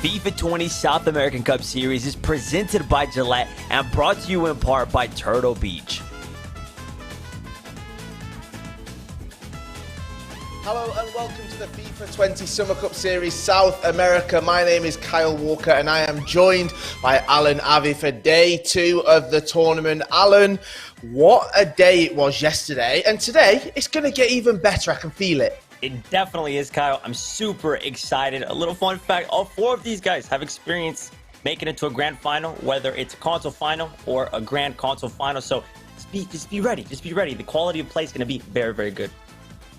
FIFA 20 South American Cup Series is presented by Gillette and brought to you in part by Turtle Beach. Hello and welcome to the FIFA 20 Summer Cup Series South America. My name is Kyle Walker and I am joined by Alan Avi for day 2 of the tournament. Alan, what a day it was yesterday, and today it's going to get even better. I can feel it. It definitely is, Kyle. I'm super excited. A little fun fact, all 4 of these guys have experience making it to a grand final, whether it's a console final or a grand console final. So just be ready. Just be ready. The quality of play is going to be very, very good.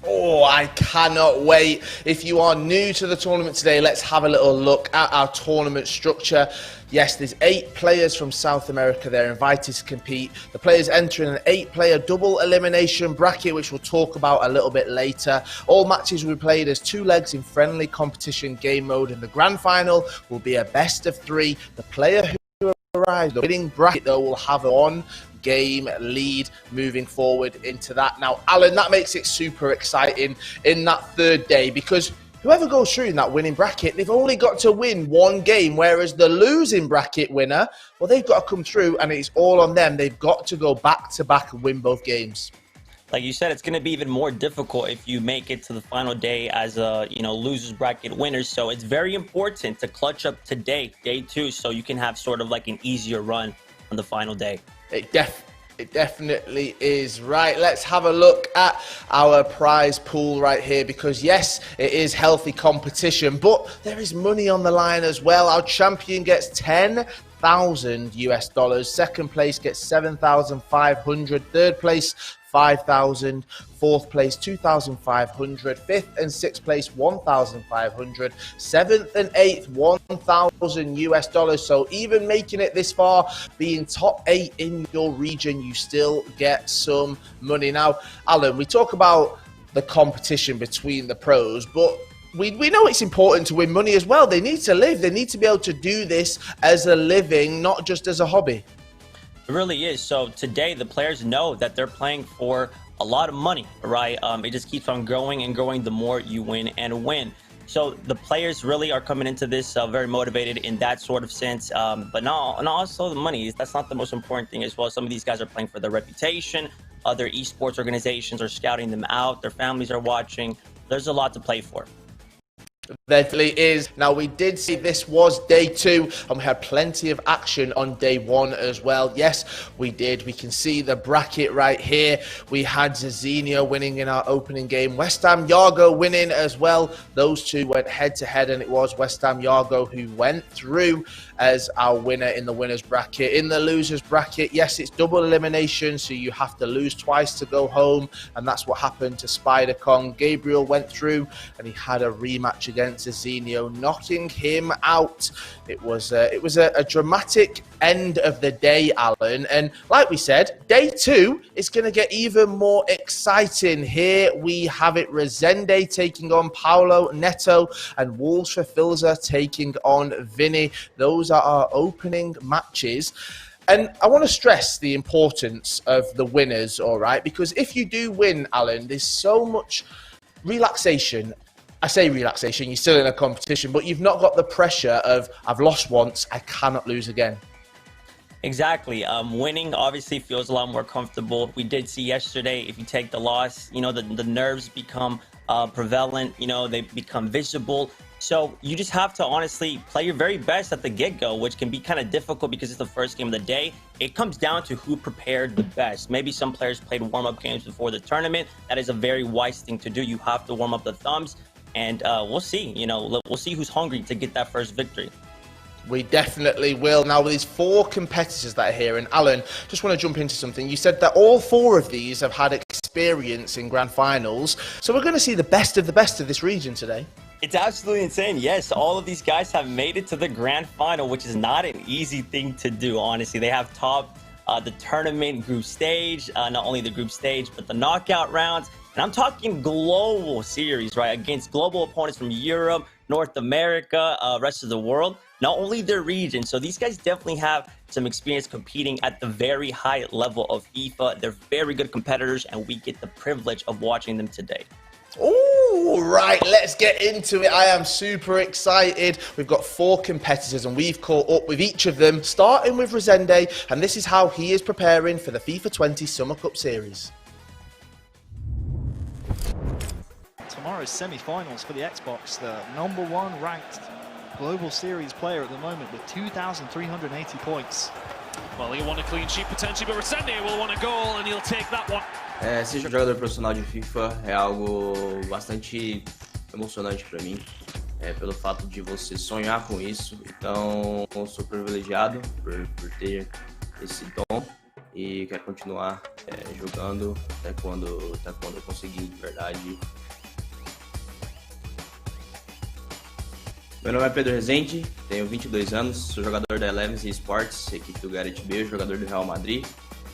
Oh, I cannot wait. If you are new to the tournament today, let's have a little look at our tournament structure. Yes, there's 8 players from South America. They're invited to compete. The players enter in an 8-player double elimination bracket, which we'll talk about a little bit later. All matches will be played as 2 legs in friendly competition game mode, and the grand final will be a best of 3. The player who arrives, the winning bracket, though, will have one game lead moving forward into that. Now, Alan, that makes it super exciting in that 3rd day, because whoever goes through in that winning bracket, they've only got to win 1 game, whereas the losing bracket winner, well, they've got to come through and it's all on them. They've got to go back-to-back and win both games. Like you said, it's going to be even more difficult if you make it to the final day as a, losers bracket winners. So it's very important to clutch up today, day 2, so you can have sort of like an easier run on the final day. It definitely is. Right, let's have a look at our prize pool right here, because yes, it is healthy competition, but there is money on the line as well. Our champion gets $10,000 US. Second place gets 7,500. Third place 5,000, 4th place 2,500, 5th and 6th place 1,500, 7th and 8th 1,000 US. So even making it this far, being top 8 in your region, you still get some money. Now, Alan, we talk about the competition between the pros, but we know it's important to win money as well. They need to live. They need to be able to do this as a living, not just as a hobby. It really is. So today, the players know that they're playing for a lot of money, right? It just keeps on growing and growing the more you win and win. So the players really are coming into this very motivated in that sort of sense. But no, and also the money, that's not the most important thing as well. Some of these guys are playing for their reputation. Other esports organizations are scouting them out. Their families are watching. There's a lot to play for. Definitely is. Now, we did see this was day 2 and we had plenty of action on day 1 as well. Yes, we did. We can see the bracket right here. We had Zezinho winning in our opening game, West Ham Yargo winning as well. Those 2 went head to head and it was West Ham Yargo who went through as our winner in the winners bracket. In the losers bracket, yes, it's double elimination, so you have to lose twice to go home, and that's what happened to Spider Kong. Gabriel went through and he had a rematch against Zezinho, knocking him out. It was a dramatic end of the day, Alan, and like we said, day 2 is going to get even more exciting. Here we have it: Resende taking on Paulo Neto and Wolves for Filzer taking on Vinnie. Those are our opening matches. And I want to stress the importance of the winners, all right? Because if you do win, Alan, there's so much relaxation. I say relaxation, you're still in a competition, but you've not got the pressure of, I've lost once, I cannot lose again. Exactly. Winning obviously feels a lot more comfortable. We did see yesterday, if you take the loss, the nerves become prevalent, they become visible. So you just have to honestly play your very best at the get-go, which can be kind of difficult because it's the first game of the day. It comes down to who prepared the best. Maybe some players played warm-up games before the tournament. That is a very wise thing to do. You have to warm up the thumbs, and we'll see. We'll see who's hungry to get that first victory. We definitely will. Now, with these 4 competitors that are here, and Alan, just want to jump into something. You said that all 4 of these have had experience in grand finals, so we're going to see the best of this region today. It's absolutely insane. Yes, all of these guys have made it to the grand final, which is not an easy thing to do, honestly. They have topped the tournament group stage, not only the group stage, but the knockout rounds. And I'm talking global series, right, against global opponents from Europe, North America, rest of the world, not only their region. So these guys definitely have some experience competing at the very high level of FIFA. They're very good competitors, and we get the privilege of watching them today. Oh, Ooh, right, let's get into it. I am super excited. We've got 4 competitors and we've caught up with each of them, starting with Resende, and this is how he is preparing for the FIFA 20 Summer Cup Series. Tomorrow's semi-finals for the Xbox, the #1 ranked Global Series player at the moment with 2,380 points. Well, he'll want a clean sheet potentially, but Resende will want a goal and he'll take that one. Ser jogador profissional de FIFA é algo bastante emocionante para mim, pelo fato de você sonhar com isso. Então, eu sou privilegiado por ter esse dom e quero continuar jogando até quando eu conseguir de verdade. Meu nome é Pedro Resende, tenho 22 anos, sou jogador da Eleven Esports, equipe do Gareth B, jogador do Real Madrid,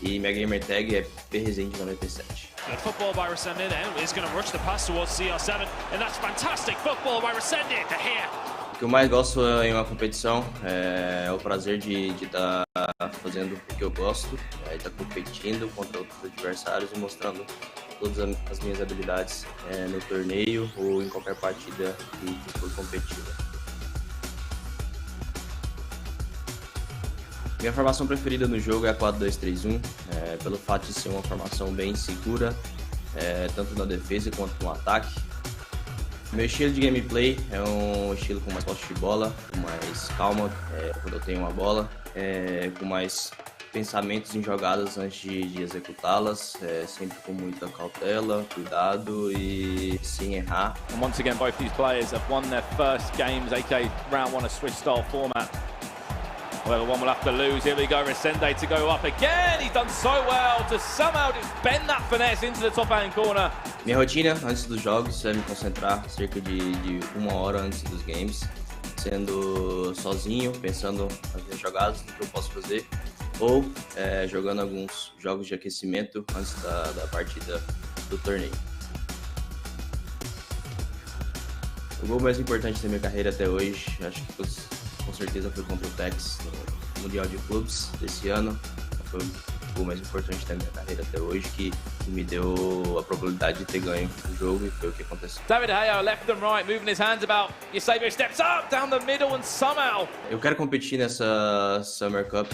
e minha gamer tag é PResende97. Good football by Resende then, is going to rush the pass towards CR7, and that's fantastic football by Resende to here. O que eu mais gosto em uma competição é o prazer de estar fazendo o que eu gosto, de estar competindo contra outros adversários e mostrando todas as minhas habilidades no torneio ou em qualquer partida que for competida. Minha formação preferida no jogo é a 4-2-3-1, pelo fato de ser uma formação bem segura, tanto na defesa quanto no ataque. Meu estilo de gameplay é um estilo com mais posse de bola, com mais calma quando eu tenho uma bola, com mais pensamentos em jogadas antes de executá-las, sempre com muita cautela, cuidado e sem errar. And once again, both these players have won their first games, aka round 1 of Swiss-style format. Well, one will have to lose. Here we go, Resende to go up again. He's done so well to somehow just bend that finesse into the top-hand corner. Minha rotina antes dos jogos é me concentrar cerca de 1 hora antes dos games, sendo sozinho, pensando nas minhas jogadas, no que eu posso fazer, ou jogando alguns jogos de aquecimento antes da partida do torneio. O gol mais importante da minha carreira até hoje, acho que com certeza foi contra o Tex no Mundial de Clubes desse ano. Foi o gol mais importante da minha carreira até hoje, que me deu a probabilidade de ter ganho o jogo, e foi o que aconteceu. David Hayo left and right, moving his hands about. Eusebio steps up down the middle and somehow. Eu quero competir nessa Summer Cup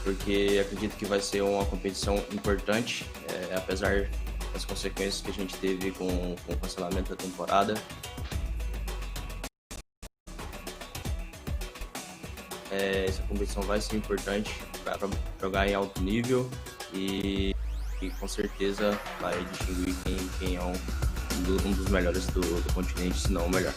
porque acredito que vai ser uma competição importante, apesar das consequências que a gente teve com o cancelamento da temporada. Essa competição vai ser importante para jogar em alto nível e com certeza vai distinguir quem é um dos melhores do continente, se não o melhor.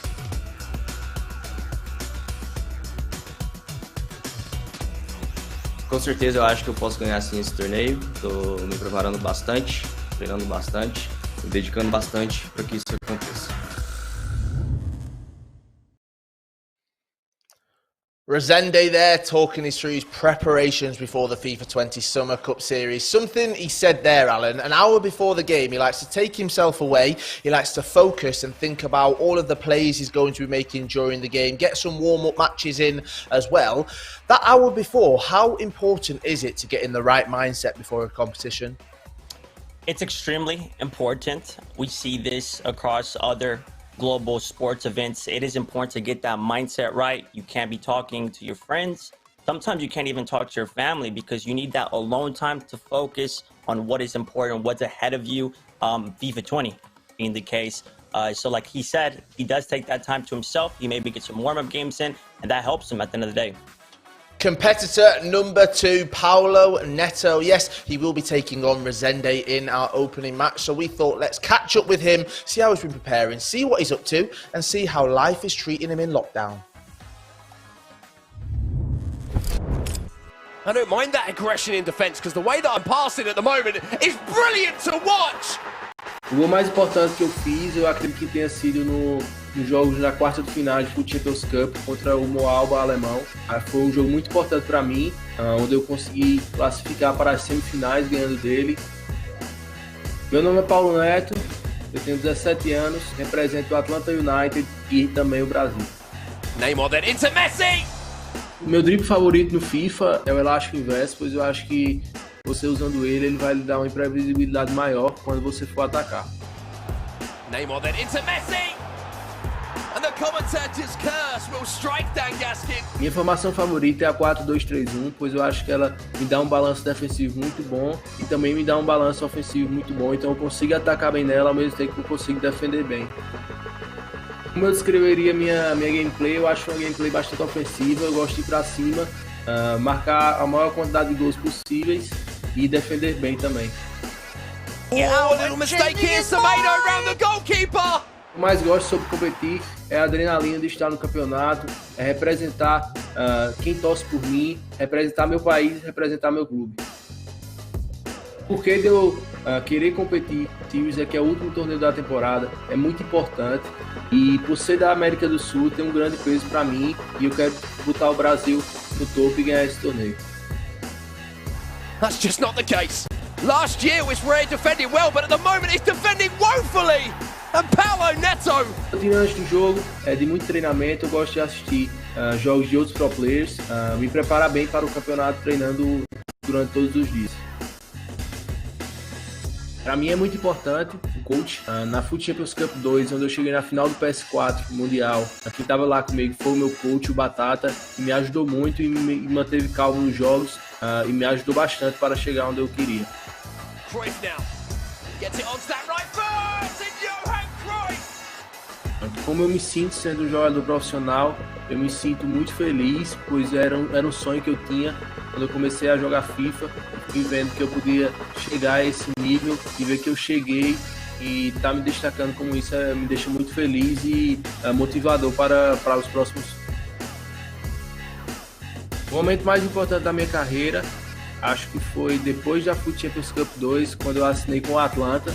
Com certeza eu acho que eu posso ganhar sim esse torneio. Estou me preparando bastante, treinando bastante, me dedicando bastante para que isso aconteça. Resende there talking us through his preparations before the FIFA 20 Summer Cup Series. Something he said there, Alan, an hour before the game, he likes to take himself away, he likes to focus and think about all of the plays he's going to be making during the game, get some warm-up matches in as well. That hour before, how important is it to get in the right mindset before a competition? It's extremely important. We see this across other global sports events. It is important to get that mindset right. You can't be talking to your friends. Sometimes you can't even talk to your family because you need that alone time to focus on what is important, what's ahead of you. FIFA 20 being the case. So like he said, he does take that time to himself. He maybe gets some warm-up games in, and that helps him at the end of the day. Competitor number 2, Paulo Neto. Yes, he will be taking on Resende in our opening match. So we thought, let's catch up with him, see how he's been preparing, see what he's up to, and see how life is treating him in lockdown. I don't mind that aggression in defence, because the way that I'm passing at the moment is brilliant to watch. O gol mais importante que eu fiz, eu acredito que tenha sido nos jogos na quarta de final de Foot Champions Cup contra o Moalba alemão. Foi um jogo muito importante para mim, onde eu consegui classificar para as semifinais ganhando dele. Meu nome é Paulo Neto, eu tenho 17 anos, represento o Atlanta United e também o Brasil. Neymar then into Messi! O meu drible favorito no FIFA é o elástico inverso, pois eu acho que você usando ele vai lhe dar uma imprevisibilidade maior quando você for atacar. Neymar then into Messi. And the commentator's curse will strike Dan Gaskin. Minha formação favorita é a 4-2-3-1, pois eu acho que ela me dá um balanço defensivo muito bom e também me dá um balanço ofensivo muito bom, então eu consigo atacar bem nela ao mesmo tempo que eu consigo defender bem. Como eu descreveria minha gameplay, eu acho uma gameplay bastante ofensiva, eu gosto de ir pra cima, marcar a maior quantidade de gols possíveis e defender bem também. Oh, a little mistake here, Semedo around the goalkeeper. O que eu mais gosto sobre competir é a adrenalina de estar no campeonato, é representar quem torce por mim, representar meu país, representar meu clube. Por que de eu querer competir, Filzer, que é o último torneio da temporada, é muito importante e por ser da América do Sul tem um grande peso para mim e eu quero botar o Brasil no topo e ganhar esse torneio. That's just not the case. Last year was where he defended well, but at the moment he's defending woefully. And Paulo Neto. Antes do jogo, de muito treinamento, eu gosto de assistir jogos de outros pro players, me preparar bem para o campeonato treinando durante todos os dias. Para mim é muito importante o coach. Na FUT Champions Cup 2, onde eu cheguei na final do PS4 Mundial, quem estava lá comigo foi o meu coach, o Batata, que me ajudou muito e me manteve calmo nos jogos e me ajudou bastante para chegar onde eu queria. Cruyff now gets it onto that right foot, and Johan Cruyff. Como eu me sinto sendo um jogador profissional, eu me sinto muito feliz, pois era um sonho que eu tinha quando eu comecei a jogar FIFA, e vendo que eu podia chegar a esse nível e ver que eu cheguei e tá me destacando como isso me deixa muito feliz e motivador para os próximos. O momento mais importante da minha carreira, acho que foi depois da FUT Champions Cup 2, quando eu assinei com o Atlanta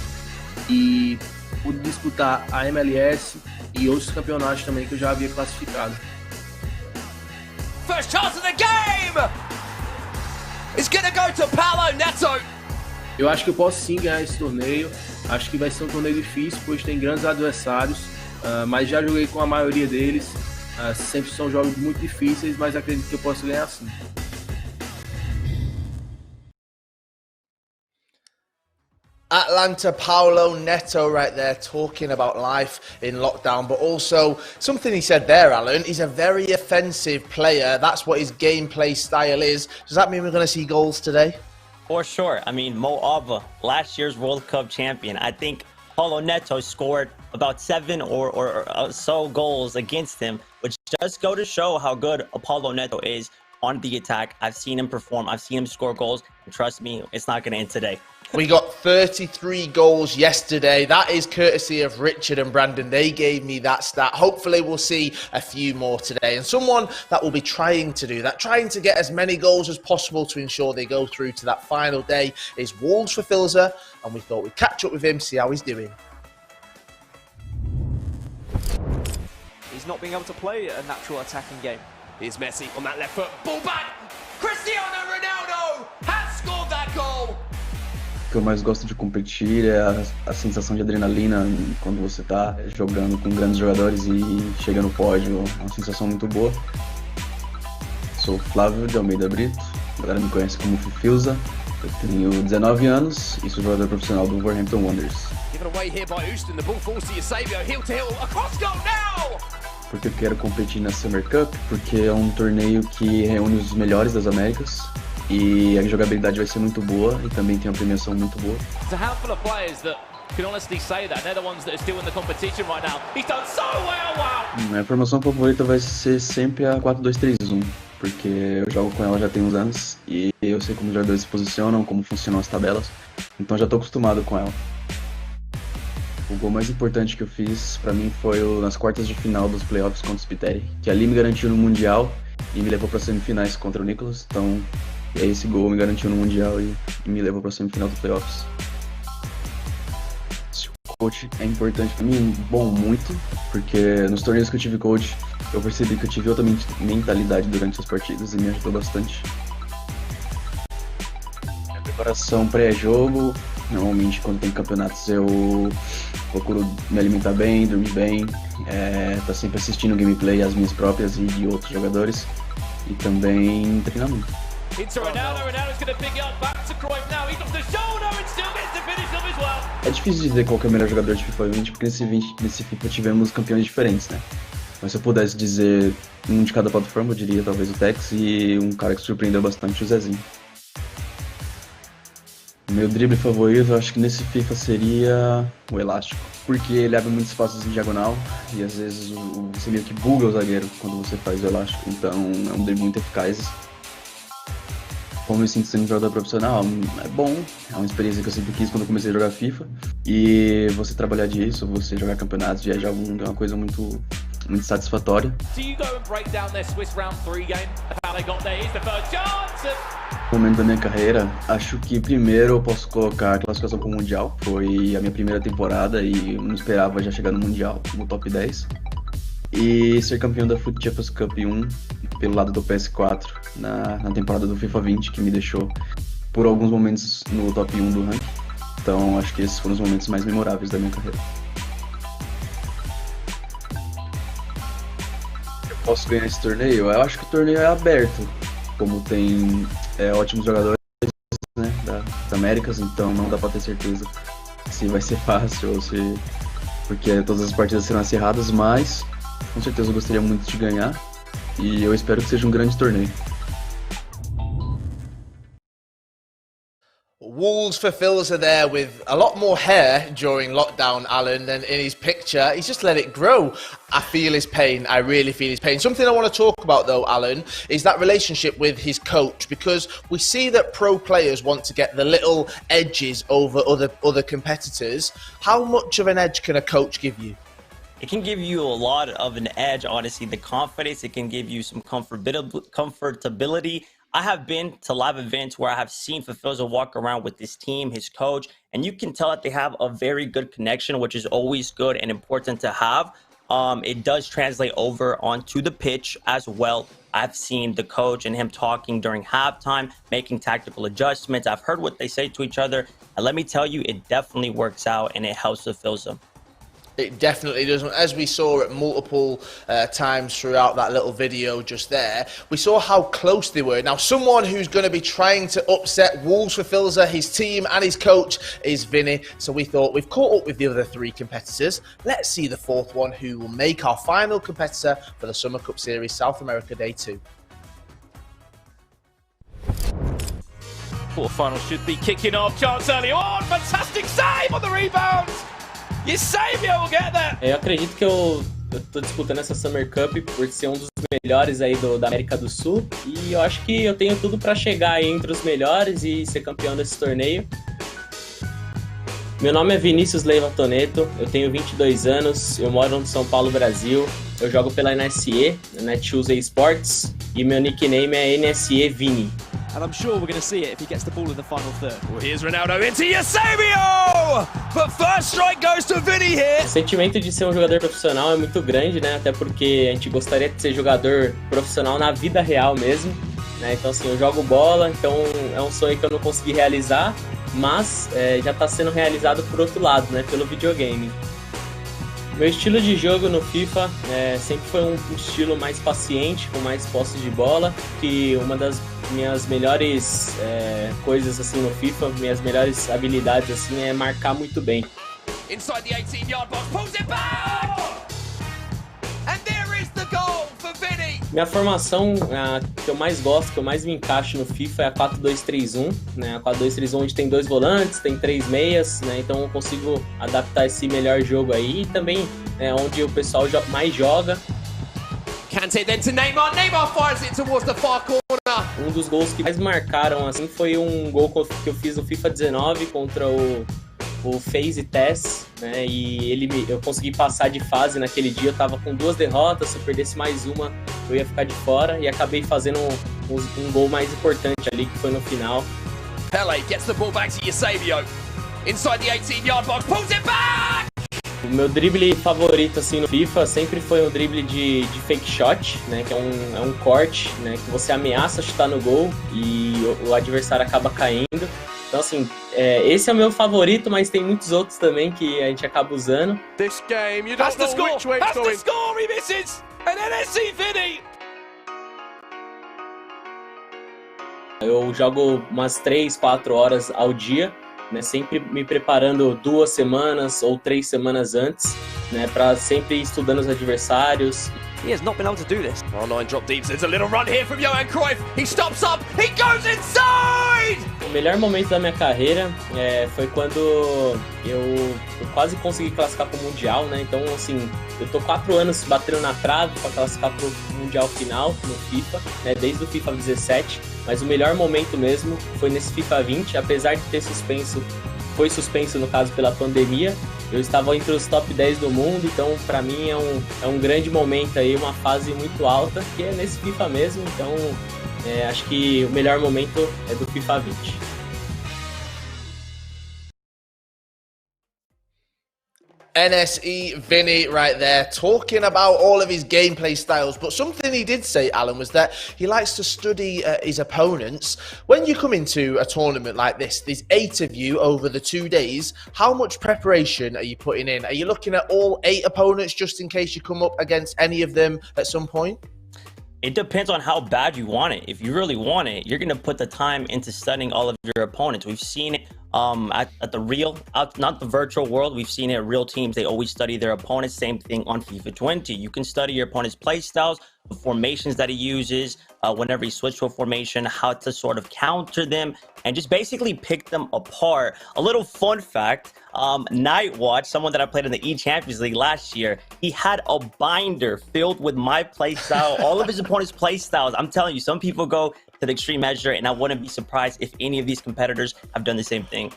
e pude disputar a MLS e outros campeonatos também que eu já havia classificado. First chance of the game! It's gonna go to Paulo Neto! Eu acho que eu posso sim ganhar esse torneio. Acho que vai ser um torneio difícil, pois tem grandes adversários, mas já joguei com a maioria deles. Sempre são jogos muito difíceis, mas acredito que eu posso ganhar sim. Atlanta Paulo Neto right there talking about life in lockdown, but also something he said there, Alan, he's a very offensive player. That's what his gameplay style is. Does that mean we're going to see goals today? For sure. I mean, Mo Alba, last year's World Cup champion. I think Paulo Neto scored about 7 or so goals against him, which does go to show how good Paulo Neto is on the attack. I've seen him perform. I've seen him score goals. And trust me, it's not going to end today. We got 33 goals yesterday. That is courtesy of Richard and Brandon. They gave me that stat. Hopefully we'll see a few more today. And someone that will be trying to do that, trying to get as many goals as possible to ensure they go through to that final day, is Wolves for Filzer. And we thought we'd catch up with him, see how he's doing. He's not being able to play a natural attacking game. Here's Messi on that left foot. Ball back. Cristiano Ronaldo has scored that goal. O que eu mais gosto de competir é a sensação de adrenalina quando você tá jogando com grandes jogadores e chega no pódio, é uma sensação muito boa. Sou Flávio de Almeida Brito, a galera me conhece como Filzer, eu tenho 19 anos e sou jogador profissional do Wolverhampton Wanderers. Por que eu quero competir na Summer Cup? Porque é um torneio que reúne os melhores das Américas. E a jogabilidade vai ser muito boa e também tem uma premiação muito boa. It's a handful of players that can honestly say that. They're the ones that are still in the competition right now. He's done so well, wow! Minha formação favorita vai ser sempre a 4-2-3-1, porque eu jogo com ela já tem uns anos e eu sei como os jogadores se posicionam, como funcionam as tabelas, então já estou acostumado com ela. O gol mais importante que eu fiz pra mim foi nas quartas de final dos playoffs contra o Spiteri, que ali me garantiu no Mundial e me levou para semifinais contra o Nicolas, então e aí esse gol me garantiu no Mundial e me levou para a semifinal dos playoffs. Se o coach é importante para mim, bom, muito, porque nos torneios que eu tive coach, eu percebi que eu tive outra mentalidade durante as partidas e me ajudou bastante. Minha preparação pré-jogo, normalmente quando tem campeonatos eu procuro me alimentar bem, dormir bem, tá sempre assistindo gameplay, as minhas próprias e de outros jogadores, e também treinamento. Into Ronaldo, Ronaldo's going to pick it up back to Cruyff now. He's off the shoulder and still gets the finish them as well. É difícil dizer qual que é o melhor jogador de FIFA 20, porque nesse FIFA tivemos campeões diferentes, né? Mas se eu pudesse dizer um de cada plataforma, eu diria talvez o Tex e um cara que surpreendeu bastante, o Zezinho. Meu drible favorito, eu acho que nesse FIFA seria o elástico, porque ele abre muitos espaços em diagonal e às vezes você meio que buga o zagueiro quando você faz o elástico, então é um drible muito eficaz. Como eu me sinto sendo um jogador profissional, é bom, é uma experiência que eu sempre quis quando eu comecei a jogar FIFA, e você trabalhar disso, você jogar campeonatos, viajar ao mundo é uma coisa muito satisfatória. No momento da minha carreira, acho que primeiro eu posso colocar a classificação para o Mundial. Foi a minha primeira temporada e eu não esperava já chegar no Mundial, no top 10. E ser campeão da FUT Champions Cup 1 pelo lado do PS4 na temporada do FIFA 20, que me deixou por alguns momentos no top 1 do ranking. Então acho que esses foram os momentos mais memoráveis da minha carreira. Eu posso ganhar esse torneio? Eu acho que o torneio é aberto, como tem ótimos jogadores, né, da Américas, então não dá pra ter certeza se vai ser fácil ou se... porque todas as partidas serão acirradas, mas com certeza eu gostaria muito de ganhar e eu espero que seja um grande torneio. Wolves for Filzer there with a lot more hair during lockdown, Alan, than in his picture. He's just let it grow. I feel his pain. I really feel his pain. Something I want to talk about, though, Alan, is that relationship with his coach, because we see that pro players want to get the little edges over other competitors. How much of an edge can a coach give you? It can give you a lot of an edge, honestly. The confidence, it can give you some comfortability. I have been to live events where I have seen Filzer walk around with his team, his coach, and you can tell that they have a very good connection, which is always good and important to have. It does translate over onto the pitch as well. I've seen the coach and him talking during halftime, making tactical adjustments. I've heard what they say to each other, and let me tell you, it definitely works out and it helps Filzer. It definitely does. As we saw at multiple times throughout that little video just there, we saw how close they were. Now, someone who's going to be trying to upset Wolves for Filzer, his team and his coach, is Vinnie. So we thought we've caught up with the other three competitors. Let's see the fourth one, who will make our final competitor for the Summer Cup Series South America Day 2. Quarterfinal should be kicking off. Chance early on. Fantastic save on the rebound. You save, will get there. Eu acredito que eu tô disputando essa Summer Cup por ser um dos melhores aí da América do Sul. E eu acho que eu tenho tudo para chegar aí entre os melhores e ser campeão desse torneio. Meu nome é Vinícius Leiva Toneto, eu tenho 22 anos, eu moro no São Paulo, Brasil. Eu jogo pela NSE, Netshoes Esports, e meu nickname é NSE Vinnie. And I'm sure we're going to see it if he gets the ball in the final third. Well, here's Ronaldo into Eusebio! But first strike goes to Vinnie here. O sentimento de ser um jogador profissional é muito grande, né? Até porque a gente gostaria de ser jogador profissional na vida real mesmo, né? Então, assim, eu jogo bola, então é um sonho que eu não consegui realizar, mas já está sendo realizado por outro lado, né? Pelo videogame. Meu estilo de jogo no FIFA sempre foi um estilo mais paciente, com mais posse de bola, que uma das minhas melhores coisas assim no FIFA, minhas melhores habilidades assim é marcar muito bem. Inside the 18-yard box, pulls it back! And there is the goal for Vinnie! Minha formação que eu mais gosto, que eu mais me encaixo no FIFA é a 4-2-3-1, né? A 4-2-3-1 onde tem 2 volantes, tem 3 meias, né? Então eu consigo adaptar esse melhor jogo aí e também onde o pessoal mais joga. Kante then to Neymar, Neymar fires it towards the far corner. Um dos gols que mais marcaram assim foi um gol que eu fiz no FIFA 19 contra o FaZe Tess, né? E eu consegui passar de fase naquele dia. Eu tava com 2 derrotas, se eu perdesse mais uma eu ia ficar de fora, e acabei fazendo um gol mais importante ali, que foi no final. Pele gets the ball back to Eusebio. Inside the 18-yard box, pulls it back! O meu drible favorito assim no FIFA sempre foi o drible de fake shot, né, que é um corte, né, que você ameaça chutar no gol e o adversário acaba caindo. Então assim, esse é o meu favorito, mas tem muitos outros também que a gente acaba usando. This game, you don't know which way it's going. Has to score, he misses! And NSE Vinnie! Eu jogo umas 3-4 horas ao dia, né? Sempre me preparando 2 semanas ou 3 semanas antes, né? Para sempre ir estudando os adversários. He has not been able to do this. R9 drop deep. There's a little run here from Johan Cruyff. He stops up. He goes inside. O melhor momento da minha carreira foi quando eu quase consegui classificar para o Mundial, né? Então, assim, eu tô 4 anos batendo na trave para classificar para o Mundial final no FIFA, né? Desde o FIFA 17. Mas o melhor momento mesmo foi nesse FIFA 20, apesar de ter foi suspenso no caso pela pandemia. Eu estava entre os top 10 do mundo, então para mim é um grande momento aí, uma fase muito alta, que é nesse FIFA mesmo, então acho que o melhor momento é do FIFA 20. NSE Vinnie right there, talking about all of his gameplay styles. But something he did say, Alan, was that he likes to study his opponents. When you come into a tournament like this, there's 8 of you over the 2 days. How much preparation are you putting in? Are you looking at all 8 opponents just in case you come up against any of them at some point? It depends on how bad you want it. If you really want it, you're going to put the time into studying all of your opponents. We've seen it at the real, not the virtual world. We've seen it at real teams. They always study their opponents. Same thing on FIFA 20. You can study your opponent's play styles, the formations that he uses, whenever he switches to a formation, how to sort of counter them, and just basically pick them apart. A little fun fact, Nightwatch, someone that I played in the E-Champions League last year, he had a binder filled with my play style, all of his opponent's play styles. I'm telling you, some people go to the extreme measure, and I wouldn't be surprised if any of these competitors have done the same thing.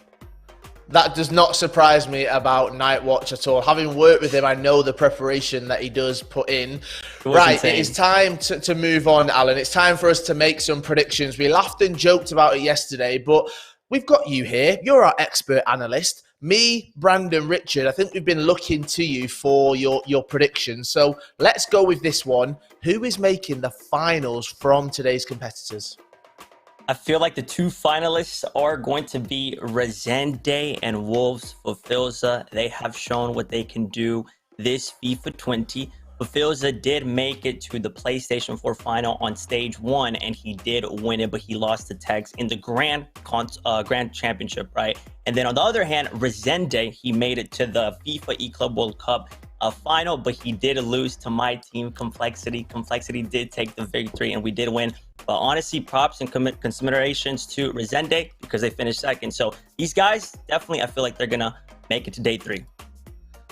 That does not surprise me about Nightwatch at all. Having worked with him, I know the preparation that he does put in. Right, insane. It is time to move on, Alan. It's time for us to make some predictions. We laughed and joked about it yesterday, but we've got you here. You're our expert analyst. Me, Brandon, Richard, I think we've been looking to you for your predictions. So let's go with this one. Who is making the finals from today's competitors? I feel like the 2 finalists are going to be Resende and Wolves for Filzer. They have shown what they can do this FIFA 20. But Filzer did make it to the PlayStation 4 final on stage 1, and he did win it, but he lost to Tex in the Grand Championship, right? And then on the other hand, Resende, he made it to the FIFA E-Club World Cup final, but he did lose to my team, Complexity. Complexity did take the victory, and we did win. But honestly, props and considerations to Resende because they finished second. So these guys, definitely, I feel like they're going to make it to day 3.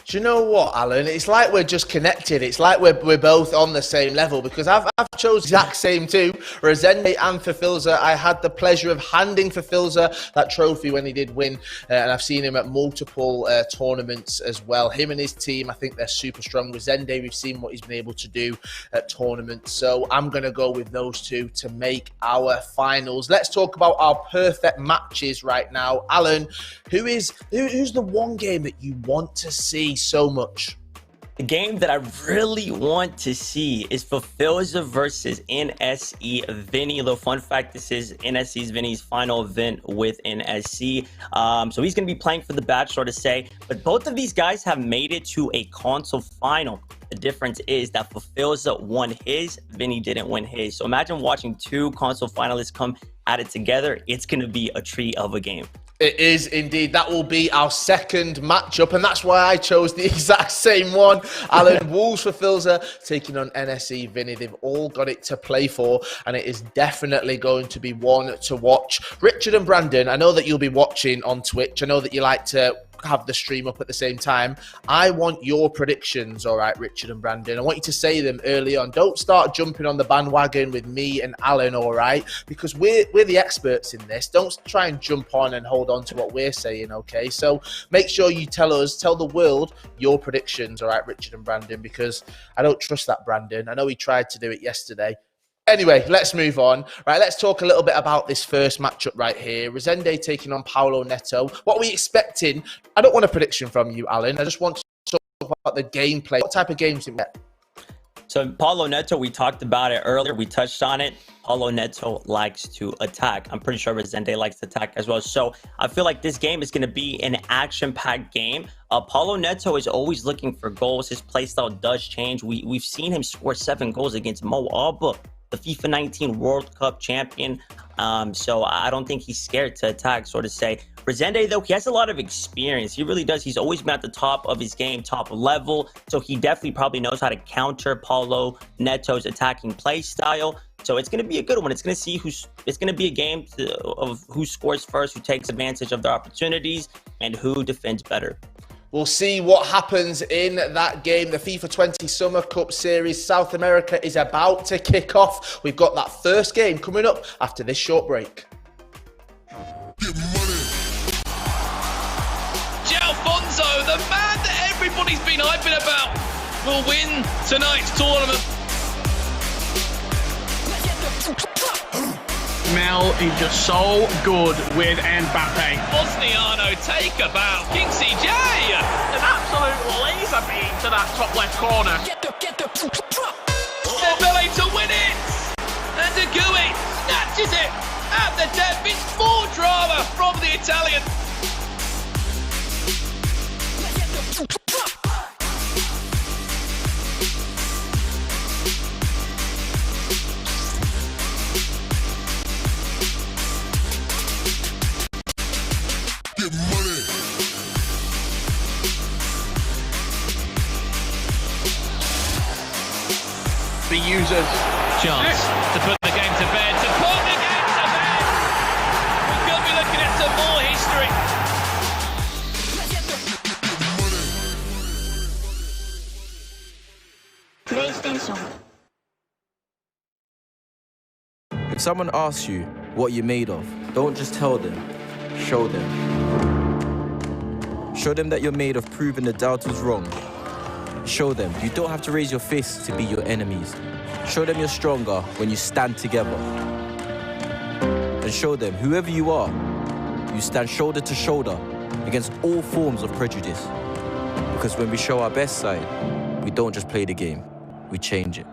Do you know what, Alan? It's like we're just connected. It's like we're both on the same level because I've chosen the exact same 2, Resende and for Filzer. I had the pleasure of handing for Filzer that trophy when he did win, and I've seen him at multiple tournaments as well. Him and his team, I think they're super strong. Resende, we've seen what he's been able to do at tournaments, so I'm going to go with those 2 to make our finals. Let's talk about our perfect matches right now. Alan, who's the one game that you want to see so much? The game that I really want to see is for Filzer versus NSE Vinnie. A little fun fact, this is NSE's Vinnie's final event with NSE. So he's going to be playing for the Bachelor to say, but both of these guys have made it to a console final. The difference is that for Filzer won his, Vinnie didn't win his. So imagine watching 2 console finalists come at it together. It's going to be a treat of a game. It is indeed. That will be our second matchup, and that's why I chose the exact same one. Alan, Wolves for Filzer taking on NSE Vinnie. They've all got it to play for, and it is definitely going to be one to watch. Richard and Brandon, I know that you'll be watching on Twitch. I know that you like to have the stream up at the same time. I want your predictions, all right, Richard and Brandon. I want you to say them early on. Don't start jumping on the bandwagon with me and Alan, all right? Because we're the experts in this. Don't try and jump on and hold on to what we're saying, okay? So make sure you tell the world your predictions, all right, Richard and Brandon, because I don't trust that Brandon. I know he tried to do it yesterday. Anyway, let's move on. Right, let's talk a little bit about this first matchup right here. Resende taking on Paulo Neto. What are we expecting? I don't want a prediction from you, Alan. I just want to talk about the gameplay. What type of games do we get? So Paulo Neto, we talked about it earlier. We touched on it. Paulo Neto likes to attack. I'm pretty sure Resende likes to attack as well. So I feel like this game is going to be an action-packed game. Paulo Neto is always looking for goals. His playstyle does change. We've seen him score 7 goals against Mo Alba, the FIFA 19 World Cup champion. So I don't think he's scared to attack, so to say. Resende, though, he has a lot of experience. He really does. He's always been at the top of his game, top level. So he definitely probably knows how to counter Paulo Neto's attacking play style. So it's going to be a good one. It's going to see it's going to be a game of who scores first, who takes advantage of their opportunities, and who defends better. We'll see what happens in that game. The FIFA 20 Summer Cup Series South America is about to kick off. We've got that first game coming up after this short break. Alfonso, the man that everybody's been hyping about, will win tonight's tournament. Mel is just so good with Mbappe. Bosniano, take a bow. King CJ! An absolute laser beam to that top left corner. Dembele to win it! And De Gui snatches it at the death. It's more drama from the Italian. The users. Chance to put the game to bed, to put the game to bed! We could be looking at some more history. PlayStation. If someone asks you what you're made of, don't just tell them, show them. Show them that you're made of proving the doubters wrong. Show them you don't have to raise your fists to beat your enemies. Show them you're stronger when you stand together. And show them, whoever you are, you stand shoulder to shoulder against all forms of prejudice. Because when we show our best side, we don't just play the game, we change it.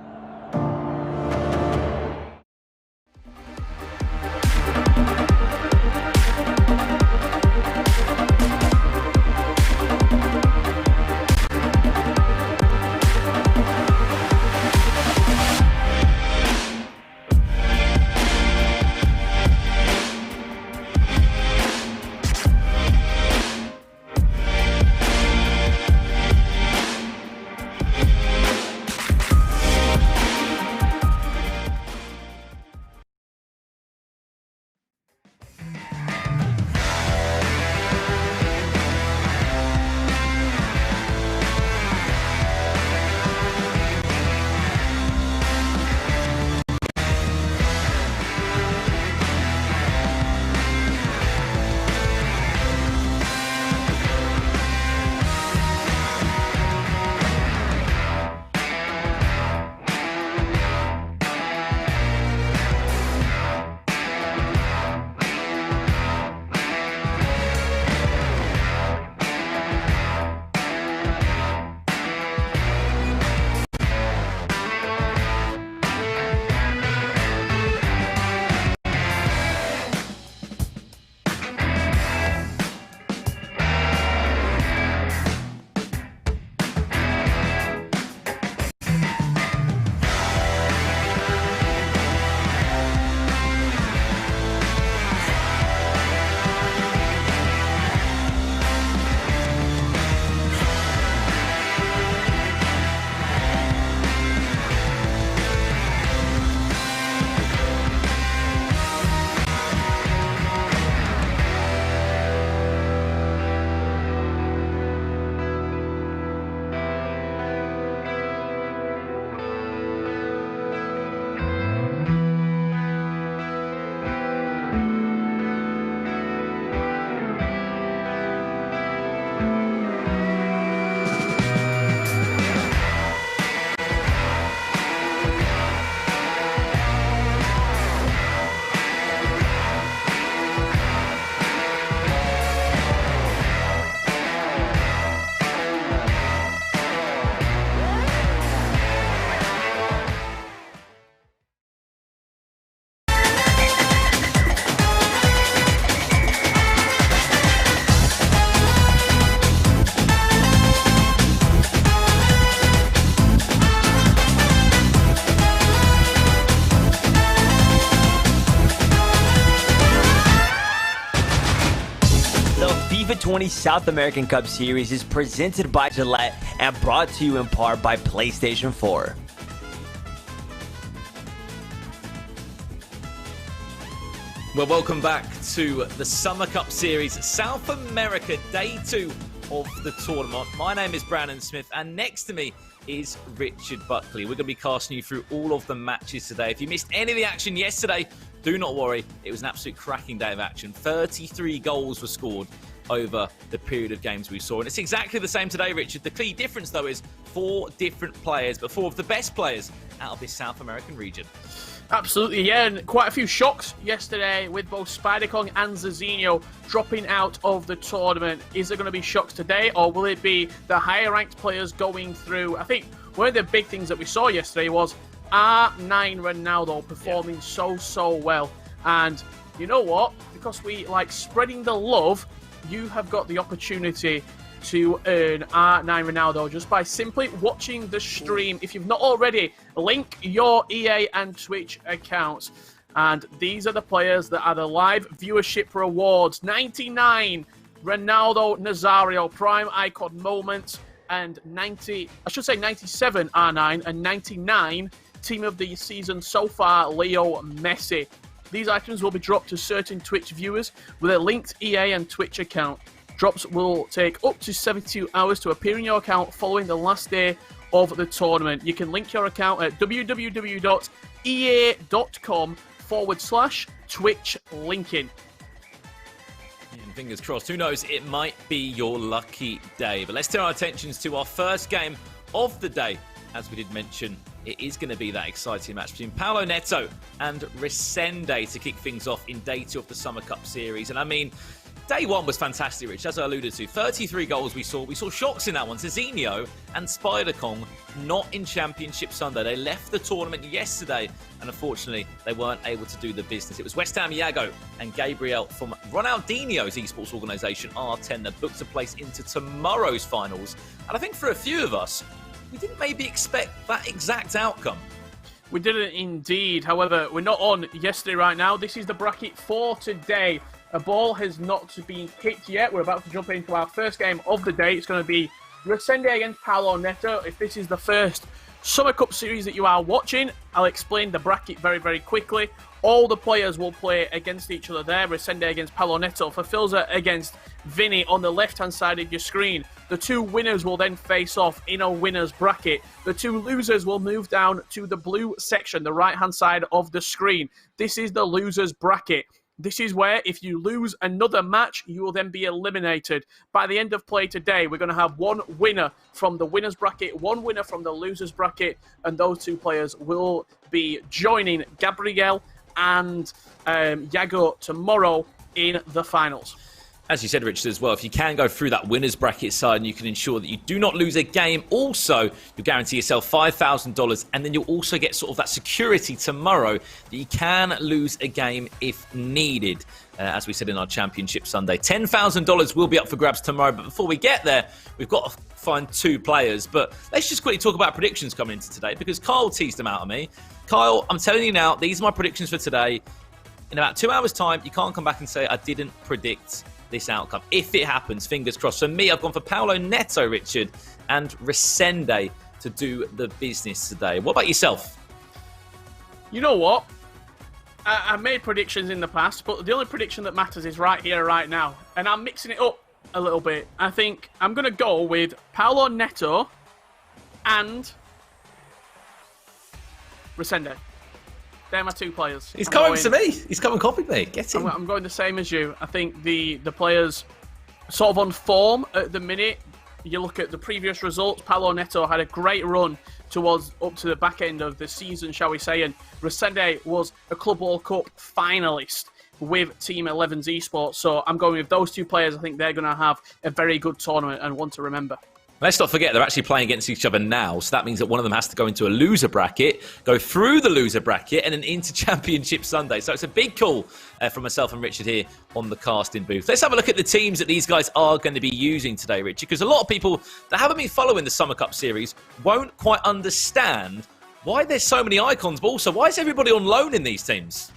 2020 South American Cup Series is presented by Gillette and brought to you in part by PlayStation 4. Well, welcome back to the Summer Cup Series, South America, Day 2 of the tournament. My name is Brandon Smith, and next to me is Richard Buckley. We're going to be casting you through all of the matches today. If you missed any of the action yesterday, do not worry. It was an absolute cracking day of action. 33 goals were scored over the period of games we saw. And it's exactly the same today, Richard. The key difference, though, is 4 different players, but 4 of the best players out of this South American region. Absolutely, yeah, and quite a few shocks yesterday with both Spider-Kong and Zizinho dropping out of the tournament. Is there going to be shocks today, or will it be the higher-ranked players going through? I think one of the big things that we saw yesterday was R9 Ronaldo performing so well. And you know what? Because we like spreading the love, you have got the opportunity to earn R9 Ronaldo just by simply watching the stream. If you've not already, link your EA and Twitch accounts. And these are the players that are the live viewership rewards. 99 Ronaldo Nazario Prime Icon Moments, and 97 R9 and 99 Team of the Season so far Leo Messi. These items will be dropped to certain Twitch viewers with a linked EA and Twitch account. Drops will take up to 72 hours to appear in your account following the last day of the tournament. You can link your account at www.ea.com/Twitch linking. And fingers crossed, who knows, it might be your lucky day. But let's turn our attentions to our first game of the day. As we did mention, it is going to be that exciting match between Paulo Neto and Resende to kick things off in Day 2 of the Summer Cup Series. And I mean, Day 1 was fantastic, Rich, as I alluded to. 33 goals we saw. We saw shocks in that one. Zizinho and Spider-Kong not in Championship Sunday. They left the tournament yesterday, and unfortunately, they weren't able to do the business. It was West Ham Iago and Gabriel from Ronaldinho's esports organisation, R10, that booked a place into tomorrow's finals. And I think for a few of us, we didn't maybe expect that exact outcome. We didn't indeed. However, we're not on yesterday right now. This is the bracket for today. A ball has not been kicked yet. We're about to jump into our first game of the day. It's going to be Resende against Paulo Neto. If this is the first Summer Cup series that you are watching, I'll explain the bracket very quickly. All the players will play against each other there. Resende against Paulo Neto. For Filzer against Vinnie on the left-hand side of your screen. The 2 winners will then face off in a winner's bracket. The 2 losers will move down to the blue section, the right-hand side of the screen. This is the loser's bracket. This is where, if you lose another match, you will then be eliminated. By the end of play today, we're going to have 1 winner from the winner's bracket, 1 winner from the loser's bracket, and those 2 players will be joining Gabriel and Iago tomorrow in the finals. As you said, Richard, as well, if you can go through that winner's bracket side and you can ensure that you do not lose a game, also, you'll guarantee yourself $5,000, and then you'll also get sort of that security tomorrow that you can lose a game if needed. As we said in our Championship Sunday, $10,000 will be up for grabs tomorrow. But before we get there, we've got to find 2 players. But let's just quickly talk about predictions coming into today, because Kyle teased them out of me. Kyle, I'm telling you now, these are my predictions for today. In about 2 hours' time, you can't come back and say I didn't predict this outcome. If it happens, fingers crossed. For me, I've gone for Paulo Neto, Richard, and Resende to do the business today. What about yourself? You know what? I made predictions in the past, but the only prediction that matters is right here, right now. And I'm mixing it up a little bit. I think I'm going to go with Paulo Neto and Resende. They're my 2 players. He's coming to me. He's come and copied me. Get him. I'm going the same as you. I think the players sort of on form at the minute. You look at the previous results. Paulo Neto had a great run towards up to the back end of the season, shall we say. And Resende was a Club World Cup finalist with Team 11's esports. So I'm going with those 2 players. I think they're going to have a very good tournament and one to remember. Let's not forget, they're actually playing against each other now, so that means that one of them has to go into a loser bracket, go through the loser bracket, and then into Championship Sunday. So it's a big call from myself and Richard here on the casting booth. Let's have a look at the teams that these guys are going to be using today, Richard, because a lot of people that haven't been following the Summer Cup series won't quite understand why there's so many icons, but also why is everybody on loan in these teams?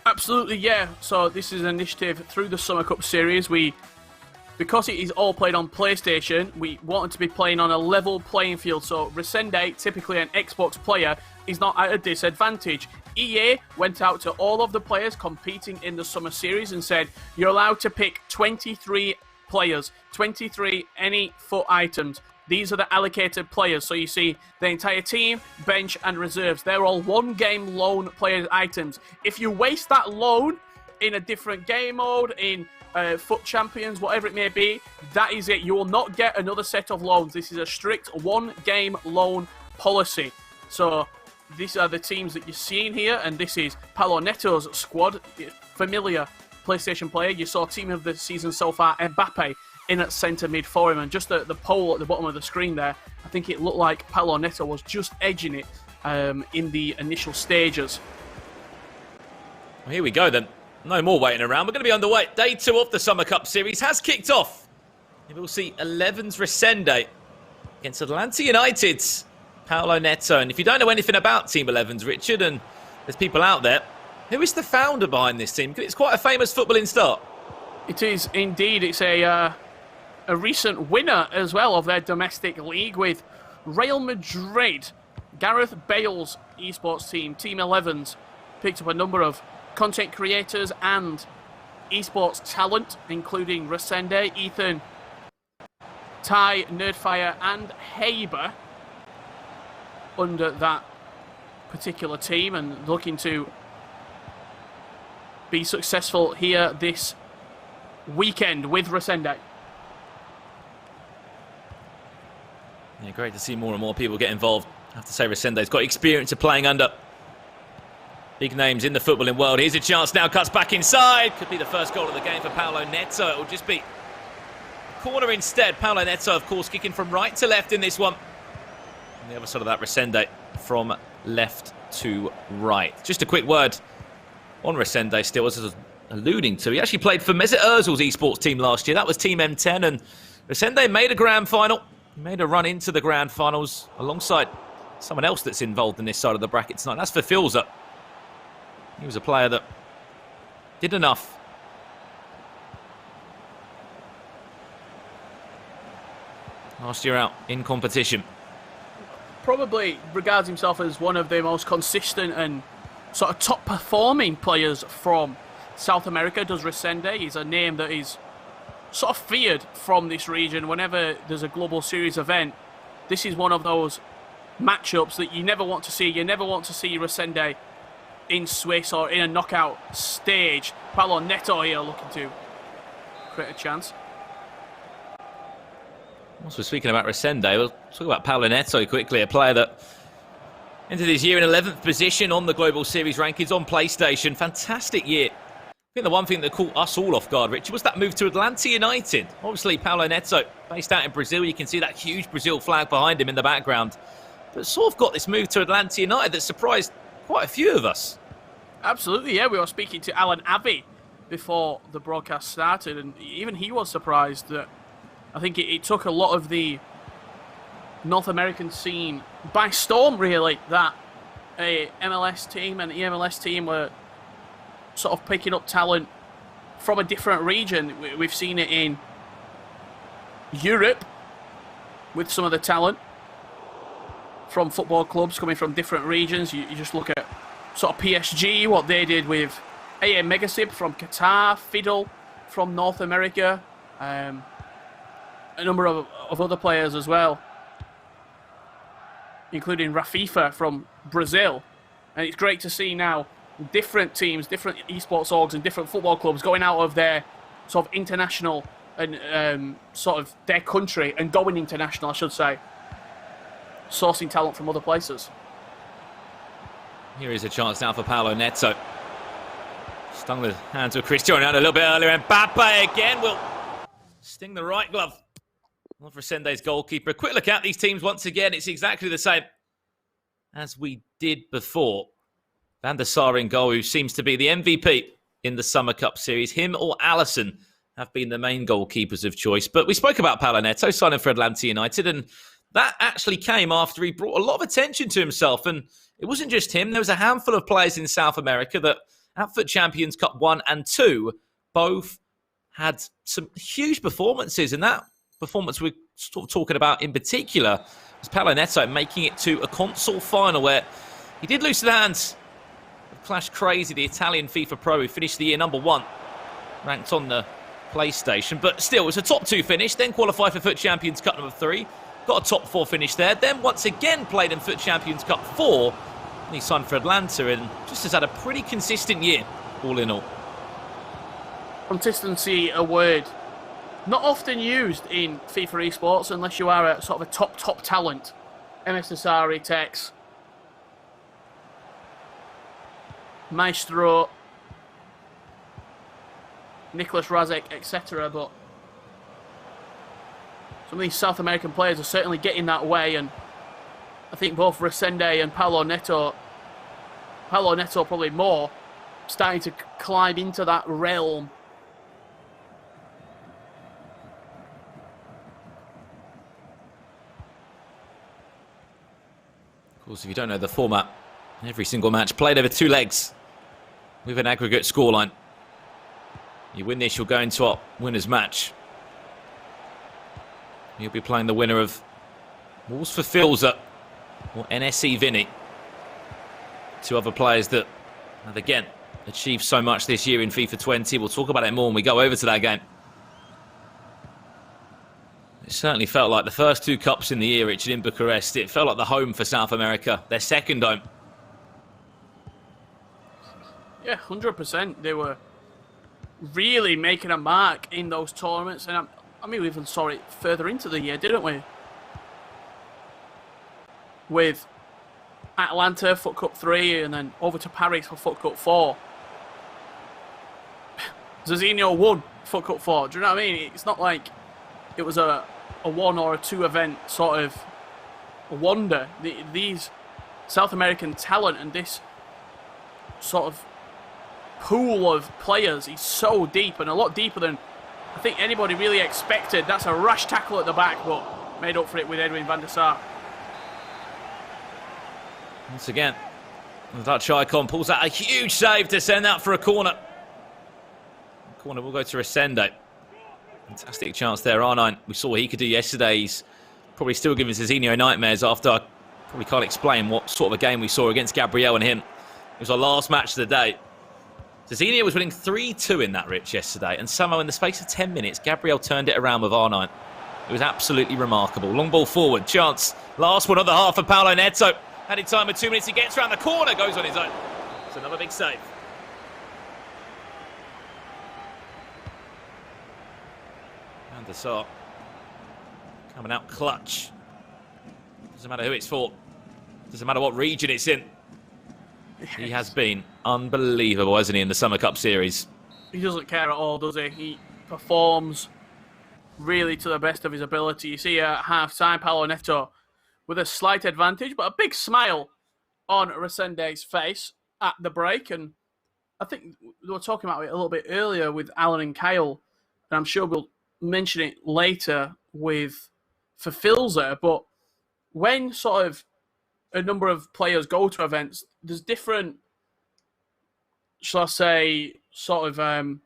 Absolutely, yeah. So this is an initiative through the Summer Cup series. We because it is all played on PlayStation, we wanted to be playing on a level playing field. So Resende, typically an Xbox player, is not at a disadvantage. EA went out to all of the players competing in the Summer Series and said, you're allowed to pick 23 players, 23 any foot items. These are the allocated players. So you see the entire team, bench, and reserves. They're all one-game loan player items. If you waste that loan in a different game mode, in Foot Champions, whatever it may be, that is it. You will not get another set of loans. This is a strict one-game loan policy. So these are the teams that you're seeing here, and this is Paulo Neto's squad. Familiar PlayStation player. You saw team of the season so far, Mbappe, in at centre mid for him, and just the poll at the bottom of the screen there, I think it looked like Paulo Neto was just edging it in the initial stages. Well, here we go then. No more waiting around. We're going to be underway. Day 2 of the Summer Cup Series has kicked off. We'll see 11's Resende against Atlanta United's Paulo Neto. And if you don't know anything about Team 11's, Richard, and there's people out there, who is the founder behind this team? Because it's quite a famous footballing start. It is indeed. It's a recent winner as well of their domestic league with Real Madrid. Gareth Bale's esports team, Team 11's, picked up a number of content creators and esports talent, including Resende, Ethan, Ty, Nerdfire, and Haber under that particular team, and looking to be successful here this weekend with Resende. Yeah, great to see more and more people get involved. I have to say, Resende's got experience of playing under big names in the footballing world. Here's a chance now, cuts back inside. Could be the first goal of the game for Paulo Neto. It will just be a corner instead. Paulo Neto, of course, kicking from right to left in this one. On the other side of that, Resende from left to right. Just a quick word on Resende still, as I was alluding to. He actually played for Mesut Ozil's esports team last year. That was Team M10, and Resende made a grand final. He made a run into the grand finals alongside someone else that's involved in this side of the bracket tonight. That's for Filzer. He was a player that did enough. Last year out in competition. Probably regards himself as one of the most consistent and sort of top performing players from South America, does Resende. He's a name that is sort of feared from this region. Whenever there's a global series event, this is one of those matchups that you never want to see. You never want to see Resende in Swiss or in a knockout stage. Paulo Neto here looking to create a chance. Once we're speaking about Resende, we'll talk about Paulo Neto quickly, a player that entered his year in 11th position on the Global Series rankings on PlayStation. Fantastic year. I think the one thing that caught us all off guard, Richard, was that move to Atlanta United. Obviously, Paulo Neto, based out in Brazil, you can see that huge Brazil flag behind him in the background. But sort of got this move to Atlanta United that surprised quite a few of us. Absolutely, yeah. We were speaking to Alan Abbey before the broadcast started, and even he was surprised that I think it took a lot of the North American scene by storm, really, that a MLS team and EMLS team were sort of picking up talent from a different region. We've seen it in Europe with some of the talent from football clubs coming from different regions. You just look at sort of PSG, what they did with AA Megasib from Qatar, Fiddle from North America, a number of other players as well, including Rafifa from Brazil. And it's great to see now different teams, different esports orgs and different football clubs going out of their sort of international and sort of their country and going international, I should say, sourcing talent from other places. Here is a chance now for Paulo Neto. Stung the hands of Cristiano Ronaldo a little bit earlier, and Mbappe again will sting the right glove of Resende's goalkeeper. A quick look at these teams once again. It's exactly the same as we did before. Van der Sar in goal, who seems to be the MVP in the Summer Cup Series. Him or Alisson have been the main goalkeepers of choice. But we spoke about Paulo Neto signing for Atlanta United, and that actually came after he brought a lot of attention to himself. And it wasn't just him. There was a handful of players in South America that at Foot Champions Cup 1 and 2 both had some huge performances, and that performance we're sort of talking about in particular was Paulo Neto making it to a console final where he did lose to the hands of Clash Crazy, the Italian FIFA pro who finished the year #1, ranked on the PlayStation, but still it was a top 2 finish, then qualified for FUT Champions Cup #3, got a top 4 finish there, then once again played in FUT Champions Cup 4, and he signed for Atlanta and just has had a pretty consistent year, all in all. Consistency, a word not often used in FIFA esports unless you are a sort of a top talent. MS Nassari, Tex, Maestro, Nicholas Razek, etc. But some of these South American players are certainly getting that way, and I think both Resende and Paulo Neto probably more, starting to climb into that realm. Of course, if you don't know the format, every single match played over 2 legs with an aggregate scoreline. You win this, you'll go into our winner's match. You'll be playing the winner of Walls for Filzer or NSE Vinnie. 2 other players that have again achieved so much this year in FIFA 20. We'll talk about it more when we go over to that game. It certainly felt like the first 2 cups in the year, Richard, in Bucharest. It felt like the home for South America, their second home. Yeah, 100%. They were really making a mark in those tournaments, and I mean, we even saw it further into the year, didn't we? With Atlanta, FUT Cup 3, and then over to Paris for FUT Cup 4. Zizinho won FUT Cup 4. Do you know what I mean? It's not like it was a 1 or a 2 event sort of wonder. These South American talent and this sort of pool of players is so deep, and a lot deeper than I think anybody really expected. That's a rash tackle at the back, but made up for it with Edwin van der Sar. Once again, the Dutch icon pulls out a huge save to send that for a corner. The corner will go to Resende. Fantastic chance there, R9. We saw what he could do yesterday. He's probably still giving Zizinho nightmares after I probably can't explain what sort of a game we saw against Gabriel and him. It was our last match of the day. Zizinho was winning 3-2 in that, Rich, yesterday, and somehow in the space of 10 minutes, Gabriel turned it around with R9. It was absolutely remarkable. Long ball forward, chance. Last one on the half for Paulo Neto. Added time with 2 minutes, he gets around the corner, goes on his own. It's another big save. Van der Sar coming out clutch. Doesn't matter who it's for. Doesn't matter what region it's in. He has been unbelievable, hasn't he, in the Summer Cup series? He doesn't care at all, does he? He performs really to the best of his ability. You see at half-time, Paulo Neto with a slight advantage, but a big smile on Resende's face at the break. And I think we were talking about it a little bit earlier with Alan and Kyle, and I'm sure we'll mention it later for Filzer, but when sort of a number of players go to events, there's different, shall I say, sort of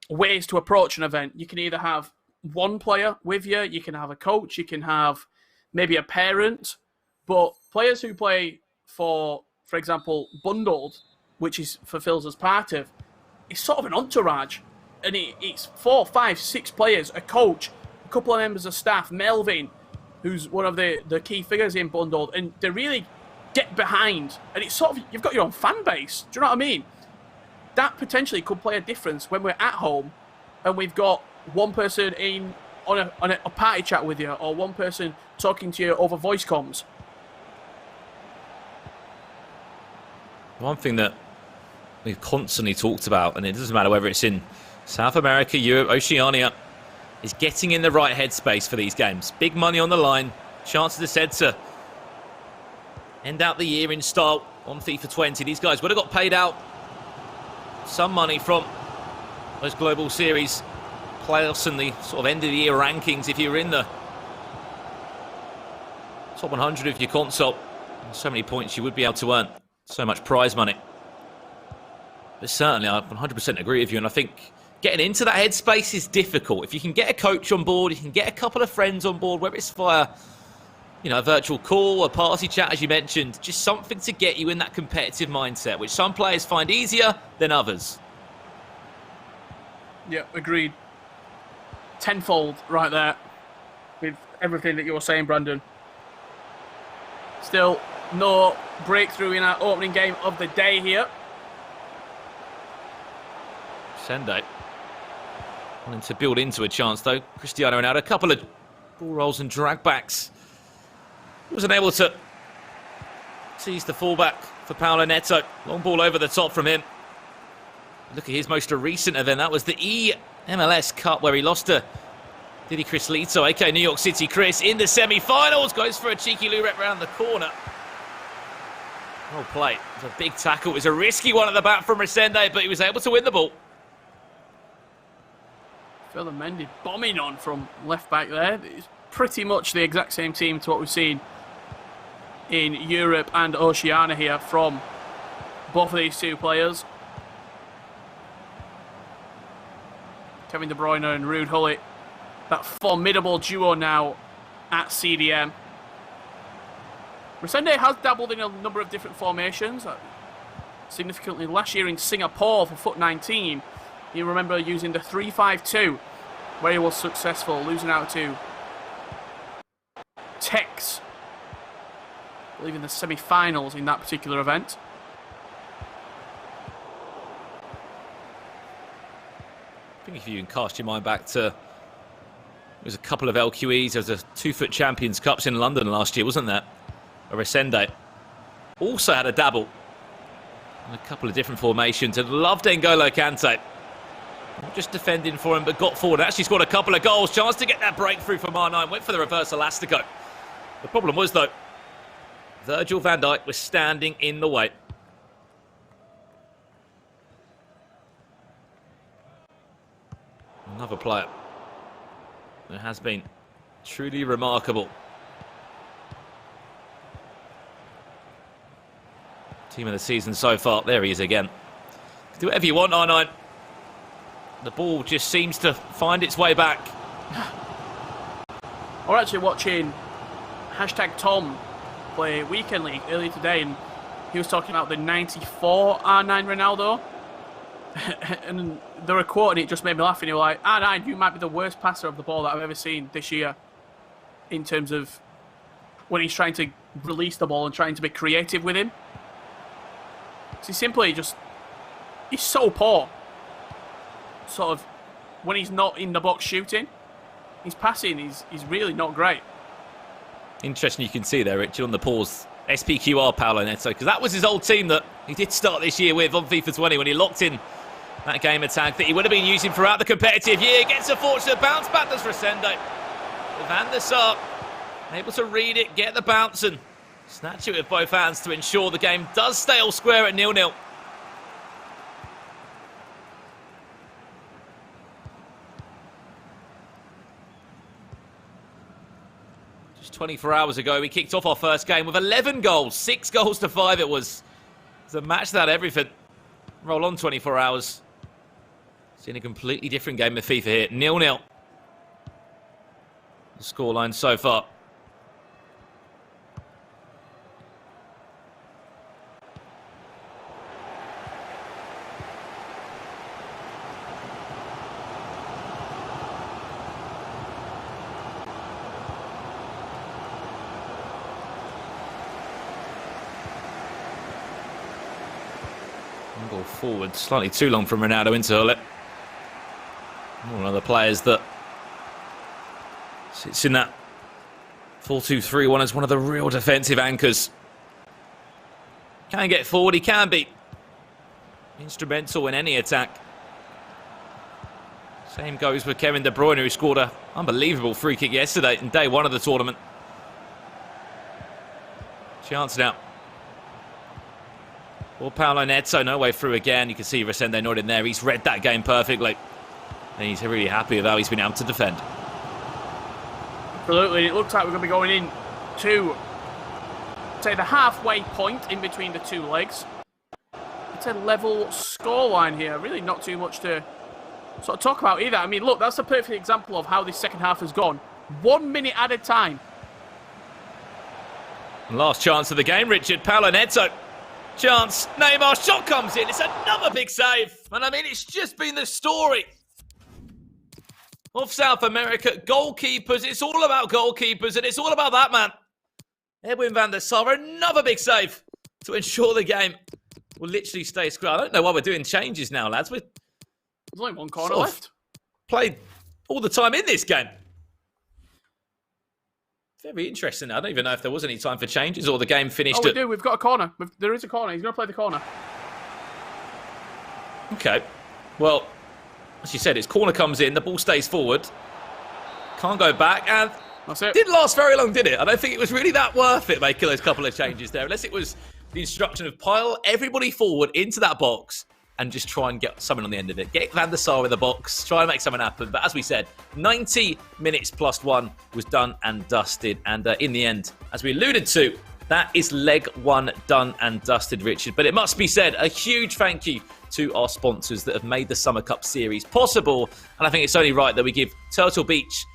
ways to approach an event. You can either have one player with you, you can have a coach, you can have maybe a parent, but players who play for example, bundled, which is for Filzer's part of, it's sort of an entourage, and it's 4, 5, 6 players, a coach, a couple of members of staff, Melvin, who's one of the key figures in bundled, and they really get behind, and it's sort of, you've got your own fan base. Do you know what I mean? That potentially could play a difference when we're at home and we've got one person on a party chat with you, or one person talking to you over voice comms. One thing that we've constantly talked about, and it doesn't matter whether it's in South America, Europe, Oceania, is getting in the right headspace for these games. Big money on the line, chances are said to end out the year in style on FIFA 20. These guys would have got paid out some money from those global series playoffs and the sort of end of the year rankings if you were in the top 100 of your console. And so many points you would be able to earn, so much prize money. But certainly I 100% agree with you, and I think getting into that headspace is difficult. If you can get a coach on board, you can get a couple of friends on board, whether it's via, a virtual call, a party chat, as you mentioned, just something to get you in that competitive mindset, which some players find easier than others. Yeah, agreed. Tenfold right there with everything that you're saying, Brandon. Still no breakthrough in our opening game of the day here. Resende wanting to build into a chance, though. Cristiano Ronaldo, a couple of ball rolls and drag backs. Wasn't able to seize the fullback for Paulo Neto. Long ball over the top from him. Look at his most recent event. That was the MLS Cup where he lost to Didi Chris Lito, aka New York City Chris, in the semi-finals. Goes for a cheeky loo-rep round the corner. Well played. It was a big tackle. It was a risky one at the back from Resende, but he was able to win the ball. Further Mendy bombing on from left back there. It's pretty much the exact same team to what we've seen in Europe and Oceania here from both of these two players. Kevin De Bruyne and Ruud Gullit, that formidable duo now at CDM. Resende has dabbled in a number of different formations, significantly last year in Singapore for Foot 19. You remember using the 3-5-2, where he was successful, losing out to Tex, I believe in the semi-finals in that particular event. I think if you can cast your mind back to, there was a couple of LQEs, there was a 2-foot Champions Cups in London last year, wasn't there? Resende also had a dabble in a couple of different formations and loved N'Golo Kante. Not just defending for him, but got forward. Actually scored a couple of goals. Chance to get that breakthrough from R9. Went for the reverse elastico. The problem was, though, Virgil van Dijk was standing in the way. Another player that has been truly remarkable. Team of the season so far. There he is again. Do whatever you want, R9. The ball just seems to find its way back. We're actually watching #Tom play Weekend League earlier today, and he was talking about the 94 R9 Ronaldo. And they were quoting it, just made me laugh. And he was like, R9, you might be the worst passer of the ball that I've ever seen this year, in terms of when he's trying to release the ball and trying to be creative with him. So he simply just, he's so poor. Sort of, when he's not in the box shooting, his passing is really not great. Interesting, you can see there, Richard, on the pause. SPQR Paulo Neto, because that was his old team that he did start this year with on FIFA 20 when he locked in that game attack that he would have been using throughout the competitive year. Gets a fortunate bounce back, does Resende. Van der Sar able to read it, get the bounce and snatch it with both hands to ensure the game does stay all square at 0-0. Just 24 hours ago, we kicked off our first game with 11 goals. 6 goals to 5 it was. It was a match that had everything. Roll on 24 hours. Seeing a completely different game of FIFA here. 0-0. The scoreline so far. Ball forward, slightly too long from Ronaldo into Gullit. One of the players that sits in that 4-2-3-1 as one of the real defensive anchors. Can get forward, he can be instrumental in any attack. Same goes with Kevin De Bruyne, who scored an unbelievable free kick yesterday in day 1 of the tournament. Chance now. Well, Paulo Neto, no way through again. You can see Resende not in there. He's read that game perfectly. And he's really happy with how he's been able to defend. Absolutely. It looks like we're going to be going in to, say, the halfway point in between the two legs. It's a level scoreline here. Really not too much to sort of talk about either. I mean, look, that's a perfect example of how this second half has gone. 1 minute at a time. Last chance of the game, Richard. Paulo Neto. Chance. Neymar. Shot comes in. It's another big save. And I mean, it's just been the story of South America. Goalkeepers. It's all about goalkeepers. And it's all about that man. Edwin van der Sar. Another big save to ensure the game will literally stay square. I don't know why we're doing changes now, lads. There's only one corner left. Played all the time in this game. Very interesting. I don't even know if there was any time for changes or the game finished. Oh, we do. We've got a corner. There is a corner. He's going to play the corner. Okay. Well, as you said, his corner comes in. The ball stays forward. Can't go back. And that's it. Didn't last very long, did it? I don't think it was really that worth it making those couple of changes there. Unless it was the instruction of pile everybody forward into that box and just try and get something on the end of it. Get Van der Sar in the box, try and make something happen. But as we said, 90 minutes plus 1 was done and dusted. And in the end, as we alluded to, that is leg 1 done and dusted, Richard. But it must be said, a huge thank you to our sponsors that have made the Summer Cup series possible. And I think it's only right that we give Turtle Beach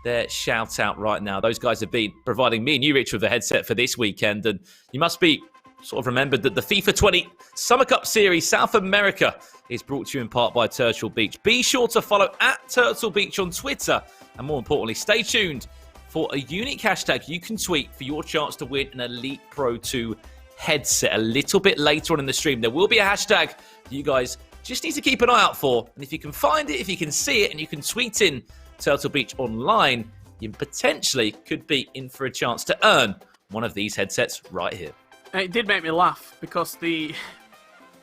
their shout out right now. Those guys have been providing me and you, Richard, with a headset for this weekend. And you must be sort of remembered that the FIFA 20 Summer Cup Series South America is brought to you in part by Turtle Beach. Be sure to follow @TurtleBeach on Twitter. And more importantly, stay tuned for a unique hashtag you can tweet for your chance to win an Elite Pro 2 headset a little bit later on in the stream. There will be a hashtag you guys just need to keep an eye out for. And if you can find it, if you can see it, and you can tweet in Turtle Beach online, you potentially could be in for a chance to earn one of these headsets right here. And it did make me laugh because the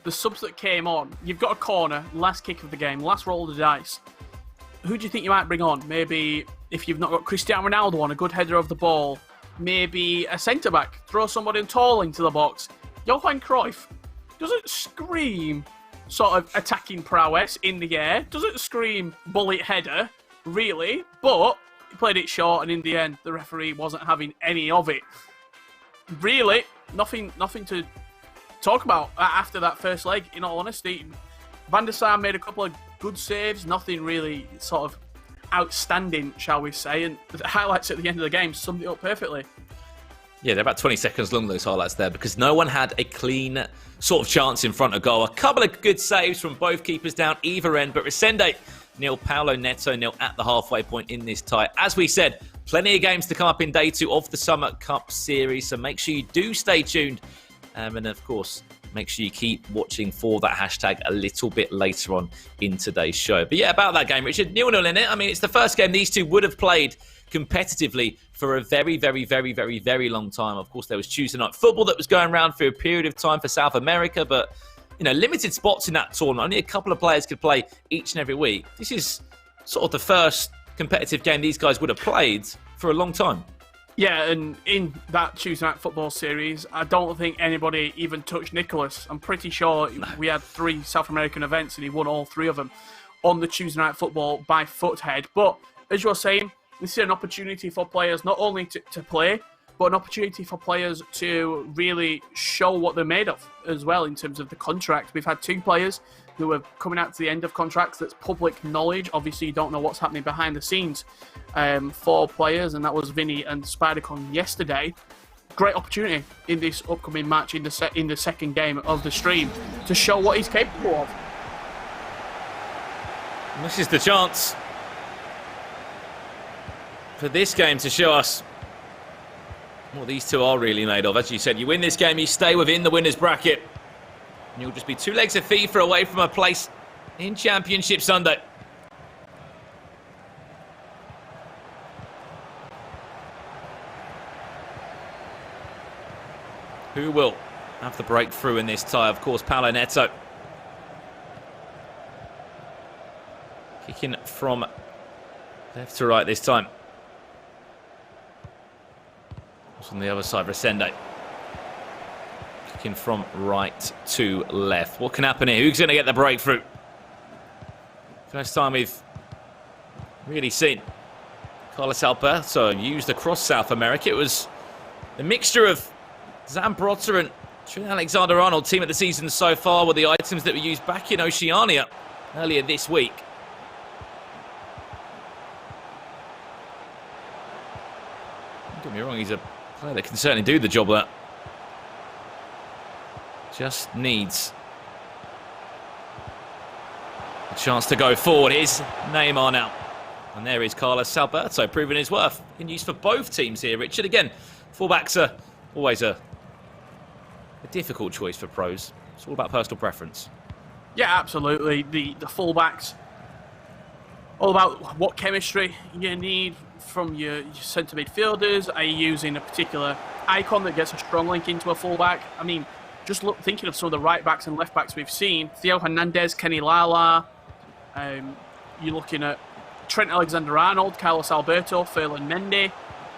subs that came on, you've got a corner, last kick of the game, last roll of the dice. Who do you think you might bring on? Maybe if you've not got Cristiano Ronaldo on, a good header of the ball. Maybe a centre-back. Throw somebody tall into the box. Johan Cruyff doesn't scream sort of attacking prowess in the air. Doesn't scream bullet header, really. But he played it short, and in the end, the referee wasn't having any of it. Really, nothing to talk about after that first leg, in all honesty. Van der Sar made a couple of good saves, nothing really sort of outstanding, shall we say, and the highlights at the end of the game summed it up perfectly. Yeah, they're about 20 seconds long, those highlights there, because no one had a clean sort of chance in front of goal. A couple of good saves from both keepers down either end, but Resende nil, Paulo Neto nil at the halfway point in this tie. As we said, plenty of games to come up in day 2 of the Summer Cup series, so make sure you do stay tuned. And of course, make sure you keep watching for that hashtag a little bit later on in today's show. But yeah, about that game, Richard, 0-0 in it. I mean, it's the first game these two would have played competitively for a very, very, very, very, very long time. Of course, there was Tuesday night football that was going around for a period of time for South America, but you know, limited spots in that tournament. Only a couple of players could play each and every week. This is sort of the first competitive game these guys would have played for a long time. Yeah, and in that Tuesday night football series, I don't think anybody even touched Nicholas. I'm pretty sure we had 3 South American events and he won all 3 of them on the Tuesday night football by foothead. But as you were saying, this is an opportunity for players not only to play, but an opportunity for players to really show what they're made of as well in terms of the contract. We've had 2 players who are coming out to the end of contracts. That's public knowledge. Obviously, you don't know what's happening behind the scenes for players, and that was Vinnie and Spidercon yesterday. Great opportunity in this upcoming match in the second game of the stream to show what he's capable of. And this is the chance for this game to show us what these two are really made of. As you said, you win this game, you stay within the winner's bracket, and you'll just be 2 legs of FIFA away from a place in Championship Sunday. Who will have the breakthrough in this tie? Of course, Paulo Neto. Kicking from left to right this time. On the other side, Resende. Kicking from right to left. What can happen here? Who's going to get the breakthrough? First time we've really seen Carlos Alberto used across South America. It was the mixture of Zambrotta and Trent Alexander-Arnold, team of the season so far, were the items that were used back in Oceania earlier this week. he's a player that can certainly do the job there. Just needs a chance to go forward. Here's Neymar now. And there is Carlos Alberto, proving his worth in use for both teams here. Richard, again, fullbacks are always a difficult choice for pros. It's all about personal preference. Yeah, absolutely. The fullbacks, all about what chemistry you need from your centre midfielders. Are you using a particular icon that gets a strong link into a fullback? I mean, just thinking of some of the right backs and left backs we've seen. Theo Hernandez, Kenny Lala. You're looking at Trent Alexander-Arnold, Carlos Alberto, Ferland Mendy,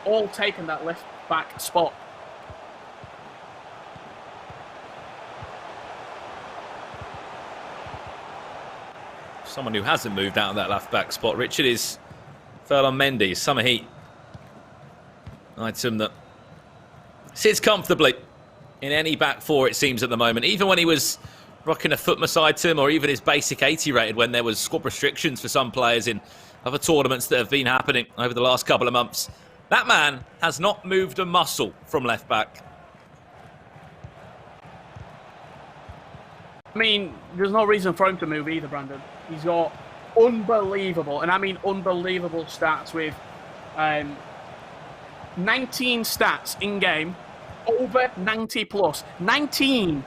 all taking that left back spot. Someone who hasn't moved out of that left back spot, Richard, is Ferland Mendy, summer heat. Item that sits comfortably in any back four, it seems, at the moment. Even when he was rocking a Footmas item, or even his basic 80 rated when there was squad restrictions for some players in other tournaments that have been happening over the last couple of months. That man has not moved a muscle from left back. I mean, there's no reason for him to move either, Brandon. He's got unbelievable, and I mean unbelievable stats with 19 stats in-game, over 90 plus. 19!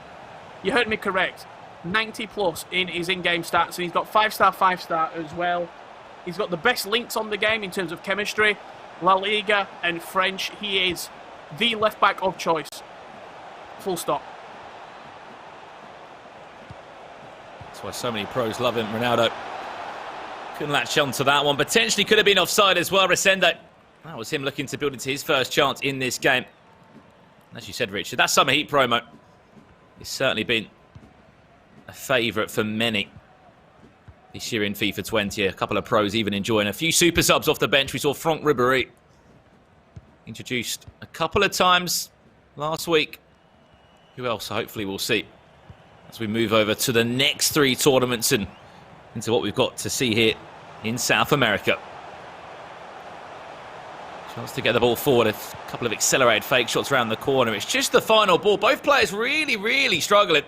You heard me correct. 90 plus in his in-game stats, and he's got 5-star, 5-star as well. He's got the best links on the game in terms of chemistry, La Liga and French. He is the left-back of choice. Full stop. That's why so many pros love him. Ronaldo couldn't latch on to that one. Potentially could have been offside as well, Resende. That was him looking to build into his first chance in this game. As you said, Richard, that Summer Heat promo has certainly been a favourite for many this year in FIFA 20. A couple of pros even enjoying a few super subs off the bench. We saw Franck Ribéry introduced a couple of times last week. Who else hopefully we'll see as we move over to the next three tournaments and into what we've got to see here in South America. Chance to get the ball forward. A couple of accelerated fake shots around the corner. It's just the final ball. Both players really, really struggling.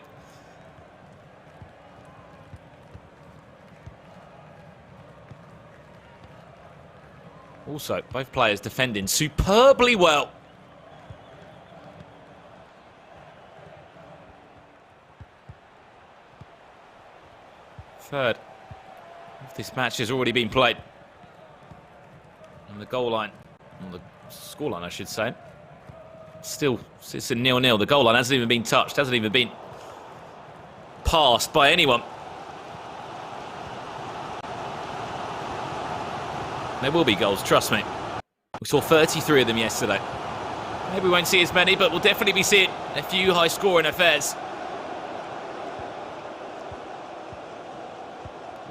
Also, both players defending superbly well. Third of this match has already been played. On the goal line, on the scoreline, I should say. Still, it's a 0-0. The goal line hasn't even been touched, hasn't even been passed by anyone. There will be goals, trust me. We saw 33 of them yesterday. Maybe we won't see as many, but we'll definitely be seeing a few high-scoring affairs.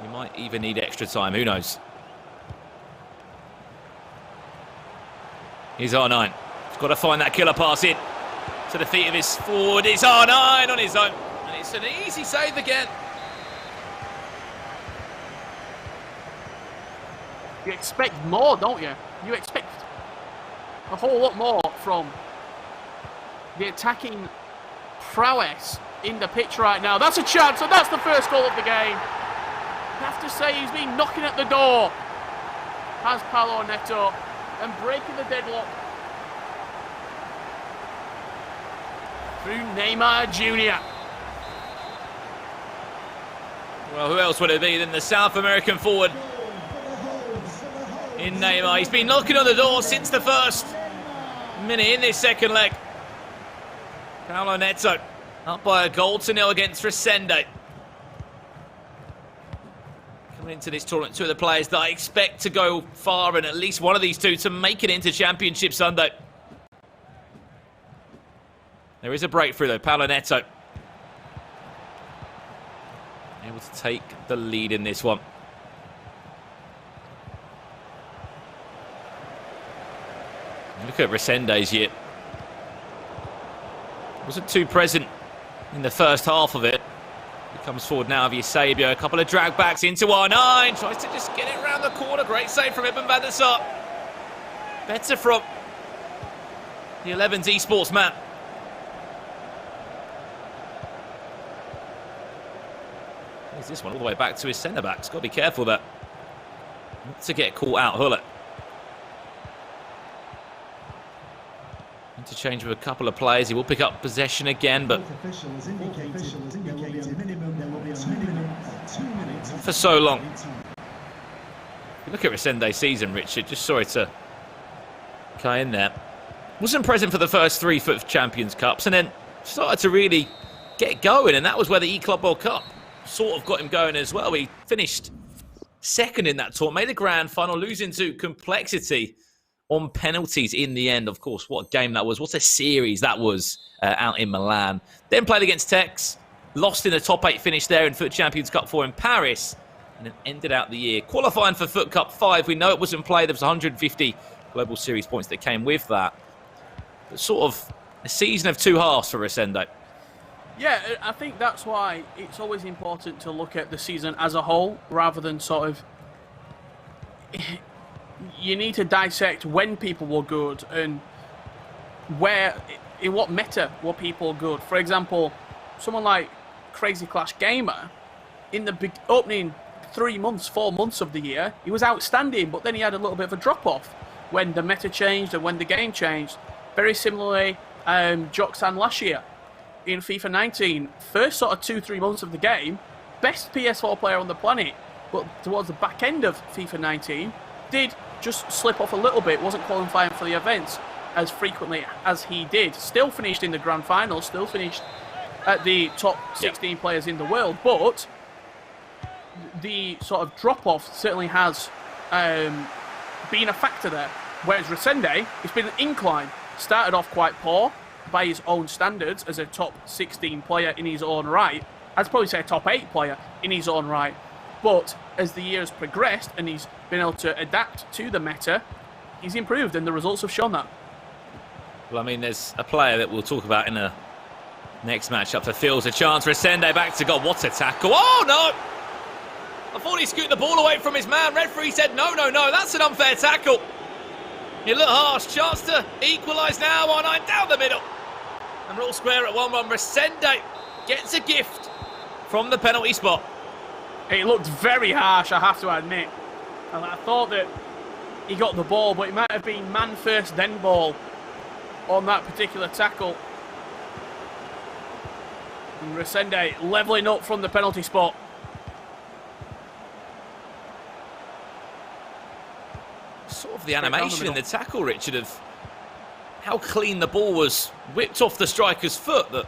We might even need extra time, who knows? Here's R9. He's got to find that killer pass in to the feet of his forward. It's R9 on his own. And it's an easy save again. You expect more, don't you? You expect a whole lot more from the attacking prowess in the pitch right now. That's a chance, and that's the first goal of the game. I have to say, he's been knocking at the door, has Paulo Neto, and breaking the deadlock through Neymar Jr. Well, who else would it be than the South American forward in Neymar? He's been knocking on the door since the first minute in this second leg. Paulo Neto up by a goal to 0 against Resende. Coming into this tournament, two of the players that I expect to go far, and at least one of these two to make it into Championship Sunday. There is a breakthrough though. Paulo Neto able to take the lead in this one. Look at Resende's year. Wasn't too present in the first half of it. He comes forward now via Sabio. A couple of drag backs into R9. Tries to just get it around the corner. Great save from Ibn van der Sar. Better from The 11's esports man. Here's this one all the way back to his centre-backs. Got to be careful there. Not to get caught out, Hullet. Interchange with a couple of players. He will pick up possession again, but for so long. You look at Resende's season, Richard. Just sorry to cut in there. Wasn't present for the first 3 FUT Champions Cups, and then started to really get going, and that was where the E-Club World Cup sort of got him going as well. He finished second in that tournament, made the grand final, losing to Complexity on penalties in the end. Of course, what a game that was. What a series that was out in Milan. Then played against Tex, lost in the top 8 finish there in FUT Champions Cup 4 in Paris, and then ended out the year qualifying for FUT Cup 5. We know it wasn't played. There was 150 Global Series points that came with that. But sort of a season of 2 halves for Resende. Yeah, I think that's why it's always important to look at the season as a whole rather than sort of... You need to dissect when people were good and where, in what meta were people good. For example, someone like Crazy Clash Gamer, in the opening 3 months, 4 months of the year, he was outstanding, but then he had a little bit of a drop-off when the meta changed and when the game changed. Very similarly, Joxan last year in FIFA 19, first sort of 2-3 months of the game, best PS4 player on the planet, but towards the back end of FIFA 19, did just slip off a little bit, wasn't qualifying for the events as frequently as he did. Still finished in the grand final, still finished at the top 16 players in the world, but the sort of drop-off certainly has been a factor there. Whereas Resende, it's been an incline. Started off quite poor by his own standards as a top 16 player in his own right. I'd probably say a top 8 player in his own right. But as the years progressed and he's been able to adapt to the meta, he's improved, and the results have shown that. Well, I mean, there's a player that we'll talk about in the next matchup for Phil's a chance. Resende back to goal. What a tackle. Oh, no! I thought he scooted the ball away from his man. Referee said, no, that's an unfair tackle. You look harsh. Chance to equalise now. 1-9 down the middle. And we're all square at 1-1. Resende gets a gift from the penalty spot. It looked very harsh, I have to admit. And I thought that he got the ball, but it might have been man first, then ball on that particular tackle. And Resende levelling up from the penalty spot. Sort of the animation in the tackle, Richard, of how clean the ball was whipped off the striker's foot. That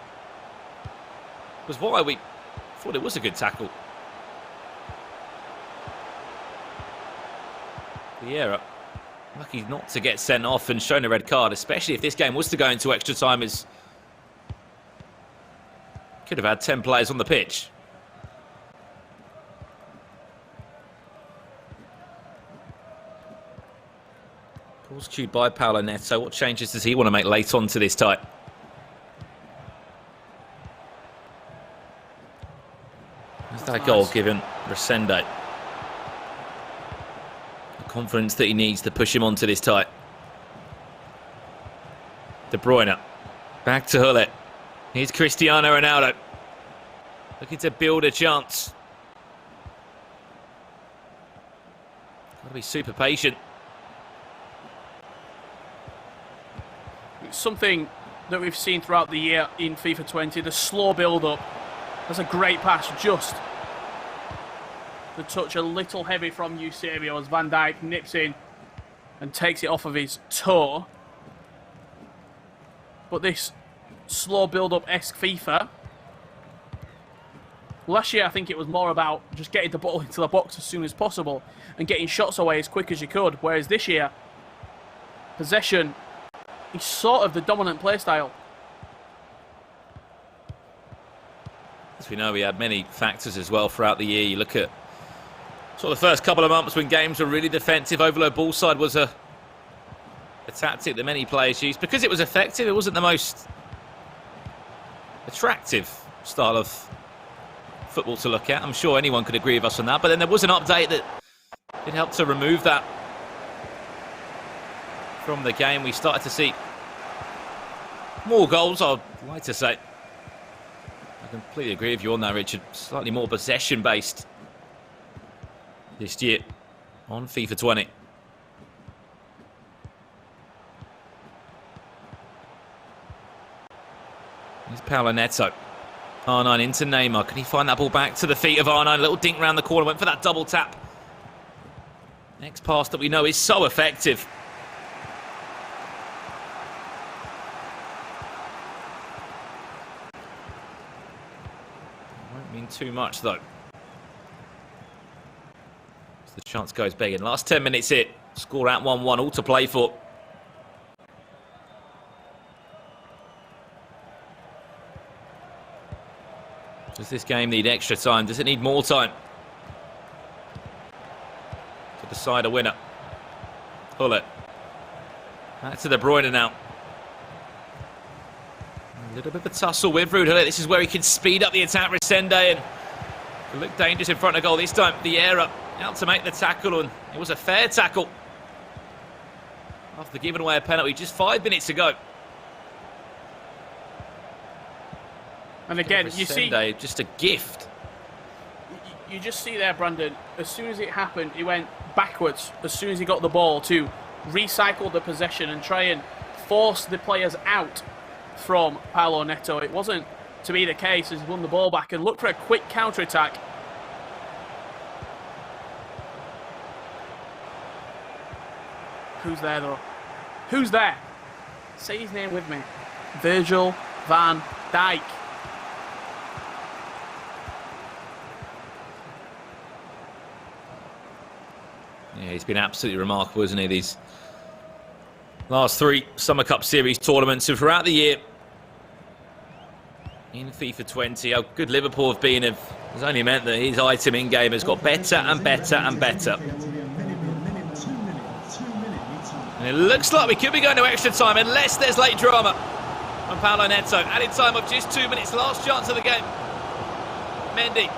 was why we thought it was a good tackle. Vieira, lucky not to get sent off and shown a red card, especially if this game was to go into extra time, as could have had 10 players on the pitch. Ball's cued by Paulo Neto. What changes does he want to make late on to this tie? There's that goal given Resende the confidence that he needs to push him onto this tie. De Bruyne back to Hullet. Here's Cristiano Ronaldo looking to build a chance. Got to be super patient. It's something that we've seen throughout the year in FIFA 20, the slow build-up. That's a great pass, just the touch a little heavy from Eusebio as Van Dijk nips in and takes it off of his toe. But this slow build-up-esque FIFA, last year I think it was more about just getting the ball into the box as soon as possible and getting shots away as quick as you could, whereas this year, possession is sort of the dominant play style. As we know, we had many factors as well throughout the year. You look at sort of the first couple of months when games were really defensive. Overload ball side was a tactic that many players used. Because it was effective, it wasn't the most attractive style of football to look at. I'm sure anyone could agree with us on that. But then there was an update that it helped to remove that from the game. We started to see more goals, I'd like to say. I completely agree with you on that, Richard. Slightly more possession-based this year on FIFA 20. Here's Paulo Neto. R9 into Neymar. Can he find that ball back to the feet of R9? A little dink round the corner. Went for that double tap. Next pass that we know is so effective. Won't mean too much, though. As the chance goes begging. Last 10 minutes here. Score at 1-1. All to play for. Does this game need extra time? Does it need more time to decide a winner? Pull it. Back to De Bruyne now. A little bit of a tussle with Ruud Gullit. This is where he can speed up the attack. Resende and look dangerous in front of goal this time. The error out to make the tackle, and it was a fair tackle after giving away a penalty. Just 5 minutes to go. And again, you see, just a gift. You just see there, Brandon, as soon as it happened, he went backwards as soon as he got the ball to recycle the possession and try and force the players out from Paulo Neto. It wasn't to be the case as he won the ball back and looked for a quick counter-attack. Who's there, though? Who's there? Say his name with me. Virgil van Dijk. Yeah, he's been absolutely remarkable, isn't he? These last 3 Summer Cup Series tournaments and throughout the year in FIFA 20. How good Liverpool have been has only meant that his item in-game has got better and better and better. And it looks like we could be going to extra time unless there's late drama from Paulo Neto. Added time of just 2 minutes, last chance of the game. Mendy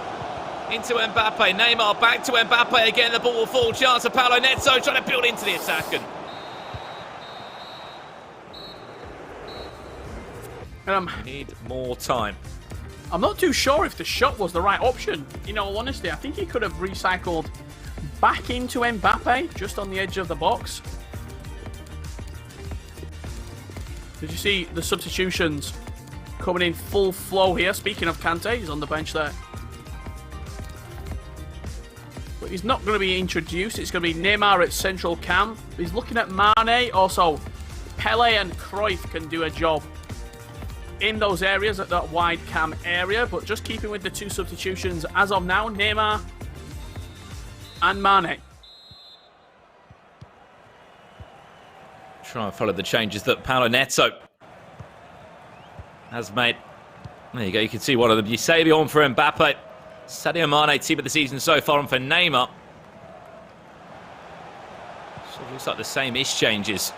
into Mbappe, Neymar back to Mbappe again, the ball will fall, chance of Paulo Neto trying to build into the attack. And need more time. I'm not too sure if the shot was the right option. In all honesty, I think he could have recycled back into Mbappe, just on the edge of the box. Did you see the substitutions coming in full flow here? Speaking of Kante, he's on the bench there. But he's not going to be introduced. It's going to be Neymar at central cam. He's looking at Mane. Also, Pele and Cruyff can do a job in those areas, at that wide cam area. But just keeping with the 2 substitutions as of now, Neymar and Mane. Try and follow the changes that Paulo Neto has made. There you go, you can see one of them. Eusebio on for Mbappe. Sadio Mane, team of the season so far, and for Neymar. So it looks like the same-ish changes.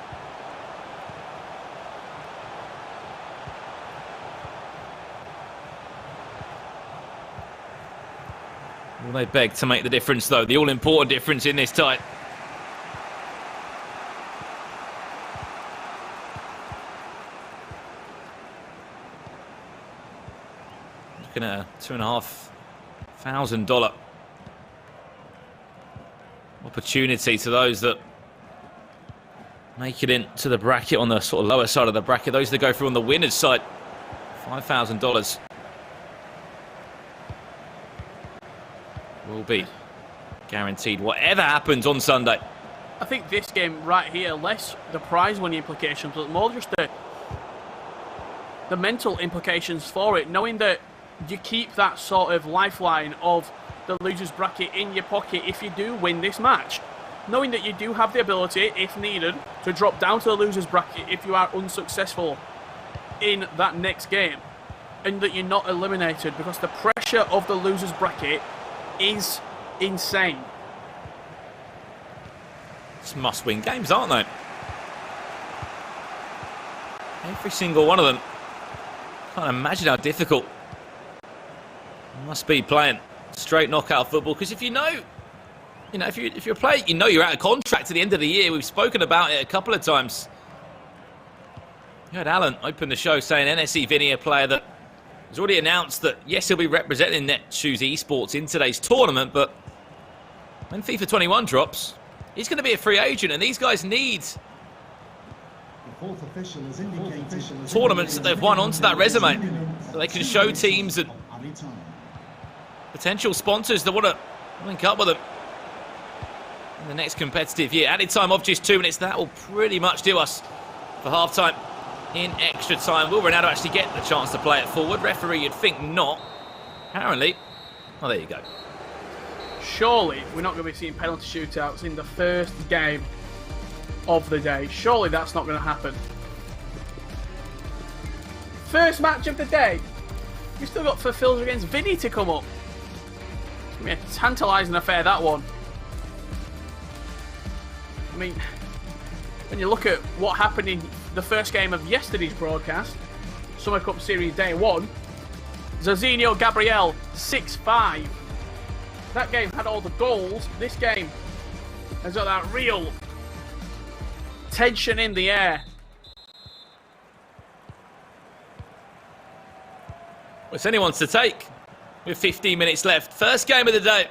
Will they beg to make the difference, though? The all-important difference in this tie. Looking at a $2,500 opportunity to those that make it into the bracket on the sort of lower side of the bracket. Those that go through on the winner's side, $5,000 will be guaranteed whatever happens on Sunday. I think this game right here, less the prize money implications, but more just the mental implications for it, knowing that you keep that sort of lifeline of the loser's bracket in your pocket if you do win this match. Knowing that you do have the ability, if needed, to drop down to the loser's bracket if you are unsuccessful in that next game. And that you're not eliminated, because the pressure of the loser's bracket is insane. It's must-win games, aren't they? Every single one of them. Can't imagine how difficult it must be playing straight knockout football. Because if you know, if you're a player, you know you're out of contract at the end of the year. We've spoken about it a couple of times You heard Alan open the show saying NSC Vinnie, a player that has already announced that, yes, he'll be representing Netshoes Esports in today's tournament, but when FIFA 21 drops, he's going to be a free agent, and these guys need tournaments that they've won onto that resume, so they can show teams and potential sponsors that want to link up with them in the next competitive year. Added time of just 2 minutes. That will pretty much do us for half-time. In extra time, will Ronaldo actually get the chance to play it forward? Referee, you'd think not. Apparently. Oh, there you go. Surely we're not going to be seeing penalty shootouts in the first game of the day. Surely that's not going to happen. First match of the day. We've still got for Filzer against Vinnie to come up. It's going to be a tantalising affair, that one. I mean, when you look at what happened in the first game of yesterday's broadcast, Summer Cup Series Day 1, Zazinho Gabriel 6-5. That game had all the goals. This game has got that real tension in the air. What's anyone's to take with 15 minutes left? First game of the day.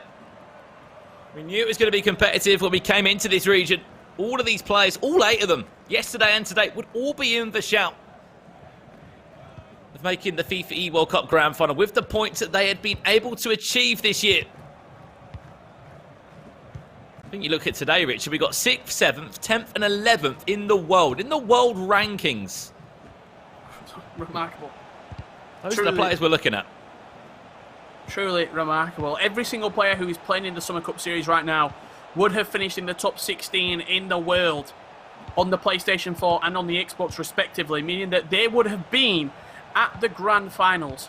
We knew it was going to be competitive when we came into this region. All of these players, all 8 of them, yesterday and today, would all be in the shout of making the FIFA E World Cup Grand Final with the points that they had been able to achieve this year. I think you look at today, Richard, we got 6th, 7th, 10th and 11th in the world rankings. Remarkable. Those are the players we're looking at. Truly remarkable. Every single player who is playing in the Summer Cup Series right now would have finished in the top 16 in the world on the PlayStation 4 and on the Xbox respectively, meaning that they would have been at the Grand Finals.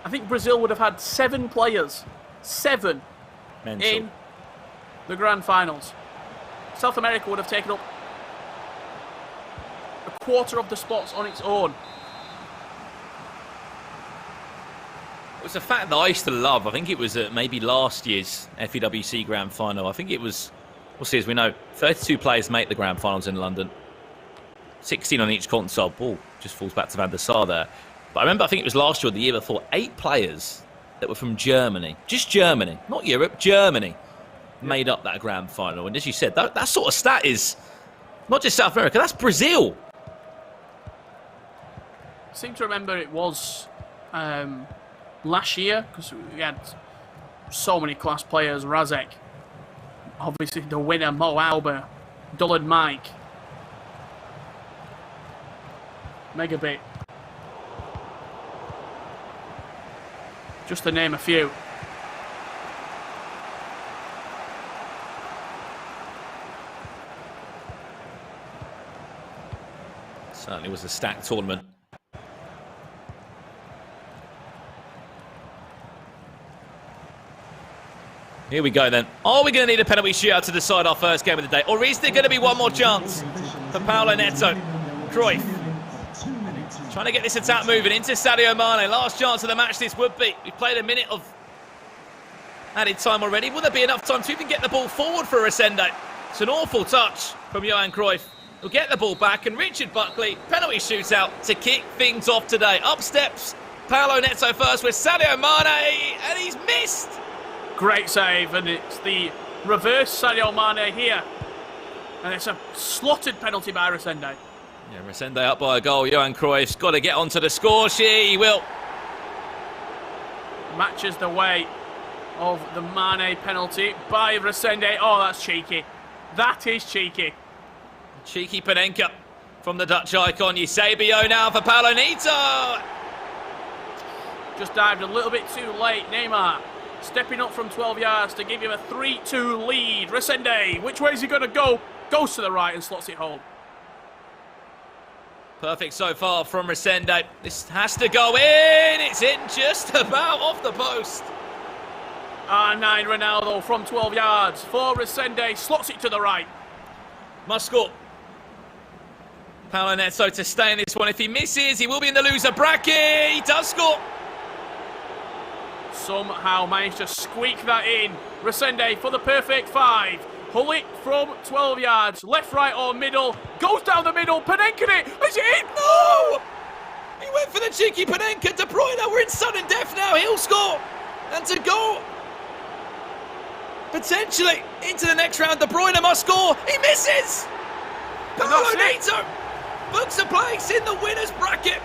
I think Brazil would have had 7 players, 7, in the Grand Finals. South America would have taken up a quarter of the spots on its own. It's a fact that I used to love. I think it was maybe last year's FEWC Grand Final. I think it was, we'll see, as we know, 32 players make the Grand Finals in London. 16 on each console. Ball just falls back to Van der Sar there. But I remember, I think it was last year or the year before, 8 players that were from Germany. Just Germany. Not Europe, Germany. Made up that Grand Final. And as you said, that sort of stat is not just South America, that's Brazil. I seem to remember it was last year, because we had so many class players. Razek, obviously the winner, Mo Alba, Dullard Mike, Megabit, just to name a few. Certainly was a stacked tournament. Here we go then. Are we going to need a penalty shootout to decide our first game of the day? Or is there going to be one more chance for Paulo Neto? Cruyff trying to get this attack moving into Sadio Mane. Last chance of the match this would be. We've played a minute of added time already. Will there be enough time to even get the ball forward for Resende? It's an awful touch from Johan Cruyff. He'll get the ball back, and Richard Buckley, penalty shootout to kick things off today. Up steps Paulo Neto first with Sadio Mane, and he's missed. Great save, and it's the reverse Sadio Mane here. And it's a slotted penalty by Resende. Yeah, Resende up by a goal. Johan Cruyff's got to get onto the score sheet. He will. Matches the way of the Mane penalty by Resende. Oh, that's cheeky. That is cheeky. Cheeky Panenka from the Dutch icon. Eusebio now for Paulo Neto. Just dived a little bit too late. Neymar stepping up from 12 yards to give him a 3-2 lead. Resende, which way is he going to go? Goes to the right and slots it home. Perfect so far from Resende. This has to go in. It's in just about off the post. R9 Ronaldo from 12 yards for Resende. Slots it to the right. Must score. Paulo Neto to stay in this one. If he misses, he will be in the loser bracket. He does score. Somehow managed to squeak that in. Resende for the perfect 5. pull it from 12 yards, left, right, or middle, goes down the middle, Panenka it, is it in? No! He went for the cheeky Panenka. De Bruyne, we're in sudden death now. He'll score. And to go potentially into the next round, De Bruyne must score. He misses. Paulo Neto books a place in the winner's bracket.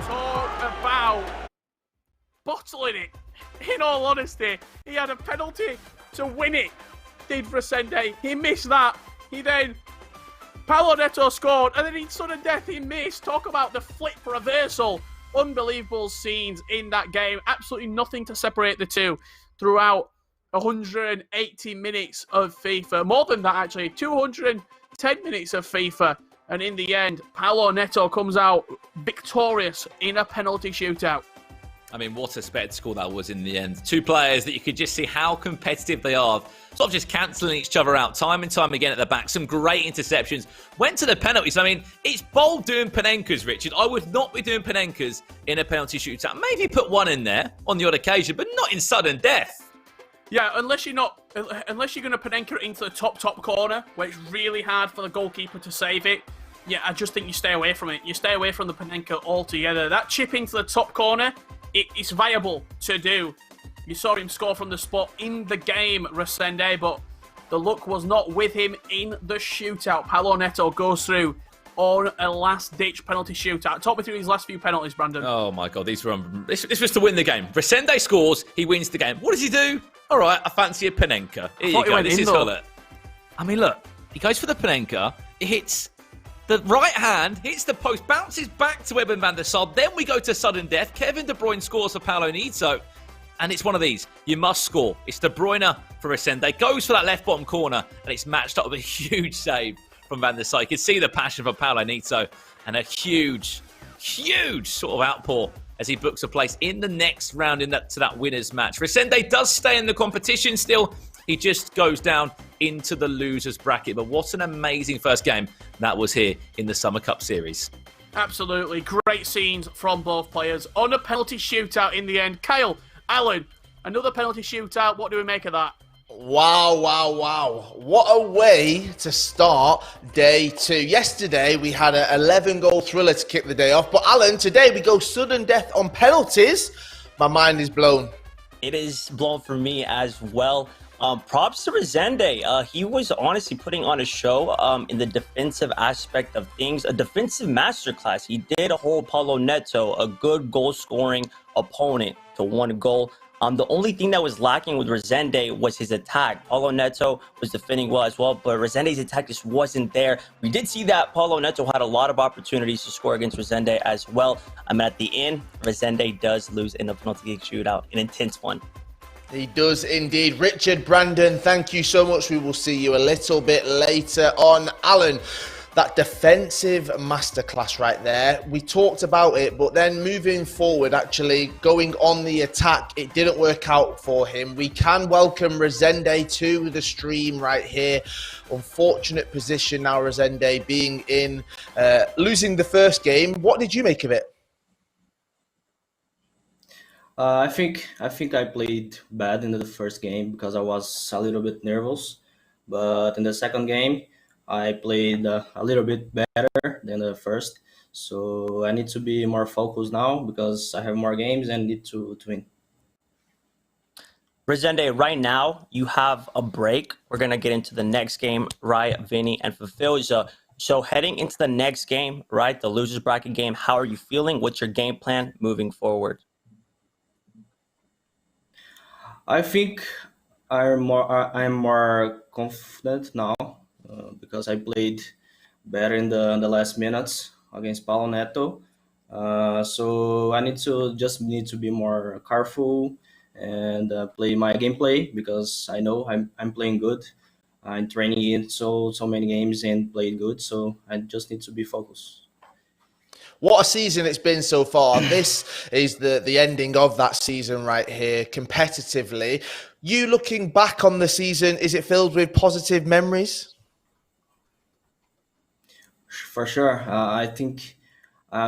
Talk about bottling it. In all honesty, he had a penalty to win it. Did Resende. He missed that. He then, Paulo Neto scored, and then in sudden death he missed. Talk about the flip reversal. Unbelievable scenes in that game. Absolutely nothing to separate the two throughout 180 minutes of FIFA. More than that, actually. 210 minutes of FIFA. And in the end, Paulo Neto comes out victorious in a penalty shootout. I mean, what a spectacle that was in the end. Two players that you could just see how competitive they are. Sort of just cancelling each other out time and time again at the back. Some great interceptions. Went to the penalties. I mean, it's bold doing Panenkas, Richard. I would not be doing Panenkas in a penalty shootout. Maybe put one in there on the odd occasion, but not in sudden death. Yeah, unless you're going to Panenka it into the top corner, where it's really hard for the goalkeeper to save it. Yeah, I just think you stay away from it. You stay away from the Panenka altogether. That chip into the top corner, it's viable to do. You saw him score from the spot in the game, Resende, but the luck was not with him in the shootout. Paulo Neto goes through on a last-ditch penalty shootout. Talk me through his last few penalties, Brandon. Oh, my God. These were this was to win the game. Resende scores. He wins the game. What does he do? All right, I fancy a Panenka. Here you go. This is Hullet. I mean, look. He goes for the Panenka. It hits the right hand, hits the post, bounces back to Eben van der Sar. Then we go to sudden death. Kevin De Bruyne scores for Paulo Neto. And it's one of these. You must score. It's De Bruyne for Resende. Goes for that left bottom corner. And it's matched up with a huge save from van der Sar. You can see the passion for Paulo Neto. And a huge sort of outpour as he books a place in the next round to that winner's match. Resende does stay in the competition still. He just goes down into the loser's bracket. But what an amazing first game that was here in the Summer Cup Series. Absolutely. Great scenes from both players. On a penalty shootout in the end. Kyle, Alan, another penalty shootout. What do we make of that? Wow. What a way to start day two. Yesterday, we had an 11-goal thriller to kick the day off. But Alan, today we go sudden death on penalties. My mind is blown. It is blown for me as well. Props to Resende. He was honestly putting on a show in the defensive aspect of things. A defensive masterclass. He did hold Paulo Neto, a good goal-scoring opponent, to one goal. The only thing that was lacking with Resende was his attack. Paulo Neto was defending well as well, but Resende's attack just wasn't there. We did see that Paulo Neto had a lot of opportunities to score against Resende as well. At the end, Resende does lose in a penalty kick shootout, an intense one. He does indeed. Richard, Brandon, thank you so much. We will see you a little bit later on. Alan, that defensive masterclass right there. We talked about it, but then moving forward, actually going on the attack, it didn't work out for him. We can welcome Resende to the stream right here. Unfortunate position now, Resende being in, losing the first game. What did you make of it? I think I played bad in the first game because I was a little bit nervous. But in the second game, I played a little bit better than the first. So I need to be more focused now because I have more games and need to win. Resende, right now, you have a break. We're going to get into the next game, right, Vinnie and for Filzer. So heading into the next game, right, the loser's bracket game, how are you feeling? What's your game plan moving forward? I think I'm more confident now because I played better in the last minutes against Paulo Neto. So I need to be more careful and play my gameplay because I know I'm playing good. I'm training in so many games and played good. So I just need to be focused. What a season it's been so far. This is the ending of that season right here, competitively. You looking back on the season, is it filled with positive memories? For sure. I think I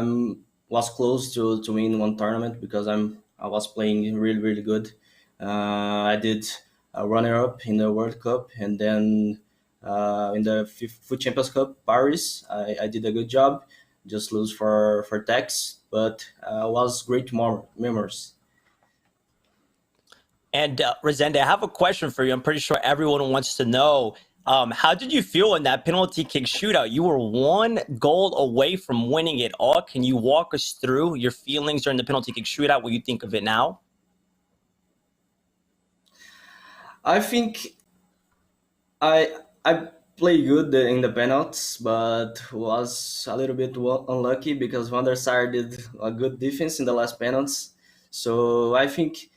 was close to win one tournament because I was playing really good. I did a runner-up in the World Cup, and then in the Foot Champions Cup, Paris, I did a good job. Just lose for Tex, but was great memories. And Resende, I have a question for you. I'm pretty sure everyone wants to know. How did you feel in that penalty kick shootout? You were 1 goal away from winning it all. Can you walk us through your feelings during the penalty kick shootout? What you think of it now? I think I played good in the penalties, but was a little bit unlucky because Van der Sar did a good defense in the last penalties. So I think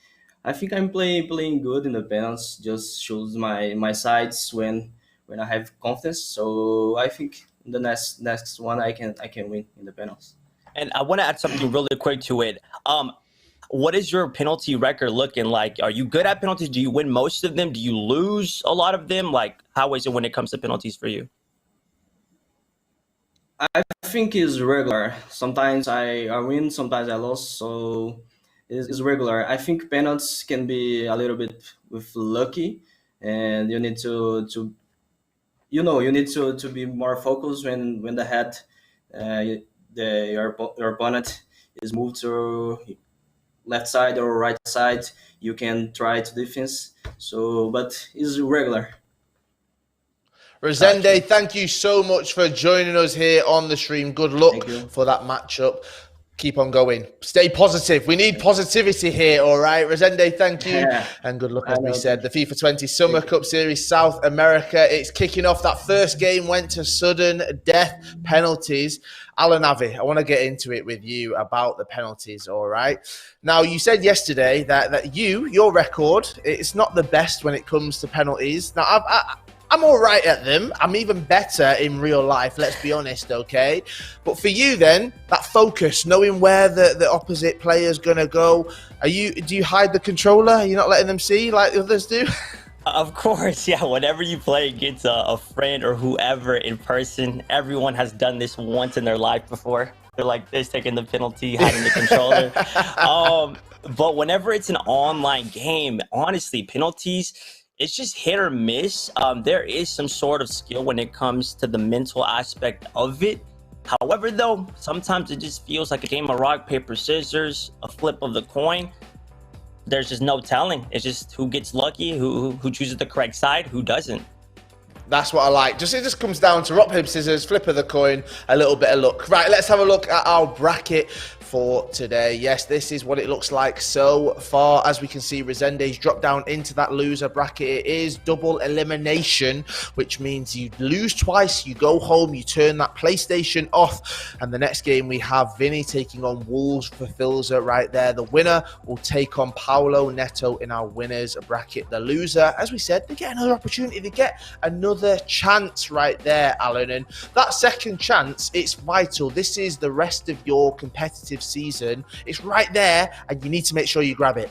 I'm playing good in the penalties. Just shows my sides when I have confidence. So I think in the next one I can win in the penalties. And I want to add something really quick to it. What is your penalty record looking like? Are you good at penalties? Do you win most of them? Do you lose a lot of them? Like, how is it when it comes to penalties for you? I think it's regular. Sometimes I win, sometimes I lose. So it's regular. I think penalties can be a little bit with lucky, and you need to be more focused when the head your opponent is moved to left side or right side. You can try to defense. So, but it's regular. Resende, thank you so much for joining us here on the stream. Good luck for that matchup. Keep on going. Stay positive. We need positivity here, all right? Resende, thank you. Yeah. And good luck, as we said. The FIFA 20 Summer Cup Series, South America. It's kicking off. That first game went to sudden death penalties. Alan Avi, I want to get into it with you about the penalties, all right? Now, you said yesterday that your record, it's not the best when it comes to penalties. Now, I'm all right at them. I'm even better in real life, let's be honest, okay? But for you then, that focus, knowing where the opposite player's going to go, do you hide the controller? Are you not letting them see like the others do? Of course, yeah. Whenever you play against a friend or whoever in person, everyone has done this once in their life before. They're like this, taking the penalty, hiding the controller. But whenever it's an online game, honestly, penalties, it's just hit or miss. There is some sort of skill when it comes to the mental aspect of it. However, though, sometimes it just feels like a game of rock, paper, scissors, a flip of the coin. There's just no telling. It's just who gets lucky, who chooses the correct side, who doesn't. That's what I like. It just comes down to rock, paper, scissors, flip of the coin, a little bit of luck. Right, let's have a look at our bracket for today. Yes, this is what it looks like so far. As we can see, Resende's dropped down into that loser bracket. It is double elimination, which means you lose twice, you go home, you turn that PlayStation off, and the next game we have Vinnie taking on Wolves for Filzer right there. The winner will take on Paulo Neto in our winners bracket. The loser, as we said, they get another opportunity, they get another chance right there, Alan, and that second chance, it's vital. This is the rest of your competitive season. It's right there, and you need to make sure you grab it.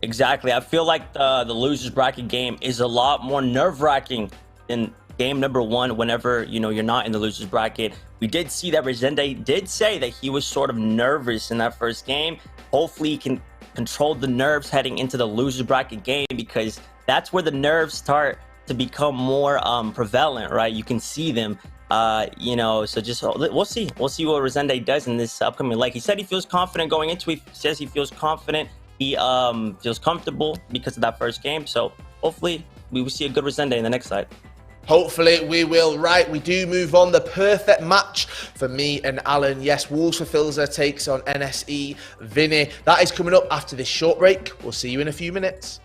Exactly. I feel like the losers bracket game is a lot more nerve-wracking than game number one whenever you're not in the losers bracket. We did see that Resende did say that he was sort of nervous in that first game. Hopefully he can control the nerves heading into the losers bracket game, because that's where the nerves start to become more prevalent, right? You can see them. So just we'll see what Resende does in this upcoming leg. He said he feels confident going into it. He says he feels confident. He feels comfortable because of that first game. So hopefully we will see a good Resende in the next side. Hopefully we will. Right, we do move on. The perfect match for me and Alan. Yes, Wolves for Filzer takes on NSE Vinnie. That is coming up after this short break. We'll see you in a few minutes.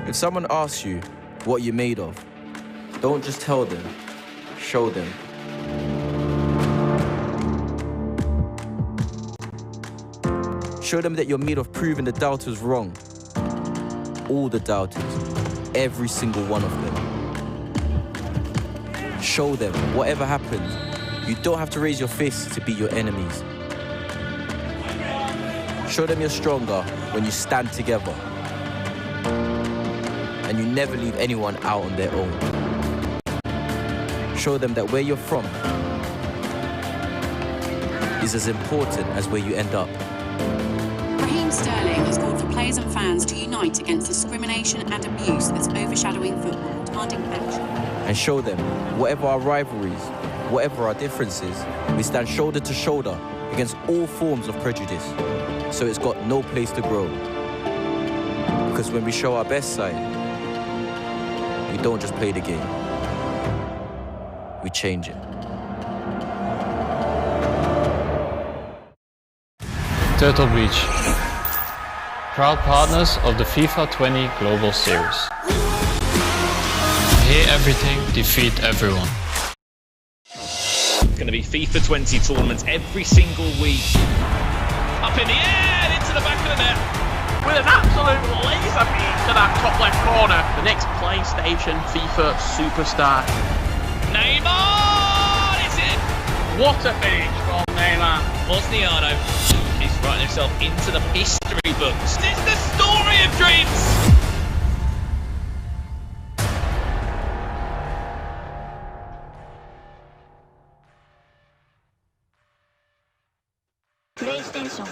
If someone asks you what you're made of, don't just tell them. Show them. Show them that you're made of proving the doubters wrong. All the doubters. Every single one of them. Show them, whatever happens, you don't have to raise your fist to beat your enemies. Show them you're stronger when you stand together. And you never leave anyone out on their own. Show them that where you're from is as important as where you end up. Sterling has called for players and fans to unite against discrimination and abuse that's overshadowing football, demanding action. And show them, whatever our rivalries, whatever our differences, we stand shoulder to shoulder against all forms of prejudice. So it's got no place to grow. Because when we show our best side, we don't just play the game, we change it. Turtle Beach, proud partners of the FIFA 20 Global Series. Hear everything, defeat everyone. It's going to be FIFA 20 tournaments every single week. Up in the air, and into the back of the net. With an absolute laser beam to that top left corner. The next PlayStation FIFA superstar. Neymar is in. What a finish from Neymar. Bosniano is writing himself into the history books. It's the story of dreams. PlayStation.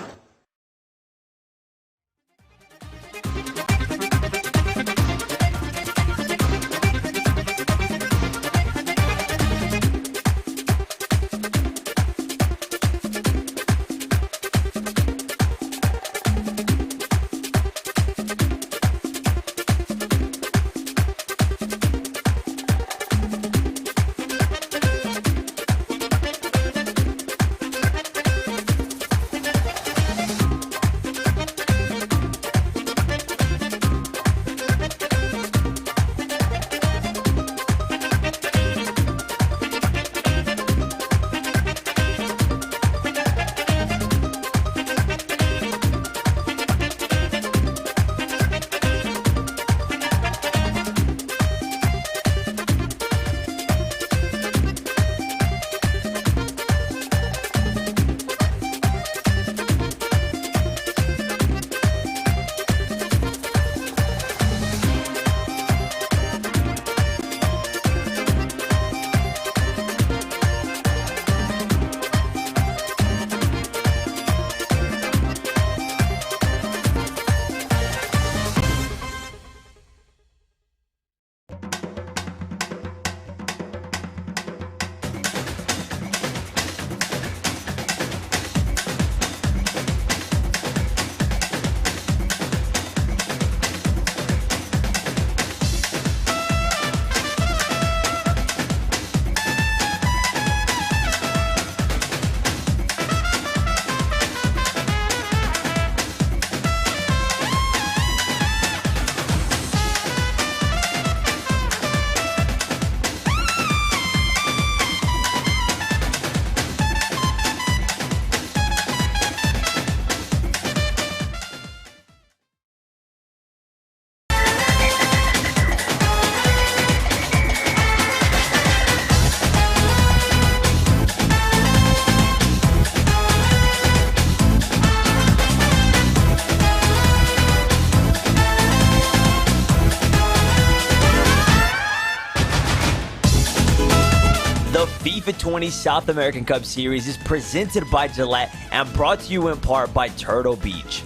FIFA 20 South American Cup Series is presented by Gillette and brought to you in part by Turtle Beach.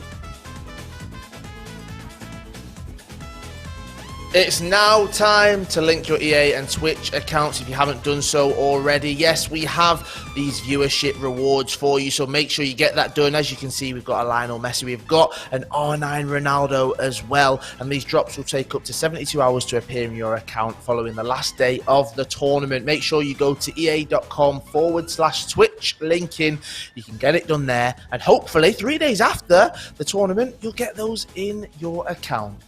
It's now time to link your EA and Twitch accounts if you haven't done so already. Yes, we have these viewership rewards for you, so make sure you get that done. As you can see, we've got a Lionel Messi, we've got an R9 Ronaldo as well, and these drops will take up to 72 hours to appear in your account following the last day of the tournament. Make sure you go to ea.com/Twitch, link in. You can get it done there, and hopefully 3 days after the tournament, you'll get those in your account.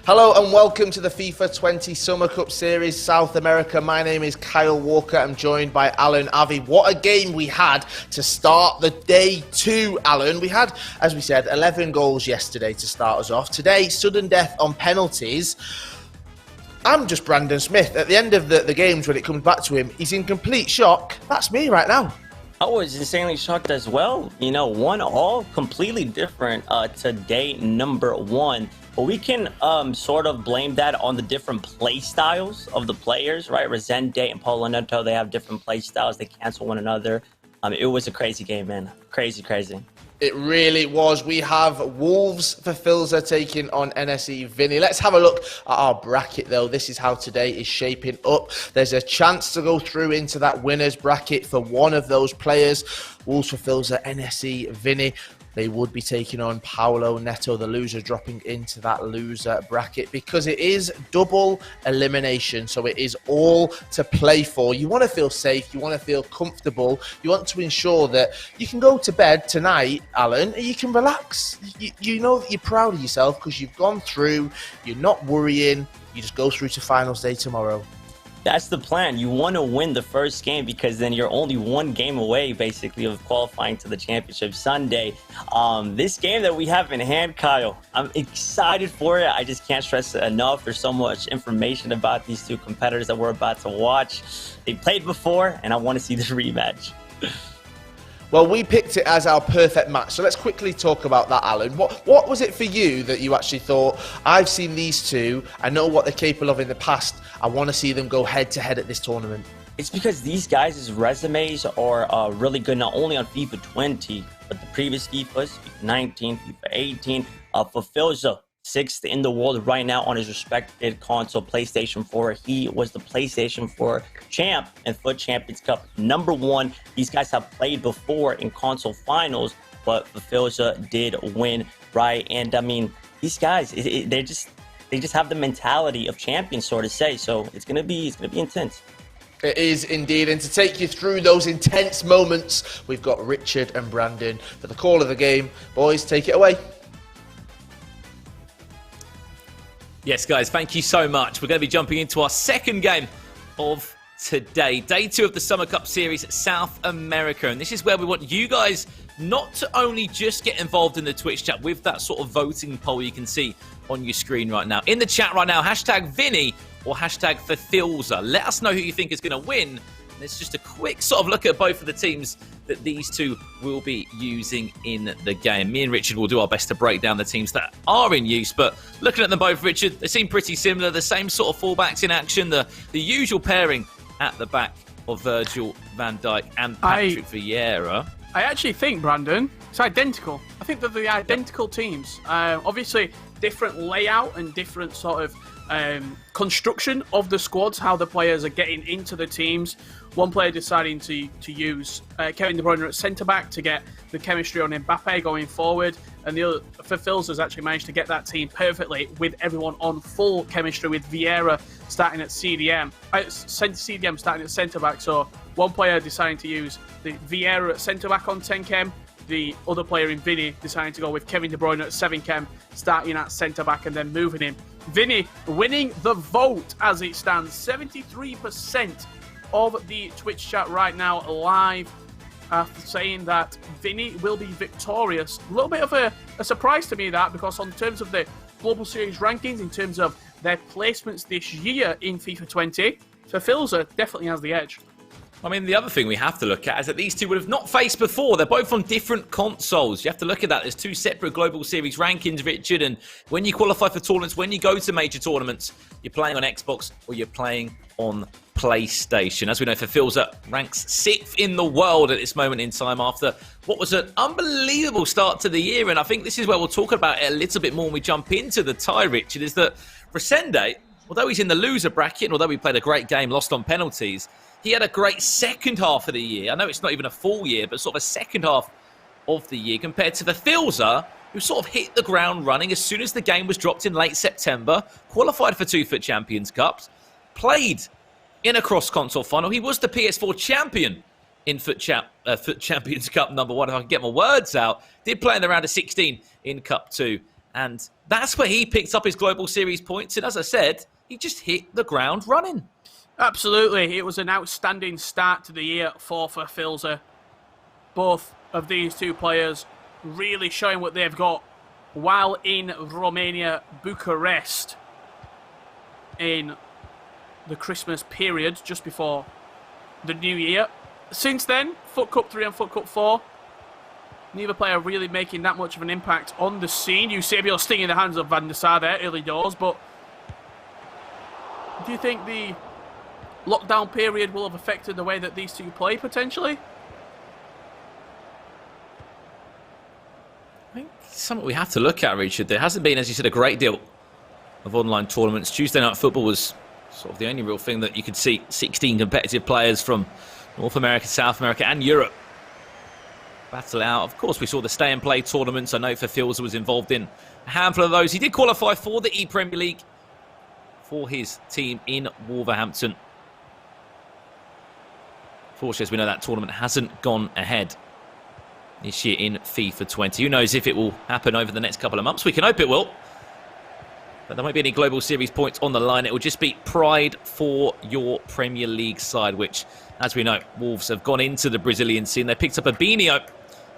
Hello and welcome to the FIFA 20 Summer Cup Series South America. My name is Kyle Walker. I'm joined by Alan Avi. What a game we had to start the day two, Alan. We had, as we said, 11 goals yesterday to start us off. Today, sudden death on penalties. I'm just Brandon Smith. At the end of the games, when it comes back to him, he's in complete shock. That's me right now. I was insanely shocked as well. You know, 1-1, completely different to day number one. But we can sort of blame that on the different play styles of the players, right? Resende and Paulo Neto, they have different play styles. They cancel one another. It was a crazy game, man. Crazy. It really was. We have Wolves for Filzer taking on NSE Vinnie. Let's have a look at our bracket, though. This is how today is shaping up. There's a chance to go through into that winner's bracket for one of those players. Wolves for Filzer, NSE Vinnie. They would be taking on Paulo Neto, the loser, dropping into that loser bracket because it is double elimination. So it is all to play for. You want to feel safe. You want to feel comfortable. You want to ensure that you can go to bed tonight, Alan, and you can relax. You know that you're proud of yourself because you've gone through. You're not worrying. You just go through to finals day tomorrow. That's the plan. You want to win the first game because then you're only one game away, basically, of qualifying to the championship Sunday. This game that we have in hand, Kyle, I'm excited for it. I just can't stress it enough. There's so much information about these two competitors that we're about to watch. They played before, and I want to see this rematch. Well, we picked it as our perfect match, so let's quickly talk about that, Alan. What was it for you that you actually thought, I've seen these two, I know what they're capable of in the past, I want to see them go head-to-head at this tournament? It's because these guys' resumes are really good, not only on FIFA 20, but the previous FIFAs, FIFA 19, FIFA 18, for Filzer. 6th in the world right now on his respected console, PlayStation 4. He was the PlayStation 4 champ and FUT Champions Cup #1. These guys have played before in console finals, but Filza did win, right? And I mean, these guys, they just have the mentality of champions, so to say. So it's gonna be intense. It is indeed, and to take you through those intense moments, we've got Richard and Brandon for the call of the game. Boys, take it away. Yes, guys, thank you so much. We're going to be jumping into our second game of today. Day 2 of the Summer Cup Series, South America. And this is where we want you guys not to only just get involved in the Twitch chat with that sort of voting poll you can see on your screen right now. In the chat right now, hashtag Vinnie or hashtag Filzer. Let us know who you think is going to win. And it's just a quick sort of look at both of the teams that these two will be using in the game. Me and Richard will do our best to break down the teams that are in use, but looking at them both, Richard, they seem pretty similar. The same sort of fullbacks in action, the usual pairing at the back of Virgil van Dijk and Patrick Vieira. I actually think, Brandon, it's identical. I think they're the identical teams. Obviously, different layout and different sort of construction of the squads, how the players are getting into the teams. One player deciding to use Kevin De Bruyne at centre-back to get the chemistry on Mbappe going forward, and the other, for Fils, has actually managed to get that team perfectly with everyone on full chemistry, with Vieira starting at CDM starting at centre-back. So one player deciding to use the Vieira at centre-back on 10 chem, the other player in Vinnie deciding to go with Kevin De Bruyne at 7 chem, starting at centre-back and then moving him. Vinnie winning the vote as it stands. 73% of the Twitch chat right now live saying that Vinnie will be victorious. A little bit of a surprise to me, that, because on terms of the Global Series rankings, in terms of their placements this year in FIFA 20, Filzer definitely has the edge. I mean, the other thing we have to look at is that these two would have not faced before. They're both on different consoles. You have to look at that. There's 2 separate Global Series rankings, Richard, and when you qualify for tournaments, when you go to major tournaments, you're playing on Xbox or you're playing on PlayStation. As we know, Filzer ranks 6th in the world at this moment in time after what was an unbelievable start to the year. And I think this is where we'll talk about it a little bit more when we jump into the tie, Richard, is that Resende, although he's in the loser bracket, and although he played a great game, lost on penalties, he had a great second half of the year. I know it's not even a full year, but sort of a second half of the year compared to the Filzer, who sort of hit the ground running as soon as the game was dropped in late September, qualified for 2 FUT Champions Cups, played in a cross-console final. He was the PS4 champion in FUT Champions Cup #1, if I can get my words out. Did play in the round of 16 in Cup 2. And that's where he picked up his Global Series points. And as I said, he just hit the ground running. Absolutely. It was an outstanding start to the year for Filzer. Both of these two players really showing what they've got while in Romania, Bucharest, in the Christmas period, just before the new year. Since then, FUT Cup 3 and FUT Cup 4, neither player really making that much of an impact on the scene. Eusebio stinging the hands of Van der Sar there early doors, but do you think the lockdown period will have affected the way that these two play, potentially? think it's something we have to look at, Richard. There hasn't been, as you said, a great deal of online tournaments. Tuesday Night Football was sort of the only real thing that you could see 16 competitive players from North America, South America and Europe battle out. Of course, we saw the stay and play tournaments. I know for Filzer was involved in a handful of those. He did qualify for the E-Premier League for his team in Wolverhampton. Fortunately, as we know, that tournament hasn't gone ahead this year in FIFA 20. Who knows if it will happen over the next couple of months? We can hope it will. But there won't be any Global Series points on the line. It will just be pride for your Premier League side, which, as we know, Wolves have gone into the Brazilian scene. They picked up a Vinnie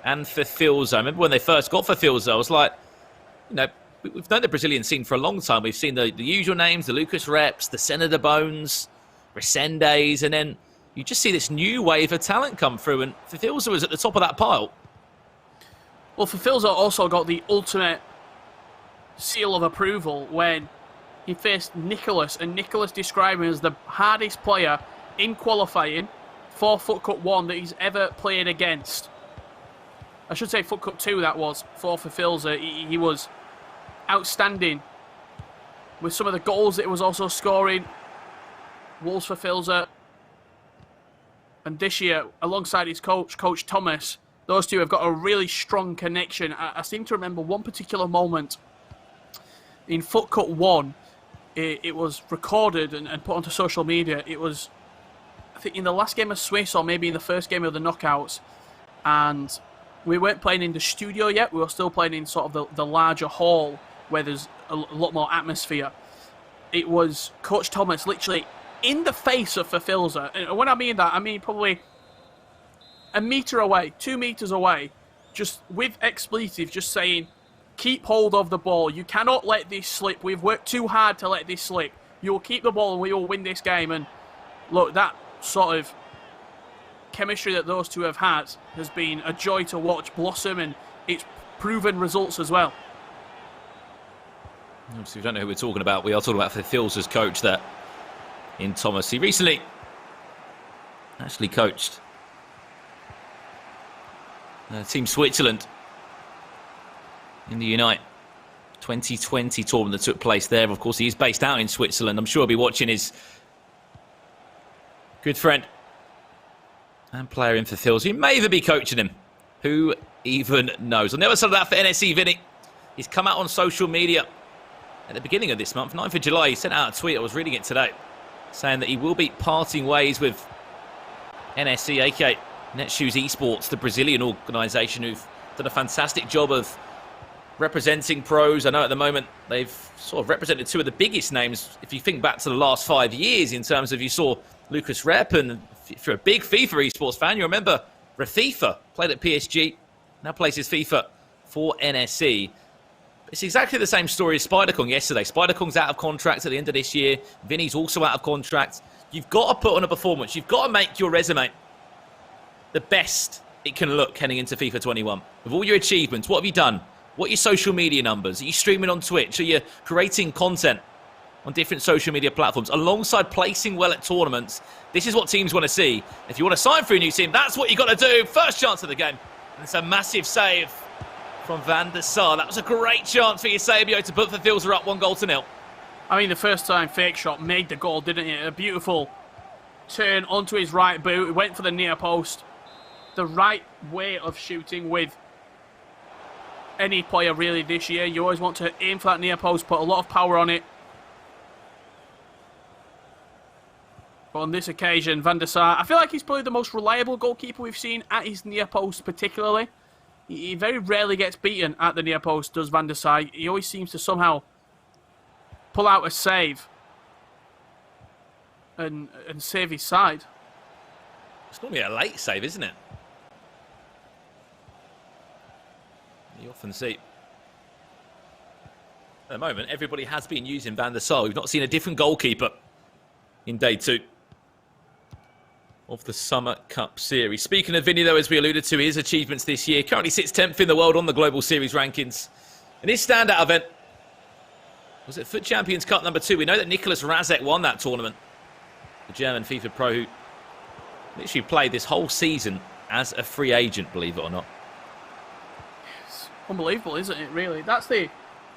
and for Filzer. I remember when they first got for Filzer, I was like, you know, we've known the Brazilian scene for a long time. We've seen the usual names, the Lucas Reps, the Senator Bones, Resendes, and then you just see this new wave of talent come through, and Filzer was at the top of that pile. Well, Filzer also got the ultimate seal of approval when he faced Nicholas, and Nicholas described him as the hardest player in qualifying for FUT Cup 1 that he's ever played against. I should say FUT Cup 2 that was, for Filzer. He was outstanding with some of the goals that he was also scoring. Wolves for Filzer. And this year, alongside his coach, Coach Thomas, those two have got a really strong connection. I seem to remember one particular moment in FUT Cup 1. It was recorded and put onto social media. It was, I think, in the last game of Swiss or maybe in the first game of the knockouts. And we weren't playing in the studio yet. We were still playing in sort of the larger hall where there's a lot more atmosphere. It was Coach Thomas literally in the face of Filzer. And when I mean that, I mean probably a metre away, 2 metres away, just with expletive, just saying, keep hold of the ball. You cannot let this slip. We've worked too hard to let this slip. You will keep the ball and we will win this game. And look, that sort of chemistry that those two have had has been a joy to watch blossom, and it's proven results as well. Obviously, we don't know who we're talking about. We are talking about Filzer's coach there in Thomas. He recently actually coached Team Switzerland in the Unite 2020 tournament that took place there. Of course, he is based out in Switzerland. I'm sure he'll be watching his good friend and player in for Filzer. He may even be coaching him. Who even knows? On the other side of that for NSE, Vinnie, he's come out on social media at the beginning of this month, 9th of July. He sent out a tweet, I was reading it today, saying that he will be parting ways with NSE, aka Netshoes Esports, the Brazilian organisation who've done a fantastic job of representing pros. I know at the moment they've sort of represented two of the biggest names, if you think back to the last 5 years, in terms of you saw Lucas Rep, and if you're a big FIFA esports fan, you remember Rafifa, played at PSG, now plays his FIFA for NSE. It's exactly the same story as Spider-Kong yesterday. Spider-Kong's out of contract at the end of this year. Vinnie's also out of contract. You've got to put on a performance. You've got to make your resume the best it can look heading into FIFA 21. With all your achievements, what have you done? What are your social media numbers? Are you streaming on Twitch? Are you creating content on different social media platforms alongside placing well at tournaments? This is what teams want to see. If you want to sign for a new team, that's what you got to do. First chance of the game. And it's a massive save from Van der Sar. That was a great chance for Eusebio to put the Filzer up 1-0. I mean, the first time fake shot made the goal, didn't it? A beautiful turn onto his right boot. He went for the near post. The right way of shooting with any player really this year. You always want to aim for that near post, put a lot of power on it. But on this occasion, Van der Sar, I feel like he's probably the most reliable goalkeeper we've seen at his near post particularly. He very rarely gets beaten at the near post, does Van der Sar. He always seems to somehow pull out a save and save his side. It's normally a late save, isn't it? You often see. At the moment, everybody has been using Van der Sar. We've not seen a different goalkeeper in day 2 of the Summer Cup Series. Speaking of Vinnie, though, as we alluded to, his achievements this year, currently sits 10th in the world on the Global Series rankings. And his standout event was at FUT Champions Cup number 2. We know that Nicholas Razek won that tournament. The German FIFA pro who literally played this whole season as a free agent, believe it or not. unbelievable, isn't it, really? That's the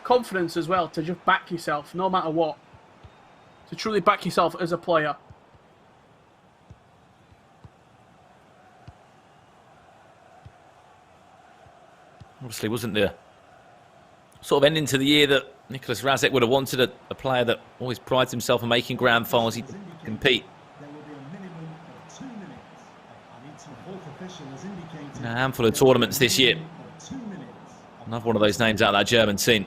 confidence as well, to just back yourself, no matter what. To truly back yourself as a player. Obviously wasn't the sort of ending to the year that Nicholas Razek would have wanted, a player that always prides himself on making grand finals. He'd compete in a handful of tournaments this year. Another one of those names out of that German team.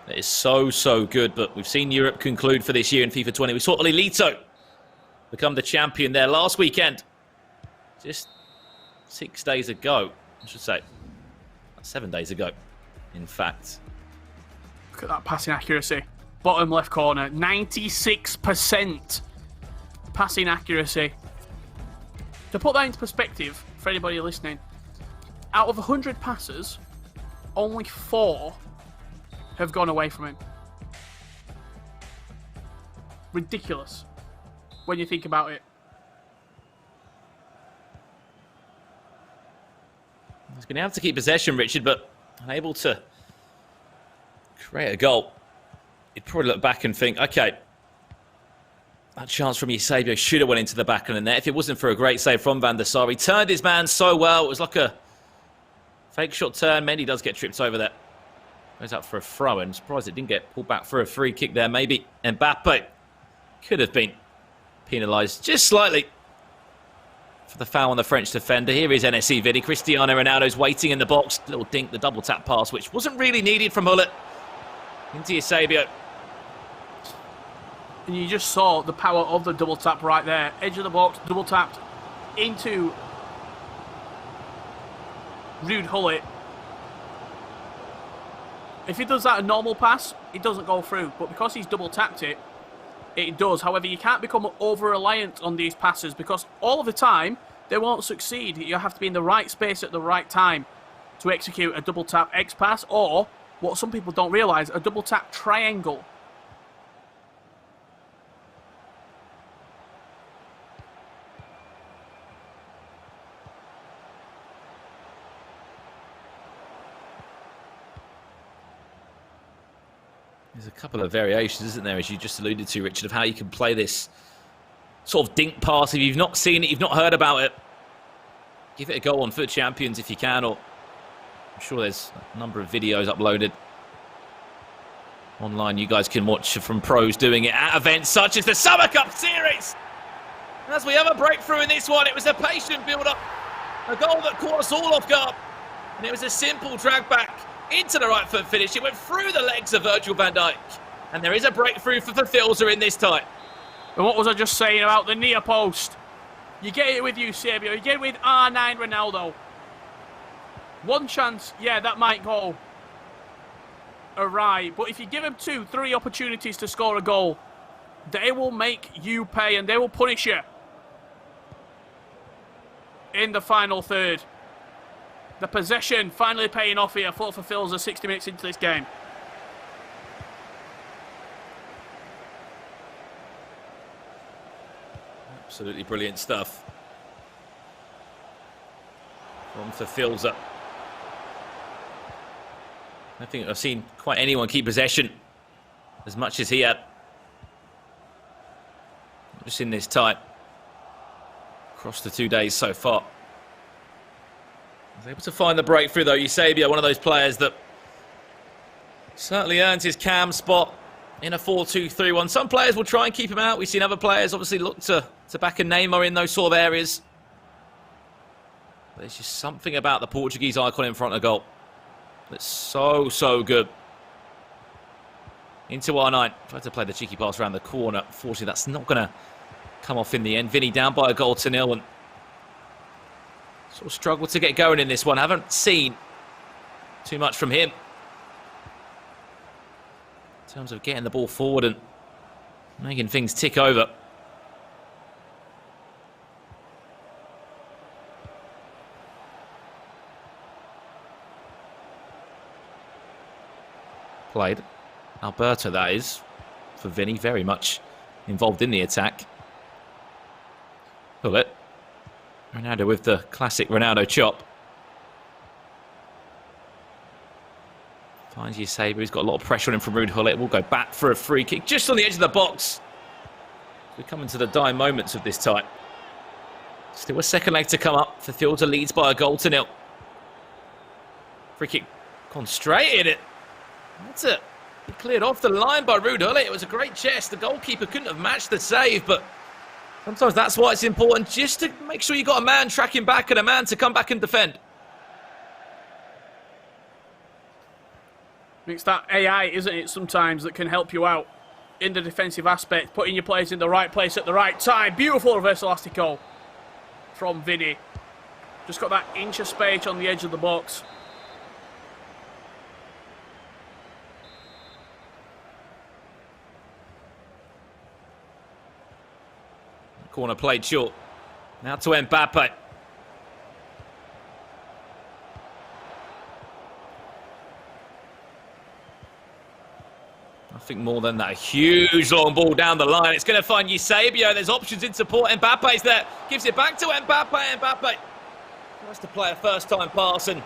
It is so, so good, but we've seen Europe conclude for this year in FIFA 20. We saw Lilito become the champion there last weekend. Just 6 days ago, I should say. 7 days ago, in fact. Look at that passing accuracy. Bottom left corner, 96% passing accuracy. To put that into perspective, for anybody listening, out of 100 passes, only 4 have gone away from him. Ridiculous, when you think about it. He's been able to keep possession, Richard, but unable to create a goal. You'd probably look back and think, okay, that chance from Eusebio should have went into the back of the net. If it wasn't for a great save from Van der Sar, he turned his man so well. It was like a fake shot turn. Mendy does get tripped over there. Goes out for a throw, and I'm surprised it didn't get pulled back for a free kick there. Maybe Mbappe could have been penalised just slightly for the foul on the French defender. Here is NSC Vinnie. Cristiano Ronaldo's waiting in the box. Little dink, the double tap pass, which wasn't really needed from Hullet. Into Eusebio. And you just saw the power of the double tap right there. Edge of the box, double tapped into Ruud Hullet. If he does that a normal pass, it doesn't go through. But because he's double tapped it, it does. However, you can't become over-reliant on these passes because all of the time, they won't succeed. You have to be in the right space at the right time to execute a double tap X pass, or what some people don't realise, a double tap triangle. There's a couple of variations, isn't there, as you just alluded to, Richard, of how you can play this sort of dink pass. If you've not seen it, you've not heard about it, give it a go on Foot Champions if you can, or I'm sure there's a number of videos uploaded online you guys can watch from pros doing it at events such as the Summer Cup Series. And as we have a breakthrough in this one, it was a patient build-up, a goal that caught us all off guard, and it was a simple drag back into the right foot finish. It went through the legs of Virgil van Dijk. And there is a breakthrough for Filzer in this tie. And what was I just saying about the near post? You get it with Eusebio, you get it with R9 Ronaldo. One chance, yeah, that might go awry. But if you give them 2, 3 opportunities to score a goal, they will make you pay and they will punish you in the final third. The possession finally paying off here for Filzer 60 minutes into this game. Absolutely brilliant stuff from Filzer. I don't think I've seen quite anyone keep possession as much as he had. Just in this tie. Across the 2 days so far. Was able to find the breakthrough though. Eusebio, one of those players that certainly earns his cam spot in a 4-2-3-1. Some players will try and keep him out. We've seen other players obviously look to back a Neymar in those sort of areas. But there's just something about the Portuguese icon in front of goal that's so, so good. Into R9. Tried to play the cheeky pass around the corner. Unfortunately, that's not going to come off in the end. Vinnie down by a goal to 0 and sort of struggled to get going in this one. Haven't seen too much from him in terms of getting the ball forward and making things tick over. Played. Alberto, that is, for Vinnie, very much involved in the attack. Hullet. Ronaldo with the classic Ronaldo chop. Finds Eusebio. He's got a lot of pressure on him from Ruud Gullit. We'll go back for a free kick just on the edge of the box. We're coming to the dying moments of this tie. Still a second leg to come up. For Filzer leads by a goal to 0. Free kick gone straight in it. That's it. He cleared off the line by Ruud Gullit. It was a great chest. The goalkeeper couldn't have matched the save, but sometimes that's why it's important, just to make sure you got a man tracking back and a man to come back and defend. It's that AI, isn't it, sometimes, that can help you out in the defensive aspect, putting your players in the right place at the right time. Beautiful reverse elastico from Vinnie. Just got that inch of space on the edge of the box. Corner played short. Now to Mbappe. Nothing more than that huge long ball down the line. It's going to find Eusebio. There's options in support. Mbappe's there. Gives it back to Mbappe. Mbappe tries to play a first-time pass, and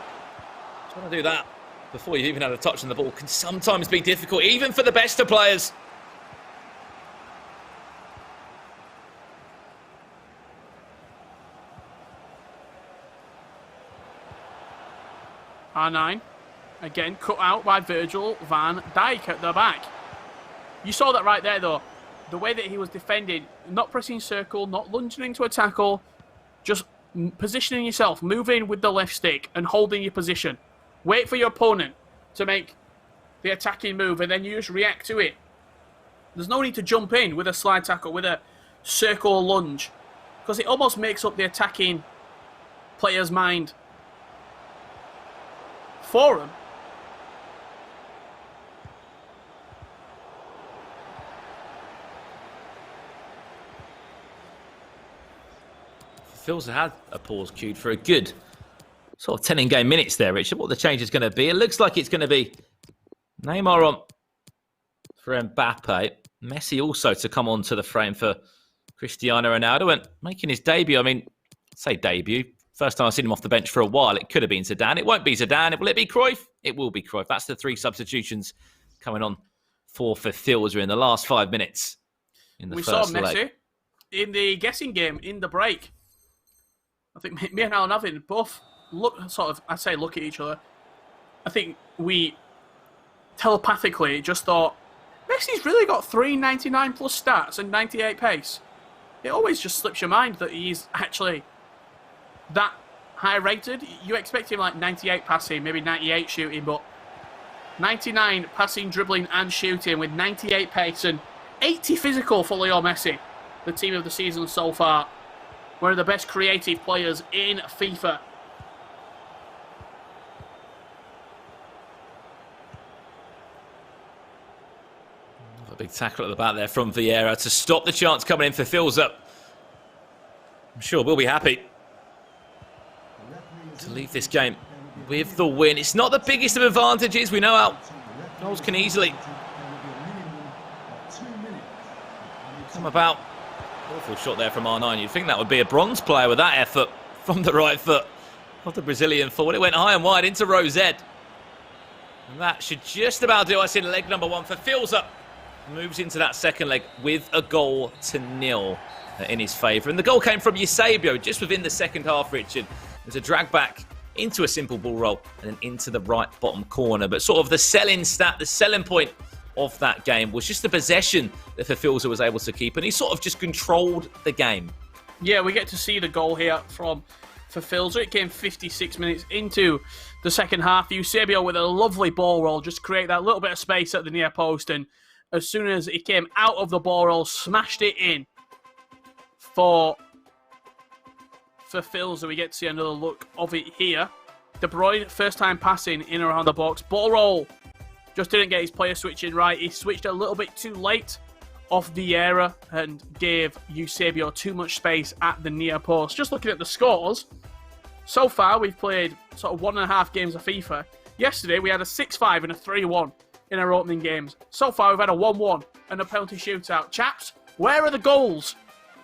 trying to do that before you even had a touch on the ball can sometimes be difficult, even for the best of players. R9, again, cut out by Virgil van Dijk at the back. You saw that right there, though. The way that he was defending, not pressing circle, not lunging into a tackle, just positioning yourself, moving with the left stick and holding your position. Wait for your opponent to make the attacking move, and then you just react to it. There's no need to jump in with a slide tackle, with a circle lunge, because it almost makes up the attacking player's mind for him. Filzer had a pause queued for a good sort of 10 in-game minutes there, Richard. What the change is going to be? It looks like it's going to be Neymar on for Mbappe. Messi also to come onto the frame for Cristiano Ronaldo, and making his debut. I mean, say debut. First time I've seen him off the bench for a while. It could have been Zidane. It won't be Zidane. Will it be Cruyff? It will be Cruyff. That's the 3 substitutions coming on for Filzer in the last 5 minutes in the first leg. We saw Messi in the guessing game in the break. I think me and Alan Avin both look at each other. I think we telepathically just thought, Messi's really got 399 plus stats and 98 pace. It always just slips your mind that he's actually that high rated. You expect him like 98 passing, maybe 98 shooting, but 99 passing, dribbling and shooting with 98 pace and 80 physical for Leo Messi, the team of the season so far. One of the best creative players in FIFA. A big tackle at the back there from Vieira to stop the chance coming in for Filzer. I'm sure we'll be happy to leave this game with the win. It's not the biggest of advantages. We know how goals can easily come about. Awful shot there from R9. You'd think that would be a bronze player with that effort from the right foot of the Brazilian forward. It went high and wide into Resende. And that should just about do us in leg number 1 for Filzer. Moves into that second leg with a goal to 0 in his favour. And the goal came from Eusebio just within the second half, Richard. There's a drag back into a simple ball roll and then into the right bottom corner. But sort of the selling point of that game was just the possession that Filzer was able to keep, and he sort of just controlled the game. Yeah, we get to see the goal here for Filzer. It came 56 minutes into the second half. Eusebio with a lovely ball roll, just create that little bit of space at the near post, and as soon as it came out of the ball roll, smashed it in for Filzer. We get to see another look of it here. De Bruyne, first time passing in around the box. Ball roll. Just didn't get his player switching right. He switched a little bit too late off Vieira and gave Eusebio too much space at the near post. Just looking at the scores, so far we've played sort of 1.5 games of FIFA. Yesterday we had a 6-5 and a 3-1 in our opening games. So far we've had a 1-1 and a penalty shootout. Chaps, where are the goals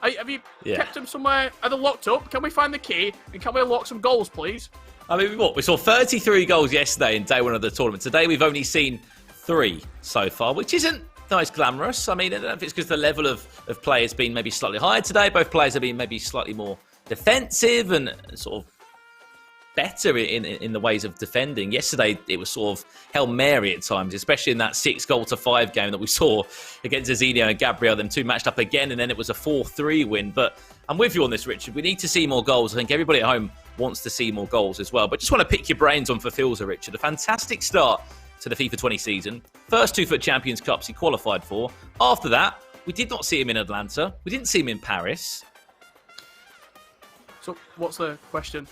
Have you kept them somewhere? Are they locked up? Can we find the key? And can we unlock some goals, please? I mean, what? We saw 33 goals yesterday in day one of the tournament. Today we've only seen 3 so far, which isn't nice glamorous. I mean, I don't know if it's because the level of play has been maybe slightly higher today. Both players have been maybe slightly more defensive and sort of better in the ways of defending. Yesterday, it was sort of Hail Mary at times, especially in that 6-5 game that we saw against Zezinho and Gabriel. Them two matched up again, and then it was a 4-3 win. But I'm with you on this, Richard. We need to see more goals. I think everybody at home wants to see more goals as well. But just want to pick your brains on Filzer, Richard. A fantastic start to the FIFA 20 season. First 2 FUT Champions Cups he qualified for. After that, we did not see him in Atlanta. We didn't see him in Paris. So what's the question?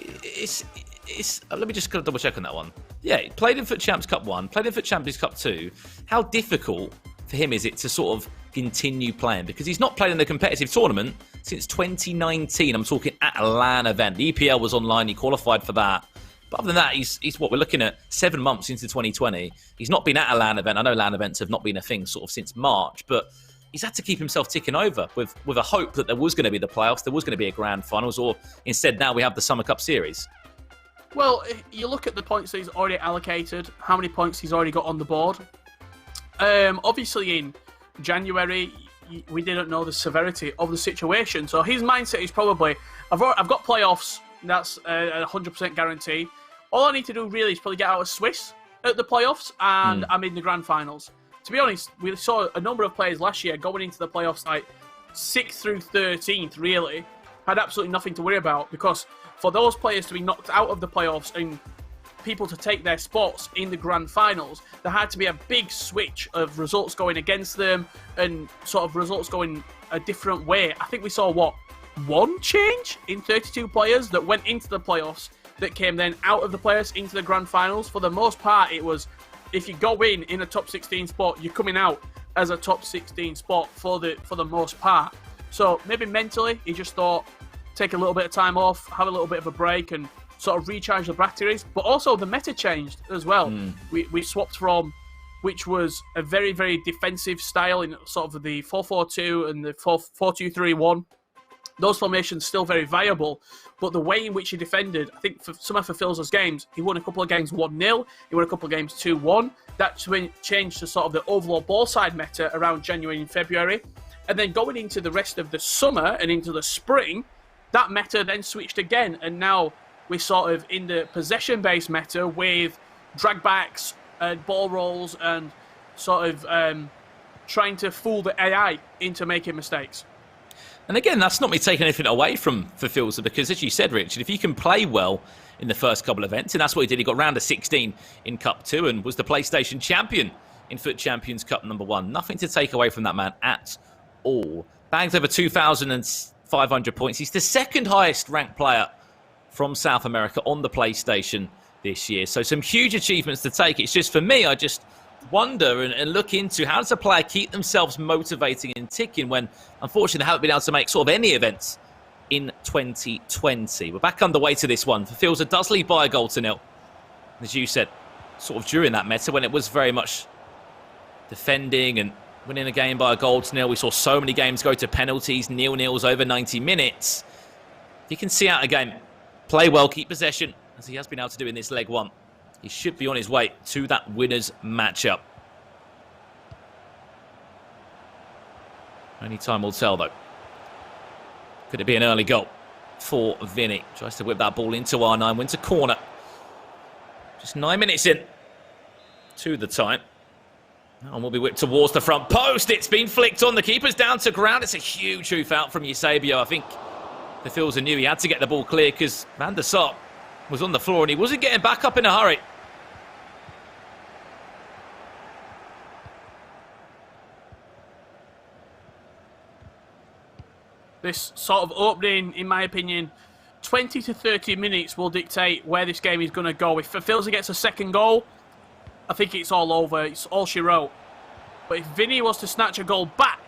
Let me just double check on that one. Yeah, he played in FUT Champs Cup 1, played in FUT Champions Cup 2. How difficult for him is it to sort of continue playing? Because he's not played in a competitive tournament since 2019. I'm talking at a LAN event. The EPL was online. He qualified for that. But other than that, he's what we're looking at 7 months into 2020. He's not been at a LAN event. I know LAN events have not been a thing sort of since March, but he's had to keep himself ticking over with a hope that there was going to be the playoffs, there was going to be a grand finals, or instead now we have the Summer Cup Series. Well, you look at the points that he's already allocated, how many points he's already got on the board. Obviously in January, we didn't know the severity of the situation, so his mindset is probably, I've got playoffs, that's a 100% guarantee. All I need to do really is probably get out of Swiss at the playoffs, and I'm in the grand finals. To be honest, we saw a number of players last year going into the playoffs like 6th through 13th, really, had absolutely nothing to worry about, because for those players to be knocked out of the playoffs and people to take their spots in the grand finals, there had to be a big switch of results going against them and sort of results going a different way. I think we saw, one change in 32 players that went into the playoffs that came then out of the playoffs into the grand finals. For the most part, it was if you go in a top 16 spot, you're coming out as a top 16 spot for the most part. So maybe mentally, he just thought, take a little bit of time off, have a little bit of a break, and sort of recharge the batteries. But also the meta changed as well. We swapped from, which was a very, very defensive style in sort of the 4-4-2 and the 4-2-3-1. Those formations still very viable, but the way in which he defended, I think for some of Filzer's games, he won a couple of games 1-0, he won a couple of games 2-1. That's when it changed to sort of the overall ball side meta around January and February. And then going into the rest of the summer and into the spring, that meta then switched again, and now we're sort of in the possession-based meta with dragbacks and ball rolls and sort of trying to fool the AI into making mistakes. And again, that's not me taking anything away from Filzer, because as you said, Richard, if you can play well in the first couple of events, and that's what he did. He got round of 16 in Cup 2 and was the PlayStation champion in FUT Champions Cup number 1. Nothing to take away from that man at all. Bagged over 2,500 points. He's the second highest ranked player from South America on the PlayStation this year. So some huge achievements to take. It's just, for me, I just wonder and look into how does a player keep themselves motivating and ticking when, unfortunately, they haven't been able to make sort of any events in 2020. We're back underway to this one. Filzer does lead by a goal to nil. As you said, sort of during that meta when it was very much defending and winning a game by a goal to nil. We saw so many games go to penalties, 0-0s over 90 minutes. He can see out a game, play well, keep possession, as he has been able to do in this leg one. He should be on his way to that winners matchup. Only time will tell, though. Could it be an early goal for Vinnie? Tries to whip that ball into R9, wins a corner. Just 9 minutes in to the time. And will be whipped towards the front post. It's been flicked on. The keeper's down to ground. It's a huge hoof out from Eusebio. I think the Filzer knew he had to get the ball clear because Van der Sar was on the floor and he wasn't getting back up in a hurry. This sort of opening, in my opinion, 20 to 30 minutes will dictate where this game is going to go. If Filzer gets a second goal, I think it's all over. It's all she wrote. But if Vinnie was to snatch a goal back,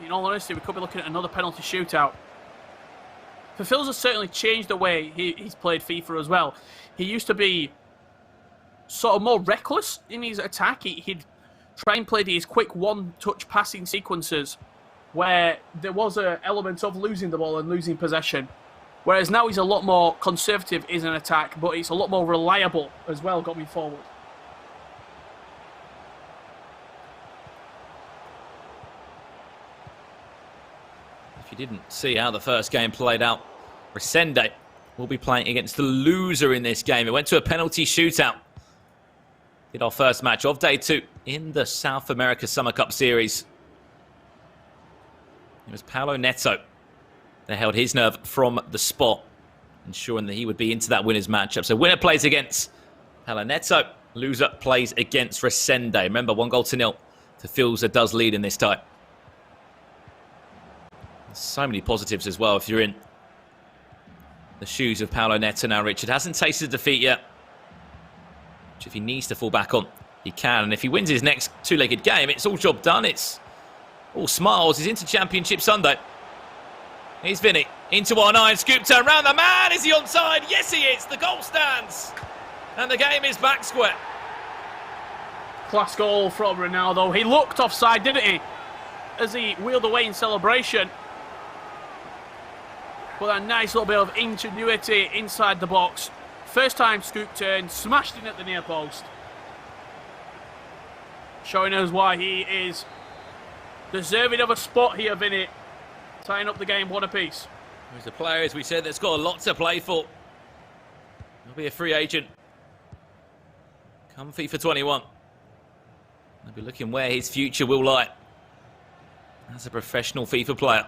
in all honesty, we could be looking at another penalty shootout. Filzer certainly changed the way he's played FIFA as well. He used to be sort of more reckless in his attack. He'd try and play these quick one-touch passing sequences where there was an element of losing the ball and losing possession. Whereas now he's a lot more conservative in an attack, but it's a lot more reliable as well going forward. If you didn't see how the first game played out, Resende will be playing against the loser in this game. It went to a penalty shootout. Did our first match of day 2 in the South America Summer Cup Series. It was Paulo Neto that held his nerve from the spot, ensuring that he would be into that winners matchup. So winner plays against Paulo Neto, loser plays against Resende. Remember, 1-0 to Filzer does lead in this tie. So many positives as well if you're in the shoes of Paulo Neto now. Richard hasn't tasted defeat yet, which if he needs to fall back on, he can. And if he wins his next two-legged game, it's all job done. It's all smiles. He's into Championship Sunday. Here's Vinnie into R9, scoop turn round the man. Is he onside? Yes, he is. The goal stands, and the game is back square. Class goal from Ronaldo. He looked offside, didn't he, as he wheeled away in celebration. But a nice little bit of ingenuity inside the box. First time scoop turn, smashed in at the near post. Showing us why he is deserving of a spot here, Vinnie. Tying up the game one apiece. He's a player, as we said, that's got a lot to play for. He'll be a free agent come FIFA 21. He'll be looking where his future will lie as a professional FIFA player.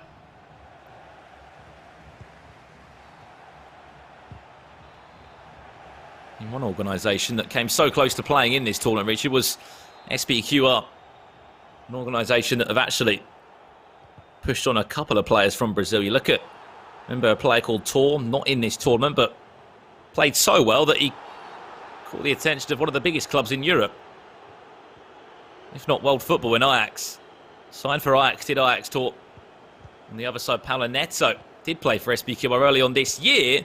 In one organisation that came so close to playing in this tournament, Richard, was SPQR. An organisation that have actually pushed on a couple of players from Brazil. You look at, remember a player called Tor, not in this tournament, but played so well that he caught the attention of one of the biggest clubs in Europe, if not world football, in Ajax. Signed for Ajax, did Ajax Tor. On the other side, Paulo Neto did play for SPQR early on this year.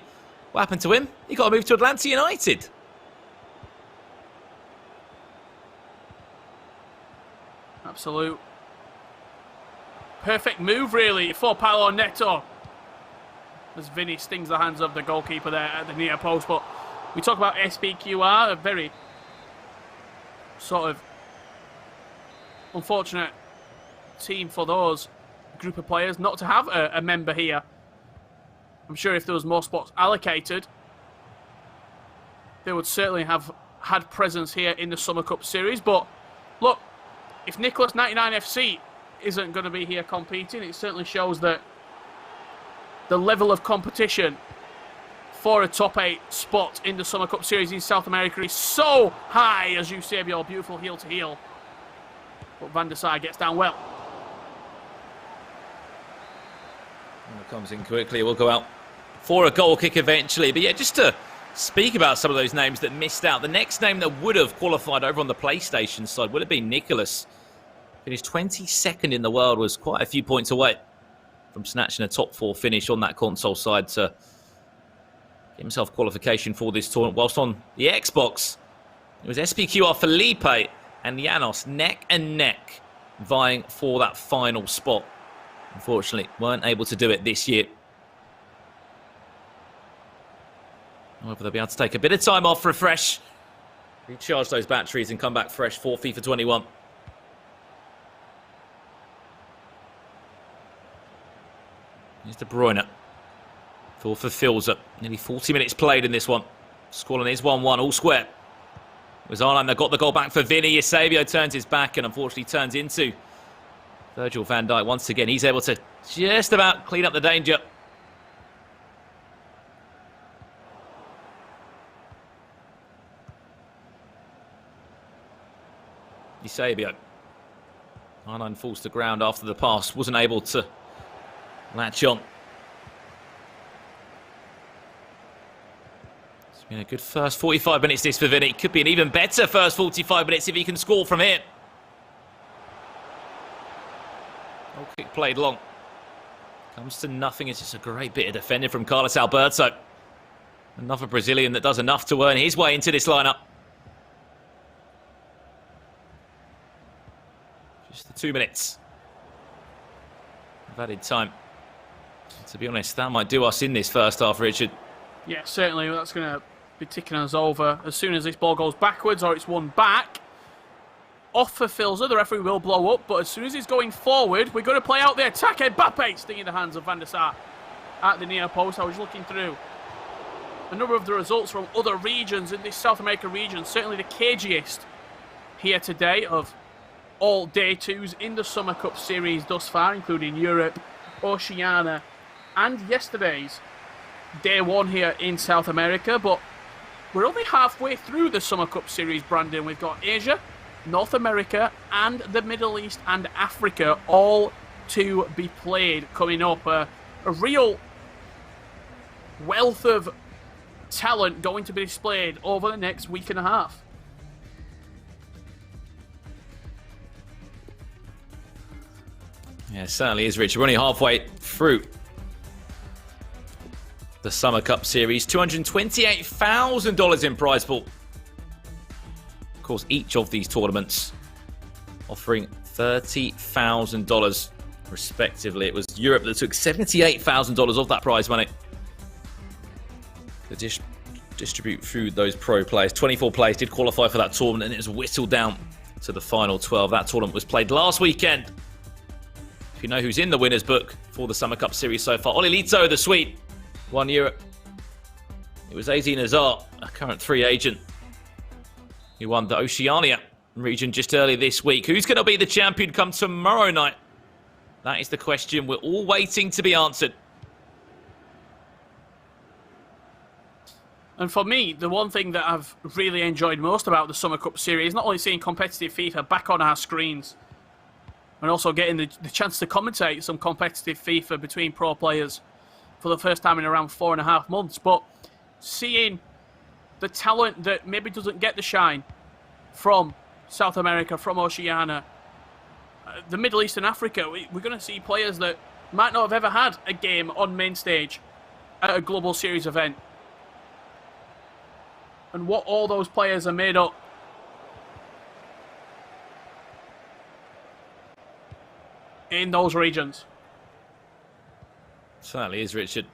What happened to him? He got a move to Atlanta United. Absolute perfect move, really, for Paulo Neto. As Vinnie stings the hands of the goalkeeper there at the near post. But we talk about SPQR, a very sort of unfortunate team for those group of players not to have a member here. I'm sure if there was more spots allocated, they would certainly have had presence here in the Summer Cup Series. But look, if Nicholas 99 FC isn't going to be here competing, it certainly shows that the level of competition for a top 8 spot in the Summer Cup Series in South America is so high, as Eusebio, beautiful heel to heel. But Van der Sar gets down well. It comes in quickly, we'll go out for a goal kick eventually. But yeah, just to speak about some of those names that missed out, the next name that would have qualified over on the PlayStation side would have been Nicholas. Finished 22nd in the world, was quite a few points away from snatching a top 4 finish on that console side to get himself qualification for this tournament. Whilst on the Xbox, it was SPQR Felipe and Janos neck and neck vying for that final spot. Unfortunately, weren't able to do it this year. However, they'll be able to take a bit of time off, refresh, recharge those batteries and come back fresh for FIFA 21. Here's De Bruyne. For Filzer. Nearly 40 minutes played in this one. Scoreline is 1-1, all square. It was Arnhem that got the goal back for Vinnie. Eusebio turns his back and unfortunately turns into Virgil van Dijk once again. He's able to just about clean up the danger. Eusebio. Arnhem falls to ground after the pass. Wasn't able to latch on. It's been a good first 45 minutes this for Vinnie. Could be an even better first 45 minutes if he can score from here. Goal kick played long. Comes to nothing. It's just a great bit of defending from Carlos Alberto. Another Brazilian that does enough to earn his way into this lineup. Just the 2 minutes. of added time. To be honest, that might do us in this first half, Richard. Yeah, certainly. That's going to be ticking us over as soon as this ball goes backwards or it's won back. Off for Filzer, the referee will blow up, but as soon as he's going forward, we're going to play out the attack. Mbappe stinging the hands of Van der Sar at the near post. I was looking through a number of the results from other regions in this South America region, certainly the cagiest here today of all day twos in the Summer Cup series thus far, including Europe, Oceania, and yesterday's day one here in South America. But we're only halfway through the Summer Cup series, Brandon. We've got Asia, North America, and the Middle East and Africa all to be played coming up. A real wealth of talent going to be displayed over the next week and a half. Yeah, it certainly is, Richard. We're only halfway through the Summer Cup Series. $228,000 in prize pool. Of course, each of these tournaments offering $30,000 respectively. It was Europe that took $78,000 of that prize money to distribute through those pro players. 24 players did qualify for that tournament, and it was whittled down to the final 12. That tournament was played last weekend. If you know who's in the winner's book for the Summer Cup Series so far, Olilito, the Swede, won Europe. It was AZ Nazar, a current free agent, who won the Oceania region just earlier this week. Who's going to be the champion come tomorrow night? That is the question we're all waiting to be answered. And for me, the one thing that I've really enjoyed most about the Summer Cup Series is not only seeing competitive FIFA back on our screens, and also getting the chance to commentate some competitive FIFA between pro players for the first time in around 4.5 months, but seeing the talent that maybe doesn't get the shine from South America, from Oceania, the Middle East and Africa. We're going to see players that might not have ever had a game on main stage at a global series event. And what all those players are made up. In those regions. Certainly is, Richard.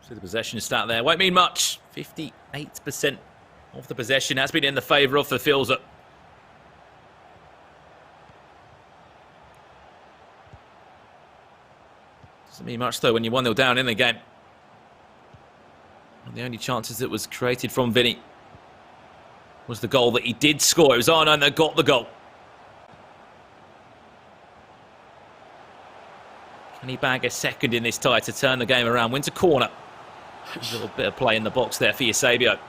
See the possession stat there. Won't mean much. 58% of the possession has been in the favour of the Filzer. Doesn't mean much, though, when you're 1-0 down in the game. And the only chances that was created from Vinnie was the goal that he did score. It was Arno that got the goal. Can he bag a second in this tie to turn the game around? Wins a corner. A little bit of play in the box there for Eusebio.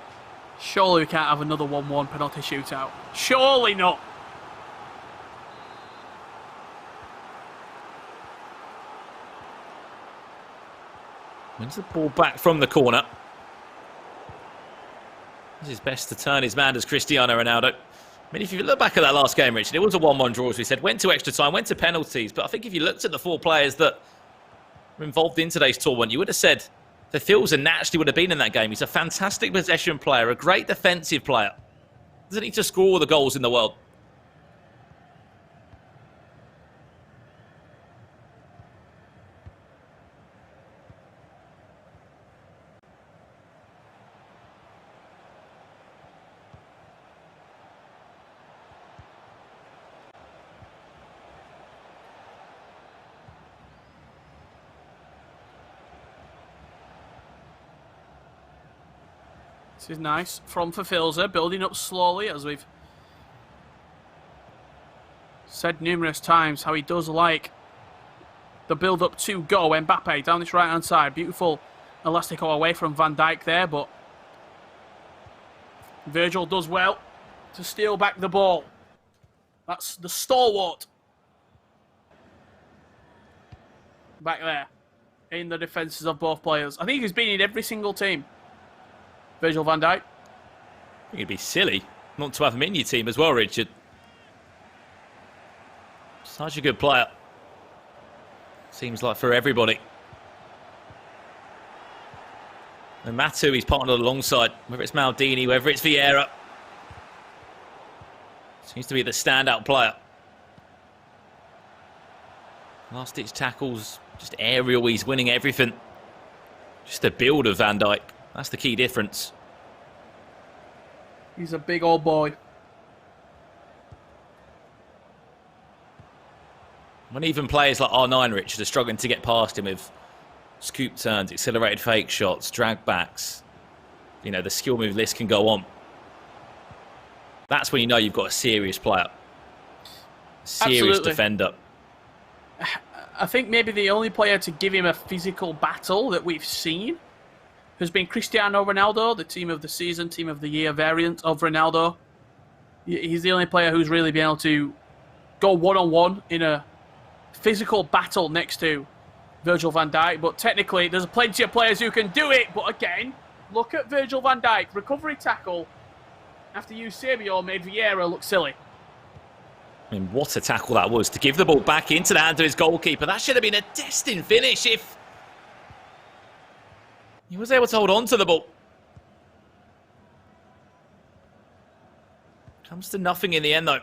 Surely we can't have another 1-1 penalty shootout. Surely not. Wins the ball back from the corner. This is best to turn his man as Cristiano Ronaldo. I mean, if you look back at that last game, Richard, it was a 1-1 draw, as we said. Went to extra time, went to penalties. But I think if you looked at the 4 players that were involved in today's tournament, you would have said the Filzer naturally would have been in that game. He's a fantastic possession player, a great defensive player. Doesn't need to score all the goals in the world. This is nice from Filzer, building up slowly, as we've said numerous times how he does like the build-up to go. Mbappe down this right-hand side. Beautiful elastico away from Van Dijk there, but Virgil does well to steal back the ball. That's the stalwart back there in the defences of both players. I think he's been in every single team. Virgil van Dijk. It'd be silly not to have him in your team as well, Richard. Such a good player. Seems like for everybody. No matter who he's partnered alongside, whether it's Maldini, whether it's Vieira. Seems to be the standout player. Last-ditch tackles, just aerial, he's winning everything. Just the build of Van Dijk. That's the key difference. He's a big old boy. When even players like R9, Richard, are struggling to get past him with scoop turns, accelerated fake shots, drag backs. You know, the skill move list can go on. That's when you know you've got a serious player. A serious defender. I think maybe the only player to give him a physical battle that we've seen has been Cristiano Ronaldo, the team of the season, team of the year variant of Ronaldo. He's the only player who's really been able to go one-on-one in a physical battle next to Virgil van Dijk. But technically, there's plenty of players who can do it. But again, look at Virgil van Dijk. Recovery tackle after Eusebio made Vieira look silly. I mean, what a tackle that was to give the ball back into the hands of his goalkeeper. That should have been a destined finish if he was able to hold on to the ball. Comes to nothing in the end, though.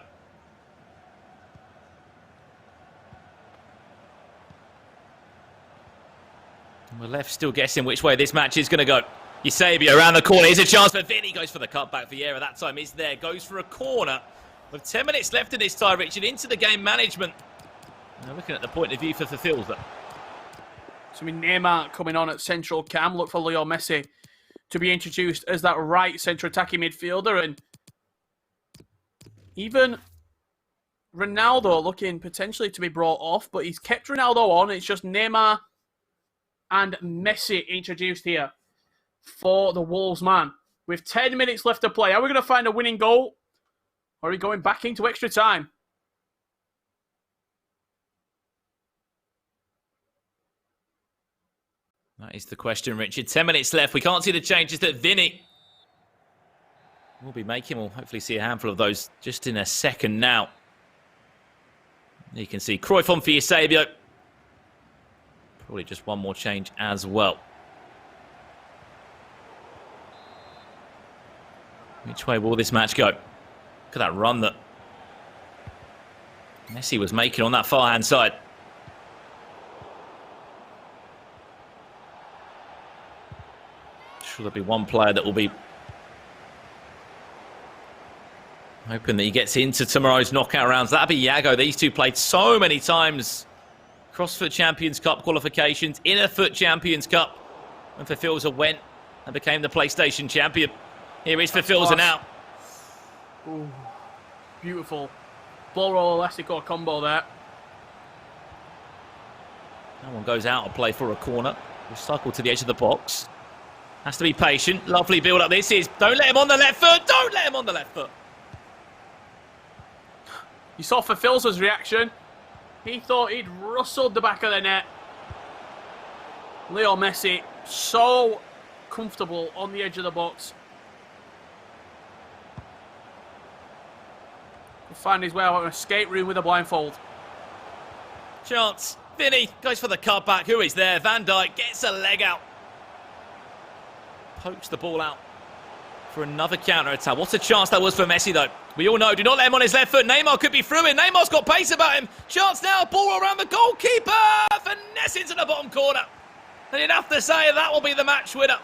We're left still guessing which way this match is going to go. Eusebio around the corner. Here's a chance for Vinnie. Goes for the cutback. Vieira that time is there. Goes for a corner. With 10 minutes left in this tie, Richard, into the game management. Now looking at the point of view for Filzer. So Neymar coming on at central cam. Look for Leo Messi to be introduced as that right centre attacking midfielder. And even Ronaldo looking potentially to be brought off. But he's kept Ronaldo on. It's just Neymar and Messi introduced here for the Wolves man. With 10 minutes left to play. Are we going to find a winning goal? Or are we going back into extra time? That is the question, Richard. 10 minutes left. We can't see the changes that Vinnie will be making. We'll hopefully see a handful of those just in a second now. You can see Cruyff on for Eusebio. Probably just one more change as well. Which way will this match go? Look at that run that Messi was making on that far-hand side. Sure, there'll be one player that will be hoping that he gets into tomorrow's knockout rounds. That'll be Yago. These two played so many times. CrossFit Champions Cup qualifications, Inner Foot Champions Cup. And Filzer went and became the PlayStation champion. Here is Filzer now. Ooh, beautiful ball roll elastico combo there. That one goes out of play for a corner. We'll cycle to the edge of the box. Has to be patient. Lovely build up this is. Don't let him on the left foot. Don't let him on the left foot. You saw Filzer's reaction. He thought he'd rustled the back of the net. Leo Messi so comfortable on the edge of the box. Find his way out of an escape room with a blindfold. Chance. Vinnie goes for the cutback. Who is there? Van Dijk gets a leg out. Pokes the ball out for another counter-attack. What a chance that was for Messi, though. We all know, do not let him on his left foot. Neymar could be through it. Neymar's got pace about him. Chance now, ball around the goalkeeper. Finesse into the bottom corner. And you'd have to say that will be the match winner.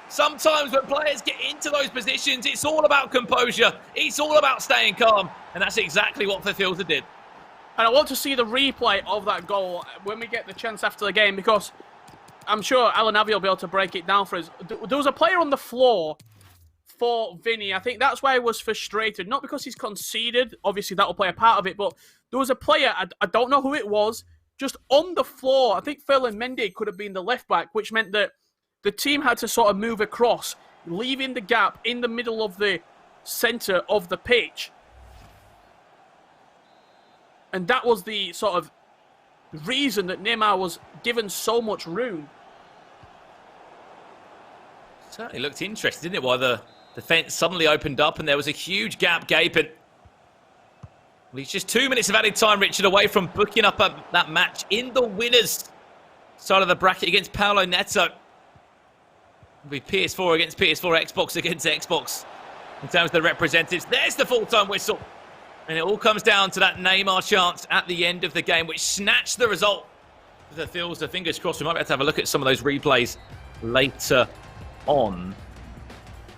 Sometimes when players get into those positions, it's all about composure. It's all about staying calm. And that's exactly what Filzer did. And I want to see the replay of that goal when we get the chance after the game, because I'm sure Alan Avi will be able to break it down for us. There was a player on the floor for Vinnie. I think that's why he was frustrated. Not because he's conceded. Obviously, that will play a part of it. But there was a player, I don't know who it was, just on the floor. I think Ferland Mendy could have been the left back, which meant that the team had to sort of move across, leaving the gap in the middle of the centre of the pitch. And that was the sort of reason that Neymar was given so much room. Certainly looked interesting, didn't it? While the defence suddenly opened up and there was a huge gap gaping. Well, he's just 2 minutes of added time, Richard, away from booking up that match in the winners' side of the bracket against Paulo Neto. It'll be PS4 against PS4, Xbox against Xbox. In terms of the representatives, there's the full-time whistle. And it all comes down to that Neymar chance at the end of the game, which snatched the result the Filzer, fingers crossed, we might be able to have a look at some of those replays later on.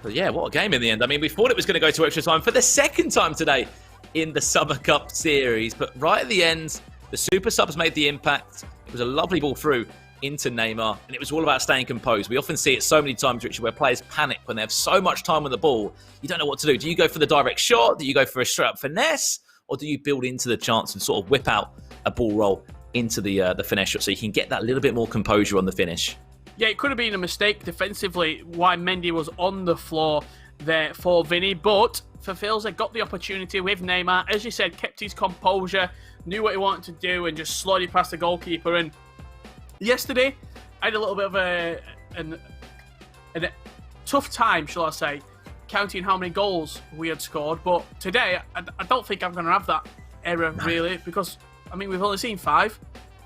But yeah, what a game in the end. I mean, we thought it was going to go to extra time for the second time today in the Summer Cup series. But right at the end, the super subs made the impact. It was a lovely ball through into Neymar, and it was all about staying composed. We often see it so many times, Richard, where players panic when they have so much time on the ball. You don't know what to do. Do you go for the direct shot? Do you go for a straight-up finesse? Or do you build into the chance and sort of whip out a ball roll into the finesse shot so you can get that little bit more composure on the finish? Yeah, it could have been a mistake defensively why Mendy was on the floor there for Vinnie, but for Filzer got the opportunity with Neymar. As you said, kept his composure, knew what he wanted to do, and just slowly past the goalkeeper. And yesterday, I had a little bit of a tough time, shall I say, counting how many goals we had scored. But today, I don't think I'm going to have that error, really, because, I mean, we've only seen 5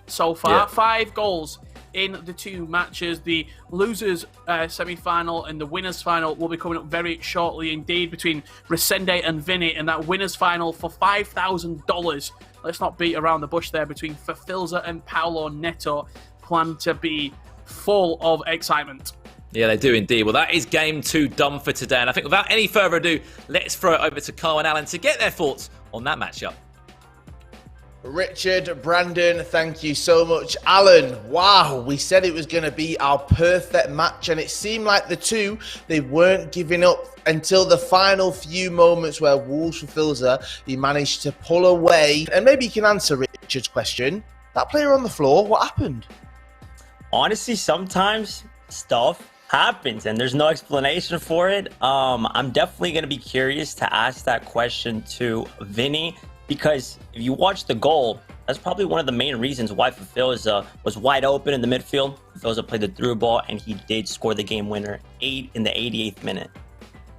so far. Yeah. 5 goals in the 2 matches. The losers semi-final and the winners final will be coming up very shortly indeed between Resende and Vinnie, and that winners final for $5,000. Let's not beat around the bush there, between Filzer and Paulo Neto, planned to be full of excitement. Yeah, they do indeed. Well, that is game 2 done for today, and I think without any further ado, let's throw it over to Carl and Alan to get their thoughts on that matchup. Richard, Brandon, thank you so much. Alan, wow, we said it was going to be our perfect match, and it seemed like the two, they weren't giving up until the final few moments where Wolves for Filzer, he managed to pull away. And maybe you can answer Richard's question. That player on the floor, what happened? Honestly, sometimes stuff happens and there's no explanation for it. I'm definitely going to be curious to ask that question to Vinnie, because if you watch the goal, that's probably one of the main reasons why Filzer was wide open in the midfield. Filzer played the through ball, and he did score the game winner in the 88th minute.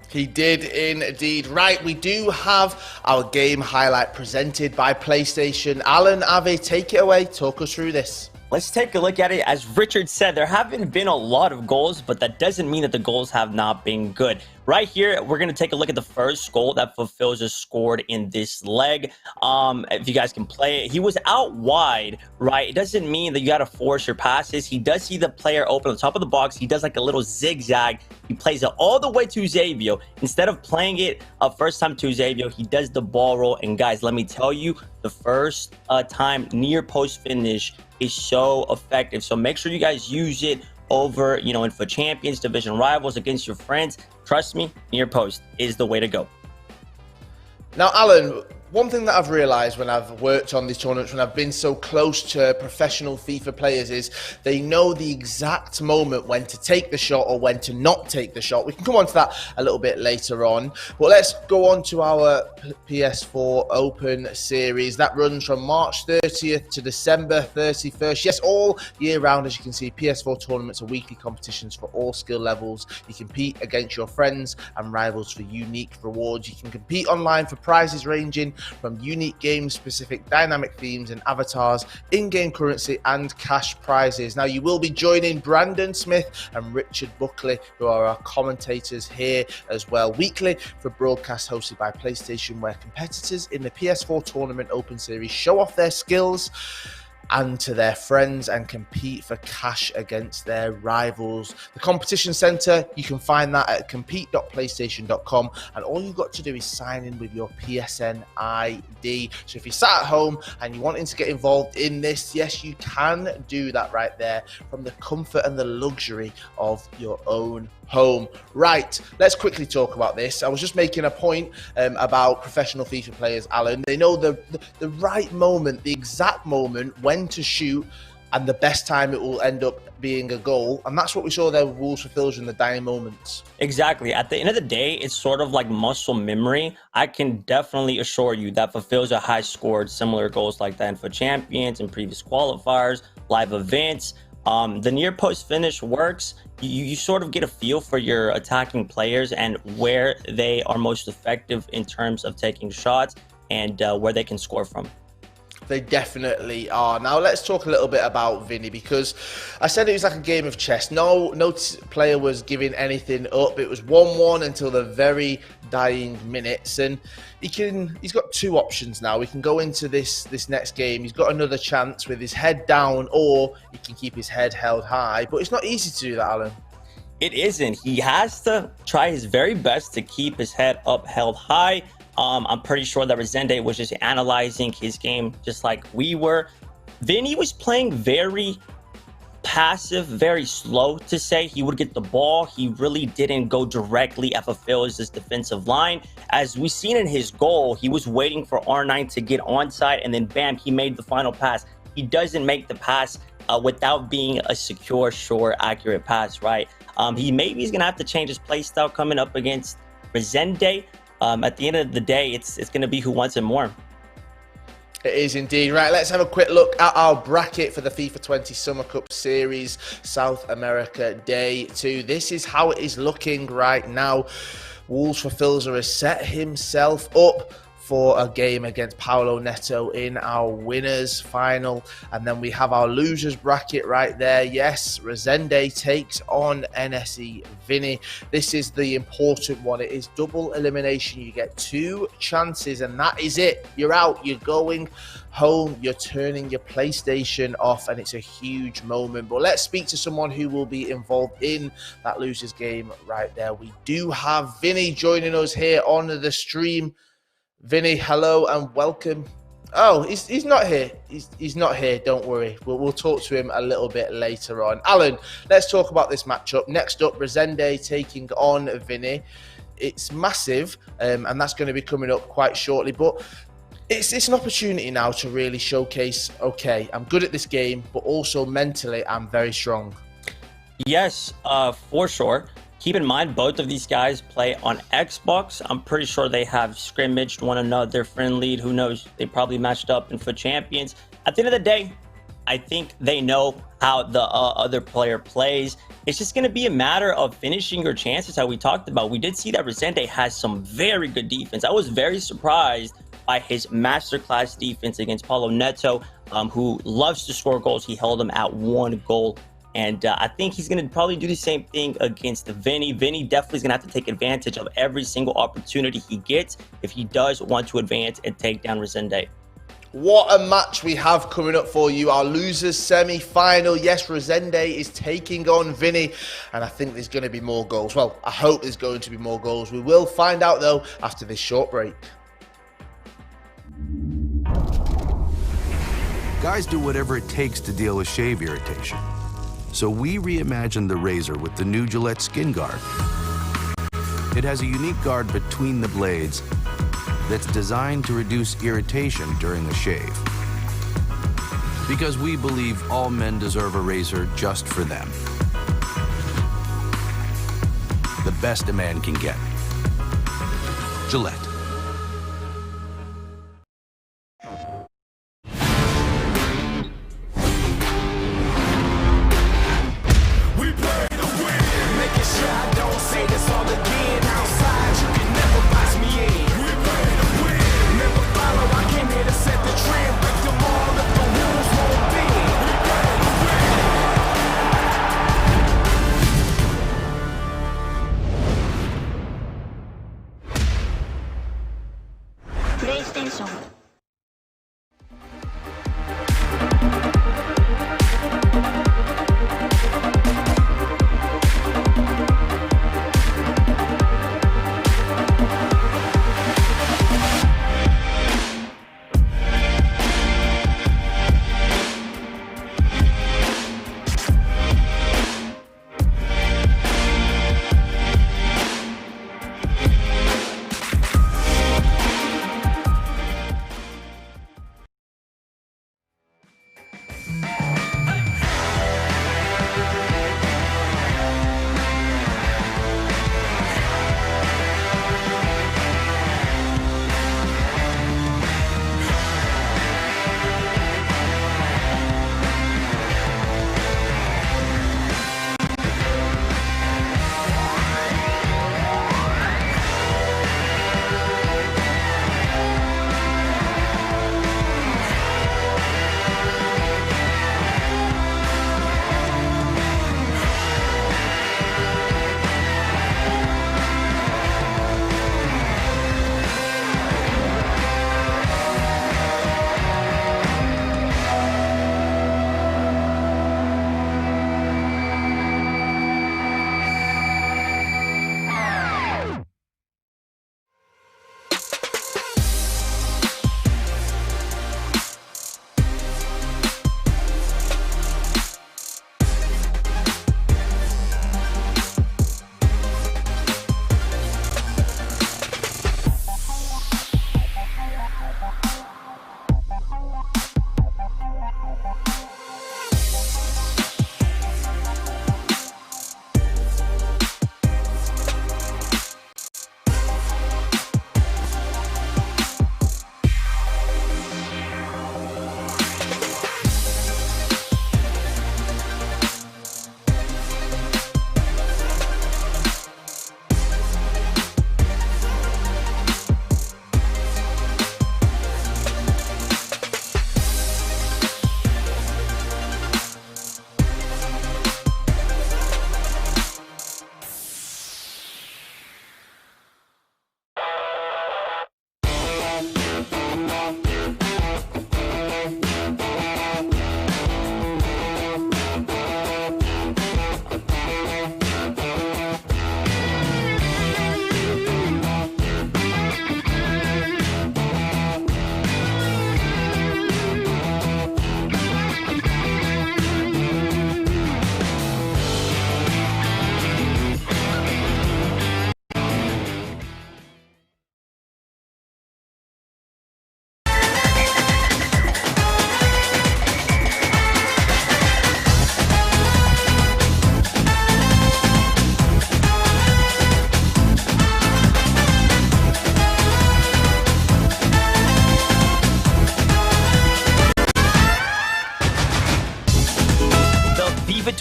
He did indeed. Right, we do have our game highlight presented by PlayStation. Alan, Avi, take it away. Talk us through this. Let's take a look at it. As Richard said, there haven't been a lot of goals, but that doesn't mean that the goals have not been good. Right here, we're going to take a look at the first goal that Filzer scored in this leg. If you guys can play it, he was out wide, right? It doesn't mean that you got to force your passes. He does see the player open on the top of the box. He does like a little zigzag. He plays it all the way to Xavier. Instead of playing it first time to Xavier, he does the ball roll. And guys, let me tell you, the first time near post finish is so effective. So make sure you guys use it over, and for champions, division rivals, against your friends. Trust me, near post is the way to go. Now, Alan, one thing that I've realised when I've worked on these tournaments, when I've been so close to professional FIFA players, is they know the exact moment when to take the shot or when to not take the shot. We can come on to that a little bit later on. But let's go on to our PS4 Open series. That runs from March 30th to December 31st. Yes, all year round, as you can see, PS4 tournaments are weekly competitions for all skill levels. You compete against your friends and rivals for unique rewards. You can compete online for prizes ranging from unique game-specific dynamic themes and avatars, in-game currency, and cash prizes. Now, you will be joining Brandon Smith and Richard Buckley, who are our commentators here as well, weekly for broadcasts hosted by PlayStation, where competitors in the PS4 Tournament Open Series show off their skills and to their friends and compete for cash against their rivals. The competition center, you can find that at compete.playstation.com, and all you've got to do is sign in with your PSN ID. So if you're sat at home and you're wanting to get involved in this, yes, you can do that right there from the comfort and the luxury of your own home. Right, let's quickly talk about this. I was just making a point about professional FIFA players, Alan. They know the right moment, the exact moment when to shoot, and the best time it will end up being a goal. And that's what we saw there with Wolves for Filzer in the dying moments. Exactly. At the end of the day, it's sort of like muscle memory. I can definitely assure you that for Filzer has scored similar goals like that for champions and previous qualifiers, live events. The near post finish works. You sort of get a feel for your attacking players and where they are most effective in terms of taking shots and where they can score from. They definitely are. Now let's talk a little bit about Vinnie, because I said it was like a game of chess. No player was giving anything up. It was 1-1 until the very dying minutes, and he's got two options now. He can go into this next game. He's got another chance with his head down, or he can keep his head held high. But it's not easy to do that, Alan. It isn't. He has to try his very best to keep his head up held high. I'm pretty sure that Resende was just analyzing his game just like we were. Vinnie was playing very passive, very slow to say. He would get the ball. He really didn't go directly at Filzer's defensive line. As we've seen in his goal, he was waiting for R9 to get onside, and then bam, he made the final pass. He doesn't make the pass without being a secure, sure, accurate pass, right? He's gonna have to change his play style coming up against Resende. At the end of the day, it's gonna be who wants it more. It is indeed. Right, let's have a quick look at our bracket for the FIFA 20 Summer Cup Series South America Day 2. This is how it is looking right now. Wolves for Filzer has set himself up for a game against Paulo Neto in our winners final, and then we have our losers bracket right there. Yes, Resende takes on NSE Vinnie. This is the important one. It is double elimination. You get 2 chances, and that is it. You're out. You're going home. You're turning your PlayStation off, and it's a huge moment. But let's speak to someone who will be involved in that losers game right there. We do have Vinnie joining us here on the stream. Vinnie, hello and welcome. Oh, he's not here. He's not here. Don't worry. We'll talk to him a little bit later on. Alan, let's talk about this matchup. Next up, Resende taking on Vinnie. It's massive, and that's going to be coming up quite shortly. But it's an opportunity now to really showcase, okay, I'm good at this game, but also mentally, I'm very strong. Yes, for sure. Keep in mind, both of these guys play on Xbox. I'm pretty sure they have scrimmaged one another, friendly. Who knows? They probably matched up in FUT Champions. At the end of the day, I think they know how the other player plays. It's just going to be a matter of finishing your chances, how we talked about. We did see that Resende has some very good defense. I was very surprised by his masterclass defense against Paulo Neto, who loves to score goals. He held him at 1 goal. And I think he's going to probably do the same thing against Vinnie. Vinnie definitely is going to have to take advantage of every single opportunity he gets if he does want to advance and take down Resende. What a match we have coming up for you. Our losers semi-final. Yes, Resende is taking on Vinnie, and I think there's going to be more goals. Well, I hope there's going to be more goals. We will find out, though, after this short break. Guys do whatever it takes to deal with shave irritation. So we reimagined the razor with the new Gillette Skin Guard. It has a unique guard between the blades that's designed to reduce irritation during a shave. Because we believe all men deserve a razor just for them. The best a man can get. Gillette.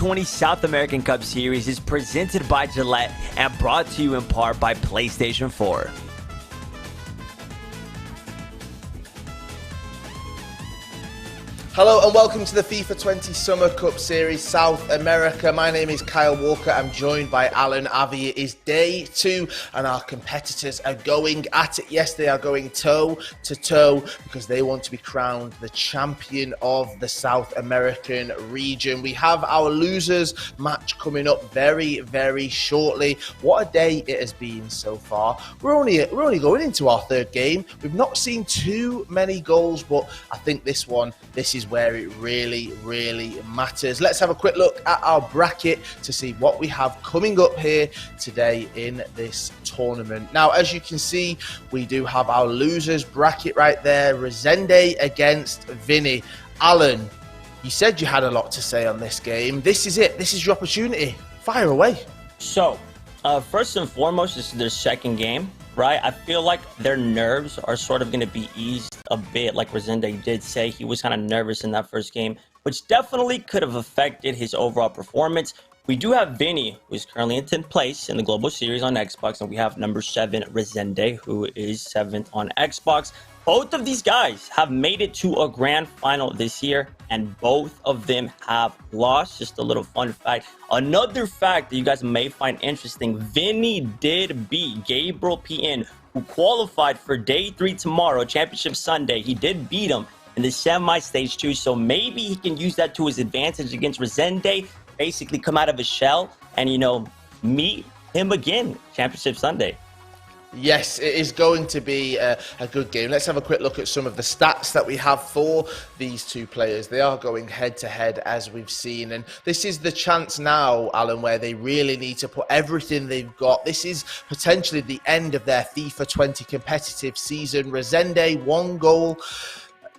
20 South American Cup Series is presented by Gillette and brought to you in part by PlayStation 4. Hello and welcome to the FIFA 20 Summer Cup Series South America. My name is Kyle Walker. I'm joined by Alan Avi. It is day 2 and our competitors are going at it. Yes, they are going toe to toe because they want to be crowned the champion of the South American region. We have our losers match coming up very, very shortly. What a day it has been so far. We're only going into our third game. We've not seen too many goals, but I think this is where it really, really matters. Let's have a quick look at our bracket to see what we have coming up here today in this tournament. Now, as you can see, we do have our losers bracket right there. Resende against Vinnie. Alan, you said you had a lot to say on this game. This is it. This is your opportunity. Fire away. So, first and foremost, this is their second game, right? I feel like their nerves are sort of going to be eased a bit. Like Resende did say, he was kind of nervous in that first game, which definitely could have affected his overall performance. We do have Vinnie, who is currently in 10th place in the Global Series on Xbox, and we have number 7, Resende, who is 7th on Xbox. Both of these guys have made it to a grand final this year, and both of them have lost. Just a little fun fact. Another fact that you guys may find interesting, Vinnie did beat Gabriel PN, who qualified for day 3 tomorrow, Championship Sunday. He did beat him in the semi-stage 2, so maybe he can use that to his advantage against Resende, basically come out of his shell and, meet him again, Championship Sunday. Yes, it is going to be a good game. Let's have a quick look at some of the stats that we have for these two players. They are going head-to-head, as we've seen. And this is the chance now, Alan, where they really need to put everything they've got. This is potentially the end of their FIFA 20 competitive season. Resende, 1 goal,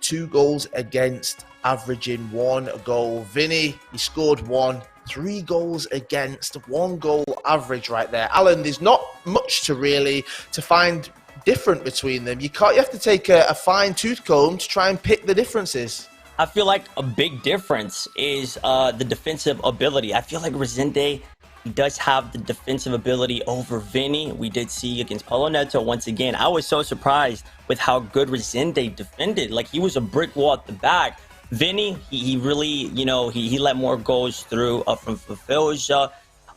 2 goals against, averaging 1 goal. Vinnie, he scored 1. 3 goals against, 1 goal average right there. Alan, there's not much to find different between them. You have to take a fine-tooth comb to try and pick the differences. I feel like a big difference is the defensive ability. I feel like Resende, he does have the defensive ability over Vinnie. We did see against Paulo Neto once again. I was so surprised with how good Resende defended. Like, he was a brick wall at the back. Vinnie, he really, he let more goals through from Filzer.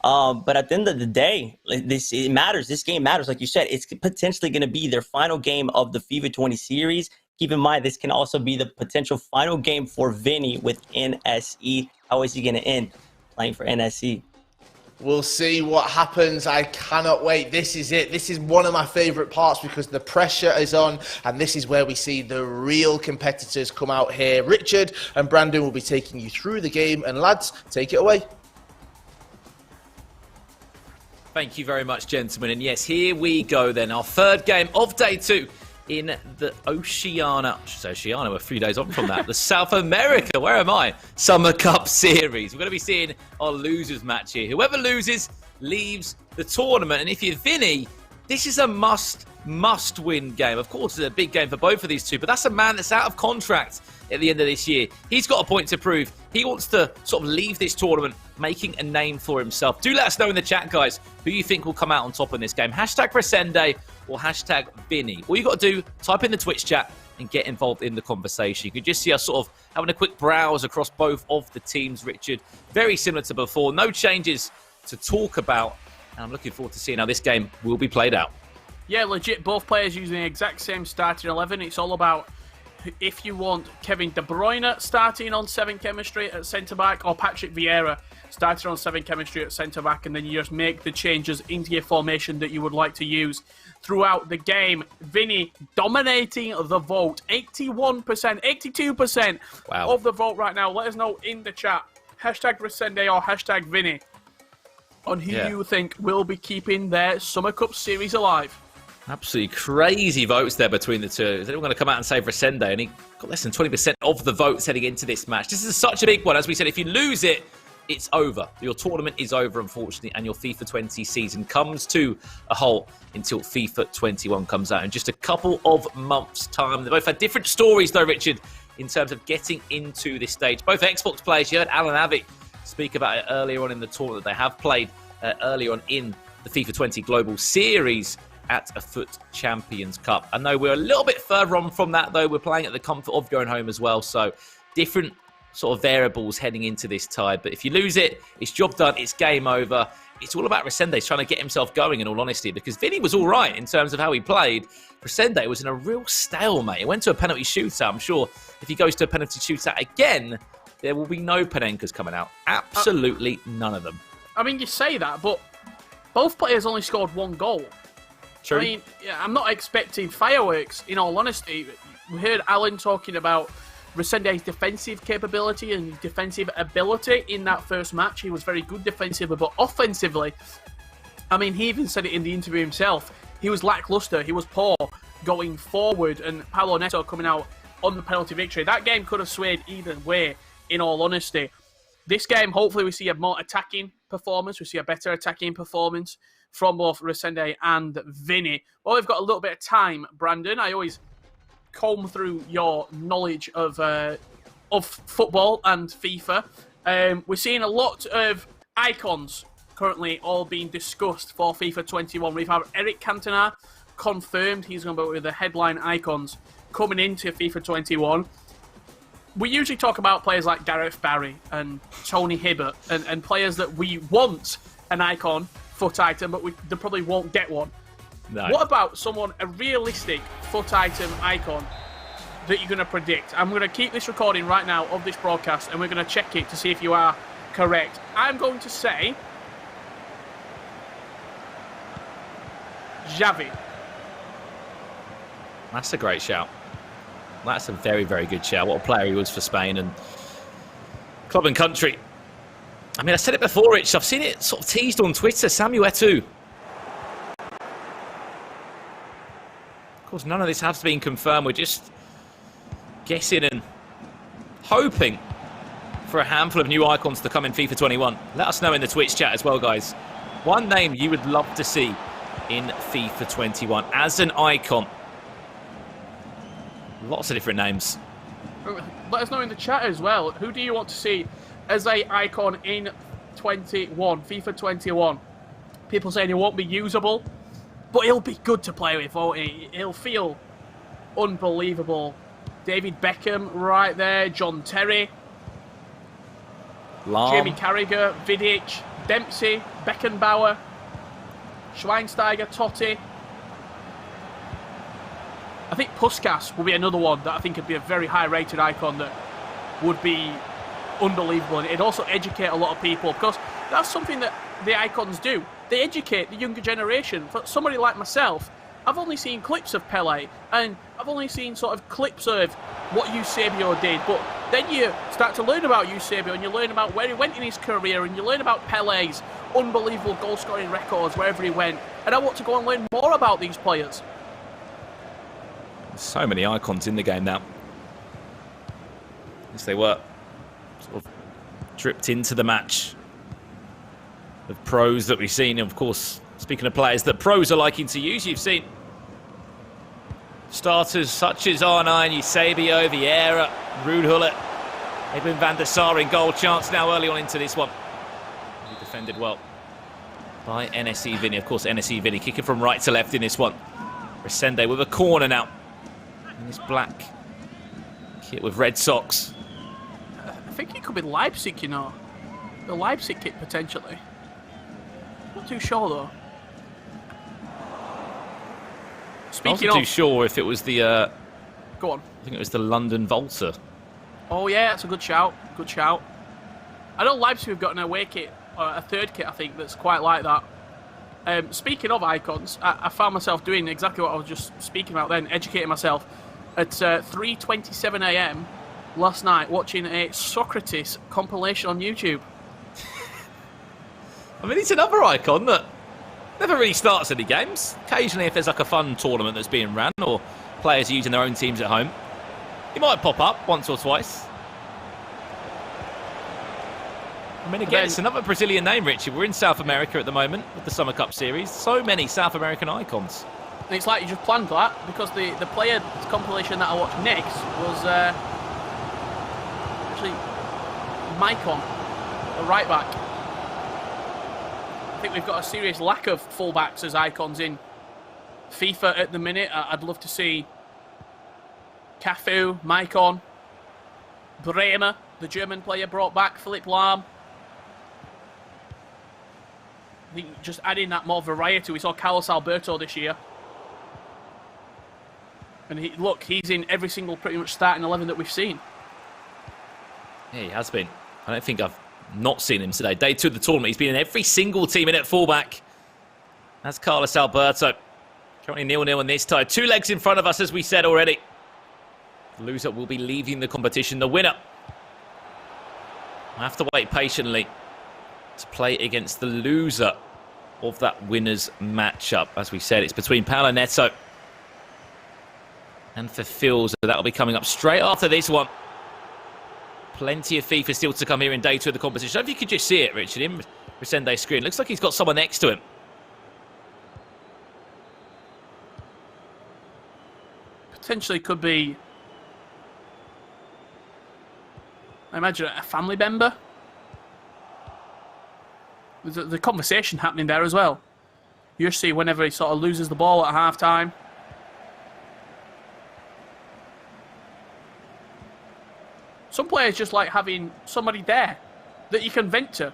But at the end of the day, it matters. This game matters. Like you said, it's potentially going to be their final game of the FIFA 20 series. Keep in mind, this can also be the potential final game for Vinnie with NSE. How is he going to end playing for NSE? We'll see what happens. I cannot wait. This is it. This is one of my favourite parts because the pressure is on, and this is where we see the real competitors come out here. Richard and Brandon will be taking you through the game, and lads, take it away. Thank you very much, gentlemen. And yes, here we go then. Our third game of day 2 in the Oceania. I should say Oceania, we're a few days on from that. The South America, where am I? Summer Cup Series. We're going to be seeing our losers match here. Whoever loses leaves the tournament. And if you're Vinnie, this is a must-win game. Of course, it's a big game for both of these two, but that's a man that's out of contract at the end of this year. He's got a point to prove. He wants to sort of leave this tournament making a name for himself. Do let us know in the chat, guys, who you think will come out on top in this game. Hashtag Resende or hashtag Vinnie. All you got to do, type in the Twitch chat and get involved in the conversation. You can just see us sort of having a quick browse across both of the teams, Richard. Very similar to before. No changes to talk about. And I'm looking forward to seeing how this game will be played out. Yeah, legit. Both players using the exact same starting 11. It's all about if you want Kevin De Bruyne starting on 7 chemistry at centre-back or Patrick Vieira starting on 7 chemistry at centre-back, and then you just make the changes into your formation that you would like to use throughout the game. Vinnie dominating the vote. 81%, 82% of the vote right now. Let us know in the chat. Hashtag Resende or hashtag Vinnie on who you think will be keeping their Summer Cup Series alive. Absolutely crazy votes there between the two. Is anyone going to come out and say Resende? And he got less than 20% of the votes heading into this match. This is such a big one. As we said, if you lose it, it's over. Your tournament is over, unfortunately, and your FIFA 20 season comes to a halt until FIFA 21 comes out in just a couple of months' time. They both had different stories, though, Richard, in terms of getting into this stage. Both Xbox players, you heard Alan Avi speak about it earlier on in the tournament. They have played earlier on in the FIFA 20 Global Series at a FUT Champions Cup. I know we're a little bit further on from that, though. We're playing at the comfort of your own home as well, so different sort of variables heading into this tie. But if you lose it, it's job done, it's game over. It's all about Resende trying to get himself going, in all honesty, because Vinnie was all right in terms of how he played. Resende was in a real stalemate. It went to a penalty shootout. I'm sure if he goes to a penalty shootout again, there will be no Panenkas coming out. Absolutely none of them. I mean, you say that, but both players only scored 1 goal. True. I mean, I'm not expecting fireworks, in all honesty. We heard Alan talking about Resende's defensive capability and defensive ability in that first match. He was very good defensively, but offensively, I mean, he even said it in the interview himself. He was lackluster. He was poor going forward, and Paulo Neto coming out on the penalty victory. That game could have swayed either way, in all honesty. This game, hopefully, we see a more attacking performance. We see a better attacking performance from both Resende and Vinnie. Well, we've got a little bit of time, Brandon. I always comb through your knowledge of football and FIFA. We're seeing a lot of icons currently all being discussed for FIFA 21. We've had Eric Cantona confirmed he's going to be with the headline icons coming into FIFA 21. We usually talk about players like Gareth Barry and Tony Hibbert and players that we want an icon FUT item, but they probably won't get one. No. What about a realistic FUT item icon that you're going to predict? I'm going to keep this recording right now of this broadcast, and we're going to check it to see if you are correct. I'm going to say Xavi. That's a great shout. That's a very, very good shout. What a player he was for Spain and club and country. I mean, I said it before, Rich. I've seen it sort of teased on Twitter. Samuel Eto'o. Of course, none of this has been confirmed. We're just guessing and hoping for a handful of new icons to come in FIFA 21. Let us know in the Twitch chat as well, guys. One name you would love to see in FIFA 21 as an icon. Lots of different names. Let us know in the chat as well. Who do you want to see as a icon in 21, FIFA 21? People saying he won't be usable, but he'll be good to play with, won't he? He'll feel unbelievable. David Beckham right there, John Terry, Jamie Carragher, Vidic, Dempsey, Beckenbauer, Schweinsteiger, Totti. I think Puskas will be another one that I think would be a very high-rated icon that would be unbelievable. And it'd also educate a lot of people, because that's something that the icons do. They educate the younger generation. For somebody like myself, I've only seen clips of Pele, and I've only seen sort of clips of what Eusebio did. But then you start to learn about Eusebio, and you learn about where he went in his career, and you learn about Pele's unbelievable goal-scoring records wherever he went. And I want to go and learn more about these players. So many icons in the game now. As they were sort of dripped into the match. The pros that we've seen, of course, speaking of players that pros are liking to use, you've seen starters such as R9, Eusebio, Vieira, Ruud Gullit, Edwin van der Sar in goal. Chance now early on into this one. He defended well by NSE Vinnie. Of course, NSE Vinnie kicking from right to left in this one. Resende with a corner now. In this black kit with red socks. I think it could be Leipzig, you know. The Leipzig kit, potentially. Not too sure, though. Speaking of... Not too sure if it was the... Go on. I think it was the London Volta. Oh, yeah, that's a good shout. Good shout. I know Leipzig have got an away kit, or a third kit, I think, that's quite like that. Speaking of icons, I found myself doing exactly what I was just speaking about then, educating myself. At 3:27 AM last night, watching a Socrates compilation on YouTube. I mean, it's another icon that never really starts any games. Occasionally, if there's like a fun tournament that's being ran, or players using their own teams at home, he might pop up once or twice. I mean, again, it's another Brazilian name, Richie. We're in South America at the moment with the Summer Cup Series. So many South American icons. And it's like you just planned that, because the player compilation that I watched next was actually Maicon. a right back. I think we've got a serious lack of fullbacks as icons in FIFA at the minute. I'd love to see Cafu, Maicon, Bremer, the German player brought back, Philipp Lahm. I think just adding that more variety. We saw Carlos Alberto this year. And he's in every single pretty much starting 11 that we've seen. Yeah, he has been. I don't think I've not seen him today. Day 2 of the tournament, he's been in every single team in at fullback. That's Carlos Alberto. Currently 0-0 in this tie. 2 legs in front of us, as we said already. The loser will be leaving the competition. The winner will have to wait patiently to play against the loser of that winners matchup. As we said, it's between Paulo Neto and for Filzer. That will be coming up straight after this one. Plenty of FIFA still to come here in day 2 of the competition. I don't know if you could just see it, Richard, in Resende's screen. Looks like he's got someone next to him. Potentially could be, I imagine, a family member. There's the conversation happening there as well. You see whenever he sort of loses the ball at half-time. Some players just like having somebody there that you can vent to.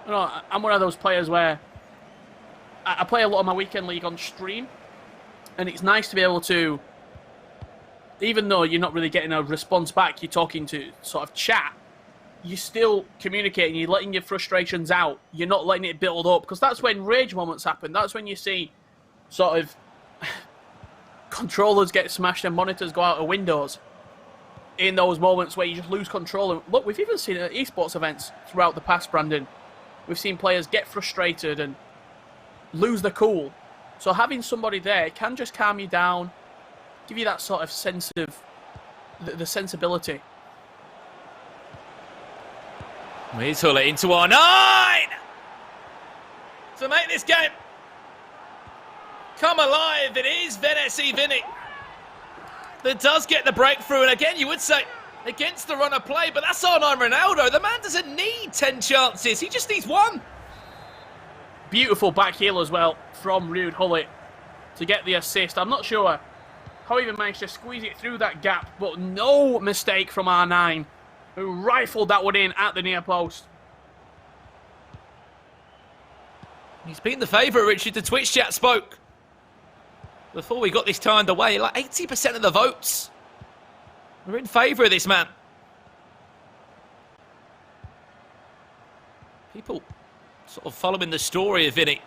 You know, I'm one of those players where I play a lot of my weekend league on stream, and it's nice to be able to, even though you're not really getting a response back, you're talking to sort of chat, you're still communicating, you're letting your frustrations out, you're not letting it build up, because that's when rage moments happen. That's when you see sort of controllers get smashed and monitors go out of windows. In those moments where you just lose control. And look, we've even seen it at esports events throughout the past, Brandon. We've seen players get frustrated and lose the cool. So having somebody there, it can just calm you down, give you that sort of sense of the sensibility. Here's Huller into R9 to make this game come alive. It is Vinnie that does get the breakthrough. And again, you would say against the run of play, but that's R9 Ronaldo. The man doesn't need 10 chances. He just needs 1. Beautiful back heel as well from Ruud Gullit to get the assist. I'm not sure how he even managed to squeeze it through that gap, but no mistake from R9, who rifled that one in at the near post. He's been the favourite, Richard. The Twitch chat spoke before we got this turned away. Like 80% of the votes are in favour of this man. People sort of following the story of Vinnie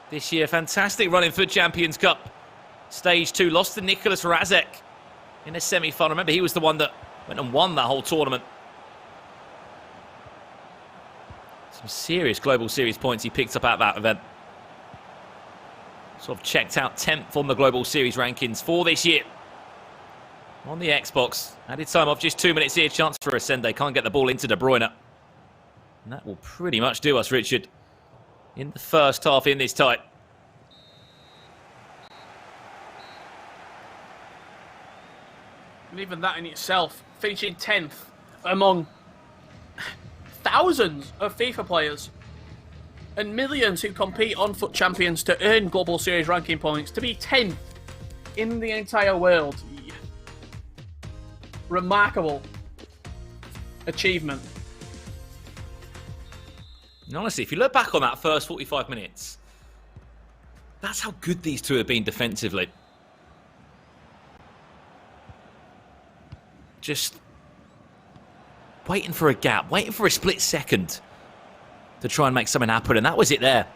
this year. Fantastic running for Champions Cup. Stage 2, lost to Nicolas Razek in a semi-final. Remember, he was the one that went and won that whole tournament. Some serious Global Series points he picked up at that event. Sort of checked out 10th on the Global Series rankings for this year. On the Xbox. Added time off, just 2 minutes here. Chance for Resende. Can't get the ball into De Bruyne. And that will pretty much do us, Richard, in the first half in this tie. And even that in itself, finishing 10th among thousands of FIFA players and millions who compete on Foot Champions to earn Global Series ranking points, to be 10th in the entire world. Remarkable achievement. And honestly, if you look back on that first 45 minutes, that's how good these two have been defensively. Just waiting for a gap, waiting for a split second to try and make something happen. And that was it there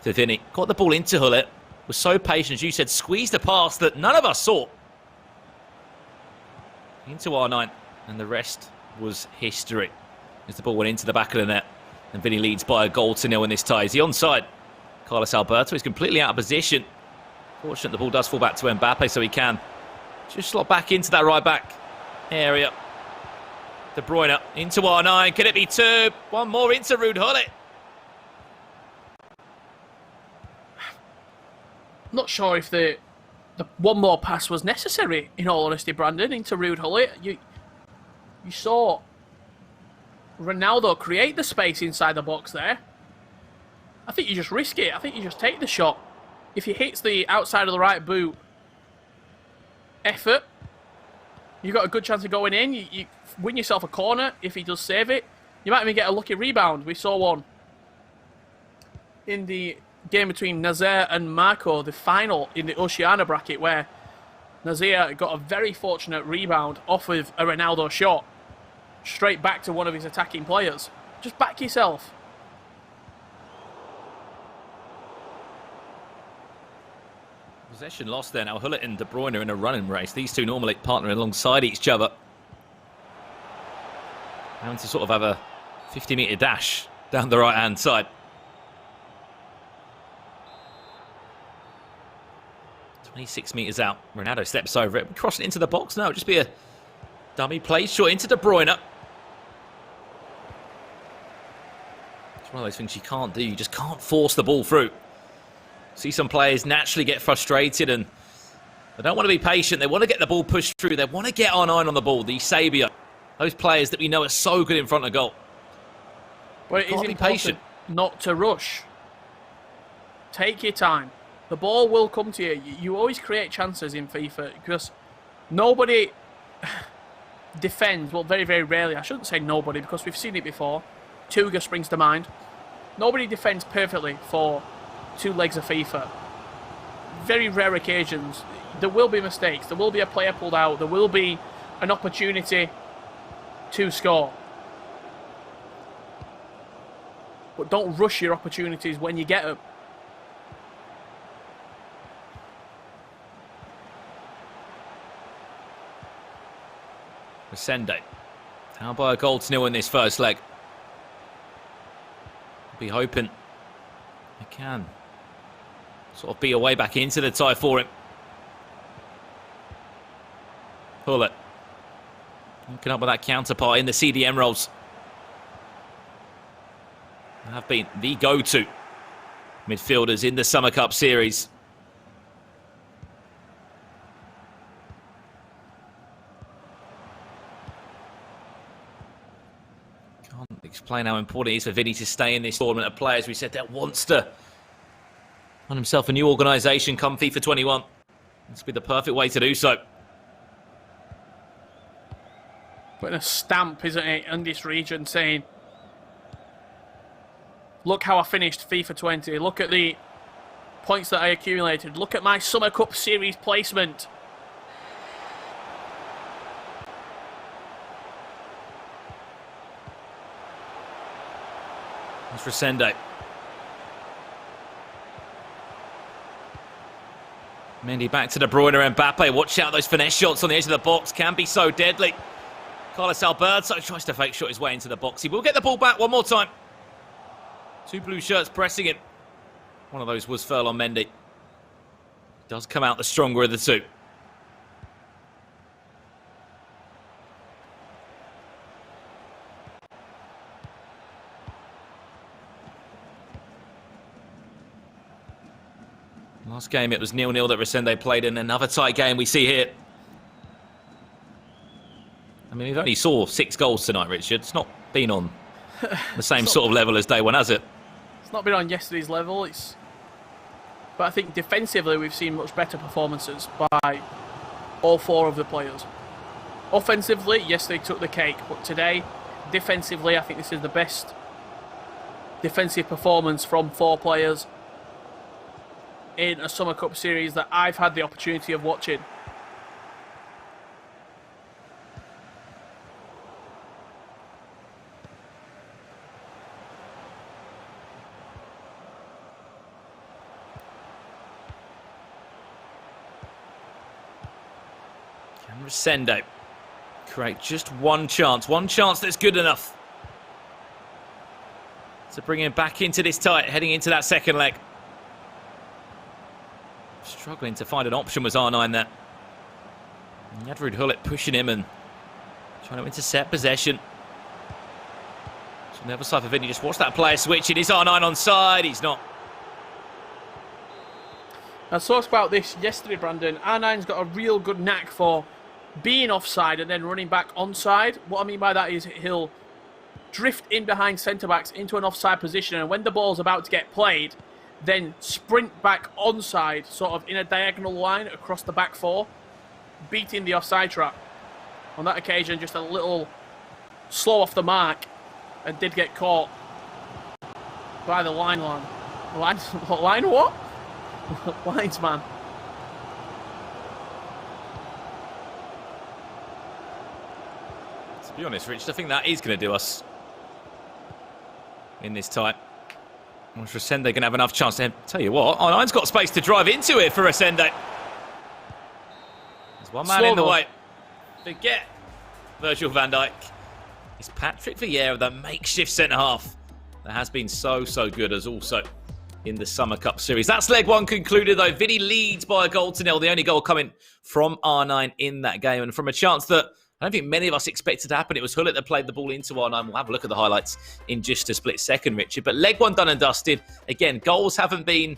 for Vinnie. Got the ball into Hullet. Was so patient, as you said, squeezed a pass that none of us saw. Into R9. And the rest was history. As the ball went into the back of the net. And Vinnie leads by a goal to 0 in this tie. Is he onside? Carlos Alberto is completely out of position. Fortunate the ball does fall back to Mbappe, so he can just slot back into that right back area. De Bruyne into R9. Can it be 2? One more into Ruud Gullit. Not sure if the one more pass was necessary, in all honesty, Brandon, into Ruud Gullit. You saw Ronaldo create the space inside the box there. I think you just risk it. I think you just take the shot. If he hits the outside of the right boot, effort, you've got a good chance of going in. You win yourself a corner if he does save it. You might even get a lucky rebound. We saw one in the game between Nazir and Marco, the final in the Oceania bracket, where Nazir got a very fortunate rebound off of a Ronaldo shot straight back to one of his attacking players. Just back yourself. Possession lost there. Now Hullet and De Bruyne are in a running race. These two normally partnering alongside each other. Having to sort of have a 50-metre dash down the right-hand side. 26 metres out. Ronaldo steps over it. Crossing into the box now. Just be a dummy play short into De Bruyne. It's one of those things you can't do. You just can't force the ball through. See some players naturally get frustrated and they don't want to be patient. They want to get the ball pushed through. They want to get R9 on the ball. The Sabia. Those players that we know are so good in front of goal. Well, it is important not to rush. Take your time. The ball will come to you. You always create chances in FIFA because nobody defends. Well, very, very rarely. I shouldn't say nobody because we've seen it before. Tuga springs to mind. Nobody defends perfectly for 2 legs of FIFA. Very rare occasions. There will be mistakes. There will be a player pulled out. There will be an opportunity to score. But don't rush your opportunities when you get them. Resende. How about a goal to nil in this first leg? Be hoping they can sort of be a way back into the tie for him. Hullet. Looking up with that counterpart in the CDM roles. They have been the go-to midfielders in the Summer Cup series. Can't explain how important it is for Vinnie to stay in this tournament of players we said that wants to find himself a new organisation come FIFA 21. This would be the perfect way to do so. Putting a stamp, isn't it, in this region, saying, look how I finished FIFA 20. Look at the points that I accumulated. Look at my Summer Cup Series placement. It's Resende. Mendy back to De Bruyne and Mbappe. Watch out, those finesse shots on the edge of the box can be so deadly. Carlos Alberto tries to fake shot his way into the box. He will get the ball back one more time. 2 blue shirts pressing it. One of those was Furlong Mendy. Does come out the stronger of the two. Last game it was 0-0 that Resende played in. Another tight game we see here. I mean, we've only saw 6 goals tonight, Richard. It's not been on the same sort of level as day one, has it? It's not been on yesterday's level. But I think defensively we've seen much better performances by all 4 of the players. Offensively, yes, they took the cake. But today, defensively, I think this is the best defensive performance from 4 players in a Summer Cup series that I've had the opportunity of watching. Resende create just one chance that's good enough to bring him back into this tight, heading into that second leg. Struggling to find an option was R9 there. Yadrud Hullet pushing him and trying to intercept possession. So on the other side for Vinnie, just watch that player switch. It is R9 on side. He's not. I talked about this yesterday, Brandon. R9's got a real good knack for being offside and then running back onside. What I mean by that is he'll drift in behind centre-backs into an offside position, and when the ball's about to get played, then sprint back onside, sort of in a diagonal line across the back four, beating the offside trap. On that occasion, just a little slow off the mark, and did get caught by the linesman. Line what? Linesman. To be honest, Rich, I think that is going to do us in this tie. Was Resende going to have enough chance to tell you what? R9's got space to drive into it for Resende. There's one man in the way. Forget Virgil van Dijk. It's Patrick Vieira, the makeshift centre-half that has been so good as also in the Summer Cup Series. That's leg one concluded, though. Vinnie leads by a goal to nil. The only goal coming from R9 in that game. And from a chance that I don't think many of us expected to happen, it was Hullet that played the ball into R9. We'll have a look at the highlights in just a split second, Richard. But leg one done and dusted. Again, goals haven't been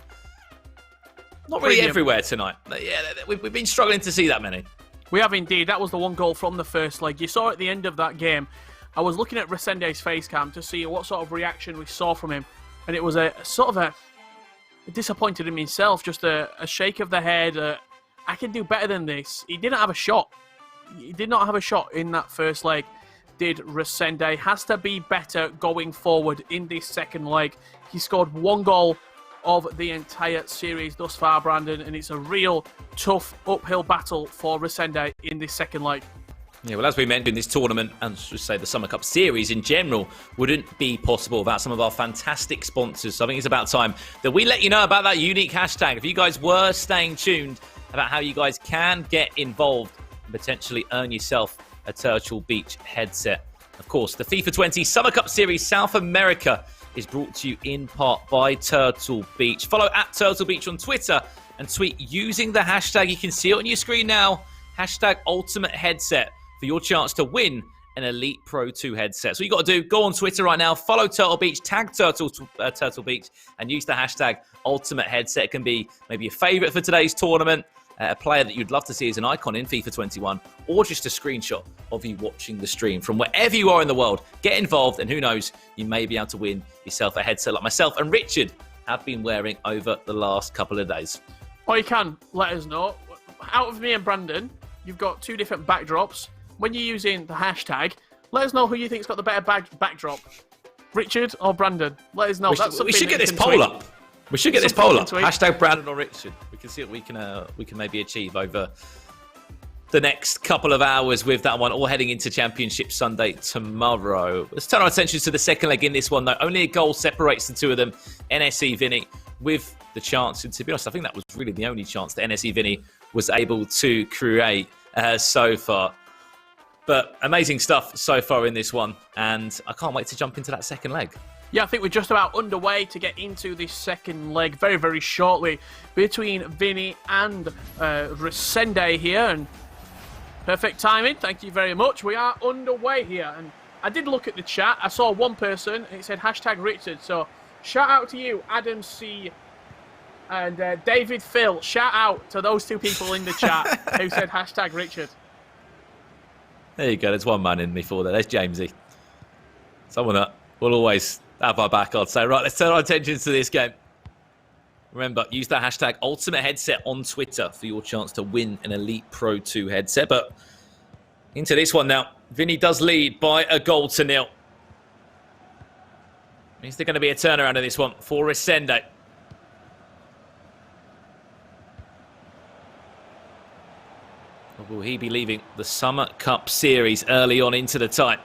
not really everywhere tonight. Yeah, we've been struggling to see that many. We have indeed. That was the one goal from the first leg. You saw at the end of that game, I was looking at Resende's face cam to see what sort of reaction we saw from him. And it was a sort of a disappointed in himself, just a shake of the head. I can do better than this. He didn't have a shot. He did not have a shot in that first leg, did Resende. Has to be better going forward in this second leg. He scored one goal of the entire series thus far, Brandon, and it's a real tough uphill battle for Resende in this second leg. Yeah, well, as we mentioned, this tournament, and just say the Summer Cup Series in general, wouldn't be possible without some of our fantastic sponsors. So I think it's about time that we let you know about that unique hashtag. If you guys were staying tuned about how you guys can get involved and potentially earn yourself a Turtle Beach headset. Of course, the FIFA 20 Summer Cup Series South America is brought to you in part by Turtle Beach. Follow at Turtle Beach on Twitter and tweet using the hashtag. You can see it on your screen now. Hashtag Ultimate Headset for your chance to win an Elite Pro 2 headset. So you got to do, go on Twitter right now, follow Turtle Beach, tag Turtle Beach, and use the hashtag Ultimate Headset. It can be maybe a favourite for today's tournament, a player that you'd love to see as an icon in FIFA 21, or just a screenshot of you watching the stream from wherever you are in the world. Get involved, and who knows, you may be able to win yourself a headset like myself and Richard have been wearing over the last couple of days. Or you can let us know. Out of me and Brandon, you've got two different backdrops. When you're using the hashtag, let us know who you think's got the better backdrop, Richard or Brandon. Let us know. We should get this poll up. We should get this poll up. Hashtag Brandon or Richard. We can see what we can maybe achieve over the next couple of hours with that one, all heading into Championship Sunday tomorrow. Let's turn our attention to the second leg in this one, though. Only a goal separates the two of them. NSE Vinnie with the chance, and to be honest, I think that was really the only chance that NSE Vinnie was able to create so far. But amazing stuff so far in this one, and I can't wait to jump into that second leg. Yeah, I think we're just about underway to get into this second leg very, very shortly between Vinnie and Resende here. And perfect timing, thank you very much. We are underway here. And I did look at the chat. I saw one person, and it said hashtag Richard. So shout out to you, Adam C. and David Phil. Shout out to those two people in the chat who said hashtag Richard. There you go. There's one man in me for that. There's Jamesy. Someone that will always have our back, I'd say. Right, let's turn our attention to this game. Remember, use that hashtag Ultimate Headset on Twitter for your chance to win an Elite Pro 2 headset. But into this one now. Vinnie does lead by a goal to nil. Is there going to be a turnaround in this one for Resende? Or will he be leaving the Summer Cup Series early on into the tie?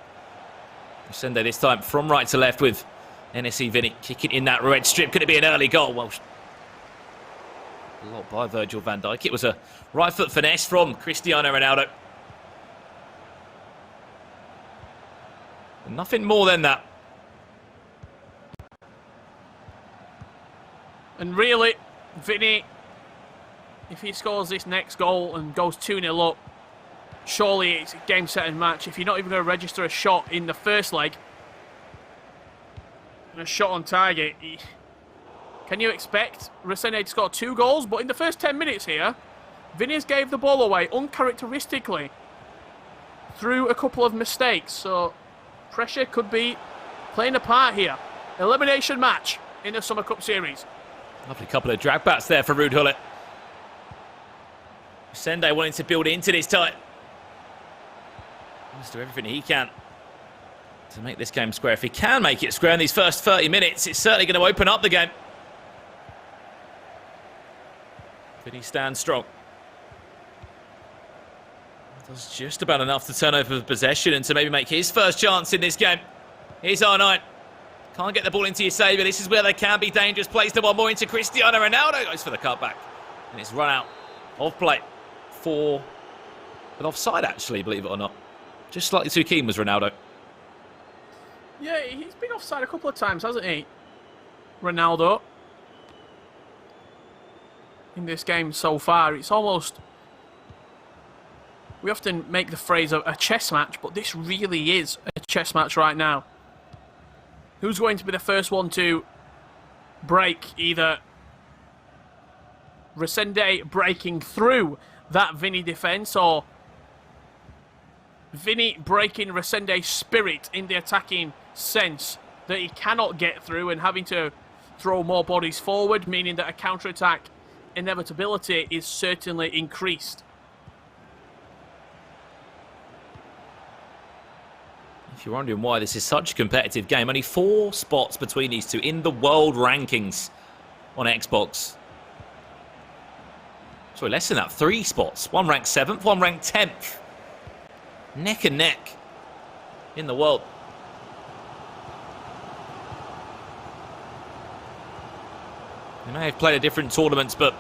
Resende this time from right to left with NSE Vinnie kicking in that red strip. Could it be an early goal? Well, blocked by Virgil van Dijk. It was a right foot finesse from Cristiano Ronaldo. And nothing more than that. And really, Vinnie, if he scores this next goal and goes 2-0 up, surely it's a game, set and match. If you're not even going to register a shot in the first leg, and a shot on target, can you expect Resende to score 2 goals? But in the first 10 minutes here, Vinnie's gave the ball away uncharacteristically through a couple of mistakes, so pressure could be playing a part here. Elimination match in the Summer Cup Series. Lovely couple of drag bats there for Ruud Gullit. Resende wanting to build into this time. He must do everything he can to make this game square. If he can make it square in these first 30 minutes, it's certainly going to open up the game. Vinnie stands strong. Does just about enough to turn over the possession and to maybe make his first chance in this game. Here's R9. Can't get the ball into your saver. This is where they can be dangerous. Plays the one more into Cristiano Ronaldo. Goes for the cutback. And it's run out of play for an offside, actually, believe it or not. Just slightly too keen was Ronaldo. Yeah, he's been offside a couple of times, hasn't he? Ronaldo. In this game so far, it's almost... We often make the phrase a chess match, but this really is a chess match right now. Who's going to be the first one to break either Resende breaking through that Vinnie defence, or Vinnie breaking Resende's spirit in the attacking sense that he cannot get through and having to throw more bodies forward, meaning that a counter-attack inevitability is certainly increased. If you're wondering why this is such a competitive game, only 4 spots between these two in the world rankings on Xbox. Sorry, less than that, 3 spots. One ranked 7th, one ranked 10th. Neck and neck in the world. They may have played at different tournaments, but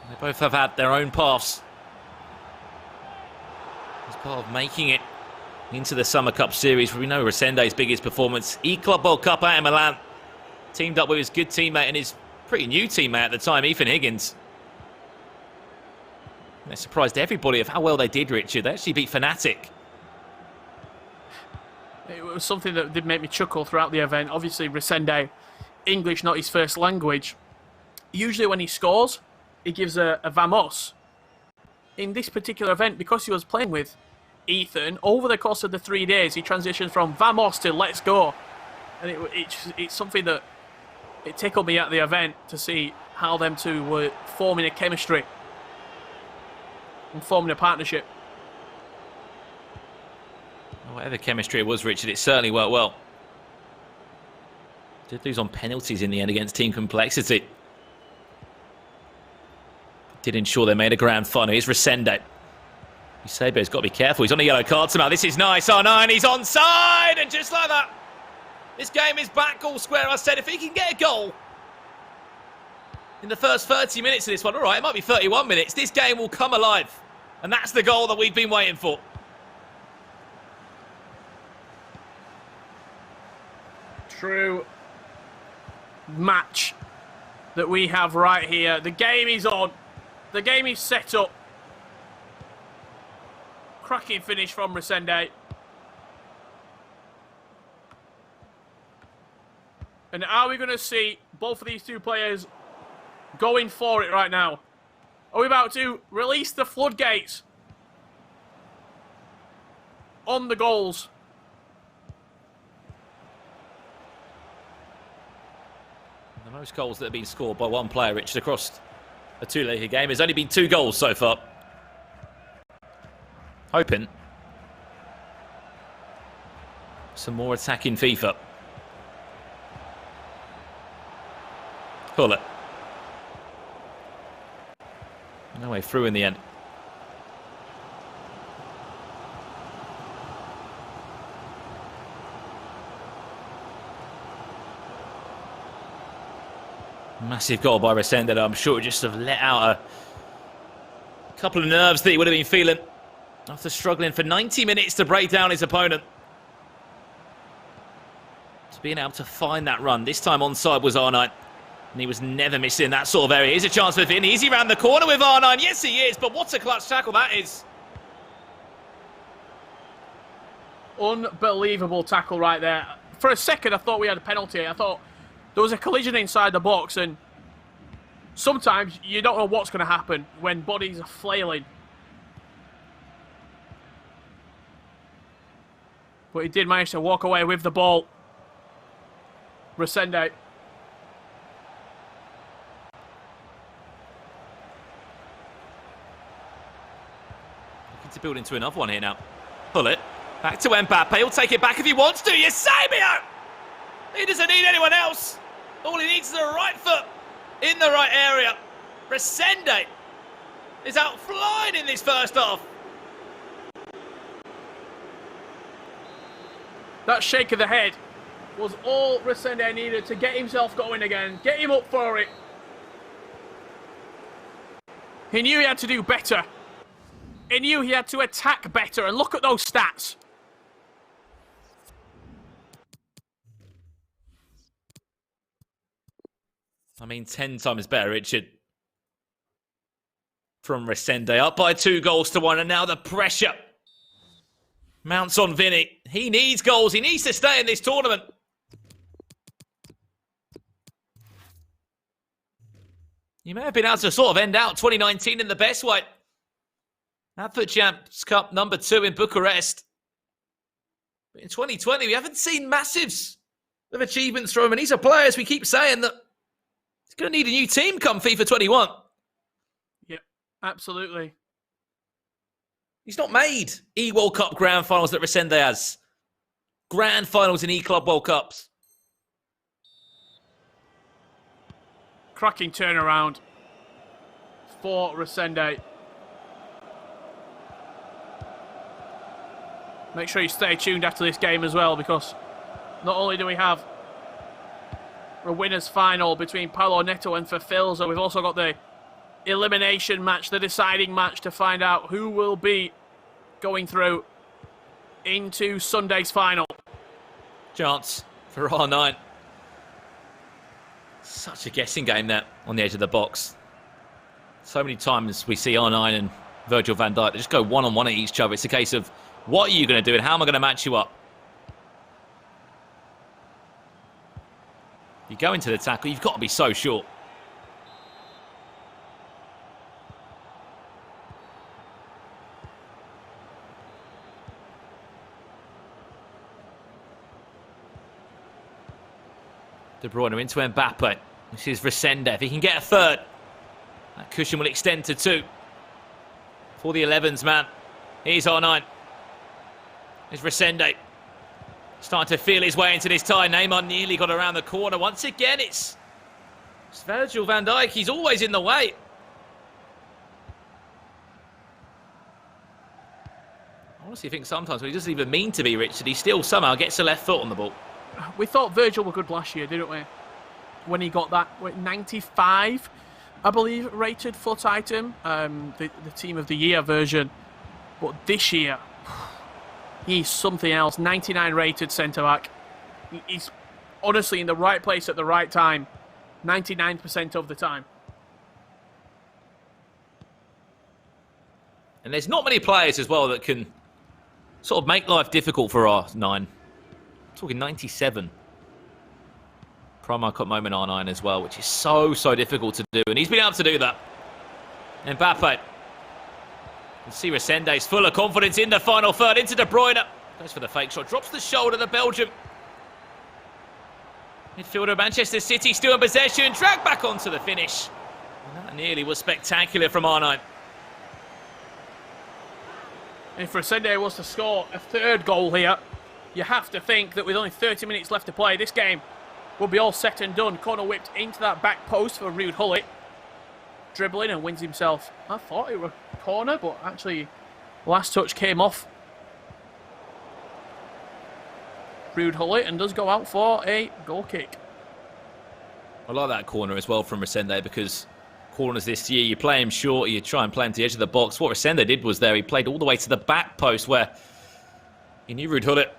they both have had their own paths as part of making it into the Summer Cup Series. We know Resende's biggest performance, E-Club World Cup out in Milan. Teamed up with his good teammate and his pretty new teammate at the time, Ethan Higgins. And they surprised everybody of how well they did, Richard. They actually beat Fnatic. It was something that did make me chuckle throughout the event. Obviously, Resende, English not his first language. Usually when he scores, he gives a vamos. In this particular event, because he was playing with Ethan, over the course of the 3 days, he transitioned from vamos to let's go. And it's something that it tickled me at the event to see how them two were forming a chemistry and forming a partnership. Whatever chemistry it was, Richard, it certainly worked well. Did lose on penalties in the end against Team Complexity. Did ensure they made a grand final. Here's Resende. Eusebio's got to be careful. He's on a yellow card somehow. This is nice. R9, he's onside. And just like that, this game is back all square. I said if he can get a goal in the first 30 minutes of this one, all right, it might be 31 minutes, this game will come alive. And that's the goal that we've been waiting for. True match that we have right here. The game is on. The game is set up. Cracking finish from Resende. And are we going to see both of these two players going for it right now? Are we about to release the floodgates on the goals? The most goals that have been scored by one player, Richard, across a two-legged game. There's only been 2 goals so far. Hoping some more attacking FIFA. Call it. No way through in the end. Massive goal by Resende that I'm sure just have let out a couple of nerves that he would have been feeling after struggling for 90 minutes to break down his opponent. To being able to find that run. This time onside was R9. And he was never missing that sort of area. Here's a chance for Vinnie. Is he round the corner with R9? Yes, he is. But what a clutch tackle that is. Unbelievable tackle right there. For a second, I thought we had a penalty. I thought there was a collision inside the box, and sometimes you don't know what's going to happen when bodies are flailing. But he did manage to walk away with the ball. Resende. Looking to build into another one here now. Pull it. Back to Mbappe. He'll take it back if he wants to. Eusebio! He doesn't need anyone else. All he needs is the right foot in the right area. Resende is out flying in this first half. That shake of the head was all Resende needed to get himself going again. Get him up for it. He knew he had to do better. He knew he had to attack better. And look at those stats. I mean, 10 times better, Richard. From Resende, up by 2-1, and now the pressure mounts on Vinnie. He needs goals. He needs to stay in this tournament. You may have been able to sort of end out 2019 in the best way. That for Champs Cup number 2 in Bucharest. But in 2020, we haven't seen massives of achievements from him. And these are players we keep saying that he's going to need a new team come FIFA 21. Yep, absolutely. He's not made E-World Cup Grand Finals that Resende has. Grand Finals in E-Club World Cups. Cracking turnaround for Resende. Make sure you stay tuned after this game as well, because not only do we have a winners final between Paulo Neto and Filzer, we've also got the elimination match, the deciding match to find out who will be going through into Sunday's final. Chance for R9. Such a guessing game there on the edge of the box. So many times we see R9 and Virgil van Dijk, they just go one-on-one at each other. It's a case of, what are you going to do and how am I going to match you up? You go into the tackle, you've got to be so short. De Bruyne into Mbappe. This is Resende. If he can get a third, that cushion will extend to 2. For the 11s, man. Here's R9. Here's Resende. Starting to feel his way into this tie. Neymar nearly got around the corner. Once again, it's Virgil van Dijk. He's always in the way. I honestly think sometimes when he doesn't even mean to be, Richard, he still somehow gets a left foot on the ball. We thought Virgil were good last year, didn't we? When he got that 95, I believe, rated foot item, the Team of the Year version. But this year, he's something else. 99 rated centre-back. He's honestly in the right place at the right time. 99% of the time. And there's not many players as well that can sort of make life difficult for R9. Talking 97. Promo Cup moment R9 as well, which is so difficult to do. And he's been able to do that. Mbappe. You see Resende's full of confidence in the final third. Into De Bruyne. Goes for the fake shot. Drops the shoulder, the Belgium. Midfielder of Manchester City still in possession. Dragged back onto the finish. And that nearly was spectacular from R9. If Resende was to score a third goal here, you have to think that with only 30 minutes left to play, this game will be all set and done. Corner whipped into that back post for Ruud Gullit. Dribbling and wins himself. I thought it was a corner, but actually last touch came off Ruud Gullit and does go out for a goal kick. I like that corner as well from Resende, because corners this year, you play him short, you try and play him to the edge of the box. What Resende did was there, he played all the way to the back post where he knew Ruud Gullit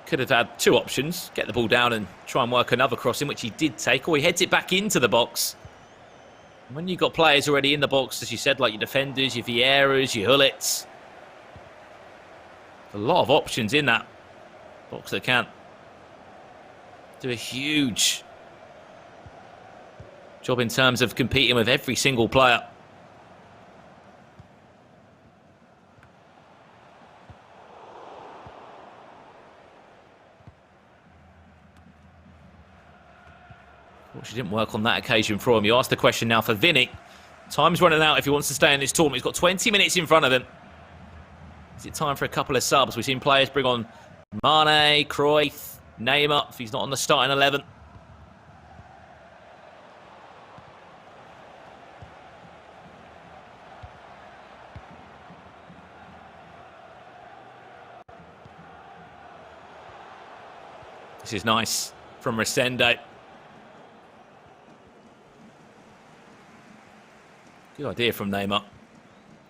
could have had 2 options. Get the ball down and try and work another crossing, which he did take, or he heads it back into the box. And when you've got players already in the box, as you said, like your defenders, your Vieiras, your Gullits, a lot of options in that box that can do a huge job in terms of competing with every single player. She didn't work on that occasion for him. You asked the question now for Vinnie. Time's running out if he wants to stay in this tournament. He's got 20 minutes in front of him. Is it time for a couple of subs? We've seen players bring on Mane, Cruyff, Neymar if he's not on the starting 11. This is nice from Resende. Good idea from Neymar.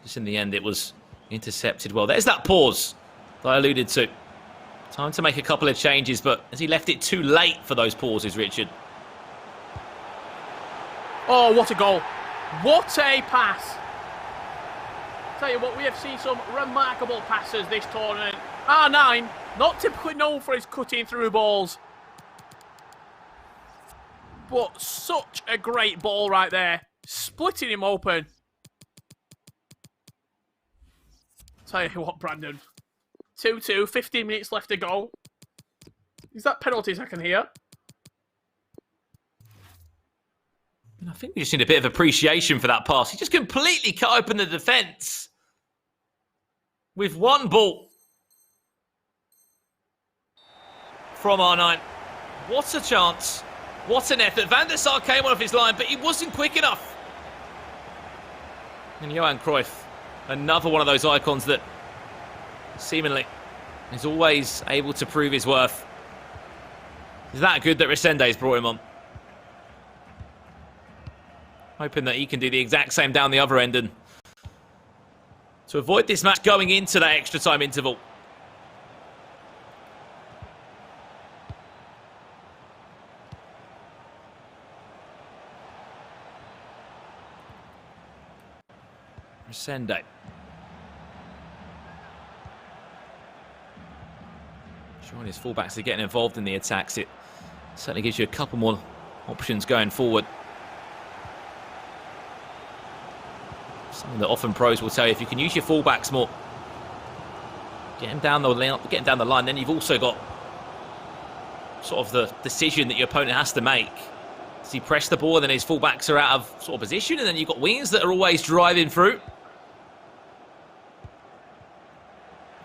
Just in the end, it was intercepted well. There's that pause that I alluded to. Time to make a couple of changes, but has he left it too late for those pauses, Richard? Oh, what a goal. What a pass. Tell you what, we have seen some remarkable passes this tournament. R9, not typically known for his cutting through balls. But such a great ball right there. Splitting him open. Tell you what, Brandon. 2-2, 15 minutes left to go. Is that penalties I can hear? I think we just need a bit of appreciation for that pass. He just completely cut open the defence with one ball from R9. What a chance. What an effort. Van der Sar came off his line, but he wasn't quick enough. And Johan Cruyff, another one of those icons that seemingly is always able to prove his worth. Is that good that Resende's brought him on? Hoping that he can do the exact same down the other end and to avoid this match going into that extra time interval. Resende. Showing his fullbacks are getting involved in the attacks. It certainly gives you a couple more options going forward. Something that often pros will tell you, if you can use your fullbacks more, get them down the line, then you've also got sort of the decision that your opponent has to make. Does he press the ball and then his fullbacks are out of sort of position, and then you've got wingers that are always driving through?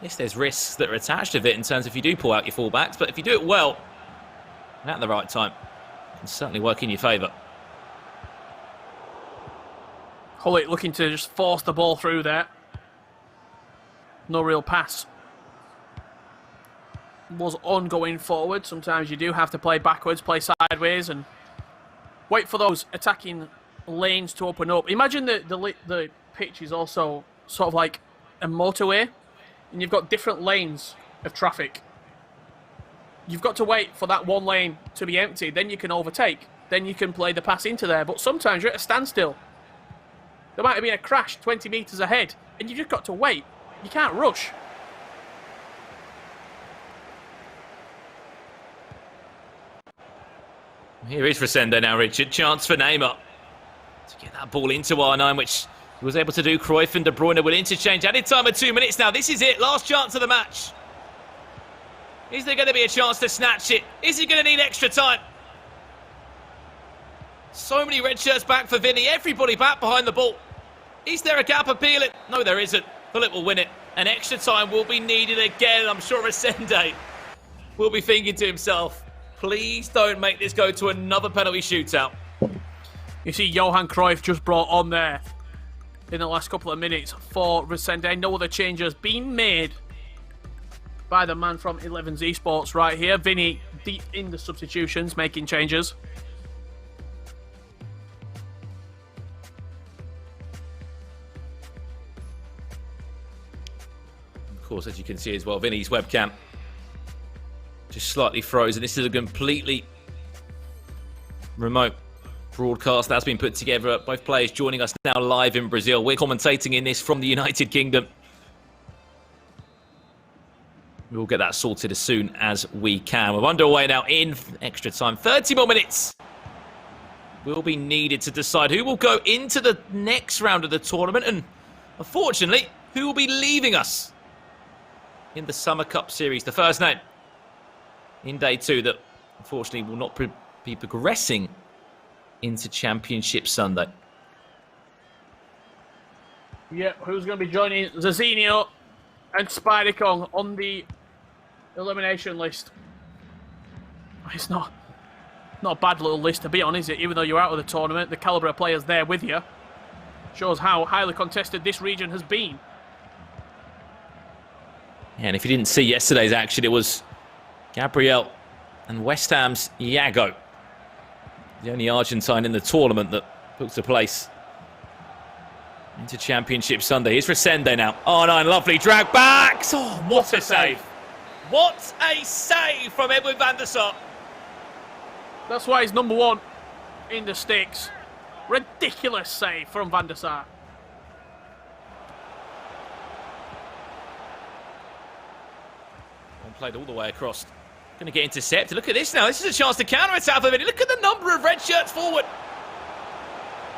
Yes, there's risks that are attached to it in terms of if you do pull out your fullbacks, but if you do it well and at the right time, it can certainly work in your favour. Hullet looking to just force the ball through there. No real pass. Was ongoing forward. Sometimes you do have to play backwards, play sideways, and wait for those attacking lanes to open up. Imagine the pitch is also sort of like a motorway, and you've got different lanes of traffic. You've got to wait for that one lane to be empty, then you can overtake, then you can play the pass into there. But sometimes you're at a standstill. There might have been a crash 20 metres ahead, and you've just got to wait. You can't rush. Here is Resende now, Richard. Chance for Neymar to get that ball into R9, which he was able to do. Cruyff and De Bruyne will interchange. Added time of 2 minutes now. This is it. Last chance of the match. Is there going to be a chance to snatch it? Is he going to need extra time? So many red shirts back for Vinnie. Everybody back behind the ball. Is there a gap appealing? No, there isn't. Philip will win it. And extra time will be needed again. I'm sure Resende will be thinking to himself, please don't make this go to another penalty shootout. You see Johan Cruyff just brought on there in the last couple of minutes for Resende. No other changes being made by the man from 11's Esports right here. Vinnie deep in the substitutions, making changes. Of course, as you can see as well, Vinnie's webcam just slightly frozen. This is a completely remote broadcast that's been put together. Both players joining us now live in Brazil. We're commentating in this from the United Kingdom. We'll get that sorted as soon as we can. We're underway now in extra time. 30 more minutes will be needed to decide who will go into the next round of the tournament, and unfortunately, who will be leaving us in the Summer Cup Series. The first name in day two that unfortunately will not be progressing into Championship Sunday. Yeah, who's going to be joining Zazinho and Spider-Kong on the elimination list? It's not a bad little list to be on, is it? Even though you're out of the tournament, the calibre of players there with you shows how highly contested this region has been. Yeah, and if you didn't see yesterday's action, it was Gabriel and West Ham's Iago, the only Argentine in the tournament that booked a place into Championship Sunday. Here's Resende now. R9, lovely drag back. Oh, what a save. What a save from Edwin van der Sar. That's why he's number one in the sticks. Ridiculous save from van der Sar. One played all the way across. Going to get intercepted. Look at this now. This is a chance to counter-attack for Vinnie. Look at the number of red shirts forward.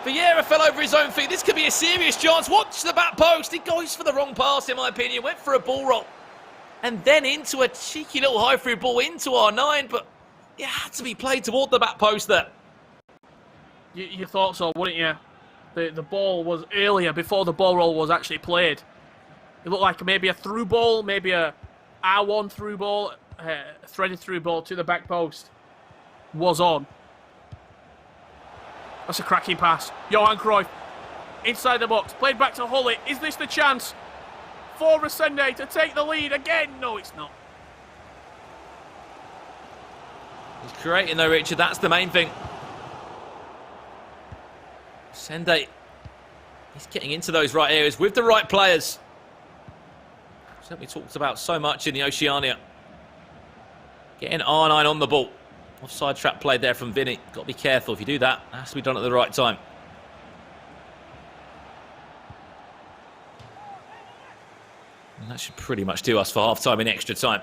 Vieira fell over his own feet. This could be a serious chance. Watch the back post. He goes for the wrong pass, in my opinion. Went for a ball roll. And then into a cheeky little high-through ball into R9. But it had to be played toward the back post there. You thought so, wouldn't you? The ball was earlier, before the ball roll was actually played. It looked like maybe a through ball, maybe a R1 through ball, threaded through ball to the back post was on. That's a cracking pass. Johan Cruyff inside the box, played back to Hully. Is this the chance for Resende to take the lead again? No, it's not. He's creating though, Richard. That's the main thing. Resende, he's getting into those right areas with the right players. Something we talked about so much in the Oceania. Getting R9 on the ball. Offside trap play there from Vinnie. Got to be careful if you do that. It has to be done at the right time. And that should pretty much do us for half-time in extra time.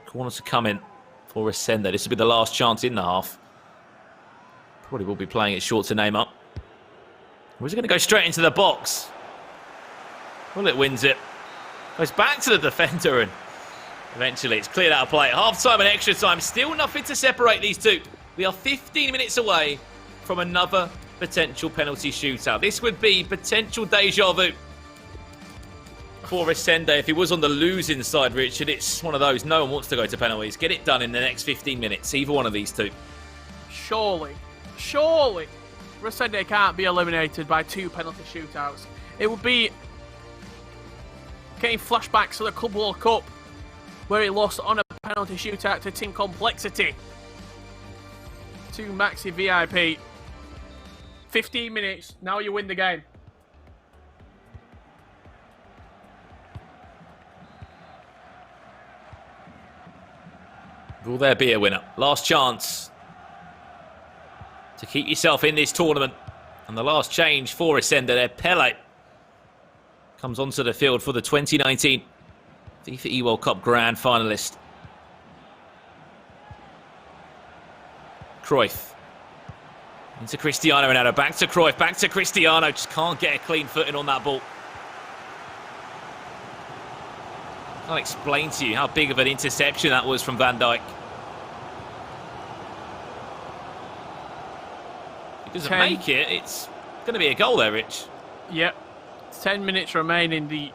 Corner to come in for Resende. This will be the last chance in the half. Probably will be playing it short to name up. Or is it going to go straight into the box? Well, it wins it. Goes back to the defender and eventually it's cleared out of play. Half-time and extra time. Still nothing to separate these two. We are 15 minutes away from another potential penalty shootout. This would be potential deja vu for Resende. If he was on the losing side, Richard, it's one of those. No one wants to go to penalties. Get it done in the next 15 minutes. Either one of these two. Surely, Resende can't be eliminated by two penalty shootouts. It would be getting flashbacks to the Club World Cup, where he lost on a penalty shootout to Team Complexity, to Maxi VIP. 15 minutes, now you win the game. Will there be a winner? Last chance to keep yourself in this tournament. And the last change for Resende there, Pele comes onto the field for the 2019 FIFA E-World Cup Grand Finalist. Cruyff into Cristiano Ronaldo, back to Cruyff, back to Cristiano. Just can't get a clean footing on that ball. Can't explain to you how big of an interception that was from Van Dijk. If he doesn't make it, it's going to be a goal there, Rich. Yep. 10 minutes remaining. The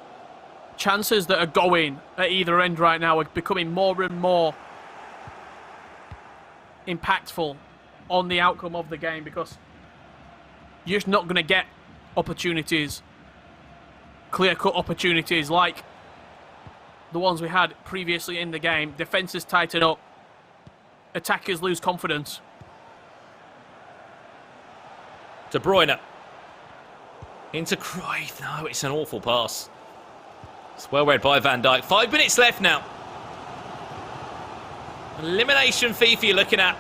chances that are going at either end right now are becoming more and more impactful on the outcome of the game, because you're just not going to get opportunities, clear-cut opportunities like the ones we had previously in the game. Defences tighten up, attackers lose confidence. De Bruyne into Cruyff. No, it's an awful pass. It's well read by Van Dijk. 5 minutes left now. Elimination FIFA you're looking at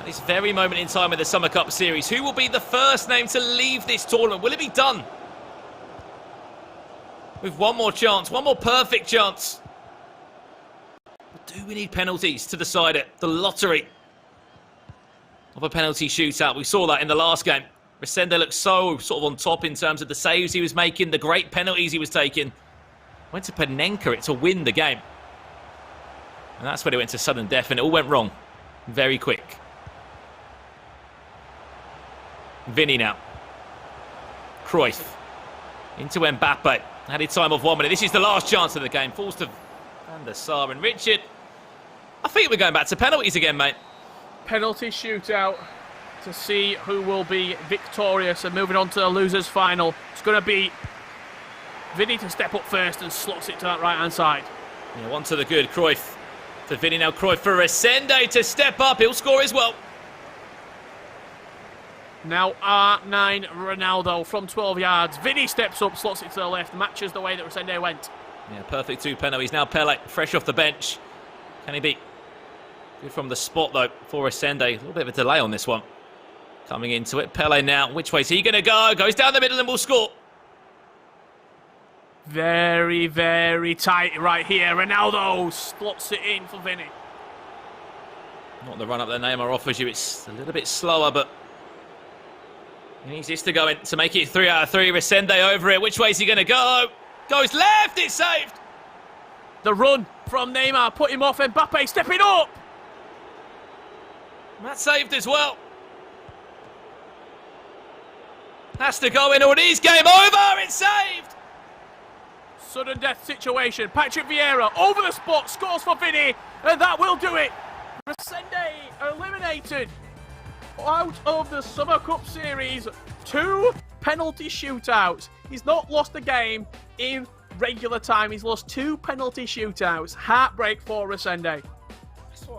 this very moment in time in the Summer Cup Series. Who will be the first name to leave this tournament? Will it be done with one more chance, one more perfect chance? But do we need penalties to decide it? The lottery of a penalty shootout. We saw that in the last game. Resende looked so sort of on top in terms of the saves he was making, the great penalties he was taking. Went to Panenka to win the game. And that's when it went to sudden death and it all went wrong very quick. Vinnie now. Cruyff. Into Mbappe. Added time of 1 minute. This is the last chance of the game. Falls to Van der Sar and Richard. I think we're going back to penalties again, mate. Penalty shootout to see who will be victorious and moving on to the losers final. It's going to be Vinnie to step up first and slots it to that right-hand side. Yeah, one to the good. Cruyff to Vinnie now. Cruyff for Resende to step up. He'll score as well. Now R9 Ronaldo from 12 yards. Vinnie steps up, slots it to the left, matches the way that Resende went. Yeah, perfect 2 penalties. Now Pele, fresh off the bench. Can he beat? Good from the spot, though, for Resende. A little bit of a delay on this one. Coming into it. Pele now. Which way is he going to go? Goes down the middle and will score. Very, very tight right here. Ronaldo slots it in for Vinnie. Not the run-up that Neymar offers you. It's a little bit slower, but he needs this to go in to make it 3 out of 3. Resende over it. Which way is he going to go? Goes left. It's saved. The run from Neymar put him off. Mbappe stepping up. That's saved as well. Has to go in or it is game over. It's saved. Sudden death situation. Patrick Vieira over the spot. Scores for Vinnie. And that will do it. Resende eliminated out of the Summer Cup Series. 2 penalty shootouts. He's not lost a game in regular time. He's lost 2 penalty shootouts. Heartbreak for Resende.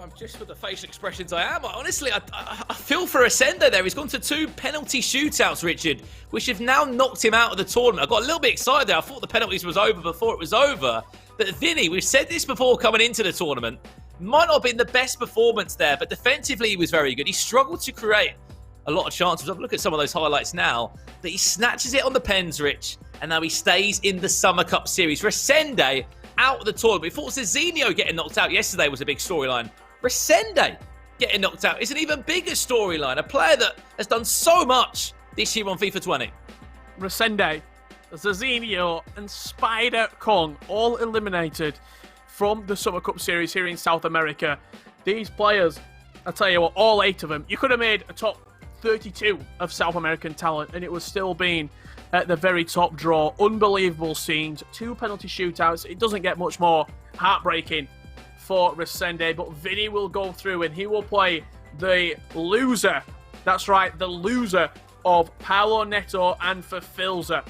I'm just for the facial expressions I am. Honestly, I feel for Resende there. He's gone to 2 penalty shootouts, Richard, which have now knocked him out of the tournament. I got a little bit excited there. I thought the penalties was over before it was over. But Vinnie, we've said this before coming into the tournament, might not have been the best performance there, but defensively he was very good. He struggled to create a lot of chances. I've looked at some of those highlights now, but he snatches it on the pens, Rich, and now he stays in the Summer Cup Series. Resende out of the tournament. We thought Zizinho getting knocked out yesterday was a big storyline. Resende getting knocked out is an even bigger storyline. A player that has done so much this year on FIFA 20. Resende, Zizinho and Spider Kong all eliminated from the Summer Cup Series here in South America. These players, I tell you what, all 8 of them, you could have made a top 32 of South American talent and it was still being at the very top draw. Unbelievable scenes, 2 penalty shootouts. It doesn't get much more heartbreaking for Resende, but Vinnie will go through and he will play the loser. That's right, the loser of Paulo Neto and for Filzer.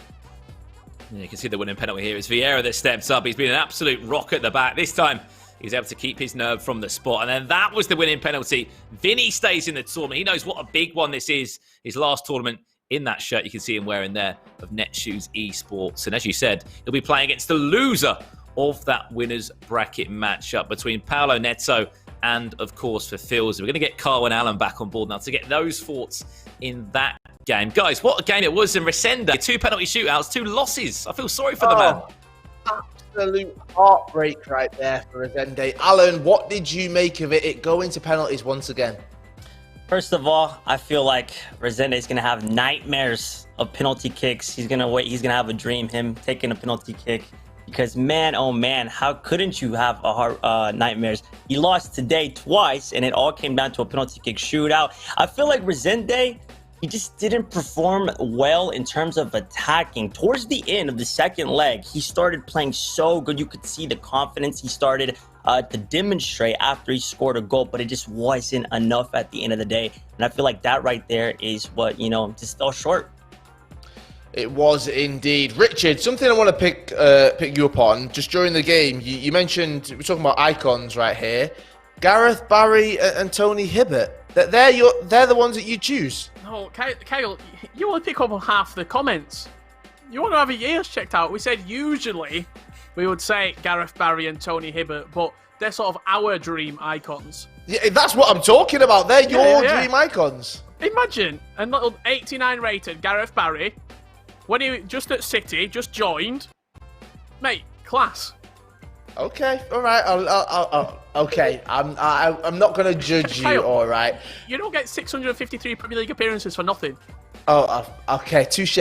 Yeah, you can see the winning penalty here. It's Vieira that steps up. He's been an absolute rock at the back. This time, he was able to keep his nerve from the spot. And then that was the winning penalty. Vinnie stays in the tournament. He knows what a big one this is. His last tournament in that shirt you can see him wearing there of Netshoes Esports. And as you said, he'll be playing against the loser of that winners bracket matchup between Paulo Neto and, of course, for Filzer. We're going to get Carl and Alan back on board now to get those thoughts in that game. Guys, what a game it was in Resende. 2 penalty shootouts, 2 losses. I feel sorry for the man. Absolute heartbreak right there for Resende. Alan, what did you make of it going to penalties once again? First of all, I feel like Resende is going to have nightmares of penalty kicks. He's going to have a dream, him taking a penalty kick. Because man, oh man, how couldn't you have nightmares? He lost today twice, and it all came down to a penalty kick shootout. I feel like Resende, he just didn't perform well in terms of attacking. Towards the end of the second leg, he started playing so good. You could see the confidence he started to demonstrate after he scored a goal, but it just wasn't enough at the end of the day. And I feel like that right there is what, just fell short. It was indeed. Richard, something I want to pick you up on. Just during the game, you mentioned, we're talking about icons right here. Gareth Barry and Tony Hibbert. They're the ones that you choose. No, Kyle, you only pick up on half the comments. You want to have your ears checked out. We said usually we would say Gareth Barry and Tony Hibbert, but they're sort of our dream icons. Yeah, that's what I'm talking about. They're your dream icons. Imagine a little 89 rated Gareth Barry. When he just at City, just joined. Mate, class. Okay, all right. Okay, I'm not gonna judge you. Kyle, all right. You don't get 653 Premier League appearances for nothing. Oh, okay. Touche.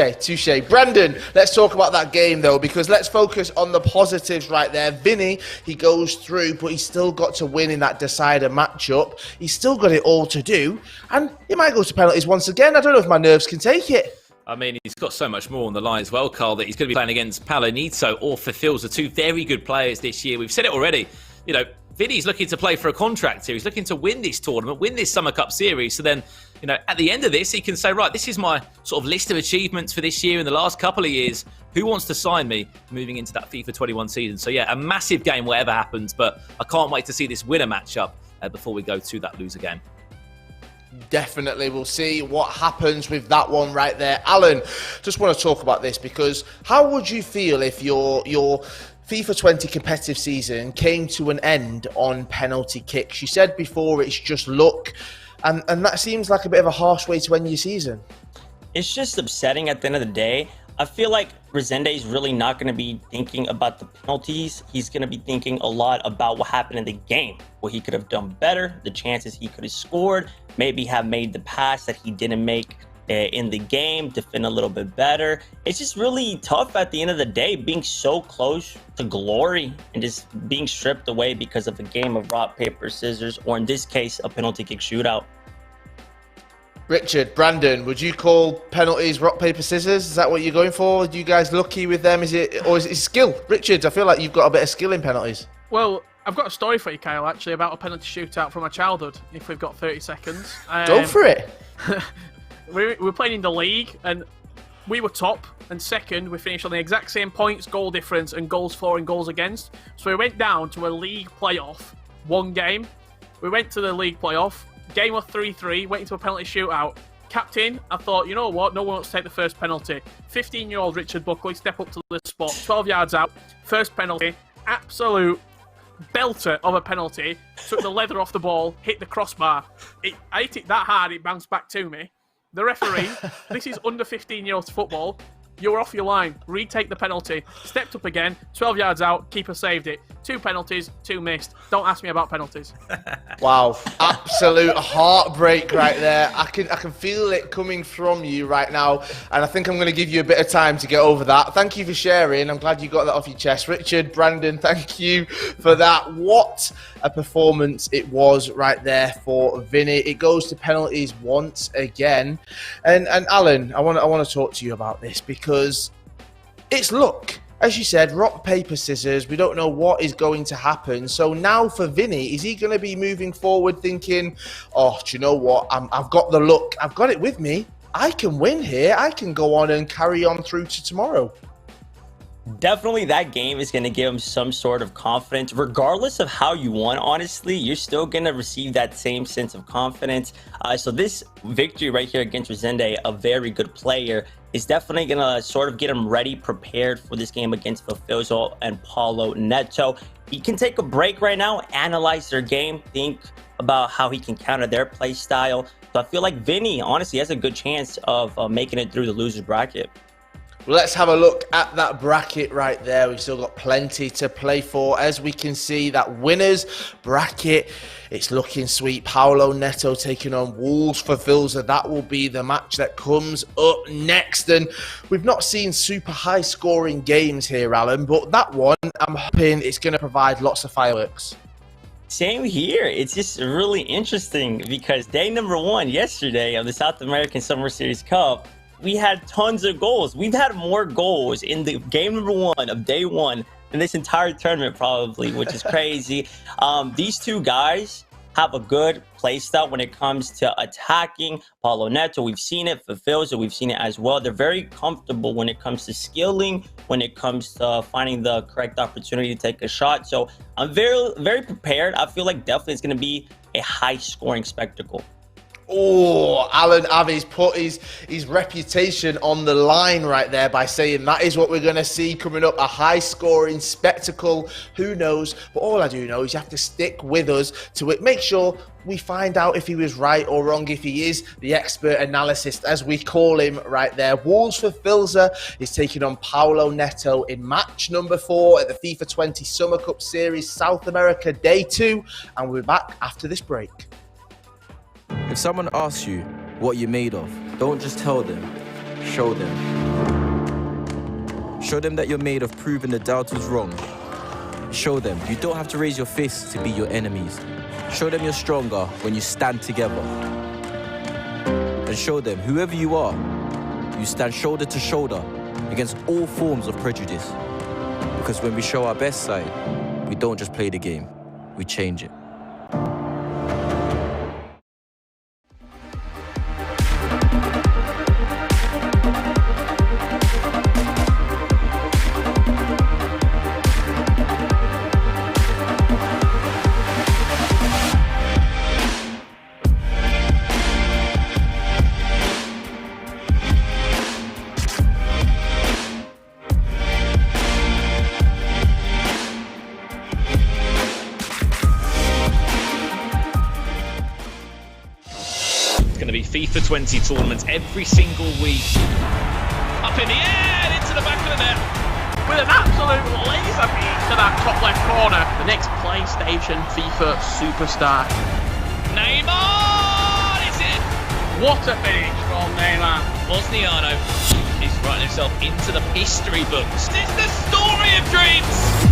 Brandon, let's talk about that game though, because let's focus on the positives right there. Vinnie, he goes through, but he's still got to win in that decider matchup. He's still got it all to do, and he might go to penalties once again. I don't know if my nerves can take it. I mean, he's got so much more on the line as well, Carl, that he's going to be playing against Paulo Neto or Filzer, two very good players this year. We've said it already. You know, Vinny's looking to play for a contract here. He's looking to win this tournament, win this Summer Cup series. So then, you know, at the end of this, he can say, right, this is my sort of list of achievements for this year and the last couple of years. Who wants to sign me moving into that FIFA 21 season? So yeah, a massive game, whatever happens. But I can't wait to see this winner matchup before we go to that loser game. Definitely, we'll see what happens with that one right there. Alan, just want to talk about this because how would you feel if your FIFA 20 competitive season came to an end on penalty kicks? You said before it's just luck, and that seems like a bit of a harsh way to end your season. It's just upsetting at the end of the day. I feel like Resende is really not going to be thinking about the penalties. He's going to be thinking a lot about what happened in the game, what he could have done better, the chances he could have scored, maybe have made the pass that he didn't make in the game, defend a little bit better. It's just really tough at the end of the day, being so close to glory and just being stripped away because of a game of rock, paper, scissors, or in this case, a penalty kick shootout. Richard, Brandon, would you call penalties rock, paper, scissors? Is that what you're going for? Are you guys lucky with them? Is it skill? Richard, I feel like you've got a bit of skill in penalties. Well, I've got a story for you, Kyle, actually, about a penalty shootout from my childhood, if we've got 30 seconds. Go for it. we were playing in the league, and we were top, and second, we finished on the exact same points, goal difference, and goals for and goals against. So we went down to a league playoff, one game. We went to the league playoff. Game was 3-3, went into a penalty shootout. Captain, I thought, you know what, no one wants to take the first penalty. 15-year-old Richard Buckley, step up to the spot, 12 yards out, first penalty, absolute belter of a penalty, took the leather off the ball, hit the crossbar. I hit it that hard, it bounced back to me. The referee, this is under 15-year-olds football, you were off your line, retake the penalty, stepped up again, 12 yards out, keeper saved it. 2 penalties, 2 missed. Don't ask me about penalties. Wow, absolute heartbreak right there. I can feel it coming from you right now, and I think I'm going to give you a bit of time to get over that. Thank you for sharing. I'm glad you got that off your chest. Richard, Brandon, thank you for that. What a performance it was right there for Vinny. It goes to penalties once again. And Alan, I want to talk to you about this because it's luck. As you said, rock, paper, scissors. We don't know what is going to happen. So now for Vinny, is he going to be moving forward thinking, oh, do you know what? I've got the luck. I've got it with me. I can win here. I can go on and carry on through to tomorrow. Definitely that game is going to give him some sort of confidence. Regardless of how you won, honestly, you're still going to receive that same sense of confidence. So this victory right here against Resende, a very good player, is definitely going to sort of get him ready, prepared for this game against Filzer and Paulo Neto. He can take a break right now, analyze their game, think about how he can counter their play style. So I feel like Vinny, honestly, has a good chance of making it through the loser's bracket. Well, let's have a look at that bracket right there. We've still got plenty to play for. As we can see, that winners bracket, it's looking sweet. Paulo Neto taking on Wolves for Filzer. That will be the match that comes up next. And we've not seen super high scoring games here, Alan, but that one, I'm hoping it's going to provide lots of fireworks. Same here. It's just really interesting because day number 1 yesterday of the South American Summer Series Cup, we had tons of goals. We've had more goals in the game number 1 of day 1 than this entire tournament probably, which is crazy. These two guys have a good play style when it comes to attacking. Paulo Neto, we've seen it. For Filzer, we've seen it as well. They're very comfortable when it comes to skilling, when it comes to finding the correct opportunity to take a shot. So I'm very, very prepared. I feel like definitely it's going to be a high-scoring spectacle. Oh, Alan Avi's put his reputation on the line right there by saying that is what we're going to see coming up, a high-scoring spectacle. Who knows? But all I do know is you have to stick with us to it. Make sure we find out if he was right or wrong, if he is the expert analyst, as we call him right there. Wolves for Filzer is taking on Paulo Neto in match number 4 at the FIFA 20 Summer Cup Series South America Day 2. And we'll be back after this break. If someone asks you what you're made of, don't just tell them, show them. Show them that you're made of proving the doubters wrong. Show them you don't have to raise your fists to beat your enemies. Show them you're stronger when you stand together. And show them, whoever you are, you stand shoulder to shoulder against all forms of prejudice. Because when we show our best side, we don't just play the game, we change it. FIFA 20 tournaments every single week. Up in the air and into the back of the net. With an absolute laser beam to that top left corner. The next PlayStation FIFA superstar. Neymar is it? What a finish from Neymar. Bosniano is writing himself into the history books. It's the story of dreams.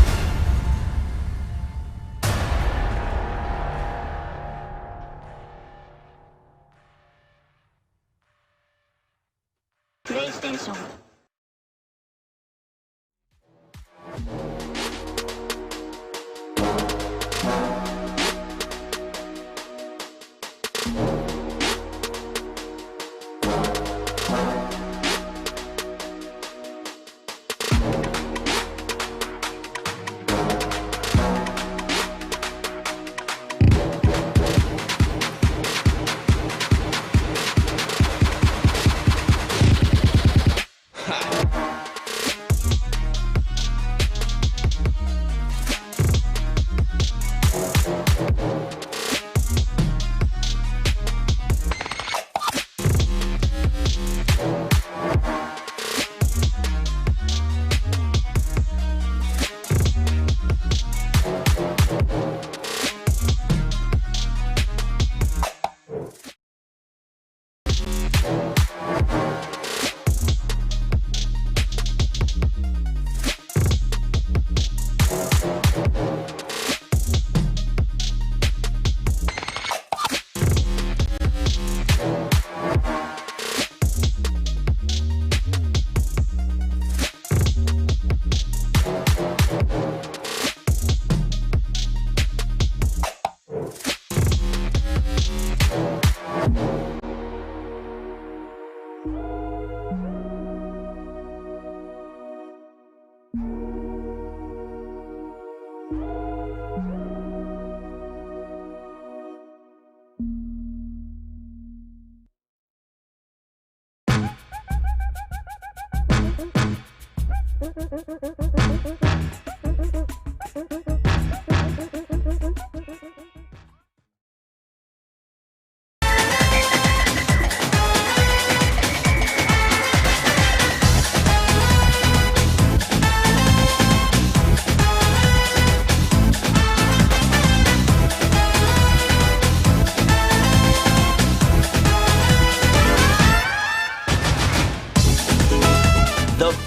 PlayStation.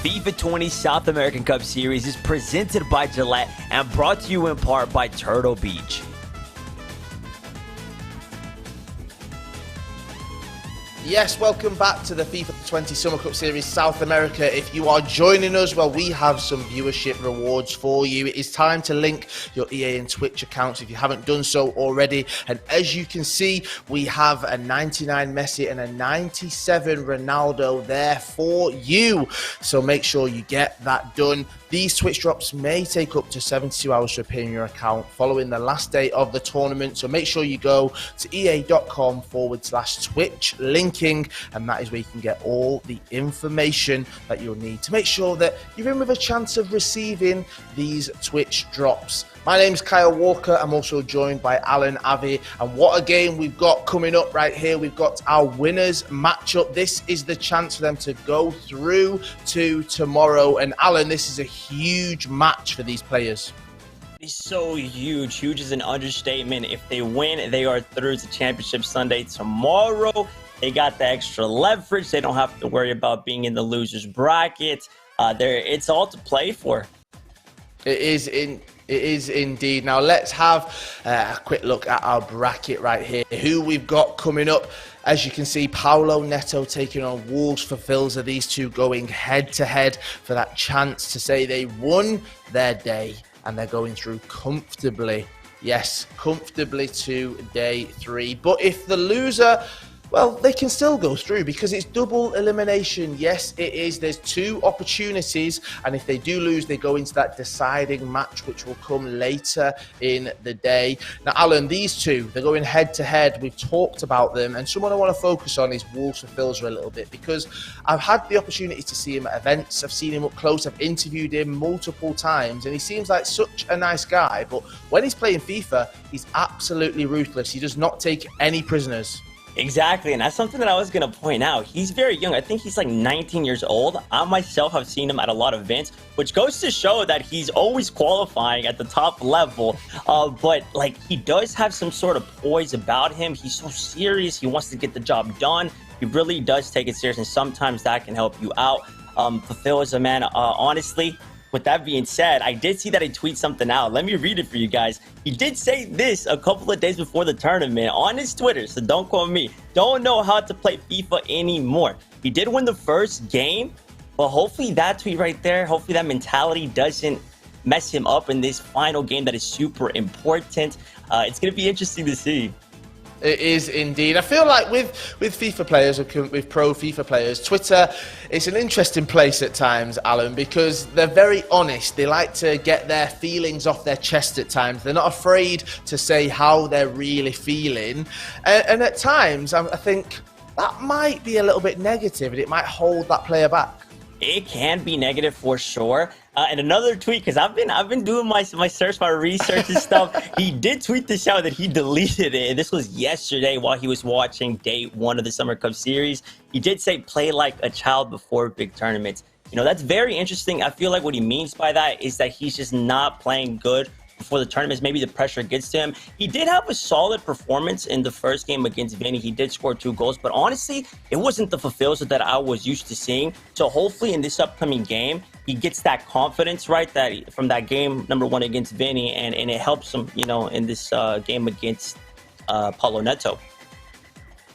FIFA 20 South American Cup Series is presented by Gillette and brought to you in part by Turtle Beach. Yes, welcome back to the FIFA 20 Summer Cup Series South America. If you are joining us, well, we have some viewership rewards for you. It is time to link your EA and Twitch accounts if you haven't done so already. And as you can see, we have a 99 Messi and a 97 Ronaldo there for you. So make sure you get that done. These Twitch drops may take up to 72 hours to appear in your account following the last day of the tournament. So make sure you go to ea.com/Twitch linking, and that is where you can get all the information that you'll need to make sure that you're in with a chance of receiving these Twitch drops. My name's Kyle Walker. I'm also joined by Alan Avi. And what a game we've got coming up right here. We've got our winners matchup. This is the chance for them to go through to tomorrow. And Alan, this is a huge match for these players. It's so huge. Huge is an understatement. If they win, they are through to Championship Sunday tomorrow. They got the extra leverage. They don't have to worry about being in the loser's bracket. It's all to play for. It is indeed. Now let's have a quick look at our bracket right here. Who we've got coming up. As you can see, Paulo Neto taking on Wolves for Filzer. These two going head to head for that chance to say they won their day. And they're going through comfortably. Yes, comfortably to day 3. But if the loser, well, they can still go through because it's double elimination. Yes, it is. There's 2 opportunities. And if they do lose, they go into that deciding match, which will come later in the day. Now, Alan, these two, they're going head to head. We've talked about them. And someone I want to focus on is Wolves for Filzer a little bit because I've had the opportunity to see him at events. I've seen him up close. I've interviewed him multiple times. And he seems like such a nice guy. But when he's playing FIFA, he's absolutely ruthless. He does not take any prisoners. Exactly, and that's something that I was going to point out. He's very young. I think he's like 19 years old. I myself have seen him at a lot of events, which goes to show that he's always qualifying at the top level. But like he does have some sort of poise about him. He's so serious. He wants to get the job done. He really does take it serious, and sometimes that can help you out. Fulfill as a man, honestly. With that being said, I did see that he tweeted something out. Let me read it for you guys. He did say this a couple of days before the tournament on his Twitter, so don't quote me. Don't know how to play FIFA anymore. He did win the first game, but hopefully that tweet right there, hopefully that mentality doesn't mess him up in this final game that is super important. It's going to be interesting to see. It is indeed. I feel like with FIFA players, with pro FIFA players, Twitter, it's an interesting place at times, Alan, because they're very honest. They like to get their feelings off their chest at times. They're not afraid to say how they're really feeling. And at times, I think that might be a little bit negative and it might hold that player back. It can be negative for sure. And another tweet, because I've been doing my search, my research and stuff. He did tweet this out that he deleted it. And this was yesterday while he was watching day 1 of the Summer Cup Series. He did say play like a child before big tournaments. You know, that's very interesting. I feel like what he means by that is that he's just not playing good before the tournaments. Maybe the pressure gets to him. He did have a solid performance in the first game against Vinnie. He did score 2 goals, but honestly, it wasn't the Fulfilzer that I was used to seeing. So hopefully in this upcoming game, he gets that confidence, right, that from that game number 1 against Vinnie, and it helps him, you know, in this game against Paulo Neto.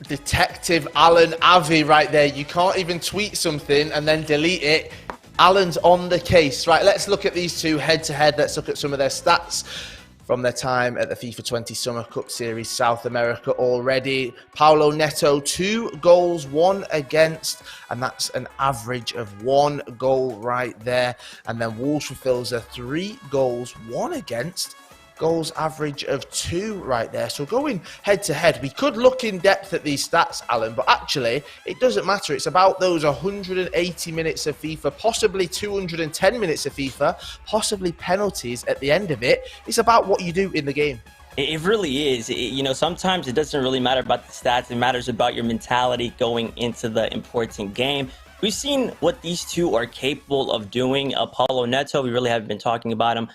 Detective Alan Avi right there. You can't even tweet something and then delete it. Alan's on the case. Right, let's look at these two head-to-head. Let's look at some of their stats from their time at the FIFA 20 Summer Cup Series South America already. Paulo Neto, 2 goals, 1 against, and that's an average of 1 goal right there. And then Wolves for Filzer, 3 goals, 1 against, goals average of 2 right there. So going head to head, we could look in depth at these stats, Alan, but actually it doesn't matter. It's about those 180 minutes of FIFA, possibly 210 minutes of FIFA, possibly penalties at the end of it. It's about what you do in the game. It really is. You know, sometimes it doesn't really matter about the stats. It matters about your mentality going into the important game. We've seen what these two are capable of doing. Paulo Neto, we really haven't been talking about him.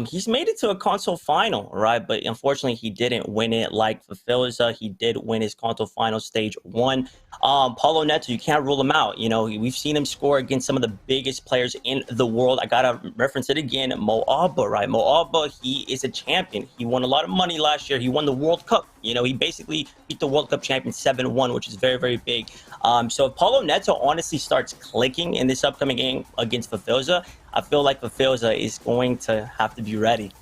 He's made it to a console final, right? But unfortunately, he didn't win it like Filzer. He did win his console final stage 1. Paulo Neto, you can't rule him out. You know, we've seen him score against some of the biggest players in the world. I got to reference it again. Mo Alba, right? Mo Alba, he is a champion. He won a lot of money last year. He won the World Cup You know, he basically beat the World Cup champion 7-1, which is very, very big. So if Paulo Neto honestly starts clicking in this upcoming game against Filzer, I feel like Filzer is going to have to be ready.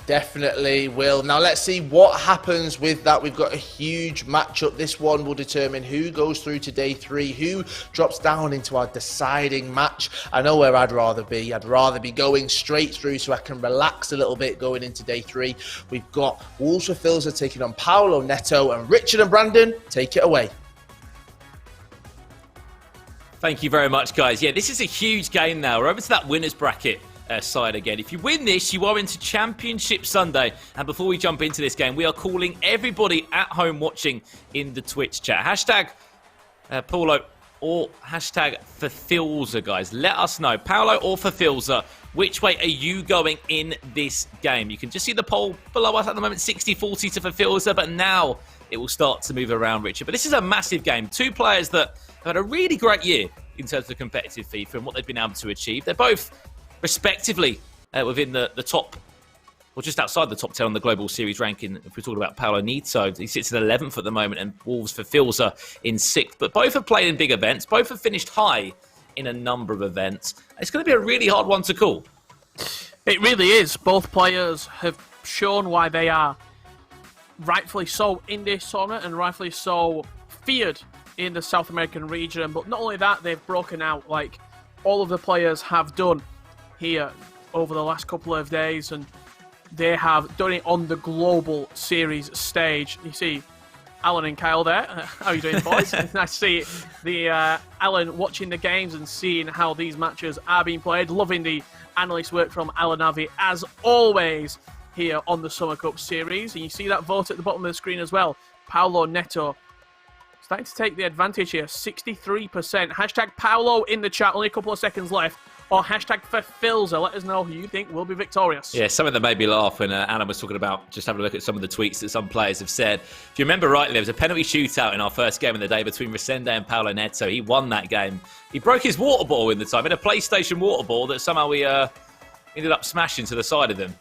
Definitely will. Now let's see what happens with that. We've got a huge matchup. This one will determine who goes through to day 3, who drops down into our deciding match. I know where I'd rather be. I'd rather be going straight through so I can relax a little bit going into day 3. We've got Wolves for Filzer taking on Paulo Neto, and Richard and Brandon, take it away. Thank you very much, guys. Yeah, this is a huge game now. We're over to that winners bracket side again. If you win this, you are into Championship Sunday. And before we jump into this game, we are calling everybody at home watching in the Twitch chat. Hashtag Paulo or hashtag Filzer, guys. Let us know, Paulo or Filzer, which way are you going in this game? You can just see the poll below us at the moment, 60-40 to Filzer, but now it will start to move around, Richard. But this is a massive game. Two players that have had a really great year in terms of competitive FIFA and what they've been able to achieve. They're both respectively within the top, or just outside the top 10 on the Global Series ranking. If we're talking about Paulo Neto, he sits in 11th at the moment, and Wolves for Filzer in 6th. But both have played in big events. Both have finished high in a number of events. It's going to be a really hard one to call. It really is. Both players have shown why they are rightfully so in this tournament and rightfully so feared in the South American region. But not only that, they've broken out like all of the players have done here over the last couple of days, and they have done it on the Global Series stage. You see Alan and Kyle there. How are you doing, boys? Nice to see Alan watching the games and seeing how these matches are being played. Loving the analyst work from Alan Avi, as always, here on the Summer Cup Series. And you see that vote at the bottom of the screen as well. Paulo Neto starting to take the advantage here, 63%. Hashtag Paulo in the chat, only a couple of seconds left. Or hashtag Filzer. Let us know who you think will be victorious. Yeah, something that made me laugh when Alan was talking about just having a look at some of the tweets that some players have said. If you remember rightly, there was a penalty shootout in our first game of the day between Resende and Paulo Neto. He won that game. He broke his water bottle in the time, in a PlayStation water bottle that somehow we ended up smashing to the side of him.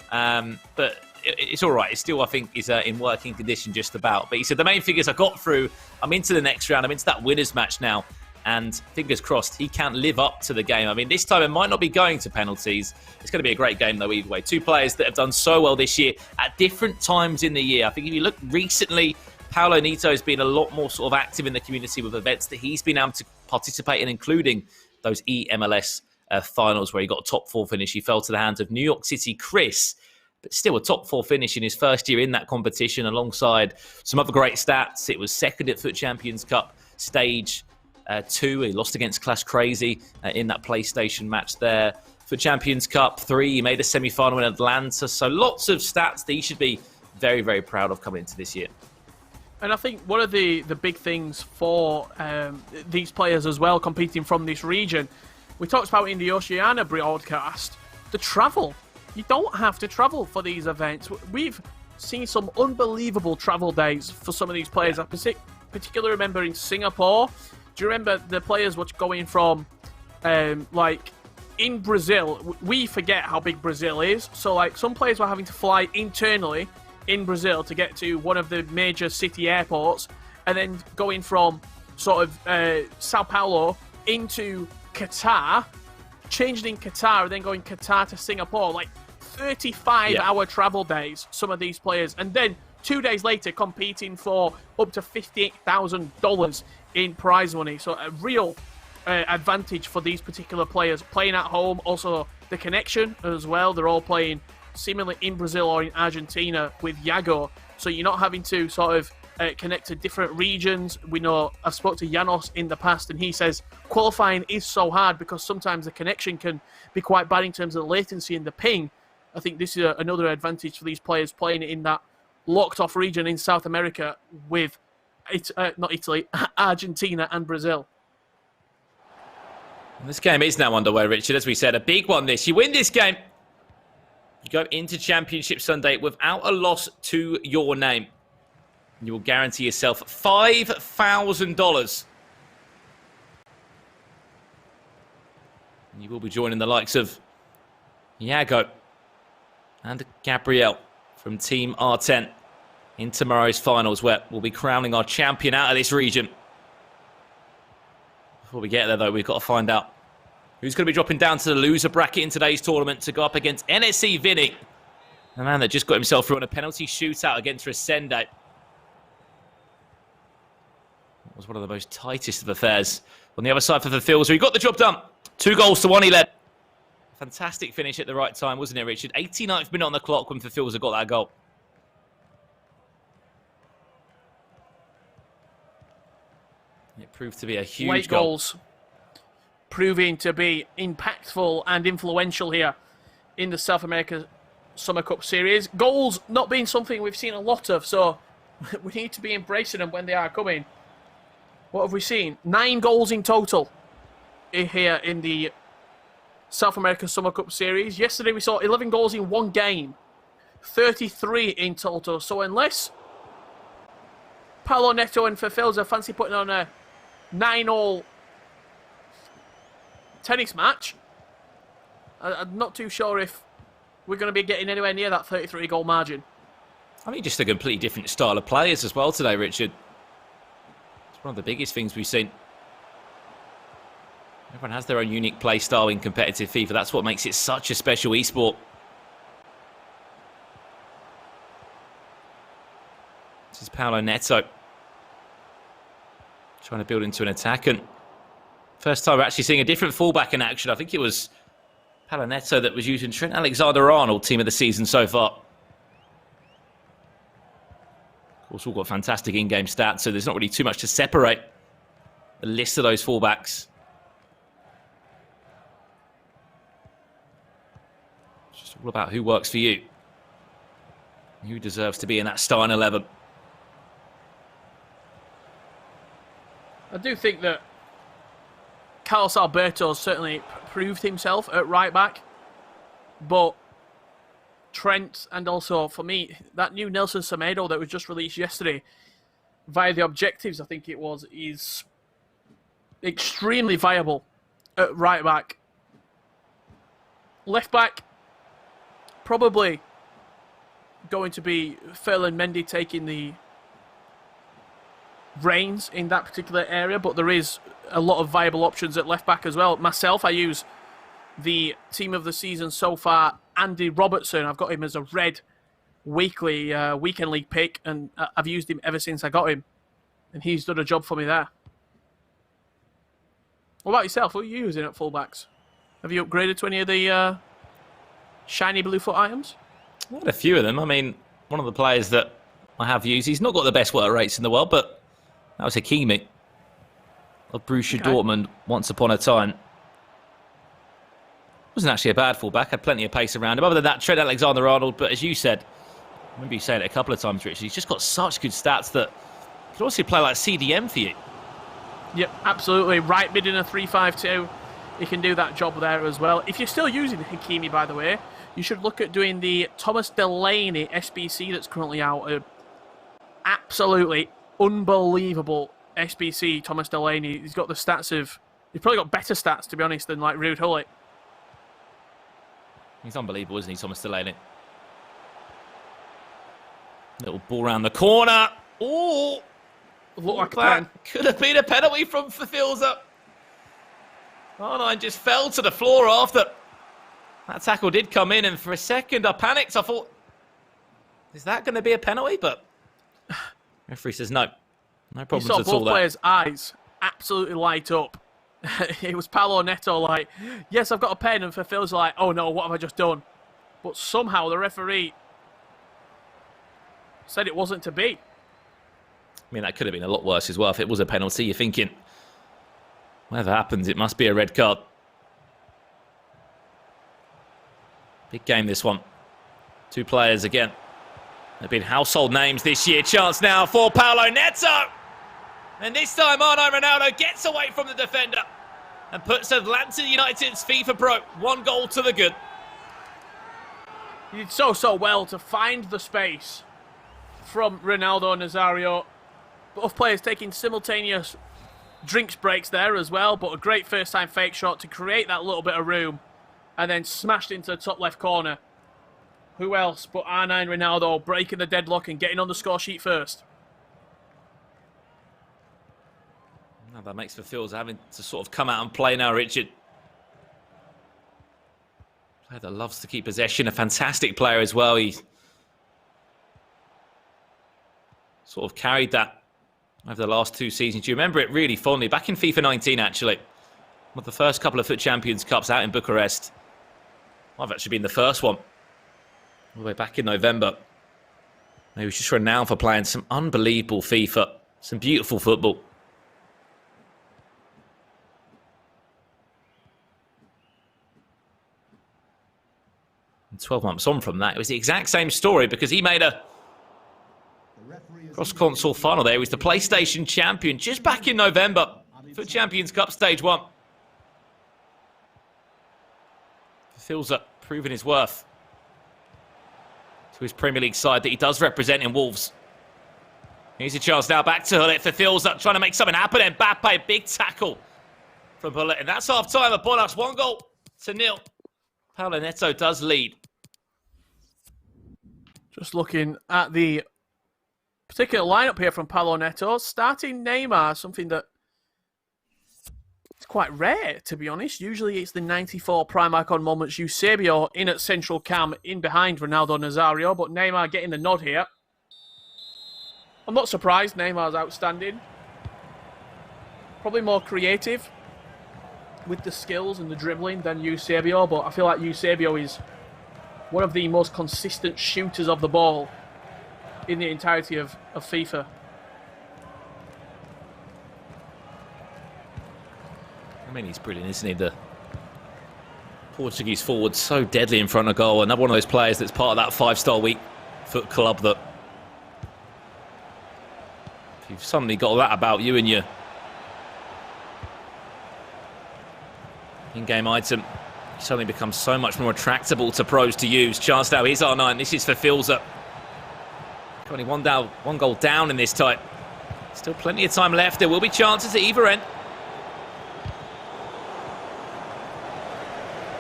But it's all right. It still, I think, is in working condition just about. But he said, the main thing is I got through. I'm into the next round. I'm into that winners match now. And fingers crossed, he can live up to the game. I mean, this time it might not be going to penalties. It's going to be a great game, though, either way. Two players that have done so well this year at different times in the year. I think if you look recently, Paulo Neto has been a lot more sort of active in the community with events that he's been able to participate in, including those EMLS finals where he got a top 4 finish. He fell to the hands of New York City Chris, but still a top 4 finish in his first year in that competition alongside some other great stats. It was second at Foot Champions Cup stage 2. He lost against Clash Crazy in that PlayStation match there. For Champions Cup 3, he made a semi-final in Atlanta. So lots of stats that he should be very, very proud of coming into this year. And I think one of the big things for these players as well, competing from this region, we talked about in the Oceania broadcast, the travel. You don't have to travel for these events. We've seen some unbelievable travel days for some of these players. I particularly remember in Singapore. Do you remember the players were going from, like, in Brazil? We forget how big Brazil is. So, like, some players were having to fly internally in Brazil to get to one of the major city airports, and then going from sort of Sao Paulo into Qatar, changing in Qatar, and then going Qatar to Singapore. Like, 35-hour travel days, some of these players. And then 2 days later, competing for up to $58,000 in prize money. So a real advantage for these particular players playing at home. Also the connection as well. They're all playing seemingly in Brazil or in Argentina with Yago. So you're not having to sort of connect to different regions. We know, I've spoke to Janos in the past, and he says qualifying is so hard because sometimes the connection can be quite bad in terms of the latency and the ping. I think this is another advantage for these players playing in that locked off region in South America with not Italy, Argentina and Brazil. This game is now underway, Richard. As we said, a big one this. You win this game, you go into Championship Sunday without a loss to your name. You will guarantee yourself $5,000. You will be joining the likes of Yago and Gabriel from Team R10 in tomorrow's finals, where we'll be crowning our champion out of this region. Before we get there, though, we've got to find out who's going to be dropping down to the loser bracket in today's tournament to go up against NSC Vinnie, the man that just got himself through on a penalty shootout against Resende. It was one of the most tightest of affairs. On the other side for the Filzer, he got the job done. 2-1 he led. Fantastic finish at the right time, wasn't it, Richard? 89th minute on the clock when Filzer got that goal. It proved to be a huge Late goal. goals proving to be impactful and influential here in the South America Summer Cup Series. Goals not being something we've seen a lot of, so we need to be embracing them when they are coming. What have we seen? 9 goals in total here in the South America Summer Cup Series. Yesterday we saw 11 goals in one game. 33 in total. So unless Paulo Neto and Filzer fancy putting on a 9-all tennis match, I'm not too sure if we're going to be getting anywhere near that 33-goal margin. I mean, just a completely different style of players as well today, Richard. It's one of the biggest things we've seen. Everyone has their own unique play style in competitive FIFA. That's what makes it such a special esport. This is Paulo Neto trying to build into an attack, and first time we're actually seeing a different fullback in action. I think it was Paulo Neto that was using Trent Alexander-Arnold, team of the season so far. Of course, all got fantastic in-game stats, so there's not really too much to separate the list of those fullbacks. It's just all about who works for you, who deserves to be in that starting 11. I do think that Carlos Alberto certainly proved himself at right back, but Trent, and also for me, that new Nelson Semedo that was just released yesterday via the objectives, I think it was, is extremely viable at right back. Left back, probably going to be Ferland Mendy taking the reins in that particular area, but there is a lot of viable options at left back as well. Myself, I use the team of the season so far, Andy Robertson. I've got him as a red weekend league pick, and I've used him ever since I got him, and he's done a job for me there. What about yourself? What are you using at fullbacks? Have you upgraded to any of the shiny Bluefoot items? I had a few of them. I mean, one of the players that I have used, he's not got the best work rates in the world, but that was Hakimi of Borussia Dortmund once upon a time. Wasn't actually a bad fullback, had plenty of pace around him. Other than that, Trent Alexander-Arnold, but as you said, I remember you saying it a couple of times, Richard, he's just got such good stats that he could also play like CDM for you. Yep, absolutely. Right mid in a 3-5-2. He can do that job there as well. If you're still using Hakimi, by the way, you should look at doing the Thomas Delaney SBC that's currently out. Absolutely unbelievable SBC, Thomas Delaney. He's got the stats of... He's probably got better stats, to be honest, than like Ruud Gullit. He's unbelievable, isn't he, Thomas Delaney? Little ball around the corner. Oh! Look like that could have been a penalty from Filzer. Arnine just fell to the floor after that tackle did come in, and for a second I panicked. I thought, is that going to be a penalty? But referee says no. No problems at all. You saw both players' eyes absolutely light up. It was Paulo Neto like, yes, I've got a pen, and for Phil's like, oh no, what have I just done? But somehow the referee said it wasn't to be. I mean, that could have been a lot worse as well. If it was a penalty, you're thinking, whatever happens, it must be a red card. Big game, this one. Two players again. They've been household names this year. Chance now for Paulo Neto. And this time, Arnine Ronaldo gets away from the defender and puts Atlanta United's FIFA Pro 1 goal to the good. He did so well to find the space from Ronaldo Nazario. Both players taking simultaneous drinks breaks there as well, but a great first-time fake shot to create that little bit of room, and then smashed into the top left corner. who else but R9 Ronaldo breaking the deadlock and getting on the score sheet first? Now that makes for Filzer having to sort of come out and play now, Richard. Player that loves to keep possession, a fantastic player as well. He's sort of carried that over the last 2 seasons. Do you remember it really fondly? Back in FIFA 19, actually. One of the first couple of FUT Champions Cups out in Bucharest. Might have actually been the first one. All the way back in November. He was just renowned for playing some unbelievable FIFA. Some beautiful football. And 12 months on from that, it was the exact same story because he made a cross-console final there. He was the PlayStation champion just back in November for Champions Cup Stage 1. Filzer proving his worth to his Premier League side that he does represent in Wolves. Here's a chance now back to Hullet for Filzer, trying to make something happen. Mbappe, big tackle from Hullet. And that's half-time at Bonas, 1-0. Paulo Neto does lead. Just looking at the particular lineup here from Paulo Neto, starting Neymar, something that is quite rare, to be honest. Usually it's the 94 prime icon moments. Eusebio in at central cam, in behind Ronaldo Nazario, but Neymar getting the nod here. I'm not surprised. Neymar's outstanding. Probably more creative with the skills and the dribbling than Eusebio, but I feel like Eusebio is one of the most consistent shooters of the ball in the entirety of FIFA. I mean, he's brilliant, isn't he? The Portuguese forward, so deadly in front of goal. Another one of those players that's part of that 5-star week FUT club that if you've suddenly got that about you and your in-game item, you suddenly become so much more attractable to pros to use. Chance now, here's R9. This is for Filzer. Only one goal down in this tie. Still plenty of time left. There will be chances at either end.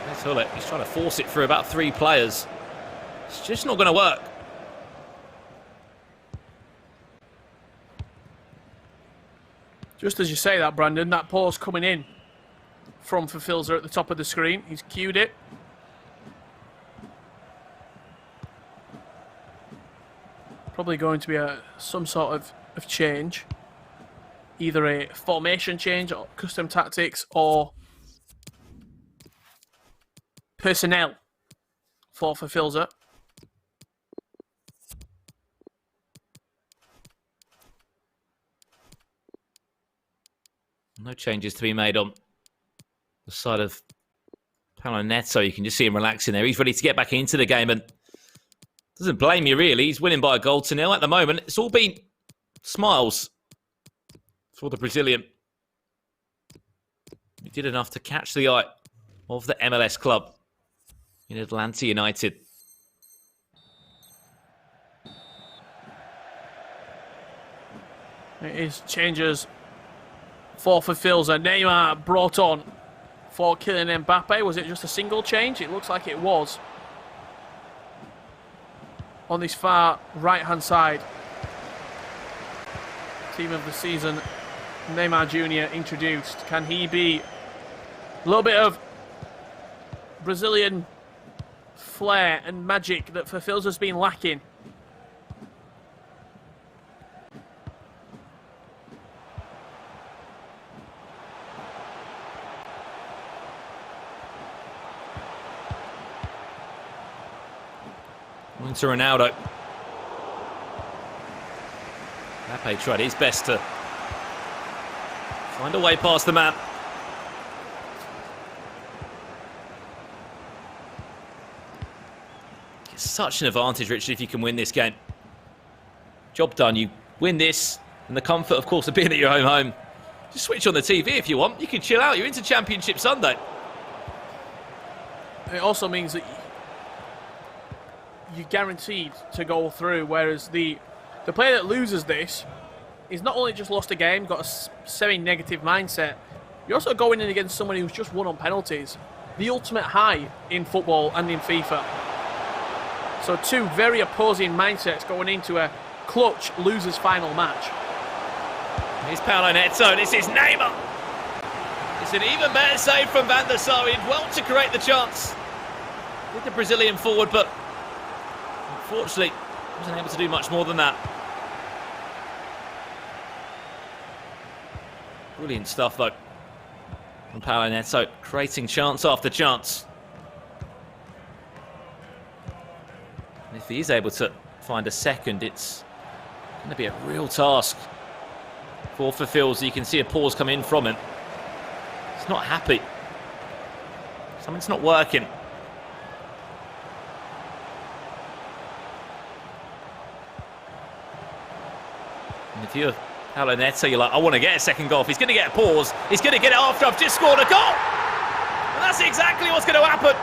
There's Hullet. He's trying to force it through about 3 players. It's just not going to work. Just as you say that, Brandon, that pause coming in from Filzer at the top of the screen. He's cued it. Probably going to be some sort of change. Either a formation change or custom tactics or personnel for Filzer. No changes to be made on the side of Paulo Neto. You can just see him relaxing there. He's ready to get back into the game and doesn't blame you, really. He's winning by a 1-0 at the moment. It's all been smiles for the Brazilian. He did enough to catch the eye of the MLS club in Atlanta United. It is changes for Filzer. Neymar brought on for Kylian Mbappe. Was it just a single change? It looks like it was. On this far right-hand side, team of the season, Neymar Jr. introduced. Can he be a little bit of Brazilian flair and magic that Filzer's been lacking? To Ronaldo. Mbappe tried his best to find a way past the man. It's such an advantage, Richard, if you can win this game. Job done. You win this, and the comfort, of course, of being at your home. Just switch on the TV if you want. You can chill out. You're into Championship Sunday. It also means that you're guaranteed to go through, whereas the player that loses this is not only just lost a game, got a semi-negative mindset, you're also going in against someone who's just won on penalties. The ultimate high in football and in FIFA. So two very opposing mindsets going into a clutch losers final match. Here's Paulo Neto. This is Neymar. It's an even better save from Van der Sar. He did well to create the chance with the Brazilian forward, but unfortunately wasn't able to do much more than that. Brilliant stuff, though, from Paulo Neto, creating chance after chance. And if he is able to find a second, it's going to be a real task for Filzer. You can see a pause come in from him. He's not happy. Something's not working. And if you're Paulo Neto, you're like, I want to get a second goal. If he's going to get a pause, he's going to get it after I've just scored a goal. And that's exactly what's going to happen.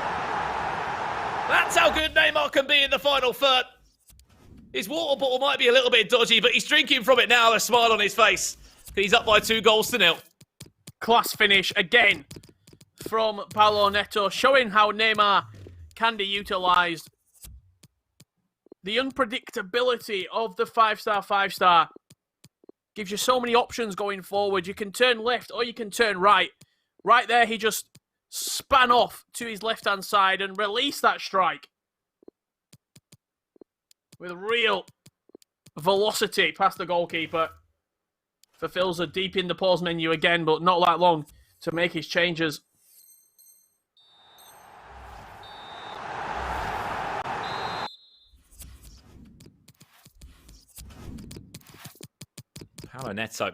That's how good Neymar can be in the final third. His water bottle might be a little bit dodgy, but he's drinking from it now with a smile on his face. He's up by 2-0. Class finish again from Paulo Neto, showing how Neymar can be utilised. The unpredictability of the 5-star gives you so many options going forward. You can turn left or you can turn right. Right there, he just span off to his left-hand side and released that strike with real velocity past the goalkeeper. For Filzer deep in the pause menu again, but not that long to make his changes. Paulo Neto.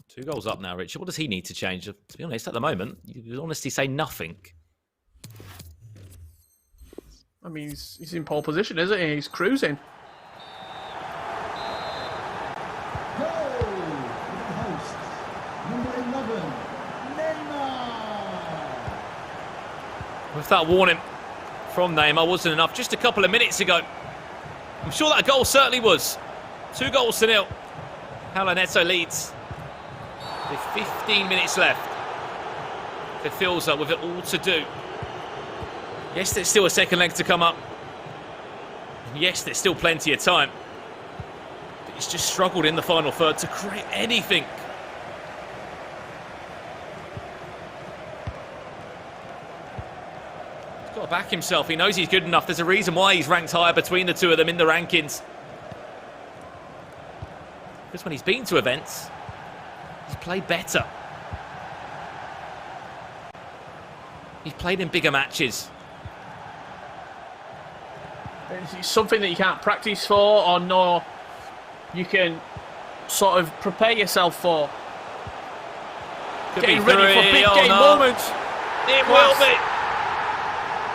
2 goals up now, Richard. What does he need to change? To be honest, at the moment, you would honestly say nothing. I mean, he's in pole position, isn't he? He's cruising. With that warning from Neymar wasn't enough just a couple of minutes ago. I'm sure that goal certainly was. 2-0. Paulo Neto leads with 15 minutes left. For Filzer with it all to do. Yes, there's still a second leg to come up. Yes, there's still plenty of time. But he's just struggled in the final third to create anything. Got to back himself. He knows he's good enough. There's a reason why he's ranked higher between the two of them in the rankings. Because when he's been to events, he's played better. He's played in bigger matches. It's something that you can't practice for or no, you can sort of prepare yourself for. Could Getting be ready for big game moments. It will be.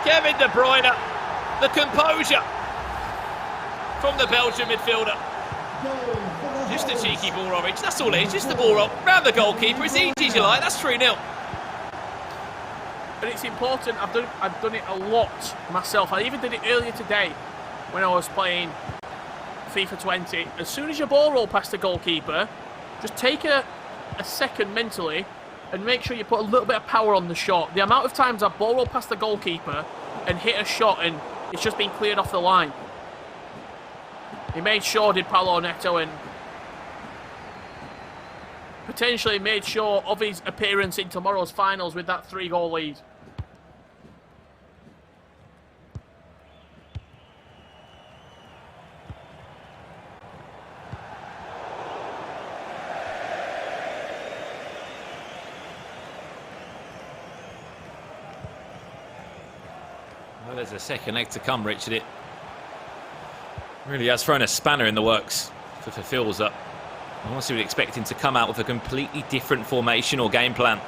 Kevin De Bruyne, the composure from the Belgian midfielder. Just a cheeky ball roll, Rich. That's all it is. Just the ball roll round the goalkeeper. It's easy as you like. That's 3-0. And it's important. I've done it a lot myself. I even did it earlier today when I was playing FIFA 20. As soon as your ball roll past the goalkeeper, just take a second mentally and make sure you put a little bit of power on the shot. The amount of times I've ball rolled past the goalkeeper and hit a shot and it's just been cleared off the line. He made sure, did Paulo Neto, and potentially made sure of his appearance in tomorrow's finals with that 3-goal lead. Well, there's a second leg to come, Richard. It really has thrown a spanner in the works for Filzer. I honestly would expect him to come out with a completely different formation or game plan.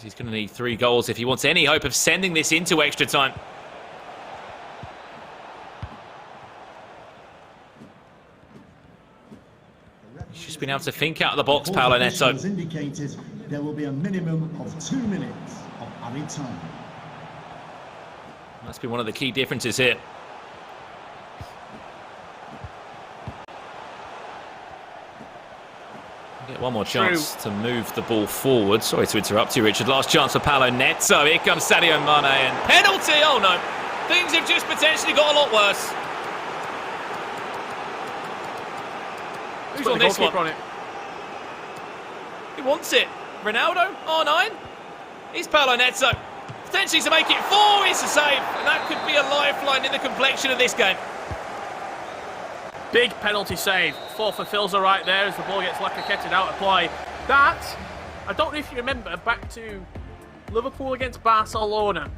He's going to need 3 goals if he wants any hope of sending this into extra time. He's just been able to think out of the box, Paulo Neto. Indicated there will be a minimum of 2 minutes of added time. That's been one of the key differences here. One more chance to move the ball forward. Sorry to interrupt you, Richard. Last chance for Paulo Neto. Here comes Sadio Mane and penalty. Oh no, things have just potentially got a lot worse. Who's on this one? On it. Who wants it? Ronaldo? R9? Here's Paulo Neto. Potentially to make it 4. It's a save. And that could be a lifeline in the complexion of this game. Big penalty save. 4 for Filzer right there as the ball gets Lacazette out of play. That, I don't know if you remember, back to Liverpool against Barcelona.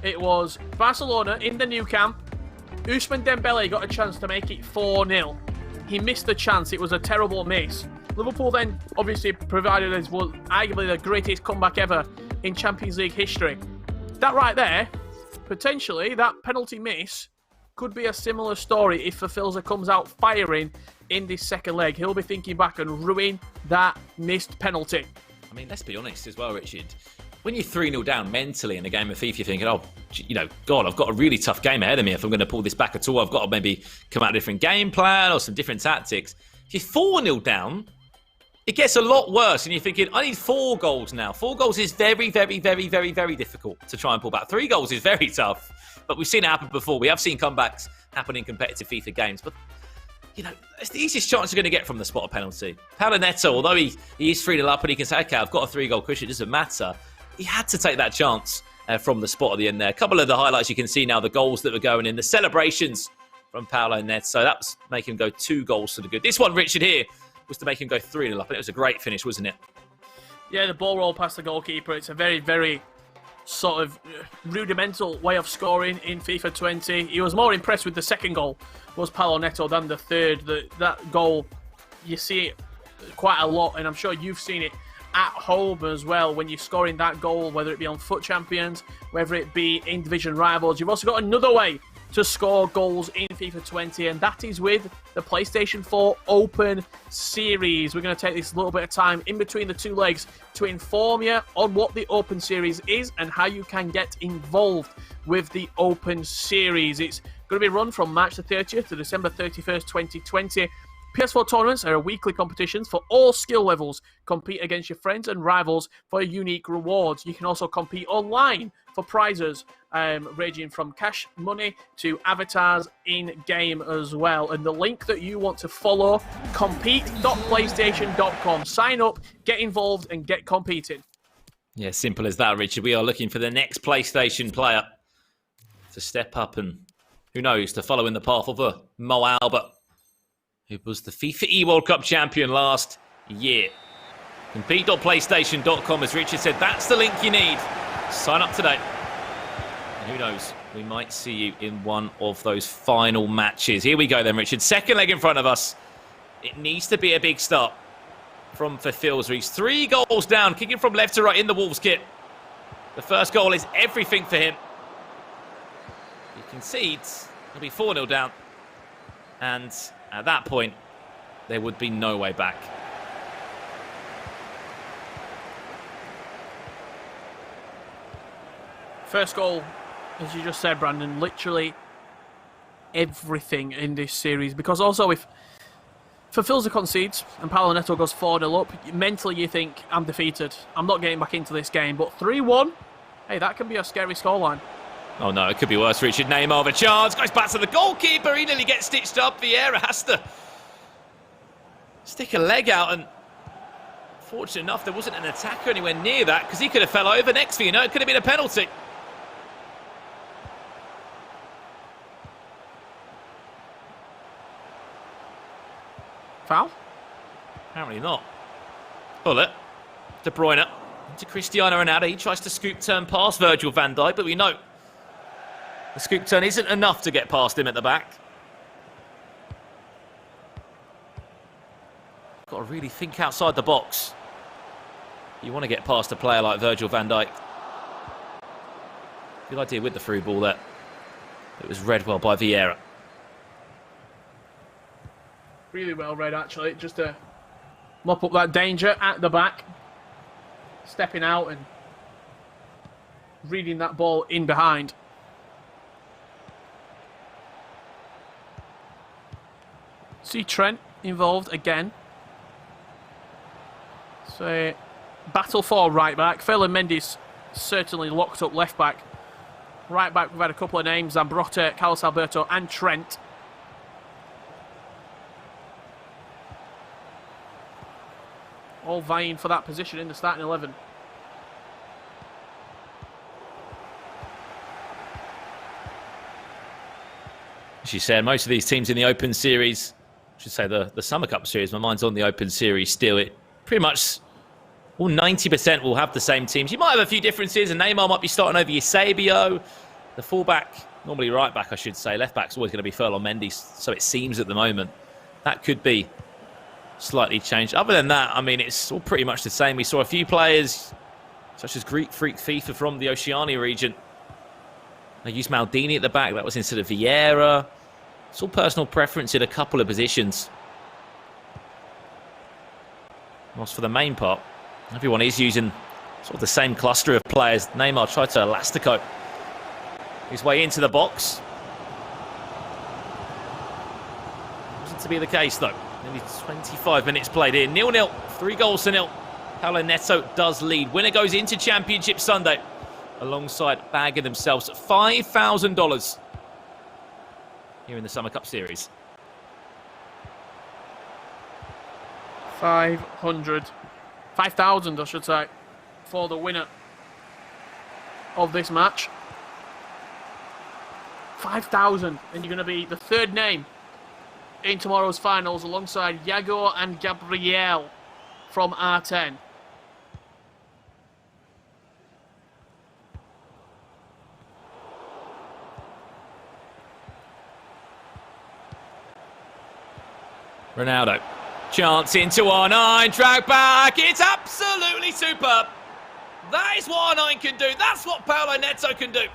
It was Barcelona in the Nou Camp. Ousmane Dembele got a chance to make it 4-0. He missed the chance. It was a terrible miss. Liverpool then obviously provided us with arguably the greatest comeback ever in Champions League history. That right there, potentially, that penalty miss could be a similar story if Filzer comes out firing in this second leg. He'll be thinking back and ruin that missed penalty. I mean, let's be honest as well, Richard. When you're 3-0 down mentally in a game of FIFA, you're thinking, oh, you know, God, I've got a really tough game ahead of me. If I'm going to pull this back at all, I've got to maybe come out with a different game plan or some different tactics. If you're 4-0 down, it gets a lot worse, and you're thinking, I need 4 goals now. 4 goals is very, very, very, very, very difficult to try and pull back. 3 goals is very tough, but we've seen it happen before. We have seen comebacks happen in competitive FIFA games, but, you know, it's the easiest chance you're going to get from the spot of penalty. Paulo Neto, although he is 3-0 up and he can say, okay, I've got a 3-goal cushion, it doesn't matter. He had to take that chance from the spot at the end there. A couple of the highlights you can see now, the goals that were going in, the celebrations from Paulo Neto. So that was making him go 2 goals to the good. This one, Richard, here, was to make him go 3-0 up, and it was a great finish, wasn't it? Yeah, the ball rolled past the goalkeeper. It's a very, very sort of rudimental way of scoring in FIFA 20. He was more impressed with the second goal, was Paulo Neto, than the third. That goal, you see it quite a lot, and I'm sure you've seen it at home as well when you're scoring that goal, whether it be on FUT Champions, whether it be in division rivals. You've also got another way to score goals in FIFA 20, and that is with the PlayStation 4 Open Series. We're going to take this little bit of time in between the 2 legs to inform you on what the Open Series is and how you can get involved with the Open Series. It's going to be run from March the 30th to December 31st, 2020. PS4 tournaments are weekly competitions for all skill levels. Compete against your friends and rivals for unique rewards. You can also compete online for prizes ranging from cash money to avatars in-game as well. And the link that you want to follow, compete.playstation.com. Sign up, get involved, and get competing. Yeah, simple as that, Richard. We are looking for the next PlayStation player to step up and, who knows, to follow in the path of Mo Albert, who was the FIFA World Cup champion last year. Compete.playstation.com, as Richard said, that's the link you need. Sign up today. And who knows, we might see you in one of those final matches. Here we go then, Richard. Second leg in front of us. It needs to be a big start from Filzer. He's 3 goals down, kicking from left to right in the Wolves kit. The first goal is everything for him. He concedes, he'll be 4-0 down. And at that point, there would be no way back. First goal, as you just said, Brandon, literally everything in this series. Because also, if Filzer concedes and Paulo Neto goes 4-0 up, mentally you think, I'm defeated. I'm not getting back into this game. But 3-1, hey, that can be a scary scoreline. Oh no, it could be worse, Richard. Neymar with a chance, goes back to the goalkeeper. He nearly gets stitched up. Vieira has to stick a leg out, and fortunate enough, there wasn't an attacker anywhere near that, because he could have fell over. Next thing you know, it could have been a penalty. Foul? Apparently not. Bullet. De Bruyne to Cristiano Ronaldo. He tries to scoop turn past Virgil van Dijk, but we know the scoop turn isn't enough to get past him at the back. Got to really think outside the box. You want to get past a player like Virgil van Dijk. Good idea with the through ball there. It was read well by Vieira. Really well read, actually. Just to mop up that danger at the back. Stepping out and reading that ball in behind. See Trent involved again. So, battle for right back. Ferland Mendy's certainly locked up left back. Right back, we've had a couple of names: Zambrotta, Carlos Alberto, and Trent. All vying for that position in the starting 11. As you said, most of these teams in the Open Series, I should say the Summer Cup Series, my mind's on the Open Series still. It pretty much, well, 90% will have the same teams. You might have a few differences, and Neymar might be starting over Eusebio. The fullback, normally right back, I should say. Left back's always going to be Ferland Mendy, so it seems at the moment. That could be slightly changed. Other than that, I mean, it's all pretty much the same. We saw a few players, such as Greek Freak FIFA from the Oceania region. They used Maldini at the back. That was instead of Vieira. It's all personal preference in a couple of positions. Whilst for the main part, everyone is using sort of the same cluster of players. Neymar tried to elastico his way into the box. Wasn't to be the case, though. Nearly 25 minutes played here. 0-0, 3-0. Paulo Neto does lead. Winner goes into Championship Sunday alongside bagging themselves $5,000 here in the Summer Cup Series. 5,000, I should say, for the winner of this match. 5,000, and you're going to be the third name in tomorrow's finals alongside Yago and Gabriel from R10. Ronaldo, chance into R9, drag back, it's absolutely superb. That is what R9 can do, that's what Paulo Neto can do.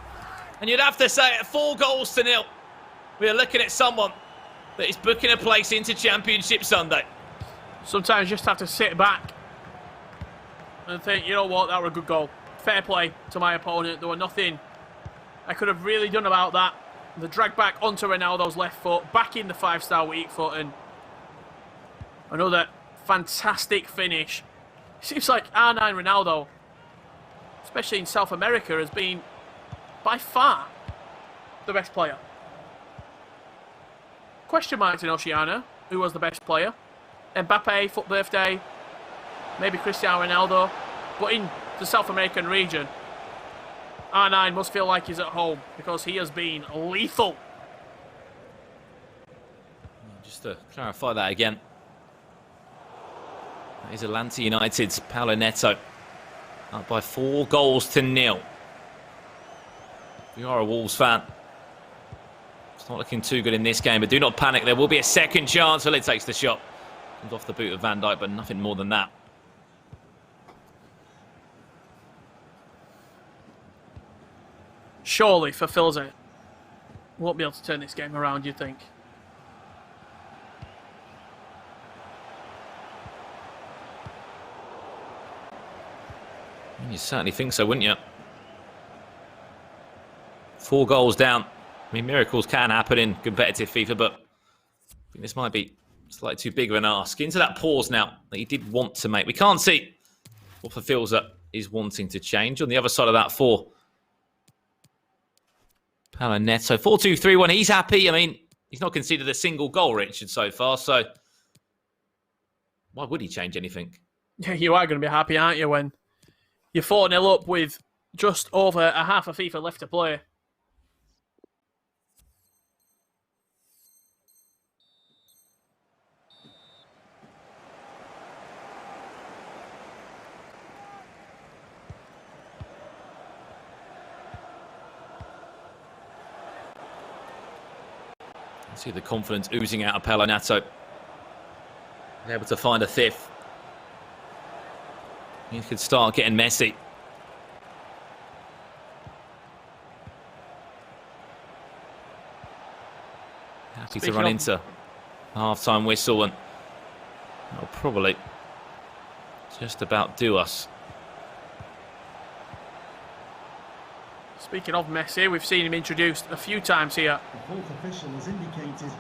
And you'd have to say at 4-0, we are looking at someone that is booking a place into Championship Sunday. Sometimes you just have to sit back and think, you know what, that was a good goal. Fair play to my opponent. There was nothing I could have really done about that. The drag back onto Ronaldo's left foot, back in the 5-star weak foot, and another fantastic finish. It seems like R9 Ronaldo, especially in South America, has been by far the best player. Question marks in Oceania. Who was the best player? Mbappe, foot birthday, maybe Cristiano Ronaldo. But in the South American region, R9 must feel like he's at home because he has been lethal. Just to clarify that again. That is Atlanta United's Paulo Neto. Up by 4-0. If you are a Wolves fan, it's not looking too good in this game, but do not panic. There will be a second chance. Well, it takes the shot. Comes off the boot of Van Dijk, but nothing more than that. Surely for Filzer, won't be able to turn this game around, you think? You certainly think so, wouldn't you? 4 goals down. I mean, miracles can happen in competitive FIFA, but I think this might be slightly too big of an ask. Into that pause now that he did want to make. We can't see what Filzer is wanting to change. On the other side of that, for Paulo Neto, 4-2-3-1. He's happy. I mean, he's not conceded a single goal, Richard, so far. So why would he change anything? Yeah, you are going to be happy, aren't you, when you're 4-0 up with just over a half a FIFA left to play. See the confidence oozing out of Paulo Neto. Able to find a fifth. He could start getting messy. Happy to run into half-time whistle, and that'll probably just about do us. Speaking of Messi, we've seen him introduced a few times here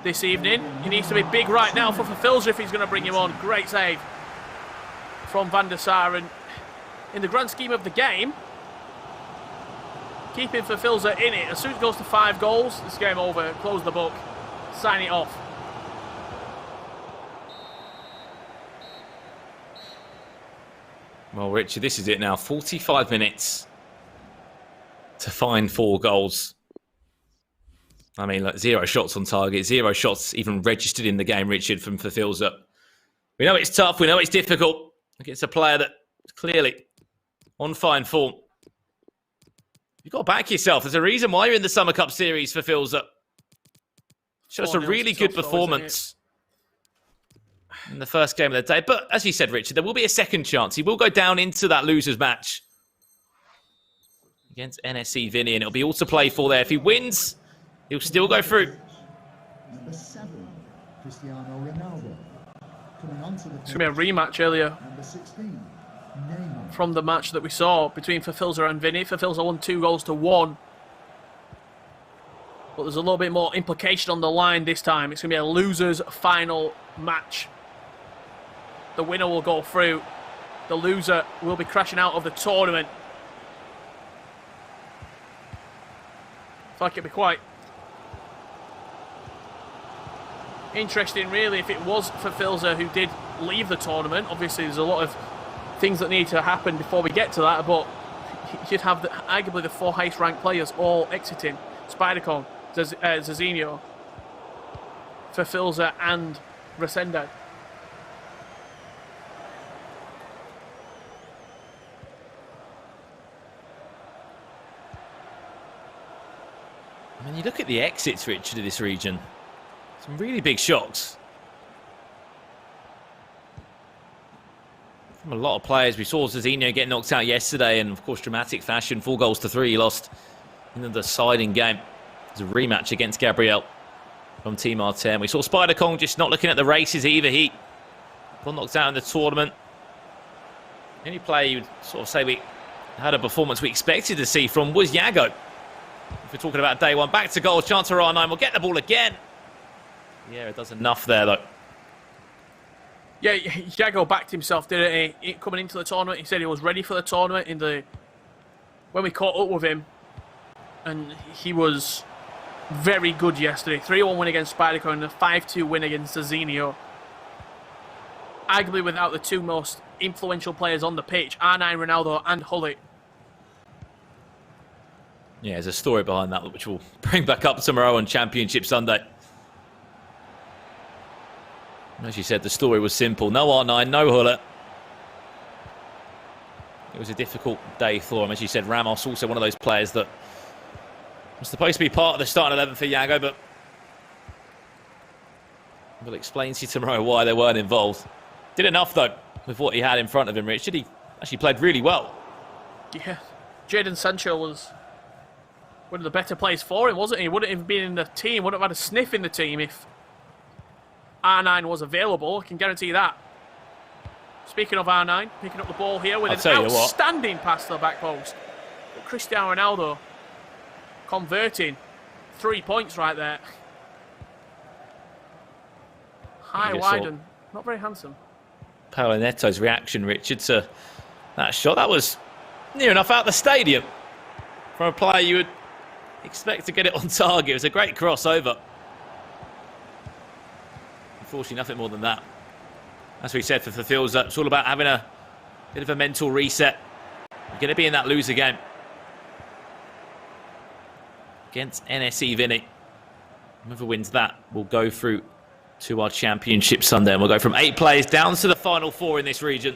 this evening. He needs to be big right now for Filzer if he's going to bring him on. Great save from Van der Sar, and in the grand scheme of the game, keeping for Filzer in it. As soon as it goes to 5 goals, this game over. Close the book. Sign it off. Well, Richard, this is it now. 45 minutes to find 4 goals. I mean, like 0 shots on target, 0 shots even registered in the game, Richard, from Filzer. We know it's tough. We know it's difficult against a player that is clearly on fine form. You've got to back yourself. There's a reason why you're in the Summer Cup Series for Filzer. Showed us a really good performance in the first game of the day. But as you said, Richard, there will be a second chance. He will go down into that losers match against NSC Vinnie, and it'll be all to play for there. If he wins, he'll still go through. Number 7, Cristiano Ronaldo. Coming on to the It's going to be a rematch earlier number 16, Neymar. from the match that we saw between Filzer and Vinnie. Filzer won 2 goals to 1. But there's a little bit more implication on the line this time. It's going to be a losers final match. The winner will go through. The loser will be crashing out of the tournament. I feel like it'd be quite interesting, really, if it was for Filzer who did leave the tournament. Obviously, there's a lot of things that need to happen before we get to that, but you'd have arguably the 4 highest ranked players all exiting. Spidercon, Zazinho, for Filzer and Resende. I mean, you look at the exits, Richard, of this region. Some really big shocks. From a lot of players. We saw Zazinho get knocked out yesterday, and of course, dramatic fashion, 4 goals to 3. He lost in the deciding game. It was a rematch against Gabriel from Team R10. We saw Spider Kong just not looking at the races either. He got knocked out in the tournament. The only player you would sort of say we had a performance we expected to see from was Yago. If we're talking about day one, back to goal, chance for R9, we'll get the ball again. Yeah, it does enough there, though. Yeah, Yago backed himself, didn't he? Coming into the tournament, he said he was ready for the tournament when we caught up with him. And he was very good yesterday. 3-1 win against Spiderco and a 5-2 win against Zazinho. Arguably without the 2 most influential players on the pitch, R9, Ronaldo and Hullet. Yeah, there's a story behind that which we'll bring back up tomorrow on Championship Sunday. As you said, the story was simple. No R9, no Hullet. It was a difficult day for him. As you said, Ramos also one of those players that was supposed to be part of the starting 11 for Yago, but we'll explain to you tomorrow why they weren't involved. Did enough, though, with what he had in front of him, Richard. He actually played really well. Yeah, Jadon Sancho was one of the better players for him, wasn't he? Wouldn't have been in the team, wouldn't have had a sniff in the team if R9 was available. I can guarantee that. Speaking of R9, picking up the ball here with an outstanding pass to the back post. But Cristiano Ronaldo converting 3 points right there. High, wide, and not very handsome. Paulo Neto's reaction, Richard, to that shot. That was near enough out the stadium from a player you would expect to get it on target. It was a great crossover. Unfortunately, nothing more than that. As we said for Filzer, it's all about having a bit of a mental reset. You're going to be in that loser game against NSC Vinnie. Whoever wins that will go through to our Championship Sunday. And we'll go from 8 players down to the final 4 in this region.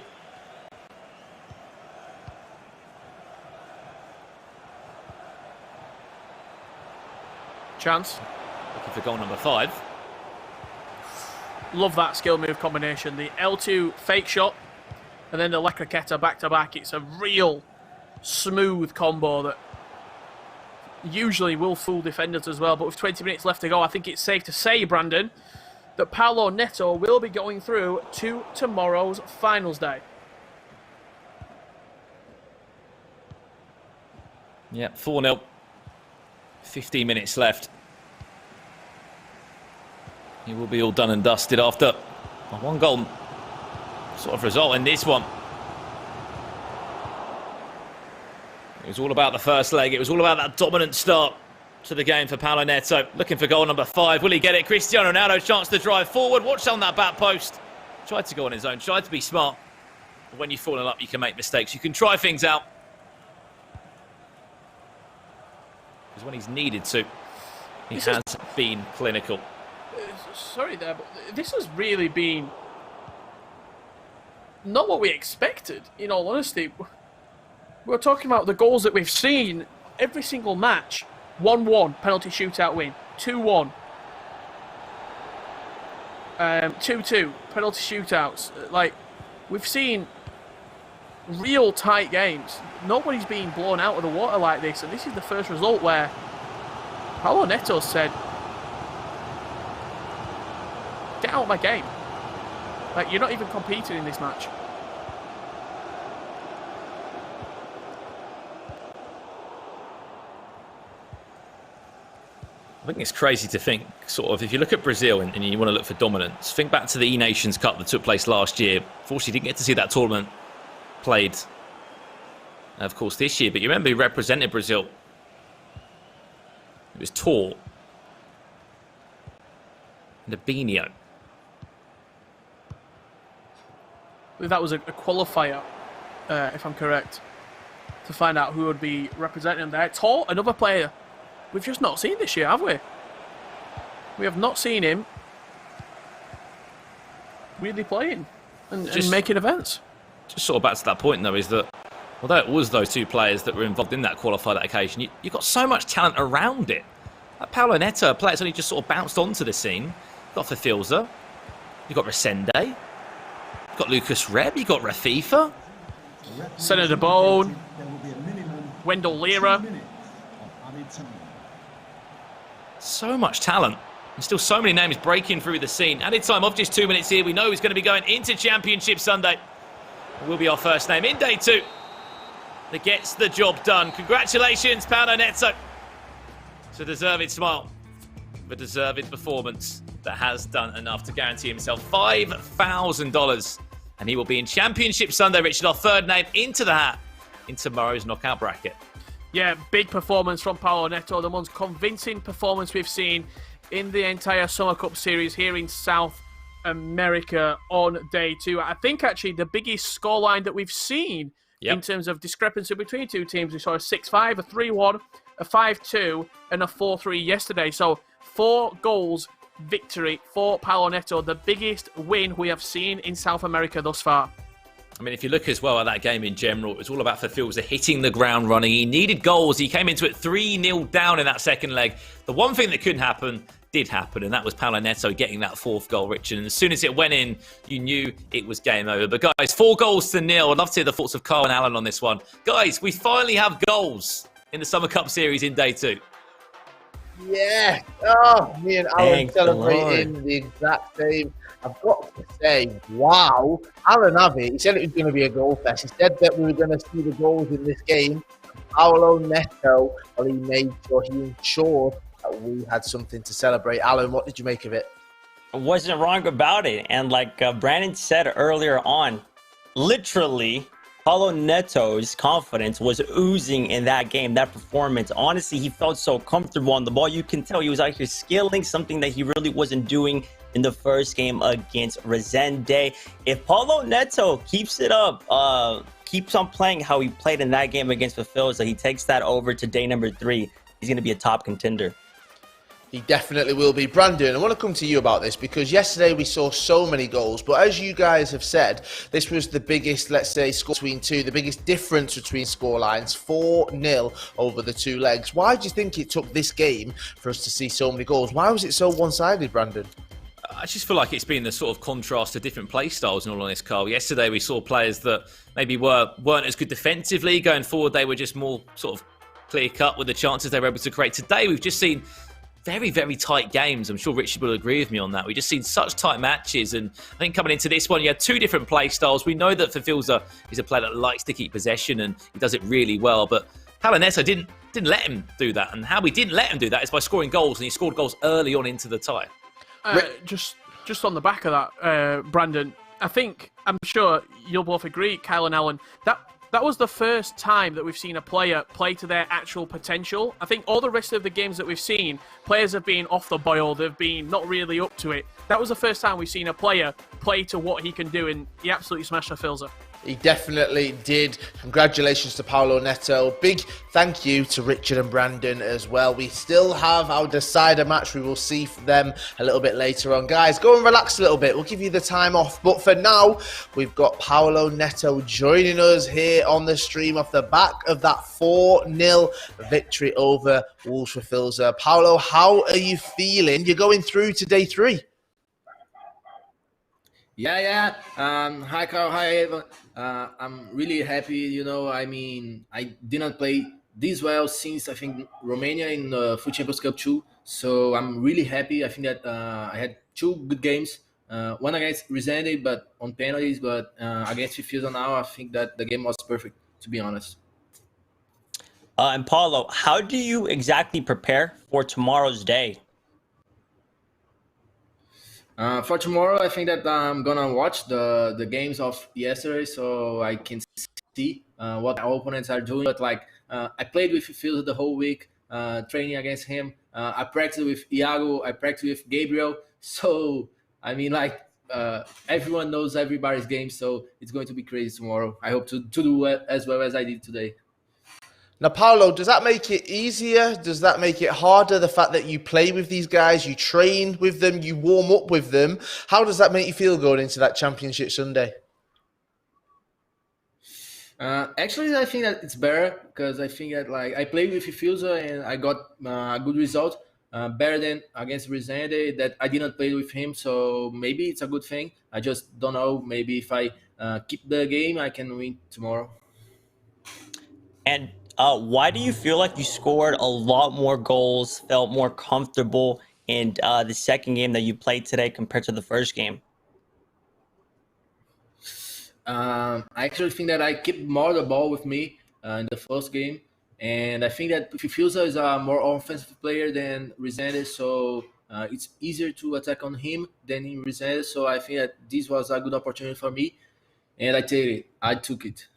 Chance. Looking for goal number 5. Love that skill move combination. The L2 fake shot and then the La Croqueta back to back. It's a real smooth combo that usually will fool defenders as well. But with 20 minutes left to go, I think it's safe to say, Brandon, that Paulo Neto will be going through to tomorrow's finals day. Yeah, 4-0. 15 minutes left. He will be all done and dusted after a 1 goal sort of result in this one. It was all about the first leg. It was all about that dominant start to the game for Paulo Neto. Looking for goal number 5. Will he get it? Cristiano Ronaldo, chance to drive forward. Watch on that back post. Tried to go on his own. Tried to be smart. But when you're falling up, you can make mistakes. You can try things out. Because when he's needed to, he has been clinical. Sorry there, but this has really been not what we expected, in all honesty. We're talking about the goals that we've seen every single match. 1-1, penalty shootout win. 2-1. 2-2, penalty shootouts. Like, we've seen real tight games. Nobody's been blown out of the water like this, and this is the first result where Paulo Neto said, get out of my game. Like, you're not even competing in this match. I think it's crazy to think, sort of, if you look at Brazil and you want to look for dominance, think back to the E-Nations Cup that took place last year. Unfortunately, didn't get to see that tournament played, of course, this year. But you remember who represented Brazil? It was Tor and Abinho. I believe that was a qualifier, if I'm correct, to find out who would be representing them there. Tor, another player we've just not seen this year, have we? We have not seen him really playing and making events. Just sort of back to that point, though, is that although it was those two players that were involved in that qualifier that occasion, you've got so much talent around it. Like Paulo Neto, a player that's only just sort of bounced onto the scene. You've got Filzer, you've got Resende, you've got Lucas Reb, you've got Rafifa, Senator Bone, Wendell Lira. So much talent. And still so many names breaking through the scene. Added time of just 2 minutes here. We know he's going to be going into Championship Sunday. It will be our first name in day 2 that gets the job done. Congratulations, Paulo Neto. It's a deserved smile. A deserved performance that has done enough to guarantee himself $5,000. And he will be in Championship Sunday, Richard, our third name into the hat in tomorrow's knockout bracket. Yeah, big performance from Paulo Neto. The most convincing performance we've seen in the entire Summer Cup series here in South America on day 2. I think, actually, the biggest scoreline that we've seen in terms of discrepancy between two teams. We saw a 6-5, a 3-1, a 5-2, and a 4-3 yesterday. So 4 goals victory for Paulo Neto, the biggest win we have seen in South America thus far. I mean, if you look as well at that game in general, it was all about Filzer hitting the ground running. He needed goals. He came into it 3-0 down in that second leg. The one thing that couldn't happen did happen, and that was Paulo Neto getting that 4th goal, Richard. And as soon as it went in, you knew it was game over. But guys, 4-0. I'd love to hear the thoughts of Carl and Alan on this one. Guys, we finally have goals in the Summer Cup series in day 2. Yeah. Oh, me and Alan celebrating the exact same. I've got to say, wow. Alan Abbey, he said it was going to be a goal fest. He said that we were going to see the goals in this game. Paulo Neto, well, he made sure, he ensured that we had something to celebrate. Alan, what did you make of it? I wasn't wrong about it. And like Brandon said earlier on, literally, Paulo Neto's confidence was oozing in that game, that performance. Honestly, he felt so comfortable on the ball. You can tell he was out here skilling, something that he really wasn't doing in the first game against Resende. If Paulo Neto keeps it up, keeps on playing how he played in that game against Filzer, he takes that over to day number 3, he's going to be a top contender. He definitely will be. Brandon, I want to come to you about this because yesterday we saw so many goals, but as you guys have said, this was the biggest, let's say, score between two, the biggest difference between scorelines, 4-0 over the 2 legs. Why do you think it took this game for us to see so many goals? Why was it so one-sided, Brandon? I just feel like it's been the sort of contrast to different play styles in all honesty, Carl. Yesterday we saw players that maybe weren't as good defensively. Going forward, they were just more sort of clear-cut with the chances they were able to create. Today we've just seen very, very tight games. I'm sure Richard will agree with me on that. We've just seen such tight matches, and I think coming into this one, you had 2 different play styles. We know that Filzer is a player that likes to keep possession, and he does it really well, but Paulo Neto didn't let him do that, and how we didn't let him do that is by scoring goals, and he scored goals early on into the tie. Just on the back of that, Brandon, I'm sure you'll both agree, Kyle and Alan, that that was the first time that we've seen a player play to their actual potential. I think all the rest of the games that we've seen, players have been off the boil, they've been not really up to it. That was the first time we've seen a player play to what he can do, and he absolutely smashed the Filzer. He definitely did. Congratulations to Paulo Neto. Big thank you to Richard and Brandon as well. We still have our decider match. We will see them a little bit later on. Guys, go and relax a little bit. We'll give you the time off. But for now, we've got Paulo Neto joining us here on the stream off the back of that 4-0 victory over Wolves for Filzer. Paulo, how are you feeling? You're going through to day 3. Yeah. Hi, Carl. Hi, Evan. I'm really happy. You know, I mean, I didn't play this well since I think Romania in the Foot Champions Cup 2. So I'm really happy. I think that I had 2 good games. One against Resende, but on penalties. But against Filzer now, I think that the game was perfect, to be honest. And Paulo, how do you exactly prepare for tomorrow's day? For tomorrow, I think that I'm gonna watch the games of yesterday, so I can see what our opponents are doing. But like, I played with Filzer the whole week, training against him. I practiced with Iago. I practiced with Gabriel. So I mean, like, everyone knows everybody's game, so it's going to be crazy tomorrow. I hope to do as well as I did today. Now, Paulo, does that make it easier? Does that make it harder? The fact that you play with these guys, you train with them, you warm up with them. How does that make you feel going into that Championship Sunday? Actually, I think that it's better because I think that, like, I played with Filzer and I got a good result, better than against Resende that I didn't play with him. So maybe it's a good thing. I just don't know. Maybe if I keep the game, I can win tomorrow. And why do you feel like you scored a lot more goals, felt more comfortable in the second game that you played today compared to the first game? I actually think that I keep more the ball with me in the first game. And I think that Filzer is a more offensive player than Resende, so it's easier to attack on him than in Resende. So I think that this was a good opportunity for me, and I took it.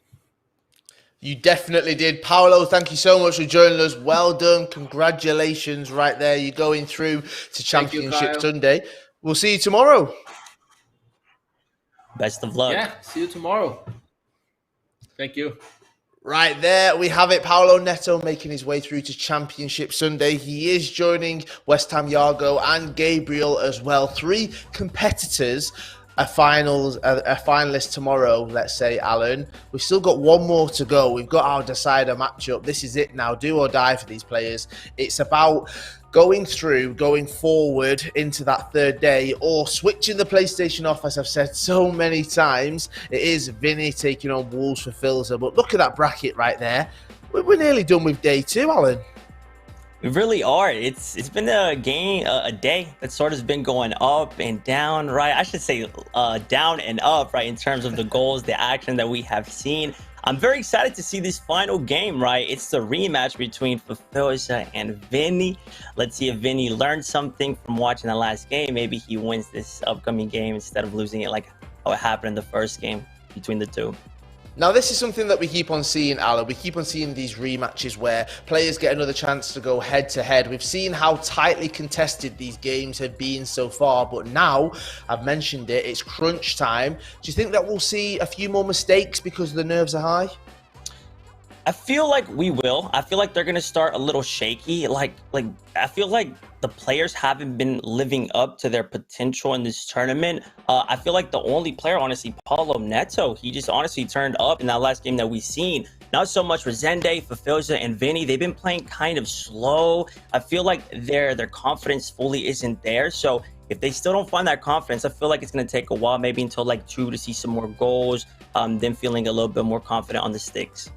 You definitely did. Paulo, thank you so much for joining us. Well done. Congratulations right there. You're going through to Championship Sunday. We'll see you tomorrow. Best of luck. Yeah, see you tomorrow. Thank you. Right there, we have it. Paulo Neto making his way through to Championship Sunday. He is joining West Ham Iago and Gabriel as well. 3 competitors. A finalist tomorrow, let's say, Alan. We've still got 1 more to go. We've got our decider matchup. This is it now, do or die for these players. It's about going forward into that 3rd day, or switching the PlayStation off, as I've said so many times. It is Vinnie taking on Wolves for Filzer. But look at that bracket right there. We're nearly done with day 2, Alan. We really are. It's been a day that sort of has been going up and down, right? I should say down and up, right, in terms of the goals, the action that we have seen. I'm very excited to see this final game, right? It's the rematch between Filzer and Vinnie. Let's see if Vinnie learned something from watching the last game. Maybe he wins this upcoming game instead of losing it like how it happened in the first game between the two. Now, this is something that we keep on seeing, Alan. We keep on seeing these rematches where players get another chance to go head-to-head. We've seen how tightly contested these games have been so far, but now, I've mentioned it, it's crunch time. Do you think that we'll see a few more mistakes because the nerves are high? I feel like we will. I feel like they're going to start a little shaky. Like I feel like the players haven't been living up to their potential in this tournament. I feel like the only player, honestly, Paulo Neto, he just honestly turned up in that last game that we've seen. Not so much Resende, Filzer, and Vinnie. They've been playing kind of slow. I feel like their confidence fully isn't there. So if they still don't find that confidence, I feel like it's going to take a while, maybe until like 2 to see some more goals, then feeling a little bit more confident on the sticks.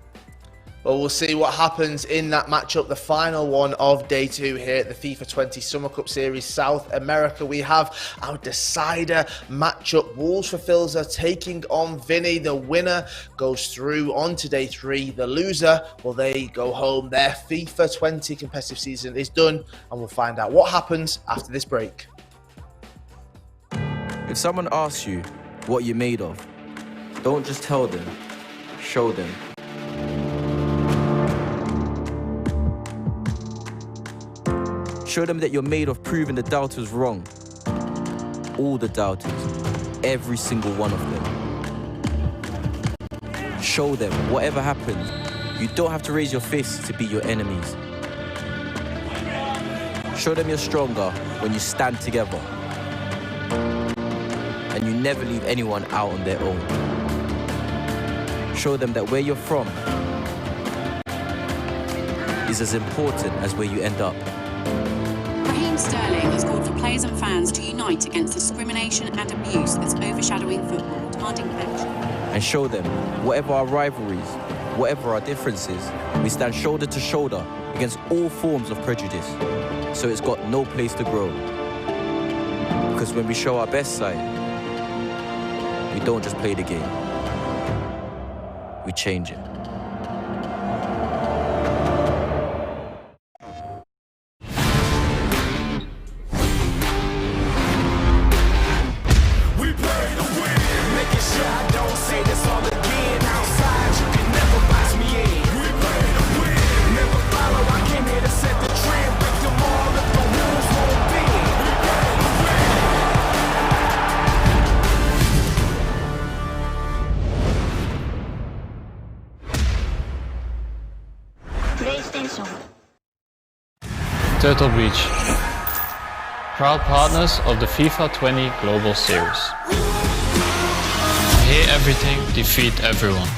Well, we'll see what happens in that matchup, the final one of day 2 here at the FIFA 20 Summer Cup Series South America. We have our decider matchup. Wolves for Filzer taking on Vinnie. The winner goes through on to day 3. The loser, well, they go home. Their FIFA 20 competitive season is done, and we'll find out what happens after this break. If someone asks you what you're made of, don't just tell them, show them. Show them that you're made of proving the doubters wrong. All the doubters. Every single one of them. Show them, whatever happens, you don't have to raise your fists to beat your enemies. Show them you're stronger when you stand together. And you never leave anyone out on their own. Show them that where you're from is as important as where you end up. Raheem Sterling has called for players and fans to unite against discrimination and abuse that's overshadowing football, demanding action. And show them, whatever our rivalries, whatever our differences, we stand shoulder to shoulder against all forms of prejudice, so it's got no place to grow. Because when we show our best side, we don't just play the game, we change it. Turtle Beach, proud partners of the FIFA 20 Global Series. Hear everything, defeat everyone.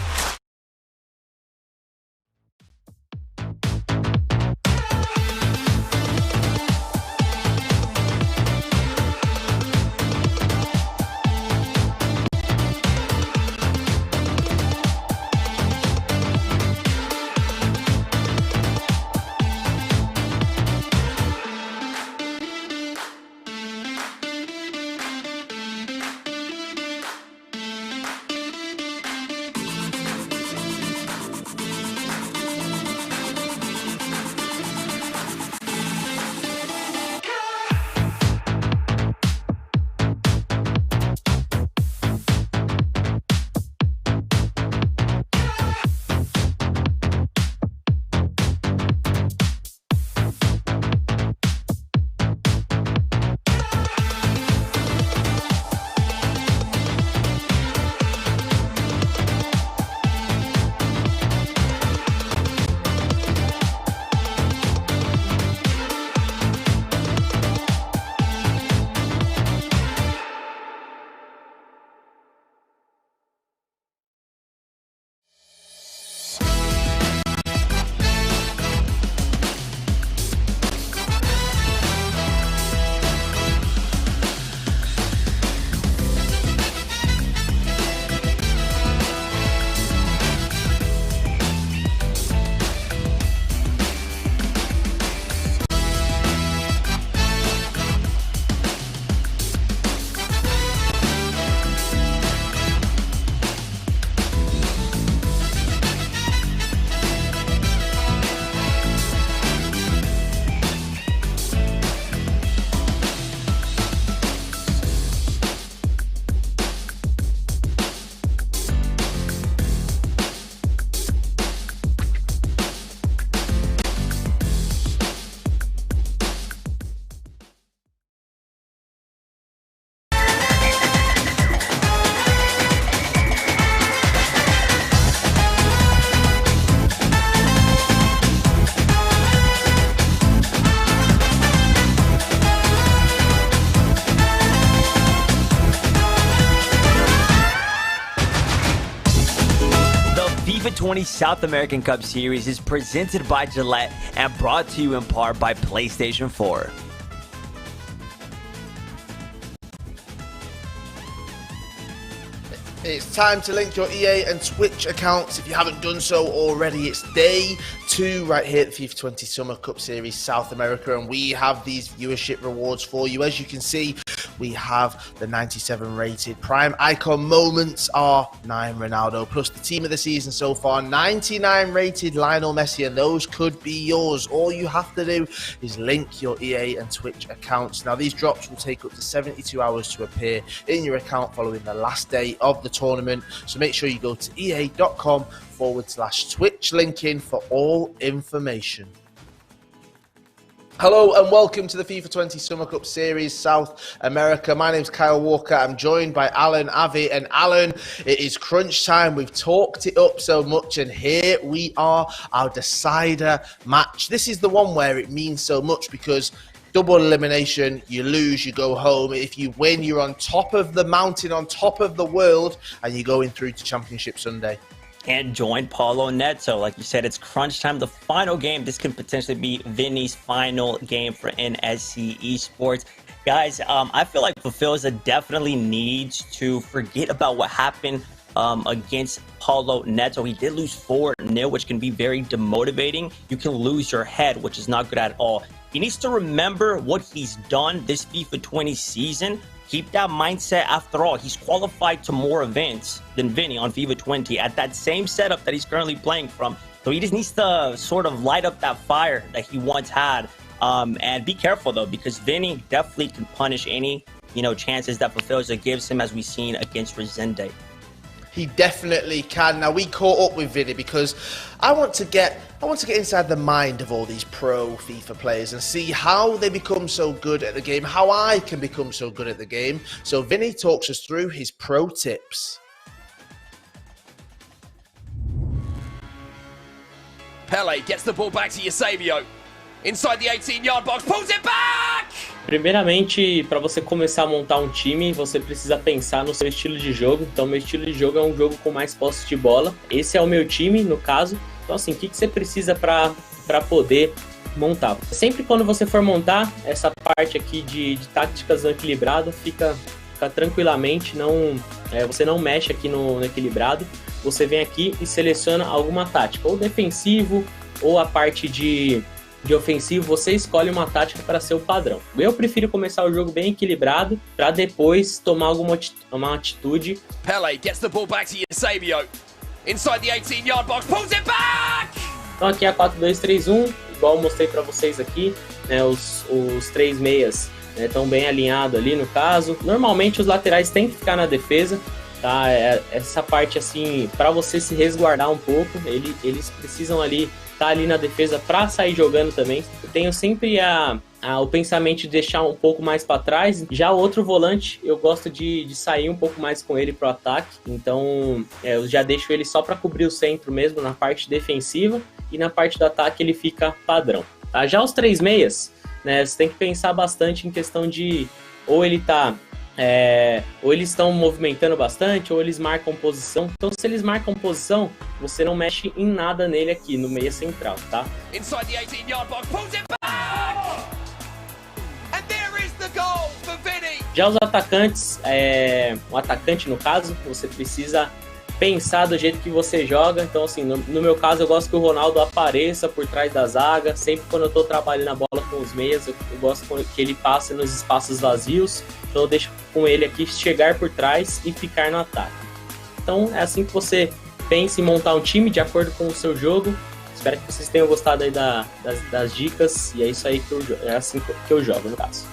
FIFA 20 South American Cup Series is presented by Gillette and brought to you in part by PlayStation 4. It's time to link your EA and Twitch accounts. If you haven't done so already, it's day 2 right here at the FIFA 20 Summer Cup Series South America, and we have these viewership rewards for you. As you can see, we have the 97 rated Prime Icon Moments R9 Ronaldo, plus the team of the season so far, 99 rated Lionel Messi, and those could be yours. All you have to do is link your EA and Twitch accounts. Now, these drops will take up to 72 hours to appear in your account following the last day of the tournament, so make sure you go to ea.com/Twitch linking for all information. Hello and welcome to the FIFA 20 Summer Cup Series South America. My name's Kyle Walker. I'm joined by Alan, Avi, and Alan. It is crunch time. We've talked it up so much, and here we are, our decider match. This is the one where it means so much because double elimination, you lose, you go home. If you win, you're on top of the mountain, on top of the world, and you're going through to Championship Sunday. And join Paulo Neto. Like you said, it's crunch time. The final game. This could potentially be Vinnie's final game for NSC Esports. Guys, I feel like Filzer definitely needs to forget about what happened against Paulo Neto. He did lose 4-0, which can be very demotivating. You can lose your head, which is not good at all. He needs to remember what he's done this FIFA 20 season. Keep that mindset. After all, he's qualified to more events than Vinnie on FIFA 20 at that same setup that he's currently playing from. So he just needs to sort of light up that fire that he once had. And be careful, though, because Vinnie definitely can punish any, chances that Filzer gives him, as we've seen against Resende. He definitely can. Now, we caught up with Vinnie because I want to get inside the mind of all these pro FIFA players and see how they become so good at the game, how I can become so good at the game. So Vinnie talks us through his pro tips. Pele gets the ball back to Eusebio. Inside the 18-yard box, pulls it back! Primeiramente, para você começar a montar um time, você precisa pensar no seu estilo de jogo. Então, meu estilo de jogo é um jogo com mais posse de bola. Esse é o meu time, no caso. Então, assim, o que você precisa para poder montar? Sempre quando você for montar essa parte aqui de táticas no equilibrado, fica tranquilamente. Você não mexe aqui no equilibrado. Você vem aqui e seleciona alguma tática, ou defensivo, ou a parte de ofensivo. Você escolhe uma tática para ser o padrão. Eu prefiro começar o jogo bem equilibrado para depois tomar uma atitude. Pele gets the ball back to Eusebio. Inside the 18-yard box, pulls it back! Então aqui é a 4-2-3-1, igual eu mostrei para vocês aqui, né, os três meias estão bem alinhados ali no caso. Normalmente os laterais têm que ficar na defesa, tá? Essa parte assim, para você se resguardar um pouco, eles precisam ali tá ali na defesa para sair jogando também. Eu tenho sempre o pensamento de deixar um pouco mais para trás. Já o outro volante, eu gosto de sair um pouco mais com ele pro ataque. Então, eu já deixo ele só para cobrir o centro mesmo, na parte defensiva. E na parte do ataque ele fica padrão. Tá? Já os três meias, né, você tem que pensar bastante em questão de ou ele tá... ou eles estão movimentando bastante, ou eles marcam posição. Então, se eles marcam posição, você não mexe em nada nele aqui no meio central, tá? Inside the 18-yard box, pulls it back! And there is the goal for Vinnie! Já os atacantes, o atacante no caso, você precisa pensar do jeito que você joga. Então, assim, no meu caso, eu gosto que o Ronaldo apareça por trás da zaga. Sempre quando eu tô trabalhando a bola com os meias, eu gosto que ele passe nos espaços vazios. Então eu deixo com ele aqui chegar por trás e ficar no ataque. Então é assim que você pensa em montar um time de acordo com o seu jogo. Espero que vocês tenham gostado aí das dicas. E é isso aí é assim que eu jogo no caso.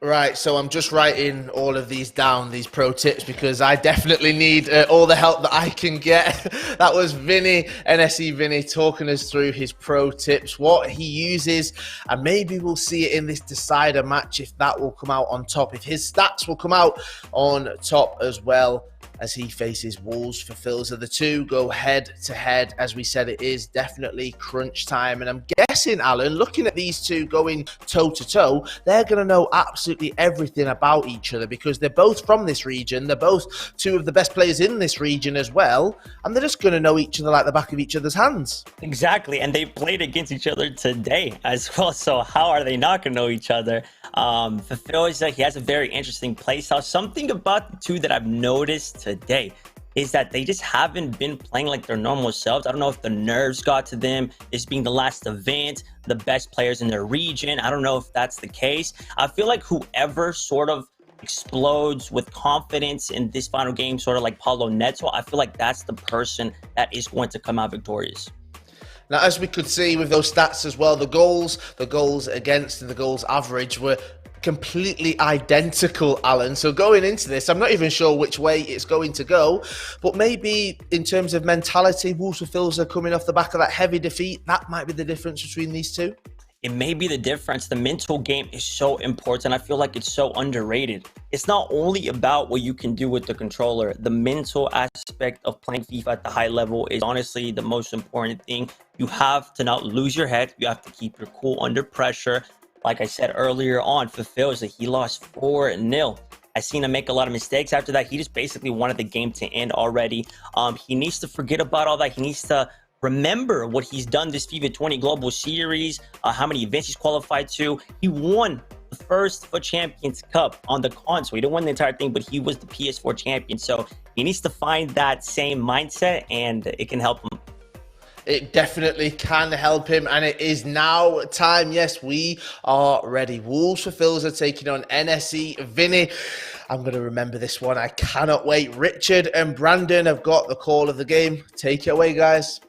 Right, so I'm just writing all of these down, these pro tips, because I definitely need all the help that I can get. That was Vinnie, NSE Vinnie, talking us through his pro tips, what he uses, and maybe we'll see it in this decider match if that will come out on top, if his stats will come out on top as well as he faces Wolves for Filzer. The two go head to head. As we said, it is definitely crunch time. And I'm guessing, Alan, looking at these two going toe to toe, they're going to know absolutely everything about each other because they're both from this region. They're both two of the best players in this region as well. And they're just going to know each other like the back of each other's hands. Exactly. And they played against each other today as well. So how are they not going to know each other? For Filzer, he has a very interesting play style. Something about the two that I've noticed today is that they just haven't been playing like their normal selves. I don't know if the nerves got to them, this being the last event, the best players in their region. I don't know if that's the case. I feel like whoever sort of explodes with confidence in this final game, sort of like Paulo Neto, I feel like that's the person that is going to come out victorious. Now, as we could see with those stats as well, the goals against and the goals average were completely identical, Alan. So going into this, I'm not even sure which way it's going to go, but maybe in terms of mentality, Wolves with Filzer coming off the back of that heavy defeat, that might be the difference between these two. It may be the difference. The mental game is so important. I feel like it's so underrated. It's not only about what you can do with the controller. The mental aspect of playing FIFA at the high level is honestly the most important thing. You have to not lose your head. You have to keep your cool under pressure. Like I said earlier on, for Filzer, he lost 4-0. I seen him make a lot of mistakes after that. He just basically wanted the game to end already. He needs to forget about all that. He needs to remember what he's done this FIFA 20 Global Series, how many events he's qualified to. He won the first FUT Champions Cup on the console. He didn't win the entire thing, but he was the PS4 champion. So he needs to find that same mindset, and it can help him. It definitely can help him, and it is now time. Yes, we are ready. Wolves for Filzer taking on NSE Vinnie. I'm going to remember this one. I cannot wait. Richard and Brandon have got the call of the game. Take it away, guys.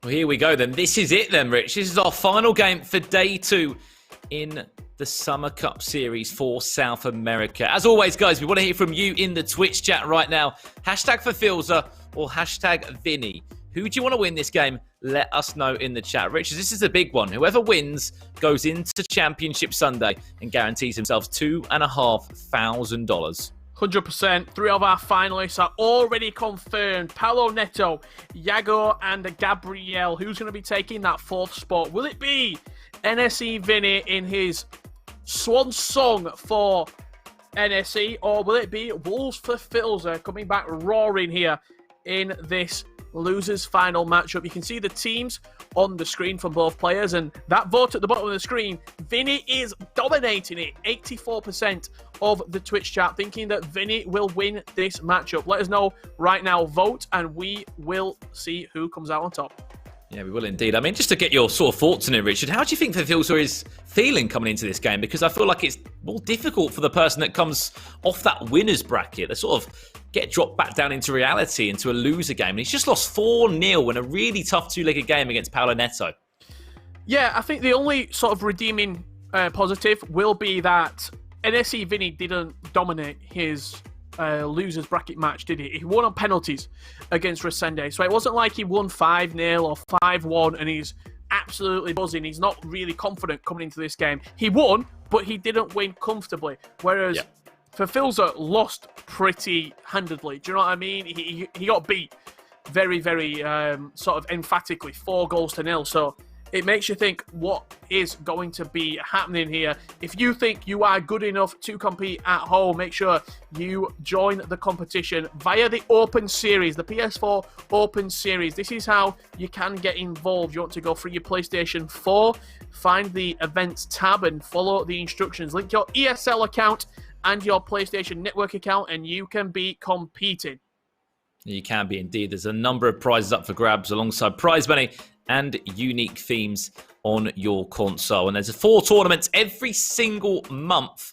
Well, here we go then. This is it then, Rich. This is our final game for day 2 in the Summer Cup Series for South America. As always, guys, we want to hear from you in the Twitch chat right now. Hashtag for Filzer or hashtag Vinnie. Who do you want to win this game? Let us know in the chat. Rich, this is a big one. Whoever wins goes into Championship Sunday and guarantees themselves $2,500. 100%. 3 of our finalists are already confirmed. Paulo Neto, Iago, and Gabriel. Who's going to be taking that 4th spot? Will it be NSE Vinnie in his swan song for NSE, or will it be Wolves for Filzer coming back roaring here in this losers final matchup? You can see the teams on the screen from both players, and that vote at the bottom of the screen, Vinnie is dominating it. 84% of the Twitch chat thinking that Vinnie will win this matchup. Let us know right now. Vote, and we will see who comes out on top. Yeah, we will indeed. I mean, just to get your sort of thoughts on it, Richard, how do you think that Filzer is feeling coming into this game? Because I feel like it's more difficult for the person that comes off that winner's bracket. They sort of get dropped back down into reality, into a loser game. And he's just lost 4-0 in a really tough 2-legged game against Paulo Neto. Yeah, I think the only sort of redeeming positive will be that NSE Vinnie didn't dominate his losers bracket match, did he? He won on penalties against Resende. So it wasn't like he won 5-0 or 5-1 and he's absolutely buzzing. He's not really confident coming into this game. He won, but he didn't win comfortably. Whereas for Filzer, lost pretty handedly. Do you know what I mean? He got beat very, very sort of emphatically, 4-0. So it makes you think, what is going to be happening here? If you think you are good enough to compete at home, make sure you join the competition via the Open Series, the PS4 Open Series. This is how you can get involved. You want to go through your PlayStation 4, find the events tab and follow the instructions. Link your ESL account and your PlayStation Network account, and you can be competing. You can be indeed. There's a number of prizes up for grabs alongside prize money and unique themes on your console. And there's 4 tournaments every single month,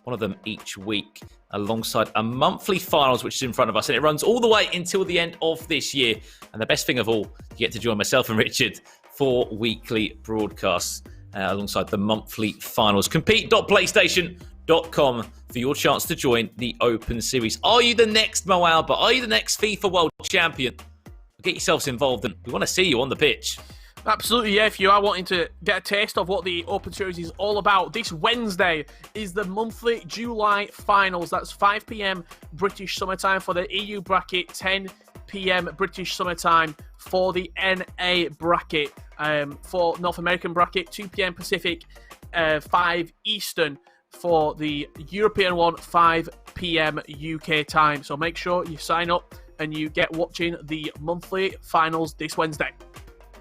one of them each week, alongside a monthly finals, which is in front of us. And it runs all the way until the end of this year. And the best thing of all, you get to join myself and Richard for weekly broadcasts alongside the monthly finals. Compete.playstation.com for your chance to join the Open Series. Are you the next Mo Alba? Are you the next FIFA World Champion? Get yourselves involved, and we want to see you on the pitch. Absolutely, yeah. If you are wanting to get a taste of what the Open Series is all about, this Wednesday is the monthly July finals. That's 5 p.m. British summertime for the EU bracket, 10 p.m. British summertime for the NA bracket. For North American bracket, 2 p.m. Pacific, 5 Eastern. For the European one, 5 p.m. UK time. So make sure you sign up and you get watching the monthly finals this Wednesday.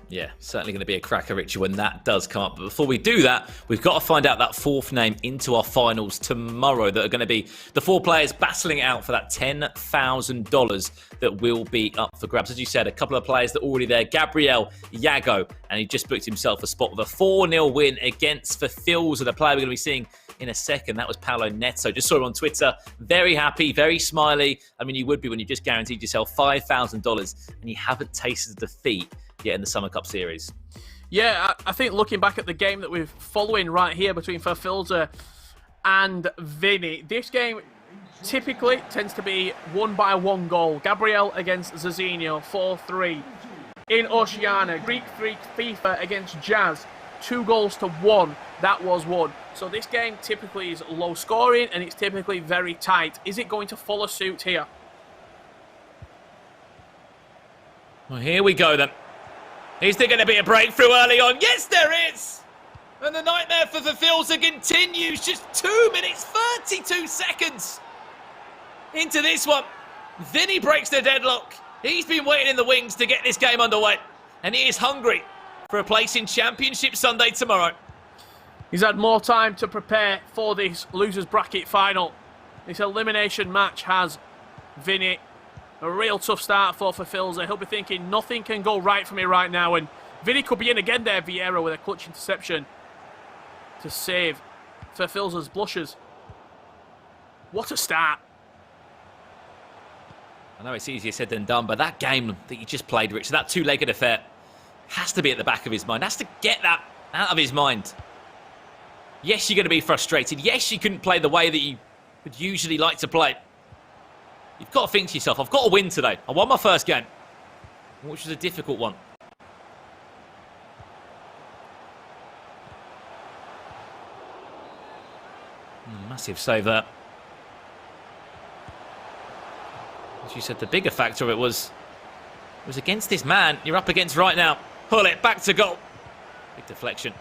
Yeah, certainly going to be a cracker, Richie, when that does come up. But before we do that, we've got to find out that 4th name into our finals tomorrow that are going to be the 4 players battling it out for that $10,000 that will be up for grabs. As you said, a couple of players that are already there. Gabriel, Iago, and he just booked himself a spot with a 4-0 win against Filzer, the player we're going to be seeing in a second. That was Paulo Neto. Just saw him on Twitter. Very happy, very smiley. I mean, you would be when you just guaranteed yourself $5,000 and you haven't tasted defeat yet in the Summer Cup Series. Yeah, I think looking back at the game that we're following right here between Filzer and Vinnie, this game typically tends to be won by 1 goal. Gabriel against Zizinho, 4-3. In Oceania, Greek Freak FIFA against Jazz, 2-1. That was won. So this game typically is low scoring and it's typically very tight. Is it going to follow suit here? Well, here we go then. Is there going to be a breakthrough early on? Yes, there is! And the nightmare for Filzer continues. Just 2 minutes, 32 seconds into this one. Vinnie breaks the deadlock. He's been waiting in the wings to get this game underway. And he is hungry for a place in Championship Sunday tomorrow. He's had more time to prepare for this losers bracket final. This elimination match has Vinnie. A real tough start for Filzer. He'll be thinking nothing can go right for me right now. And Vinnie could be in again there, Vieira, with a clutch interception to save Filzer's blushes. What a start. I know it's easier said than done, but that game that you just played, Rich, that two-legged affair, has to be at the back of his mind. Has to get that out of his mind. Yes, you're going to be frustrated. Yes, you couldn't play the way that you would usually like to play. You've got to think to yourself, I've got to win today. I won my first game, which was a difficult one. Massive save there. As you said, the bigger factor of it was against this man you're up against right now. Pull it back to goal. Big deflection.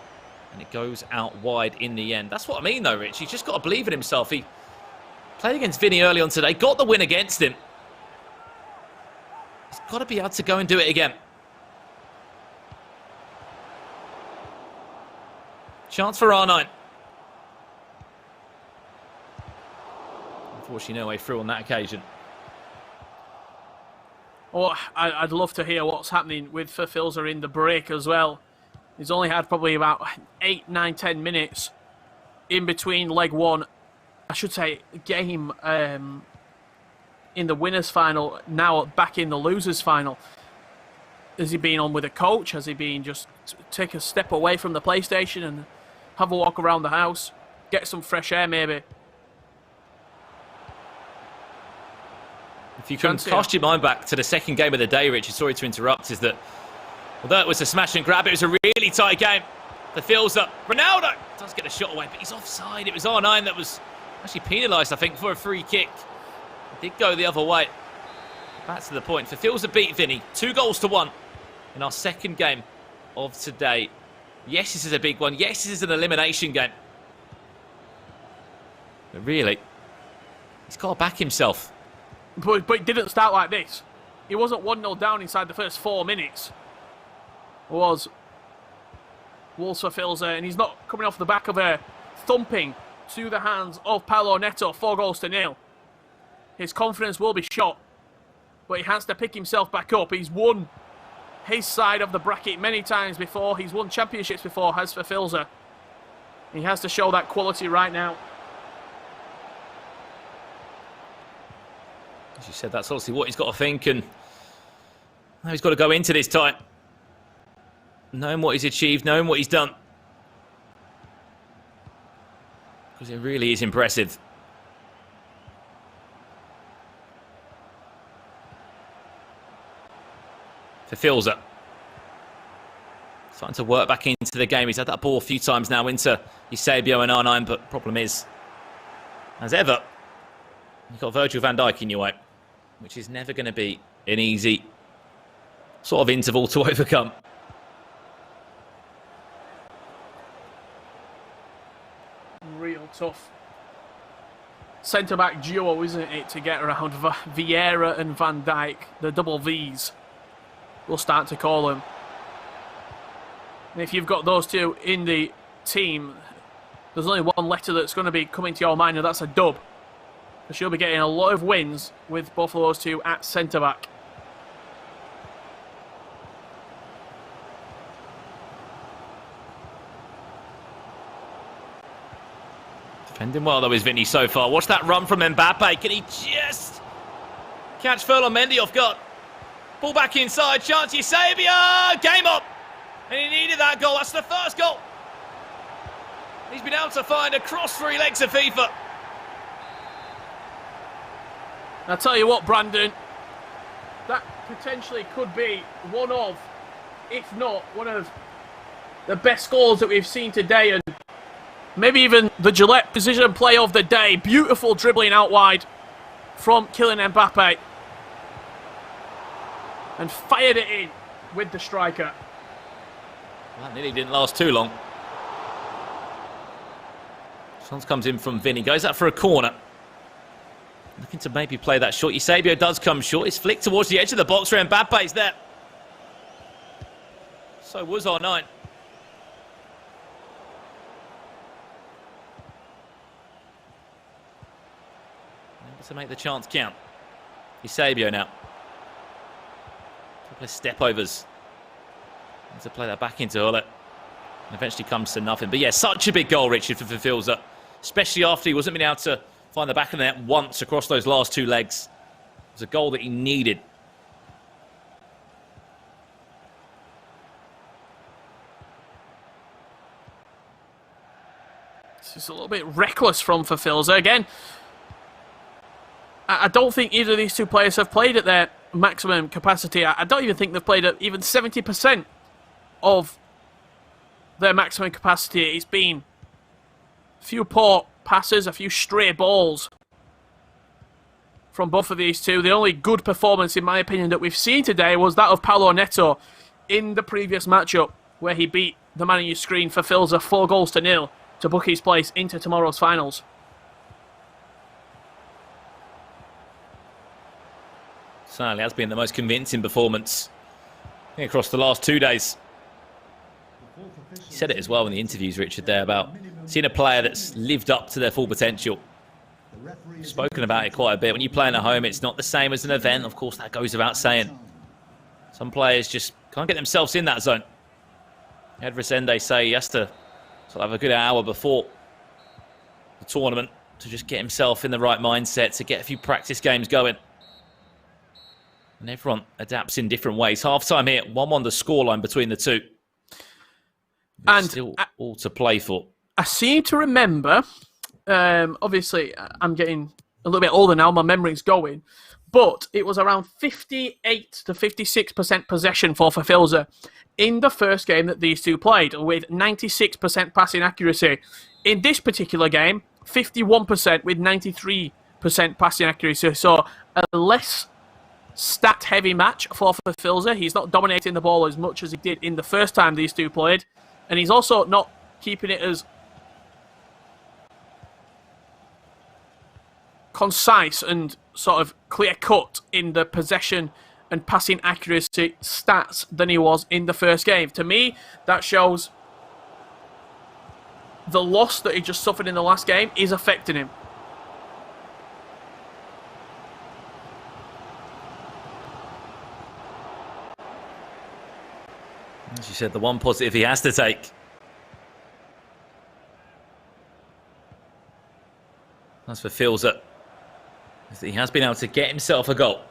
And it goes out wide in the end. That's what I mean, though, Rich. He's just got to believe in himself. He played against Vinnie early on today. Got the win against him. He's got to be able to go and do it again. Chance for R9. Unfortunately, no way through on that occasion. Oh, I'd love to hear what's happening with Filzer in the break as well. He's only had probably about 8, 9, 10 minutes in between leg one. I should say game in the winners final, now back in the losers final. Has he been on with a coach? Has he been just take a step away from the PlayStation and have a walk around the house? Get some fresh air maybe? If you can cast your mind back to the second game of the day, Richard, sorry to interrupt, is that although it was a smash and grab, it was a really tight game. The Filzer. Ronaldo does get a shot away, but he's offside. It was R9 that was actually penalised, I think, for a free kick. It did go the other way. Back to the point. Filzer beat Vinnie 2-1 in our second game of today. Yes, this is a big one. Yes, this is an elimination game. But really, he's got to back himself. But it didn't start like this. He wasn't 1-0 down inside the first 4 minutes. It was Wolves for Filzer, and he's not coming off the back of a thumping to the hands of Paulo Neto, 4-0. His confidence will be shot, but he has to pick himself back up. He's won his side of the bracket many times before. He's won championships before, has for Filzer. He has to show that quality right now. As you said, that's obviously what he's got to think, and now he's got to go into this tight, knowing what he's achieved, knowing what he's done. Because it really is impressive. For Filzer. Starting to work back into the game. He's had that ball a few times now into Eusebio and R9, but problem is, as ever, you've got Virgil van Dijk in your way, which is never going to be an easy sort of interval to overcome. Real tough centre-back duo, isn't it, to get around Vieira and Van Dijk, the double Vs, we'll start to call them. And if you've got those two in the team, there's only one letter that's going to be coming to your mind, and that's a dub. Because you'll be getting a lot of wins with both of those two at centre-back. Defending well, though, is Vinnie so far. Watch that run from Mbappe. Can he just catch Ferland Mendy off guard? Ball back inside. Chance Eusebio. Game up. And he needed that goal. That's the first goal. He's been able to find across 3 legs of FIFA. I'll tell you what, Brandon, that potentially could be one of, if not one of, the best goals that we've seen today, and maybe even the Gillette position play of the day. Beautiful dribbling out wide from Kylian Mbappe. And fired it in with the striker. That nearly didn't last too long. Chance comes in from Vinnie. Goes out for a corner. Looking to maybe play that short. Eusebio does come short. It's flicked towards the edge of the box where Mbappe's there. So was R9. Able to make the chance count. Eusebio now. Couple of step-overs. Needs to play that back into Hullet. And eventually comes to nothing. But yeah, such a big goal, Richard, for Filzer. Especially after he wasn't being able to find the back of the net once across those last 2 legs. It was a goal that he needed. This is a little bit reckless from Filzer. Again, I don't think either of these 2 players have played at their maximum capacity. I don't even think they've played at even 70% of their maximum capacity. It's been a few poor passes, a few stray balls from both of these 2. The only good performance, in my opinion, that we've seen today was that of Paulo Neto in the previous matchup, where he beat the man on your screen for Filzer 4-0 to book his place into tomorrow's finals. Certainly has been the most convincing performance across the last 2 days. He said it as well in the interviews, Richard, there about seeing a player that's lived up to their full potential. We've spoken about it quite a bit. When you play at home, it's not the same as an event. Of course, that goes without saying. Some players just can't get themselves in that zone. You had Resende say he has to sort of have a good hour before the tournament to just get himself in the right mindset, to get a few practice games going. And everyone adapts in different ways. Half-time here, 1-1 the scoreline between the 2. And still all to play for. I seem to remember, obviously I'm getting a little bit older now, my memory's going, but it was around 58 to 56% possession for Filzer in the first game that these 2 played, with 96% passing accuracy. In this particular game, 51% with 93% passing accuracy. So a less stat-heavy match for Filzer. He's not dominating the ball as much as he did in the first time these 2 played. And he's also not keeping it as concise and sort of clear-cut in the possession and passing accuracy stats than he was in the first game. To me, that shows the loss that he just suffered in the last game is affecting him. As you said, the one positive he has to take. That's for Filzer. He has been able to get himself a goal.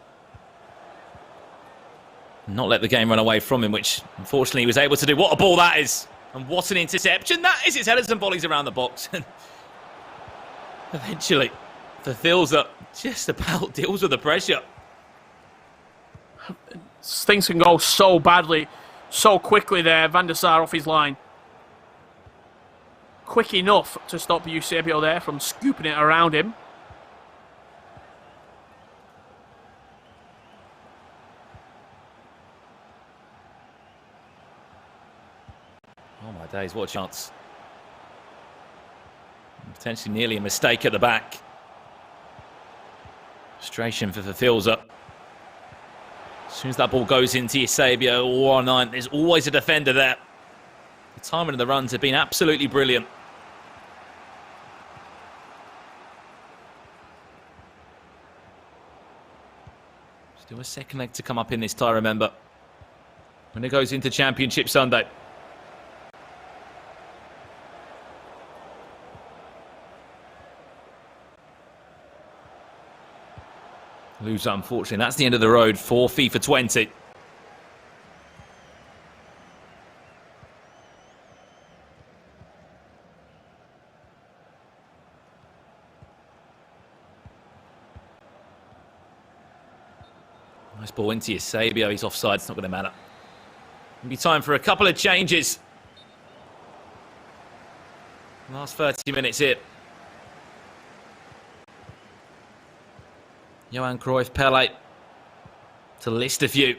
Not let the game run away from him, which unfortunately he was able to do. What a ball that is. And what an interception that is. It's headers and volleys around the box. And eventually, for Filzer, just about deals with the pressure. Things can go so badly, so quickly there. Van der Sar off his line. Quick enough to stop Eusebio there from scooping it around him. Oh my days, what a chance. Potentially nearly a mistake at the back. Frustration for Filzer. As soon as that ball goes into Eusebio or R9, there's always a defender there. The timing of the runs have been absolutely brilliant. Still a second leg to come up in this tie, remember. When it goes into Championship Sunday. Loser, unfortunately. That's the end of the road for FIFA 20. ball into Eusebio. He's offside. It's not going to matter. It'll be time for a couple of changes. Last 30 minutes here. Johan Cruyff, Pele. To list a few.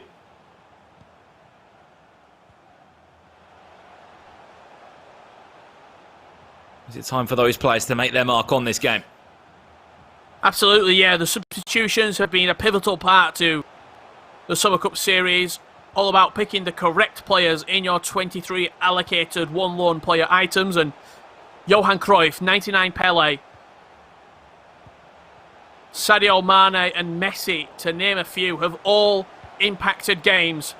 Is it time for those players to make their mark on this game? Absolutely, yeah. The substitutions have been a pivotal part to the Summer Cup series. All about picking the correct players in your 23 allocated one lone player items. And Johan Cruyff, 99 Pele, Sadio Mane and Messi, to name a few, have all impacted games.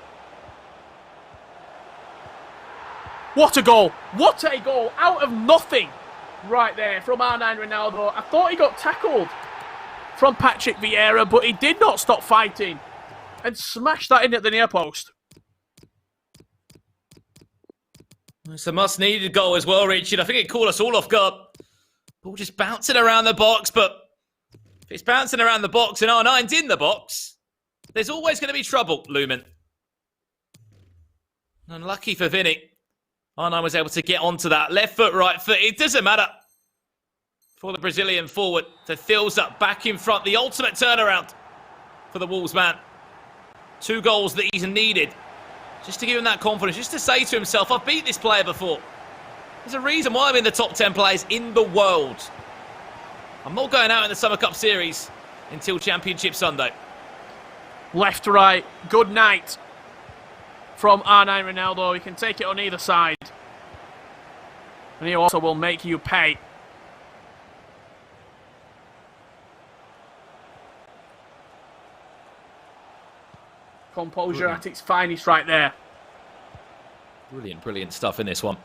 What a goal! What a goal! Out of nothing right there from R9 Ronaldo. I thought he got tackled from Patrick Vieira, but he did not stop fighting and smashed that in at the near post. It's a must-needed goal as well, Richard. I think it caught us all off guard. Ball just bouncing around the box, but if it's bouncing around the box and R9's in the box, there's always going to be trouble, Lumen. Unlucky for Vinnie. R9 was able to get onto that. Left foot, right foot. It doesn't matter. For the Brazilian forward, to Filzer back in front. The ultimate turnaround for the Wolves man. 2 goals that he's needed. Just to give him that confidence. Just to say to himself, I've beat this player before. There's a reason why I'm in the top 10 players in the world. I'm not going out in the Summer Cup Series until Championship Sunday. Left, right. Good night from R9 Ronaldo. He can take it on either side. And he also will make you pay. Composure at its finest right there. Brilliant, brilliant stuff in this one.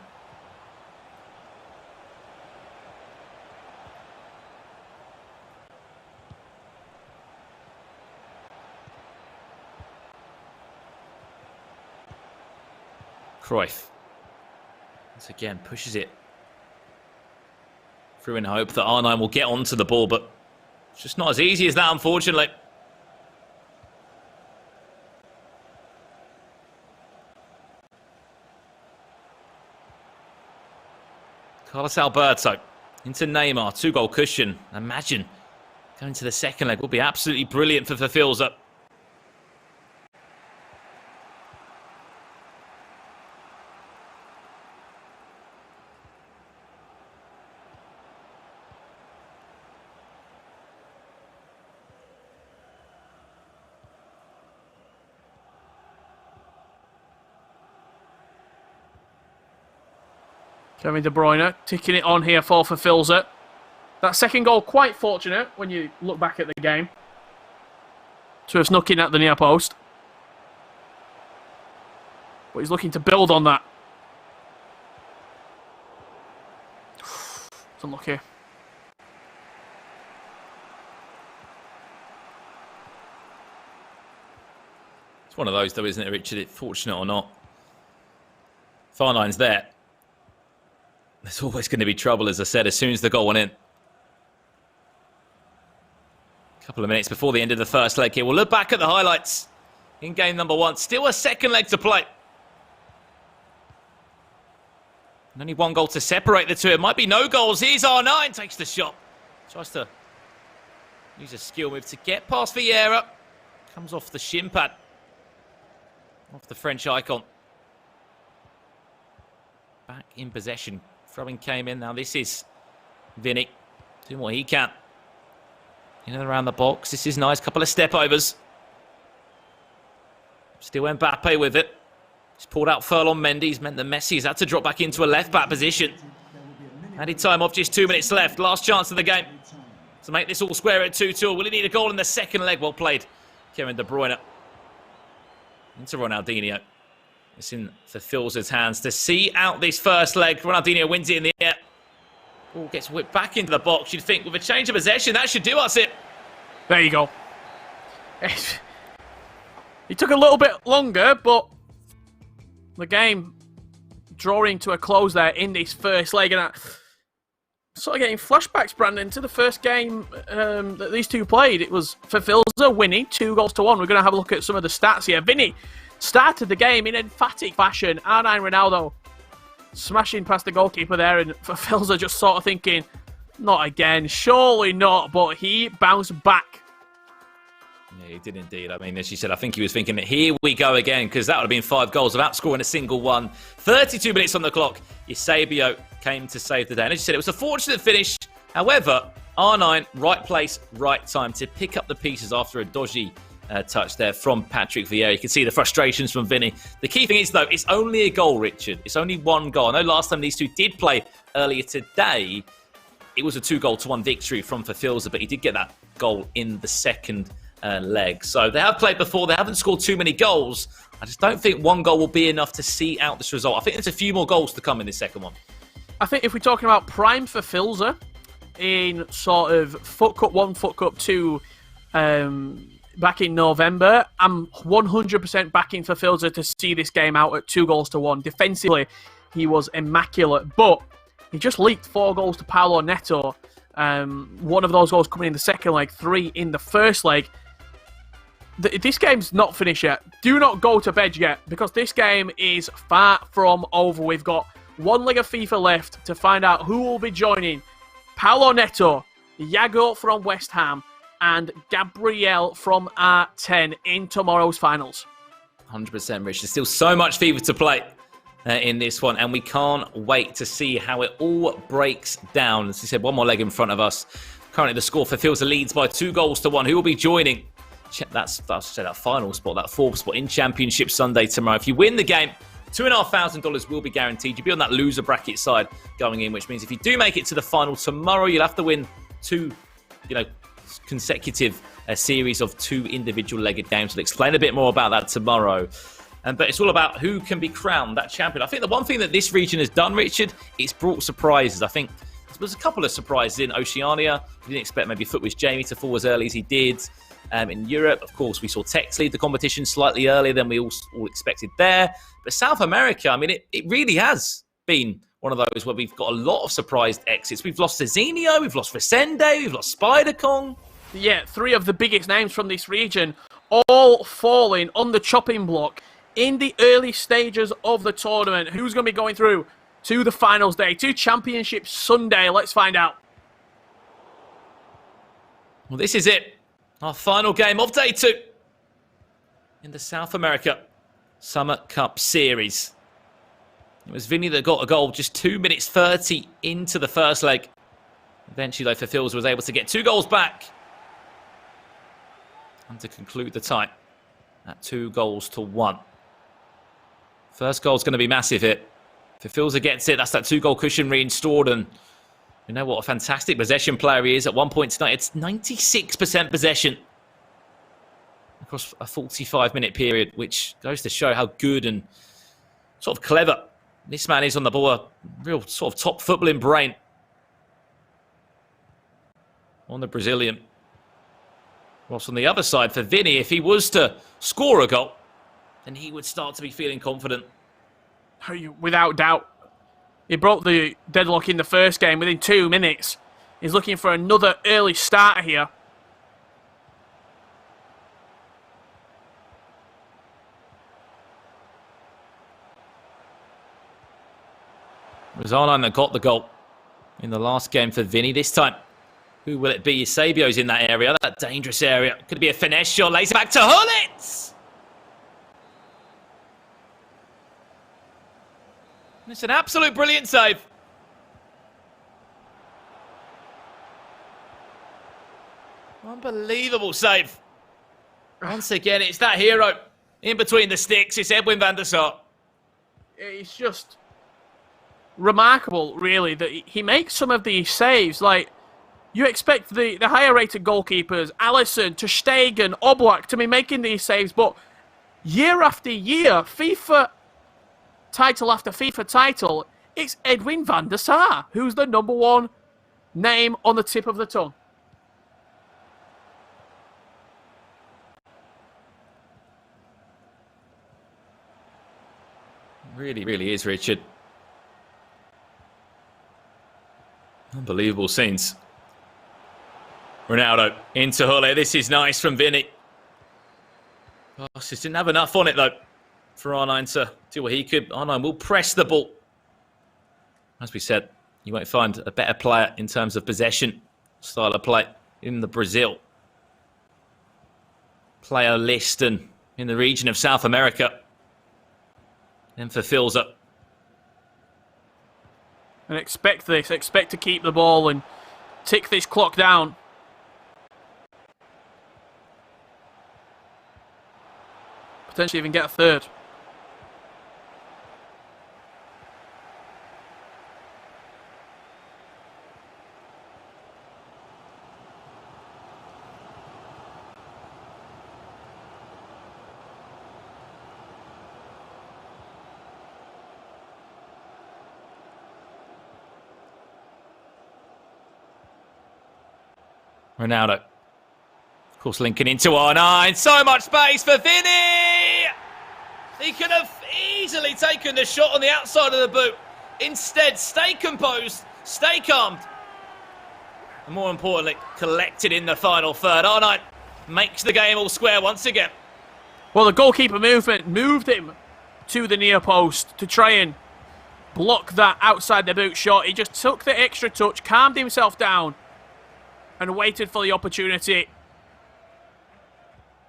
Cruyff. Once again, pushes it through in hope that R9 will get onto the ball, but it's just not as easy as that, unfortunately. Carlos Alberto into Neymar, 2-goal cushion. Imagine going to the second leg would be absolutely brilliant for Filzer. Kevin De Bruyne ticking it on here for Filzer. That second goal quite fortunate when you look back at the game. To have snuck in at the near post. But he's looking to build on that. It's unlucky. It's one of those though, isn't it, Richard? Fortunate or not. If R9's there, there's always going to be trouble, as I said, as soon as the goal went in. A couple of minutes before the end of the first leg here. We'll look back at the highlights in game number 1. Still a second leg to play. And only 1 goal to separate the two. It might be no goals. Here's R9. Takes the shot. Tries to use a skill move to get past Vieira. Comes off the shin pad. Off the French icon. Back in possession. Throwing came in. Now this is Vinnie doing what he can. In and around the box. This is nice. Couple of step overs. Still Mbappe with it. He's pulled out Furlong Mendy's meant that Messi's had to drop back into a left back position. Added time off, just 2 minutes left. Last chance of the game to make this all square at 2-2. Will he need a goal in the second leg? Well played. Kevin De Bruyne. Into Ronaldinho. It's in for Filzer's hands to see out this first leg. Ronaldinho wins it in the air. Ball gets whipped back into the box. You'd think with a change of possession, that should do us it. There you go. It took a little bit longer, but the game drawing to a close there in this first leg. And Sort of getting flashbacks, Brandon, to the first game that these two played. It was for Filzer, Vinnie, 2-1. We're going to have a look at some of the stats here. Vinnie started the game in emphatic fashion. R9 Ronaldo smashing past the goalkeeper there, and for Filzer just sort of thinking, not again, surely not, but he bounced back. Yeah, he did indeed. I mean, as you said, I think he was thinking, here we go again, because that would have been 5 goals without scoring a single one. 32 minutes on the clock. Eusebio came to save the day. And as you said, it was a fortunate finish. However, R9, right place, right time to pick up the pieces after a dodgy touch there from Patrick Vieira. You can see the frustrations from Vinnie. The key thing is, though, it's only a goal, Richard. It's only 1 goal. I know last time these two did play earlier today, it was a 2-1 victory from Filzer, but he did get that goal in the second leg. So they have played before. They haven't scored too many goals. I just don't think 1 goal will be enough to see out this result. I think there's a few more goals to come in this second one. I think if we're talking about prime for Filzer in sort of FUT Cup 1, FUT Cup 2 back in November, I'm 100% backing for Filzer to see this game out at 2-1. Defensively, he was immaculate, but he just leaked 4 goals to Paulo Neto. 1 of those goals coming in the second leg, 3 in the first leg. This game's not finished yet. Do not go to bed yet, because this game is far from over. We've got 1 leg of FIFA left to find out who will be joining Paulo Neto, Iago from West Ham, and Gabriel from R10 in tomorrow's finals. 100%, Rich. There's still so much FIFA to play in this one, and we can't wait to see how it all breaks down. As you said, 1 more leg in front of us. Currently, the score for Filzer leads by 2-1. Who will be joining that final spot, that 4th spot in Championship Sunday tomorrow? If you win the game, $2,500 will be guaranteed. You'll be on that loser bracket side going in, which means if you do make it to the final tomorrow, you'll have to win 2, consecutive series of 2 individual-legged games. We'll explain a bit more about that tomorrow. But it's all about who can be crowned that champion. I think the one thing that this region has done, Richard, it's brought surprises. I think there was a couple of surprises in Oceania. We didn't expect maybe Footwiz Jamie to fall as early as he did. In Europe, of course, we saw Tex lead the competition slightly earlier than we all expected there. But South America, I mean, it really has been one of those where we've got a lot of surprised exits. We've lost Zezinho, we've lost Resende, we've lost Spider-Kong. Yeah, 3 of the biggest names from this region all falling on the chopping block in the early stages of the tournament. Who's going to be going through to the finals day, to Championship Sunday? Let's find out. Well, this is it. Our final game of day 2 in the South America Summer Cup Series. It was Vinnie that got a goal just 2 minutes 30 into the first leg. Eventually, though, Filzer was able to get 2 goals back and to conclude the tie at 2-1. First goal's going to be massive here. If Filzer gets it, that's that 2-goal cushion reinstored, and you know what a fantastic possession player he is. At one point tonight, it's 96% possession across a 45-minute period, which goes to show how good and sort of clever this man is on the ball. A real sort of top footballing brain on the Brazilian. Whilst on the other side for Vinnie, if he was to score a goal, then he would start to be feeling confident. Without doubt. He broke the deadlock in the first game within 2 minutes. He's looking for another early starter here. It was R9 that got the goal in the last game for Vinnie. This time, who will it be? Eusebio's in that area, that dangerous area. Could be a finesse shot. Lays it back to Hullitz. It's an absolute brilliant save. Unbelievable save. Once again, it's that hero in between the sticks. It's Edwin van der Sar. It's just remarkable, really, that he makes some of these saves. Like, you expect the higher-rated goalkeepers, Alisson, ter Stegen, Oblak, to be making these saves, but year after year, FIFA title after FIFA title, it's Edwin van der Sar, who's the #1 name on the tip of the tongue. Really, really is, Richard. Unbelievable scenes. Ronaldo into Hulle. This is nice from Vinnie. Oh, just didn't have enough on it, though, for R9 to do what he could. R9 will press the ball. As we said, you won't find a better player in terms of possession style of play in the Brazil player list and in the region of South America. And for Filzer. And expect this. Expect to keep the ball and tick this clock down. Potentially even get a third. Ronaldo. Of course, linking into R9. So much space for Vinnie! He could have easily taken the shot on the outside of the boot. Instead, stay composed, stay calm. And more importantly, collected in the final third. R9 makes the game all square once again. Well, the goalkeeper movement moved him to the near post to try and block that outside the boot shot. He just took the extra touch, calmed himself down, and waited for the opportunity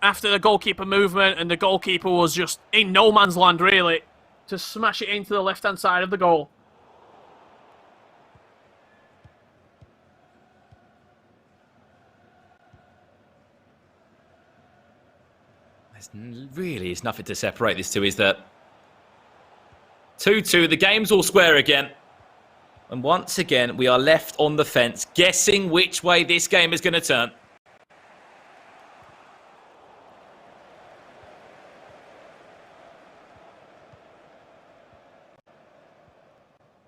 after the goalkeeper movement, and the goalkeeper was just in no man's land, really, to smash it into the left-hand side of the goal. There really is nothing to separate this two, is there? 2-2, the game's all square again. And once again, we are left on the fence, guessing which way this game is going to turn.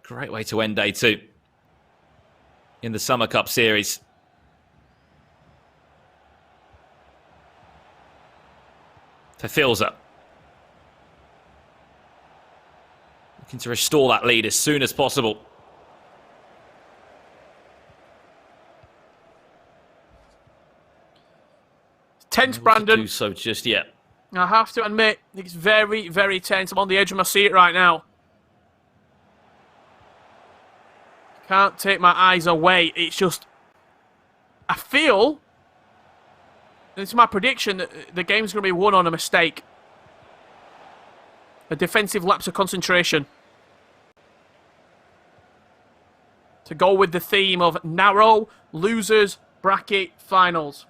Great way to end day 2 in the Summer Cup series. For Filzer. Looking to restore that lead as soon as possible. Tense, Brandon. Do so just yet. I have to admit, it's very, very tense. I'm on the edge of my seat right now. Can't take my eyes away. It's just, I feel, it's my prediction that the game's going to be won on a mistake. A defensive lapse of concentration. To go with the theme of narrow losers bracket finals.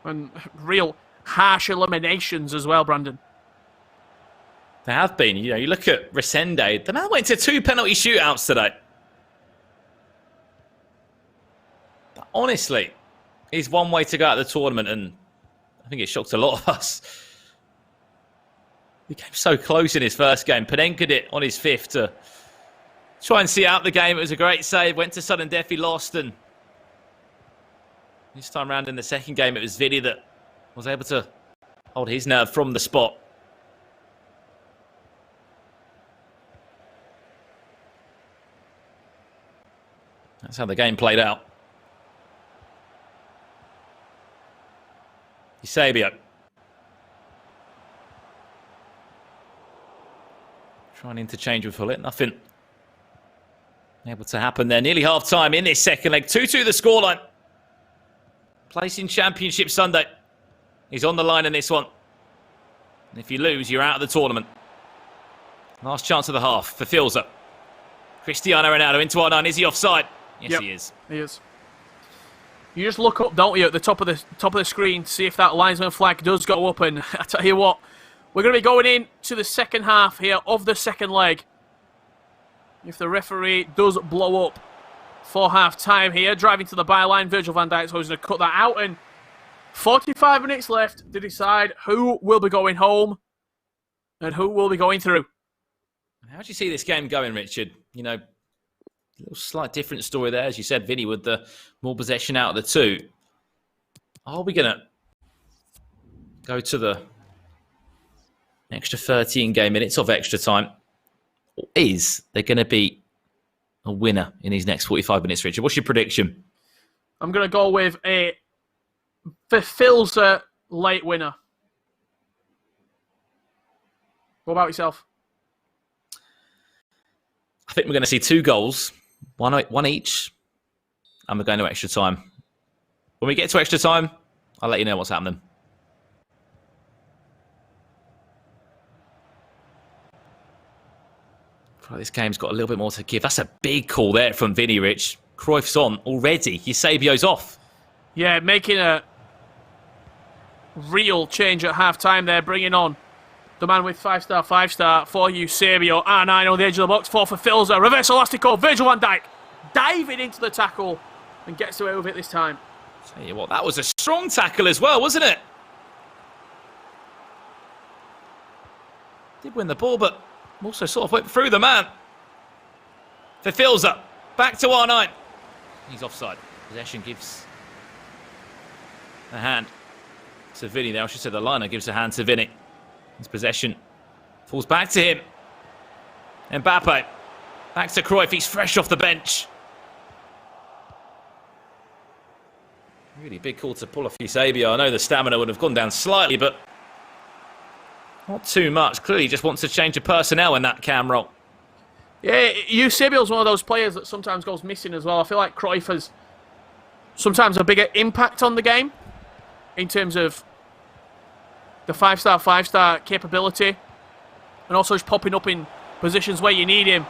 And real harsh eliminations as well, Brandon. There have been. You know, you look at Resende. The man went to 2 penalty shootouts today. But honestly, he's one way to go out of the tournament, and I think it shocked a lot of us. He came so close in his first game. Panenka it on his 5th to try and see out the game. It was a great save. Went to sudden death. He lost, and this time round in the second game, it was Vinnie that was able to hold his nerve from the spot. That's how the game played out. Eusebio. Trying to interchange with Hulle. Nothing able to happen there. Nearly half time in this second leg. 2-2 the scoreline. Placing Championship Sunday. He's on the line in this one. And if you lose, you're out of the tournament. Last chance of the half for Filzer. Cristiano Ronaldo into R9. Is he offside? Yes, yep, he is. He is. You just look up, don't you, at the top of the screen to see if that linesman flag does go up. And I tell you what, we're going to be going in to the second half here of the second leg. If the referee does blow up for half-time here, driving to the byline, Virgil van Dijk's going to cut that out. And 45 minutes left to decide who will be going home and who will be going through. How do you see this game going, Richard? You know, a little slight different story there, as you said, Vinnie, with the more possession out of the two. Are we going to go to the extra 13 game minutes of extra time? Or is there going to be a winner in these next 45 minutes, Richard? What's your prediction? I'm going to go with a Filzer late winner. What about yourself? I think we're going to see 2 goals, one each, and we're going to extra time. When we get to extra time, I'll let you know what's happening. This game's got a little bit more to give. That's a big call there from Vinnie, Rich. Cruyff's on already. Eusebio's off. Yeah, making a real change at half-time there, bringing on the man with 5-star for Eusebio. R9 on the edge of the box, 4 for Filzer. Reverse elastico, Virgil van Dijk diving into the tackle and gets away with it this time. Tell you what, that was a strong tackle as well, wasn't it? Did win the ball, but also sort of went through the man. For Filzer, back to R9. He's offside. Possession gives a hand to Vinnie there. I should say the liner gives a hand to Vinnie. His possession falls back to him. Mbappe, back to Cruyff. He's fresh off the bench. Really big call to pull off Eusebio. I know the stamina would have gone down slightly, but not too much. Clearly just wants to change the personnel in that cam role. Yeah, Eusebio's one of those players that sometimes goes missing as well. I feel like Cruyff has sometimes a bigger impact on the game in terms of the 5-star capability, and also just popping up in positions where you need him.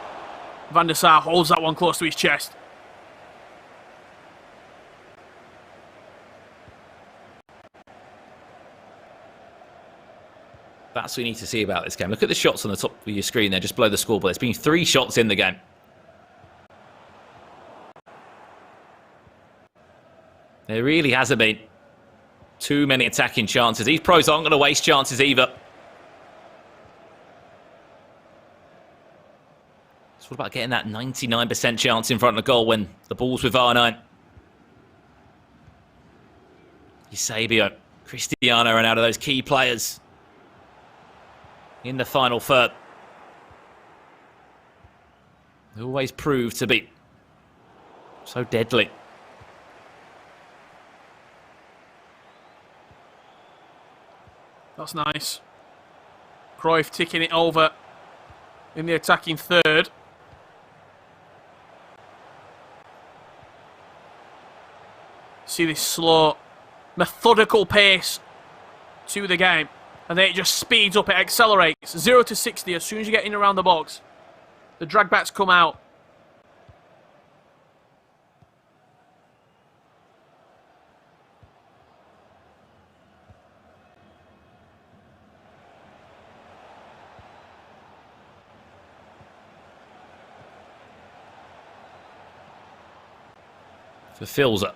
Van der Sar holds that one close to his chest. That's what you need to see about this game. Look at the shots on the top of your screen there, just below the scoreboard. There's been 3 shots in the game. There really hasn't been too many attacking chances. These pros aren't going to waste chances either. It's all about getting that 99% chance in front of the goal when the ball's with R9. Eusebio, Cristiano Ronaldo, those key players in the final third. They always prove to be so deadly. That's nice. Cruyff ticking it over in the attacking third. See this slow, methodical pace to the game. And then it just speeds up, it accelerates. 0 to 60 as soon as you get in around the box. The drag backs come out. For Filzer.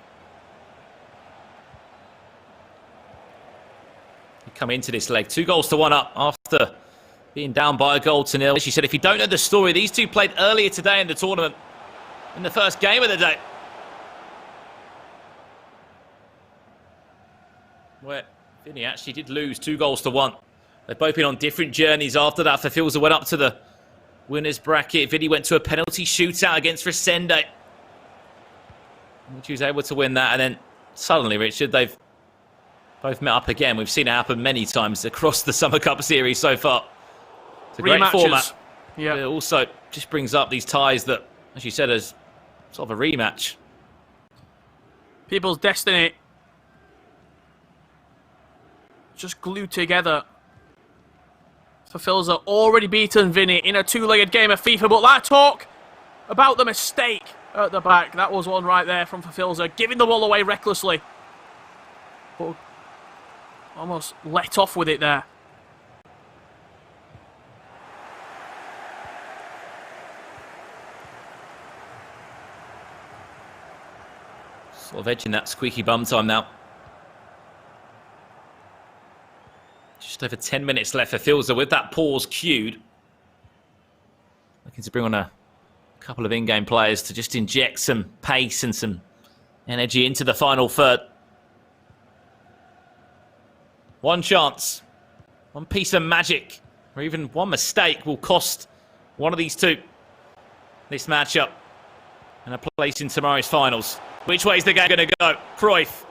Come into this leg. 2 goals to 1 up after being down by a goal to 0. She said, if you don't know the story, these two played earlier today in the tournament in the first game of the day, where Vinnie actually did lose 2 goals to 1. They've both been on different journeys after that. For Filzer went up to the winners bracket. Vinnie went to a penalty shootout against Resende, which he was able to win that. And then suddenly, Richard, they've both met up again. We've seen it happen many times across the Summer Cup series so far. It's a great format. Yeah. It also just brings up these ties that, as you said, as sort of a rematch. People's destiny just glued together. For Filzer, already beaten Vinnie in a 2-legged game of FIFA, but that talk about the mistake at the back, that was one right there from Filzer, giving the ball away recklessly. But almost let off with it there. Sort of edging that squeaky bum time now. Just over 10 minutes left for Filzer with that pause cued. Looking to bring on a couple of in-game players to just inject some pace and some energy into the final third. One chance, one piece of magic, or even one mistake will cost one of these two this matchup. and a place in tomorrow's finals. Which way is the game going to go? Cruyff.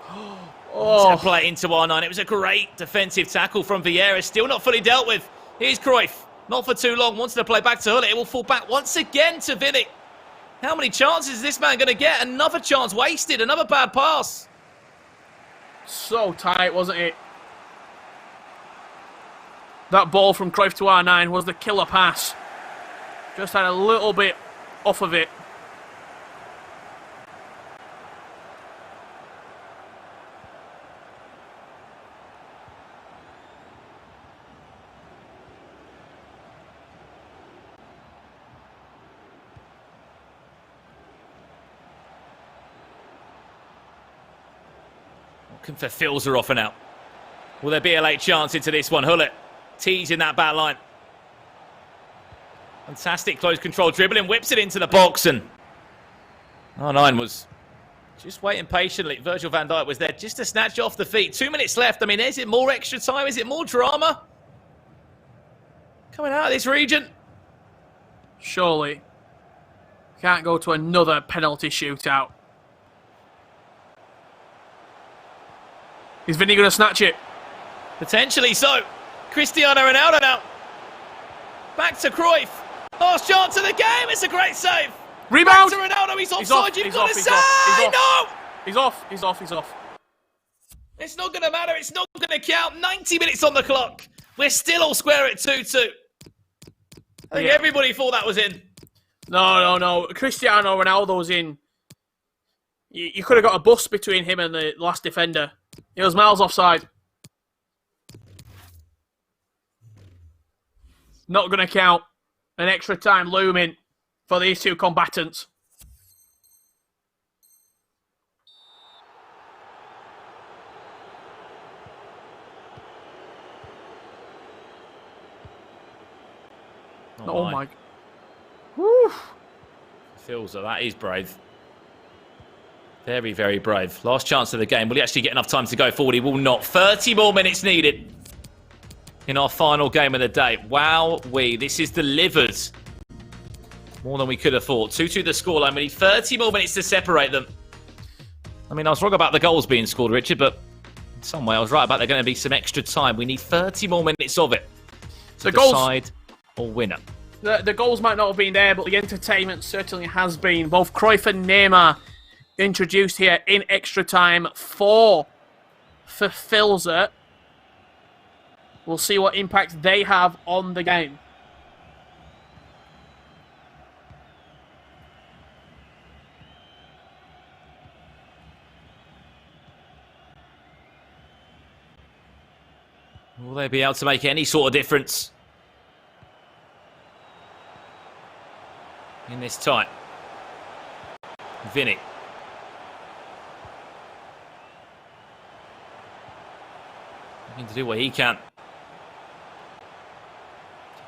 He's going to play it into R9. It was a great defensive tackle from Vieira. Still not fully dealt with. Here's Cruyff. Not for too long. Wants to play back to Hull. It will fall back once again to Vinnie. How many chances is this man going to get? Another chance wasted. Another bad pass. So tight, wasn't it? That ball from Cruyff to R9 was the killer pass. Just had a little bit off of it. Looking for Filzer off and out. Will there be a late chance into this one? Hullet teasing that back line. Fantastic close control dribbling, whips it into the box, and R9 was just waiting patiently. Virgil van Dijk was there just to snatch it off the feet. 2 minutes left. I mean, is it more extra time? Is it more drama coming out of this region? Surely. Can't go to another penalty shootout. Is Vinnie going to snatch it? Potentially so. Cristiano Ronaldo now. Back to Cruyff. Last chance of the game. It's a great save. Rebound. Back to Ronaldo. He's offside. You've got to say no. He's off. It's not going to matter. It's not going to count. 90 minutes on the clock. We're still all square at 2-2. I think everybody thought that was in. No. Cristiano Ronaldo's in. You could have got a bus between him and the last defender. He was miles offside. Not going to count. An extra time looming for these two combatants. Oh my. Woo. Filzer, that is brave. Very, very brave. Last chance of the game. Will he actually get enough time to go forward? He will not. 30 more minutes needed in our final game of the day. Wowee, this is delivered. More than we could have thought. 2-2 the scoreline. We need 30 more minutes to separate them. I mean, I was wrong about the goals being scored, Richard, but in some way I was right about there going to be some extra time. We need 30 more minutes of it to decide or winner. The goals might not have been there, but the entertainment certainly has been. Both Cruyff and Neymar introduced here in extra time for Filzer. We'll see what impact they have on the game. Will they be able to make any sort of difference in this tie? Vinnie. Looking to do what he can.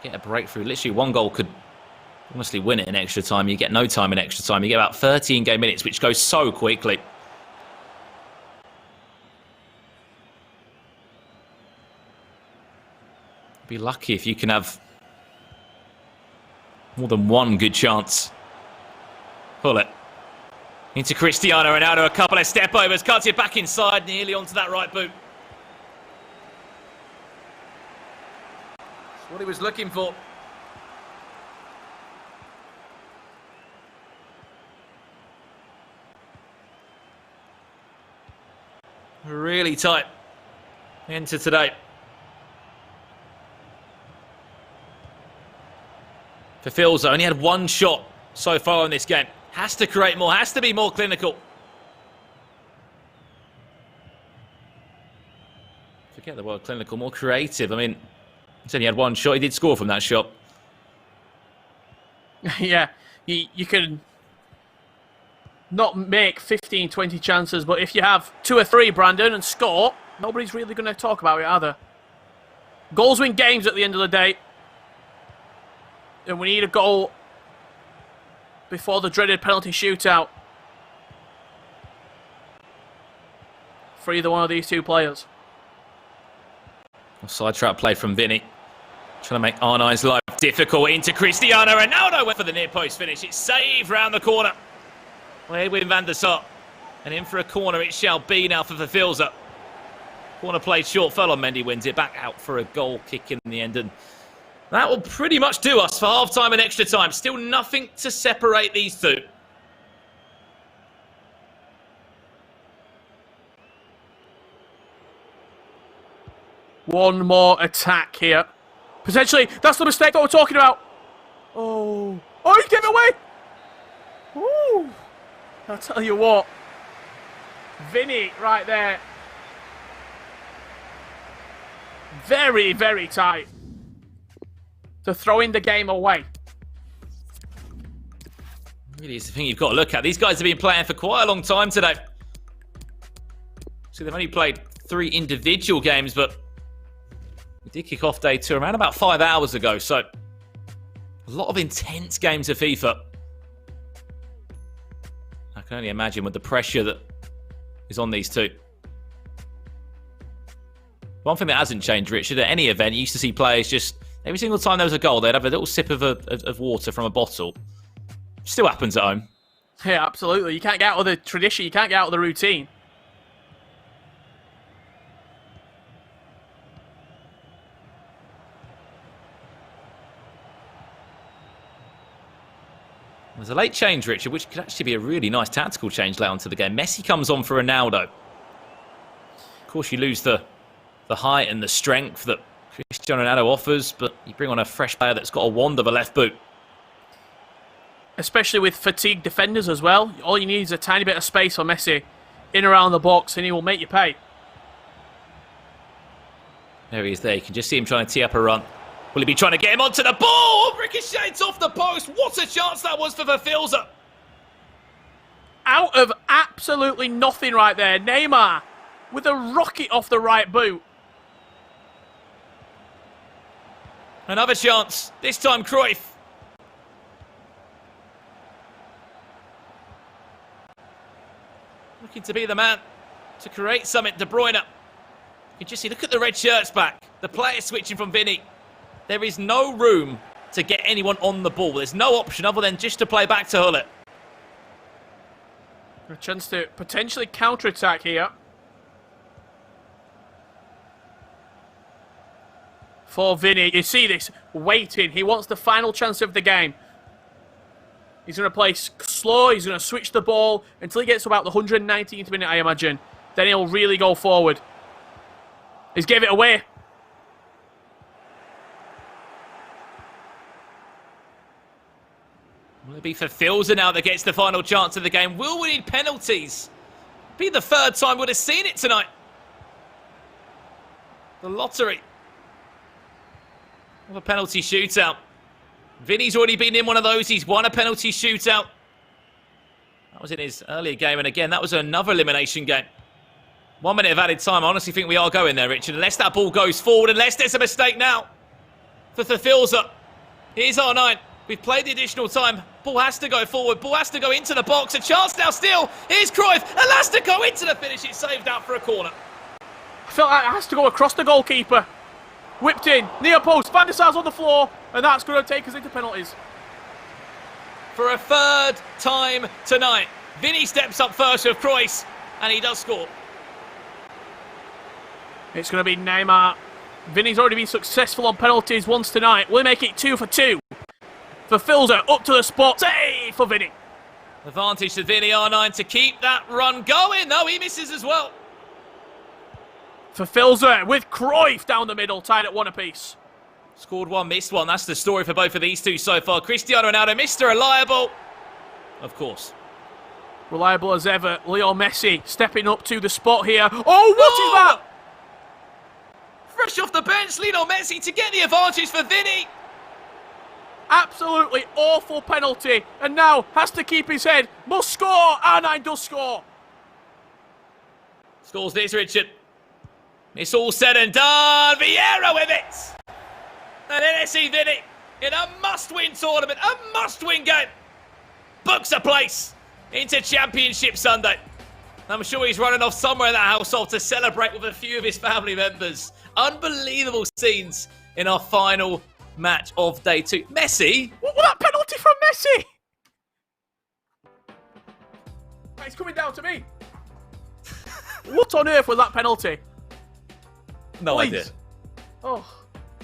Get a breakthrough. Literally one goal could honestly win it in extra time. You get no time in extra time. You get about 13 game minutes, which goes so quickly. Be lucky if you can have more than one good chance. Pull it. Into Cristiano Ronaldo. A couple of step overs. Cuts it back inside. Nearly onto that right boot. That's what he was looking for. Really tight into today. For Filzer, only had one shot so far in this game. Has to create more, has to be more clinical. Forget the word clinical, more creative. I mean, he said he had one shot. He did score from that shot. Yeah, you can not make 15, 20 chances, but if you have 2 or 3, Brandon, and score, nobody's really going to talk about it either. Goals win games at the end of the day. And we need a goal before the dreaded penalty shootout for either one of these two players. Sidetrack play from Vinnie. Trying to make R9's life difficult into Cristiano Ronaldo. Went for the near post finish. It's saved round the corner. Edwin van der Sar. And in for a corner it shall be now for the Filzer. Corner played short, fell on Mendy, wins it back out for a goal kick in the end. And that will pretty much do us for half-time and extra time. Still nothing to separate these two. One more attack here. Potentially, that's the mistake that we're talking about. Oh, he gave it away. Ooh. I'll tell you what. Vinnie right there. Very, very tight. To throwing the game away. Really is the thing you've got to look at. These guys have been playing for quite a long time today. So they've only played 3 individual games, but we did kick off day 2 around about 5 hours ago. So a lot of intense games of FIFA. I can only imagine with the pressure that is on these two. One thing that hasn't changed, Richard, at any event, you used to see players just, every single time there was a goal, they'd have a little sip of water from a bottle. Still happens at home. Yeah, absolutely. You can't get out of the tradition. You can't get out of the routine. There's a late change, Richard, which could actually be a really nice tactical change late onto the game. Messi comes on for Ronaldo. Of course, you lose the height and the strength that Cristiano Ronaldo offers, but you bring on a fresh player that's got a wand of a left boot. Especially with fatigued defenders as well. All you need is a tiny bit of space for Messi in around the box, and he will make you pay. There he is there. You can just see him trying to tee up a run. Will he be trying to get him onto the ball? Ricochets off the post. What a chance that was for the Filzer. Out of absolutely nothing right there. Neymar with a rocket off the right boot. Another chance. This time Cruyff. Looking to be the man to create something. De Bruyne. You can just see, look at the red shirts back. The player switching from Vinnie. There is no room to get anyone on the ball. There's no option other than just to play back to Hullet. A chance to potentially counter-attack here. For Vinnie. You see this, waiting. He wants the final chance of the game. He's going to play slow. He's going to switch the ball until he gets to about the 119th minute, I imagine. Then he'll really go forward. He's gave it away. Will it be for Filzer now that gets the final chance of the game? Will we need penalties? Be the 3rd time we'd have seen it tonight. The lottery of a penalty shootout. Vinny's already been in one of those. He's won a penalty shootout. That was in his earlier game. And again, that was another elimination game. 1 minute of added time. I honestly think we are going there, Richard. Unless that ball goes forward. Unless there's a mistake now. For the Filzer. Here's R9. We've played the additional time. Ball has to go forward. Ball has to go into the box. A chance now still. Here's Cruyff. Elastico into the finish. It's saved out for a corner. I felt like it has to go across the goalkeeper. Whipped in. Near post. Van der Sar's on the floor. And that's going to take us into penalties. For a 3rd time tonight. Vinnie steps up first with Cruyff. And he does score. It's going to be Neymar. Vinny's already been successful on penalties once tonight. We'll make it 2 for 2. For Filzer, up to the spot. Save for Vinnie. Advantage to Vinnie, R9 to keep that run going. No, he misses as well. For Filzer, with Cruyff down the middle, tied at 1 apiece. Scored 1, missed 1. That's the story for both of these two so far. Cristiano Ronaldo, Mr. Reliable. Of course. Reliable as ever. Leo Messi stepping up to the spot here. Oh, what is that? Fresh off the bench, Lionel Messi to get the advantage for Vinnie. Absolutely awful penalty. And now has to keep his head. Must score. R9 does score. Scores this, Richard. It's all said and done. Vieira with it. And NSE Vinnie in a must-win tournament, a must-win game. Books a place into Championship Sunday. I'm sure he's running off somewhere in that household to celebrate with a few of his family members. Unbelievable scenes in our final match of day 2. Messi? What was that penalty from Messi? It's coming down to me. What on earth was that penalty? No Please. idea. Oh.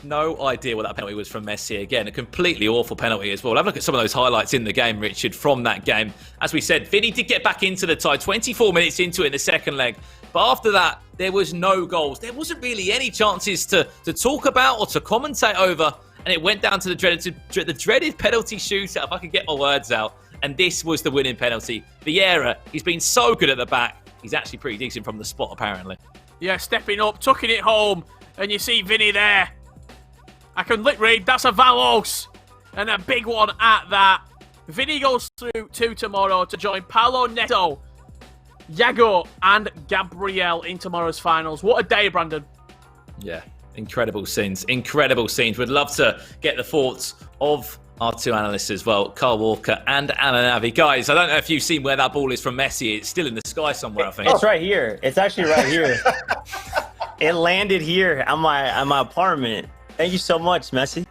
No idea what that penalty was from Messi. Again, a completely awful penalty as well. Have a look at some of those highlights in the game, Richard, from that game. As we said, Vinnie did get back into the tie 24 minutes into it in the second leg. But after that, there was no goals. There wasn't really any chances to talk about or to commentate over. And it went down to the dreaded penalty shootout, if I could get my words out. And this was the winning penalty. Vieira, he's been so good at the back. He's actually pretty decent from the spot, apparently. Yeah, stepping up, tucking it home. And you see Vinnie there. I can lip read, that's a Valos. And a big one at that. Vinnie goes through to tomorrow to join Paulo Neto, Yago and Gabriel in tomorrow's finals. What a day, Brandon. Yeah, incredible scenes. Incredible scenes. We'd love to get the thoughts of our two analysts as well, Carl Walker and Alan Avi. Guys, I don't know if you've seen where that ball is from Messi. It's still in the sky somewhere, I think. It's right here. It's actually right here. It landed here at my apartment. Thank you so much, Messi.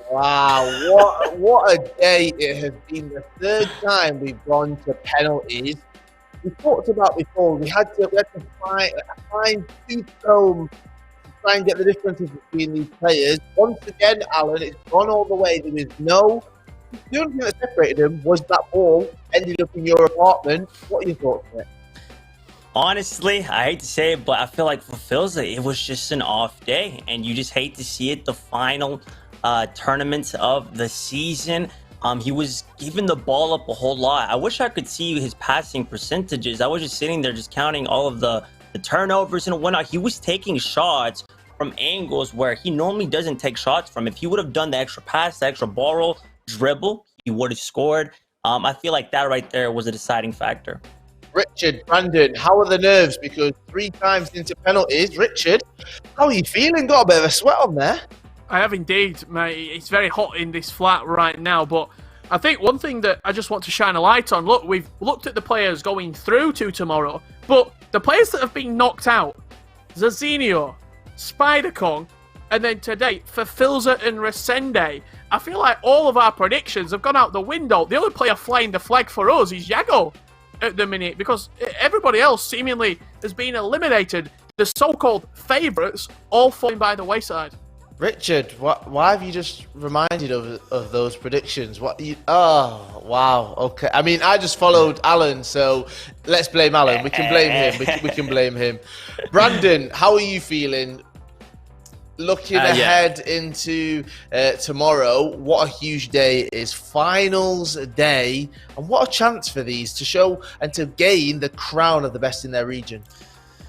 Wow, what a day it has been. The third time we've gone to penalties. We talked about before, we had to find tooth comb to try and get the differences between these players. Once again, Alan, it's gone all the way. There was the only thing that separated them was that ball ended up in your apartment. What are your thoughts on it? Honestly, I hate to say it, but I feel like for Filzer, it was just an off day, and you just hate to see it. The final tournament of the season, he was giving the ball up a whole lot. I wish I could see his passing percentages. I was just sitting there just counting all of the turnovers and whatnot. He was taking shots from angles where he normally doesn't take shots from. If he would have done the extra pass, the extra ball roll, dribble, he would have scored. I feel like that right there was a deciding factor. Richard, Brandon, how are the nerves? Because 3 times into penalties. Richard, how are you feeling? Got a bit of a sweat on there. I have indeed, mate. It's very hot in this flat right now, but I think one thing that I just want to shine a light on, look, we've looked at the players going through to tomorrow, but the players that have been knocked out, Zazinho, Spider-Kong, and then today, for Filzer and Resende, I feel like all of our predictions have gone out the window. The only player flying the flag for us is Yago at the minute, because everybody else seemingly has been eliminated. The so-called favourites all falling by the wayside. Richard, why have you just reminded of those predictions? Oh, wow. Okay. I mean, I just followed Alan, so let's blame Alan. We can blame him. We can blame him. Brandon, how are you feeling? Looking ahead into tomorrow, what a huge day it is. Finals day, and what a chance for these to show and to gain the crown of the best in their region.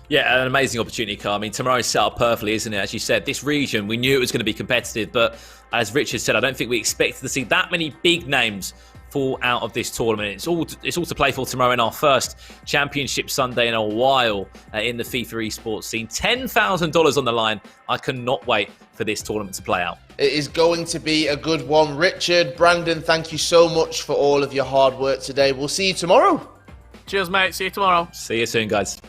Yeah, an amazing opportunity, Carl. I mean, tomorrow's set up perfectly, isn't it? As you said, this region, we knew it was going to be competitive, but as Richard said, I don't think we expected to see that many big names fall out of this tournament. It's all to play for tomorrow in our first Championship Sunday in a while in the FIFA esports scene. $10,000 on the line. I cannot wait for this tournament to play out. It is going to be a good one. Richard, Brandon, thank you so much for all of your hard work today. We'll see you tomorrow. Cheers, mate. See you tomorrow. See you soon, guys.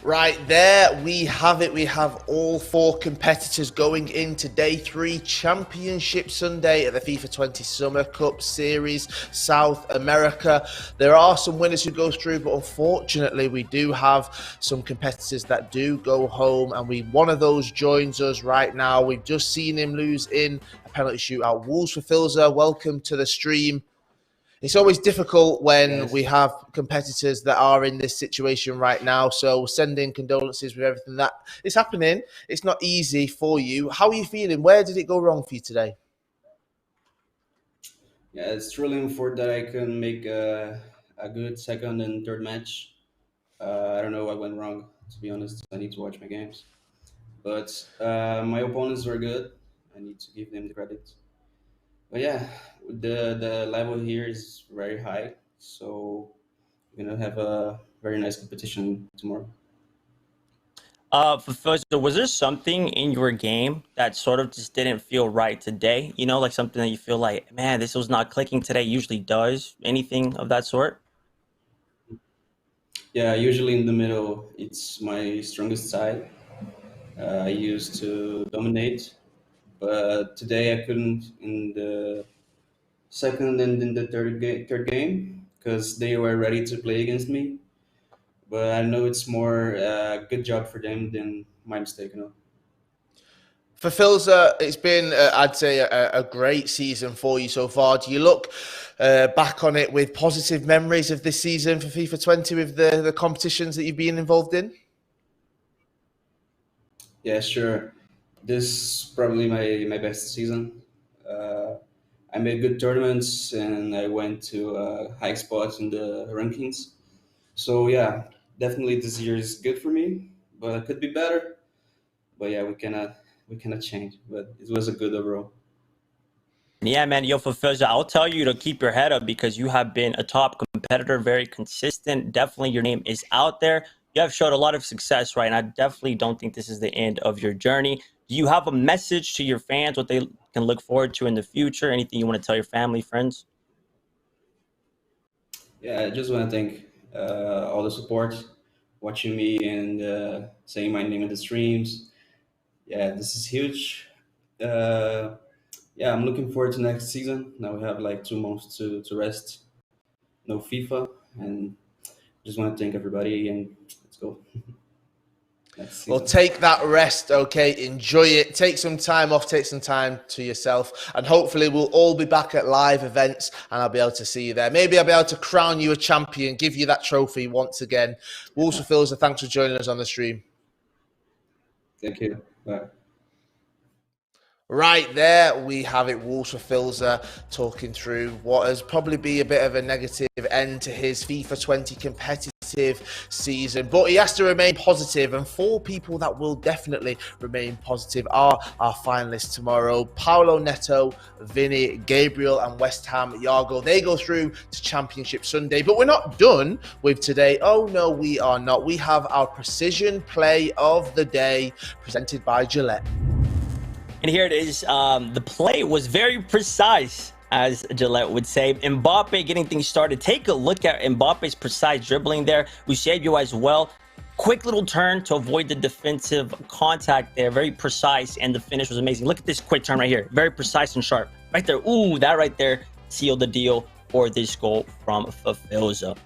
Right there, we have it. We have all 4 competitors going into Day 3 Championship Sunday at the FIFA 20 Summer Cup Series South America. There are some winners who go through, but unfortunately we do have some competitors that do go home, and one of those joins us right now. We've just seen him lose in a penalty shootout. Wolves for Filzer, welcome to the stream. It's always difficult when we have competitors that are in this situation right now. So sending condolences with everything that is happening. It's not easy for you. How are you feeling? Where did it go wrong for you today? Yeah, it's truly unfortunate that I couldn't make a good second and third match. I don't know what went wrong, to be honest. I need to watch my games. But my opponents were good. I need to give them the credit. But yeah, the level here is very high, so we're gonna have a very nice competition tomorrow. Was there something in your game that sort of just didn't feel right today? You know, like something that you feel like, man, this was not clicking today. Usually does. Anything of that sort? Yeah, usually in the middle, it's my strongest side. I used to dominate, But today I couldn't in the second and in the third game because they were ready to play against me. But I know it's more good job for them than my mistake, you know. For Filzer, it's been, I'd say, a great season for you so far. Do you look back on it with positive memories of this season for FIFA 20 with the competitions that you've been involved in? Yeah, sure. This is probably my best season. I made good tournaments and I went to high spots in the rankings. So yeah, definitely this year is good for me, but it could be better. But yeah, we cannot change. But it was a good overall. Yeah, man, yo, for Filzer, I'll tell you to keep your head up because you have been a top competitor, very consistent. Definitely your name is out there. You have showed a lot of success, right? And I definitely don't think this is the end of your journey. Do you have a message to your fans, what they can look forward to in the future? Anything you want to tell your family, friends? Yeah, I just want to thank all the support, watching me and saying my name in the streams. Yeah, this is huge. Yeah, I'm looking forward to next season. Now we have like 2 months to rest. No FIFA, and just want to thank everybody and let's go. Next Well, season. take that rest, okay? Enjoy it. Take some time off. Take some time to yourself. And hopefully we'll all be back at live events and I'll be able to see you there. Maybe I'll be able to crown you a champion, give you that trophy once again. Wolves for Filzer, thanks for joining us on the stream. Thank you. Bye. Right there, we have it. Wolves for Filzer talking through what has probably be a bit of a negative end to his FIFA 20 competitive season, but he has to remain positive, and 4 people that will definitely remain positive are our finalists tomorrow: Paulo Neto, Vinnie, Gabriel, and West Ham Yargo. They go through to Championship Sunday, but we're not done with today. Oh no, we are not. We have our precision play of the day presented by Gillette. And here it is. The play was very precise, as Gillette would say. Mbappe getting things started. Take a look at Mbappe's precise dribbling there. Eusebio as well. Quick little turn to avoid the defensive contact there. Very precise, and the finish was amazing. Look at this quick turn right here. Very precise and sharp. Right there. Ooh, that right there sealed the deal for this goal from Filzer.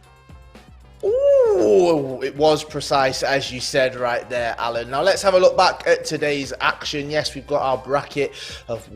Ooh, it was precise, as you said right there, Alan. Now let's have a look back at today's action. Yes, we've got our bracket of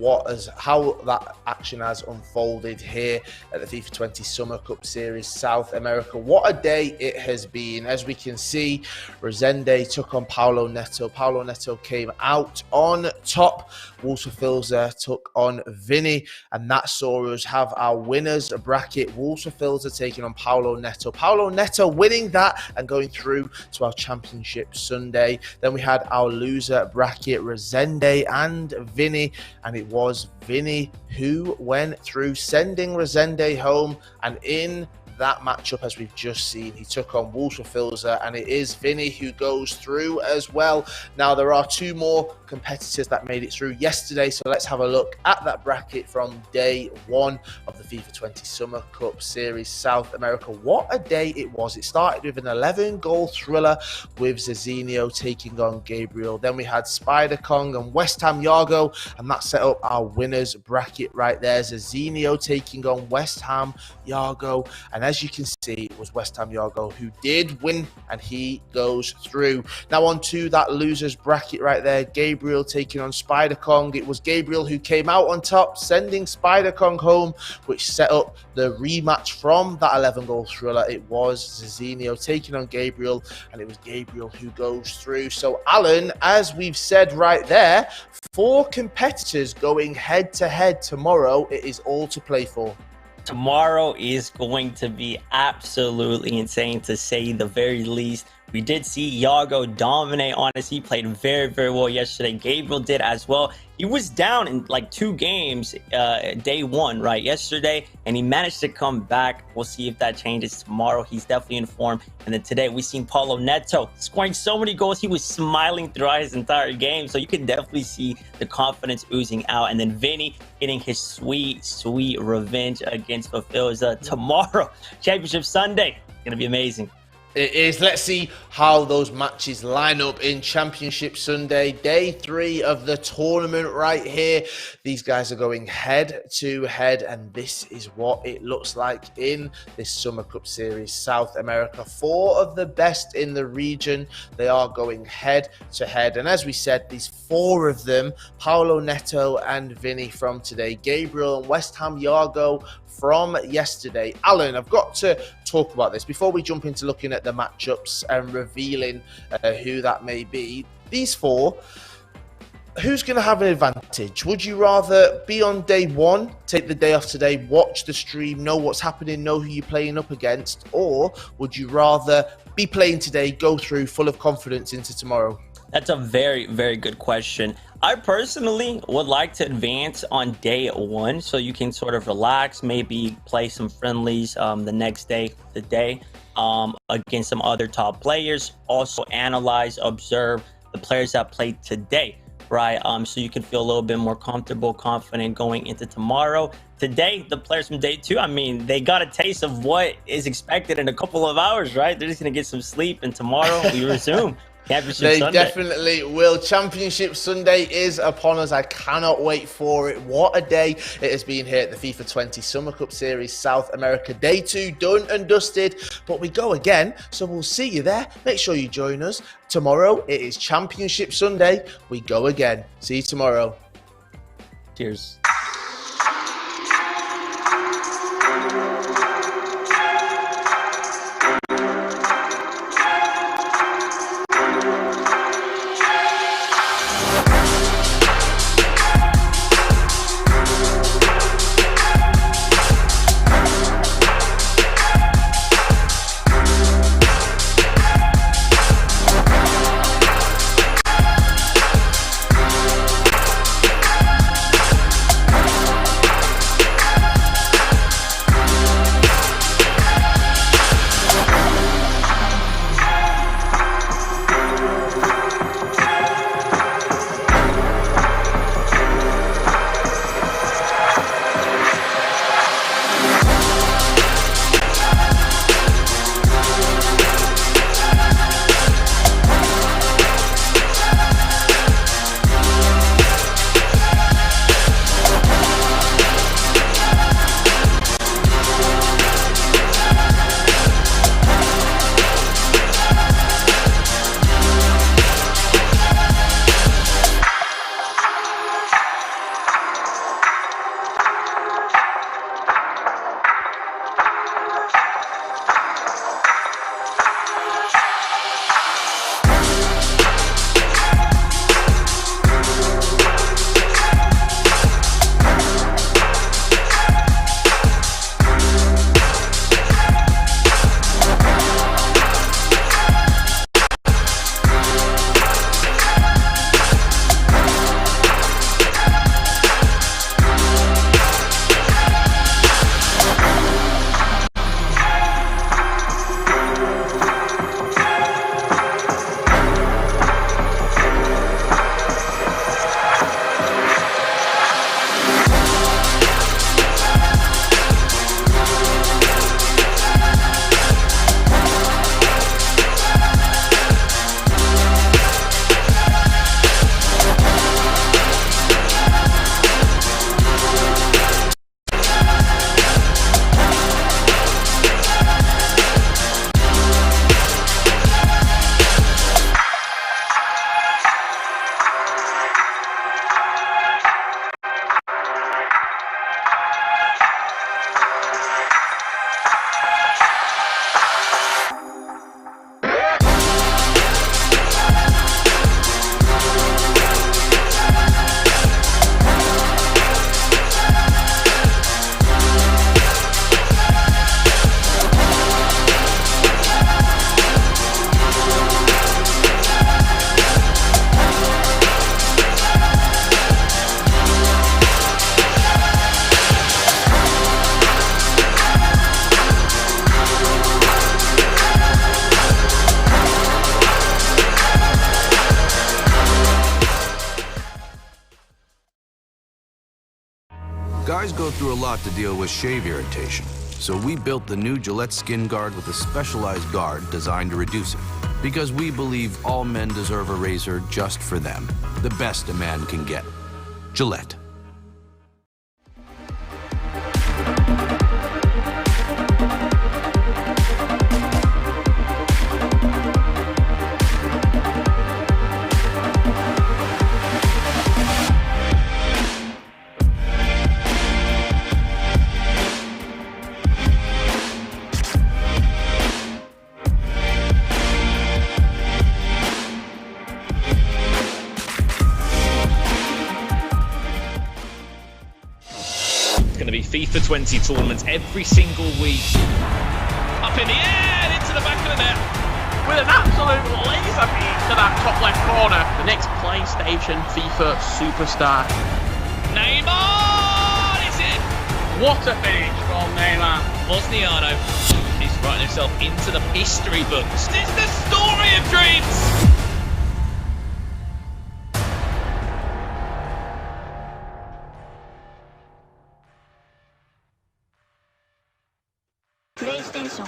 how that action has unfolded here at the FIFA 20 Summer Cup Series South America. What a day it has been. As we can see, Resende took on Paulo Neto. Paulo Neto came out on top. Wolves for Filzer took on Vinnie, and that saw us have our winners bracket. Wolves for Filzer taking on Paulo Neto. Paulo Neto winning that and going through to our Championship Sunday. Then we had our loser bracket, Resende and Vinnie, and it was Vinnie who went through, sending Resende home. And in that matchup, as we've just seen, he took on Wolves for Filzer, and it is Vinnie who goes through as well. Now there are 2 more competitors that made it through yesterday, so let's have a look at that bracket from day 1 of the FIFA 20 Summer Cup Series South America. What a day it was. It started with an 11-goal thriller with Zizinho taking on Gabriel. Then we had Spider Kong and West Ham Yargo, and that set up our winners bracket right there. Zizinho taking on West Ham Yargo, and as you can see, it was West Ham Yargo who did win, and he goes through. Now on to that losers bracket right there. Gabriel taking on Spider Kong. It was Gabriel who came out on top, sending Spider Kong home, which set up the rematch from that 11-goal thriller. It was Zizinho taking on Gabriel, and it was Gabriel who goes through. So Alan, as we've said right there, 4 competitors going head-to-head tomorrow. It is all to play for. Tomorrow is going to be absolutely insane, to say the very least. We did see Yargo dominate on us. He played very, very well yesterday. Gabriel did as well. He was down in like 2 games day 1, right, yesterday, and he managed to come back. We'll see if that changes tomorrow. He's definitely in form. And then today we seen Paulo Neto scoring so many goals. He was smiling throughout his entire game, so you can definitely see the confidence oozing out. And then Vinnie getting his sweet, sweet revenge against Filzer tomorrow. Championship Sunday. Gonna be amazing. It is. Let's see how those matches line up in Championship Sunday, day 3 of the tournament right here. These guys are going head to head, and this is what it looks like in this Summer Cup Series South America. 4 of the best in the region, they are going head to head. And as we said, these 4 of them, Paulo Neto and Vinnie from today, Gabriel and West Ham Yargo from yesterday. Alan, I've got to talk about this before we jump into looking at the matchups and revealing who that may be. These 4, who's going to have an advantage? Would you rather be on day 1, take the day off today, watch the stream, know what's happening, know who you're playing up against, or would you rather be playing today, go through full of confidence into tomorrow? That's a very, very good question. I personally would like to advance on day 1 so you can sort of relax, maybe play some friendlies the next day, against some other top players. Also analyze, observe the players that played today, right? So you can feel a little bit more comfortable, confident going into tomorrow. Today, the players from day 2, I mean, they got a taste of what is expected in a couple of hours, right? They're just going to get some sleep, and tomorrow we resume. They definitely will. Championship Sunday is upon us. I cannot wait for it. What a day it has been here at the FIFA 20 Summer Cup Series South America. Day 2 done and dusted, but we go again, so we'll see you there. Make sure you join us. Tomorrow, it is Championship Sunday. We go again. See you tomorrow. Cheers. Guys go through a lot to deal with shave irritation. So we built the new Gillette Skin Guard with a specialized guard designed to reduce it. Because we believe all men deserve a razor just for them. The best a man can get. Gillette. FIFA 20 tournaments every single week. Up in the air and into the back of the net. With an absolute laser beam to that top left corner. The next PlayStation FIFA superstar. Neymar is in. What a finish from Neymar. Bosniano. He's writing himself into the history books. It's the story of dreams. PlayStation.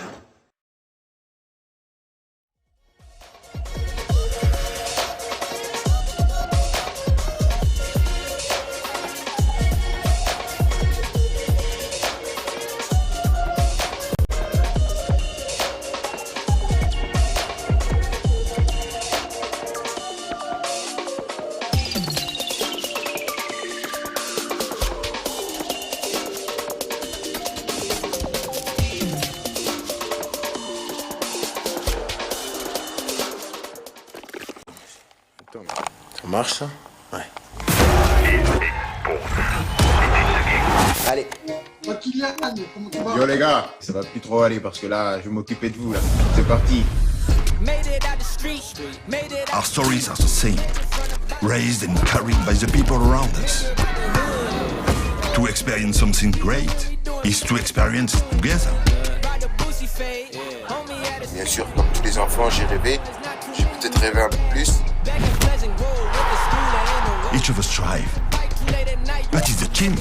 Ça marche ça? Ouais. Allez. Yo les gars, ça va plus trop aller parce que là, je vais m'occuper de vous là. C'est parti. Our stories are the same, raised and carried by the people around us. To experience something great is to experience it together. Bien sûr, comme tous les enfants, j'ai rêvé. J'ai peut-être rêvé un peu plus. Each of us strive, but it's the team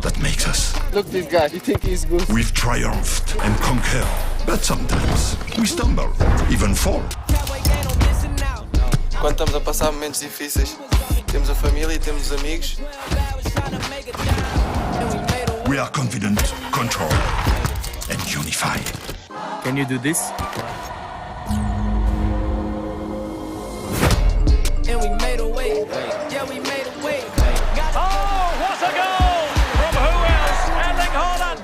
that makes us. Look, this guy, you think he's good? We've triumphed and conquered, but sometimes we stumble, even fall. Quando estamos a passar momentos difíceis, temos a família e temos os amigos. We are confident, controlled, and unified. Can you do this? And we made a way. Yeah, we made a way. Oh, what a goal! From who else? Erling Haaland.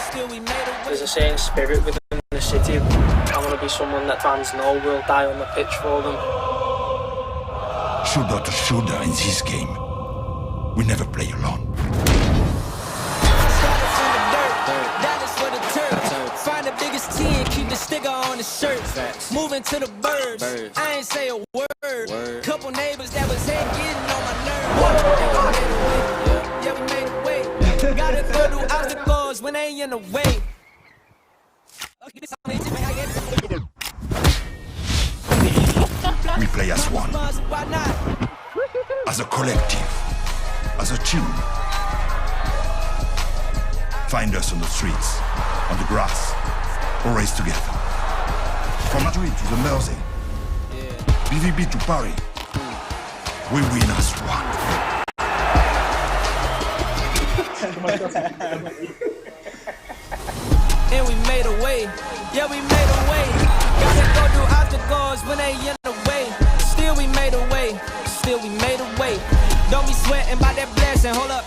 Still we made a way. There's a certain spirit within the city. I want to be someone that fans know will die on the pitch for them. Shoulder to shoulder in this game. We never play alone. Find the biggest T and keep the sticker on the shirt. Moving to the birds. I ain't say a word. Couple neighbors that was hate getting on my nerves. Yeah, we made a way. Gotta go through obstacles when they in the way. We play as one, as a collective, as a team. Find us on the streets, on the grass, or race together. From Madrid to the Mersey, BVB to Paris, we win as one. And we made a way. Yeah, we made a way. Gotta go through obstacles when they in the way. Still we made a way. Still we made a way. Don't be sweating by that blessing. Hold up.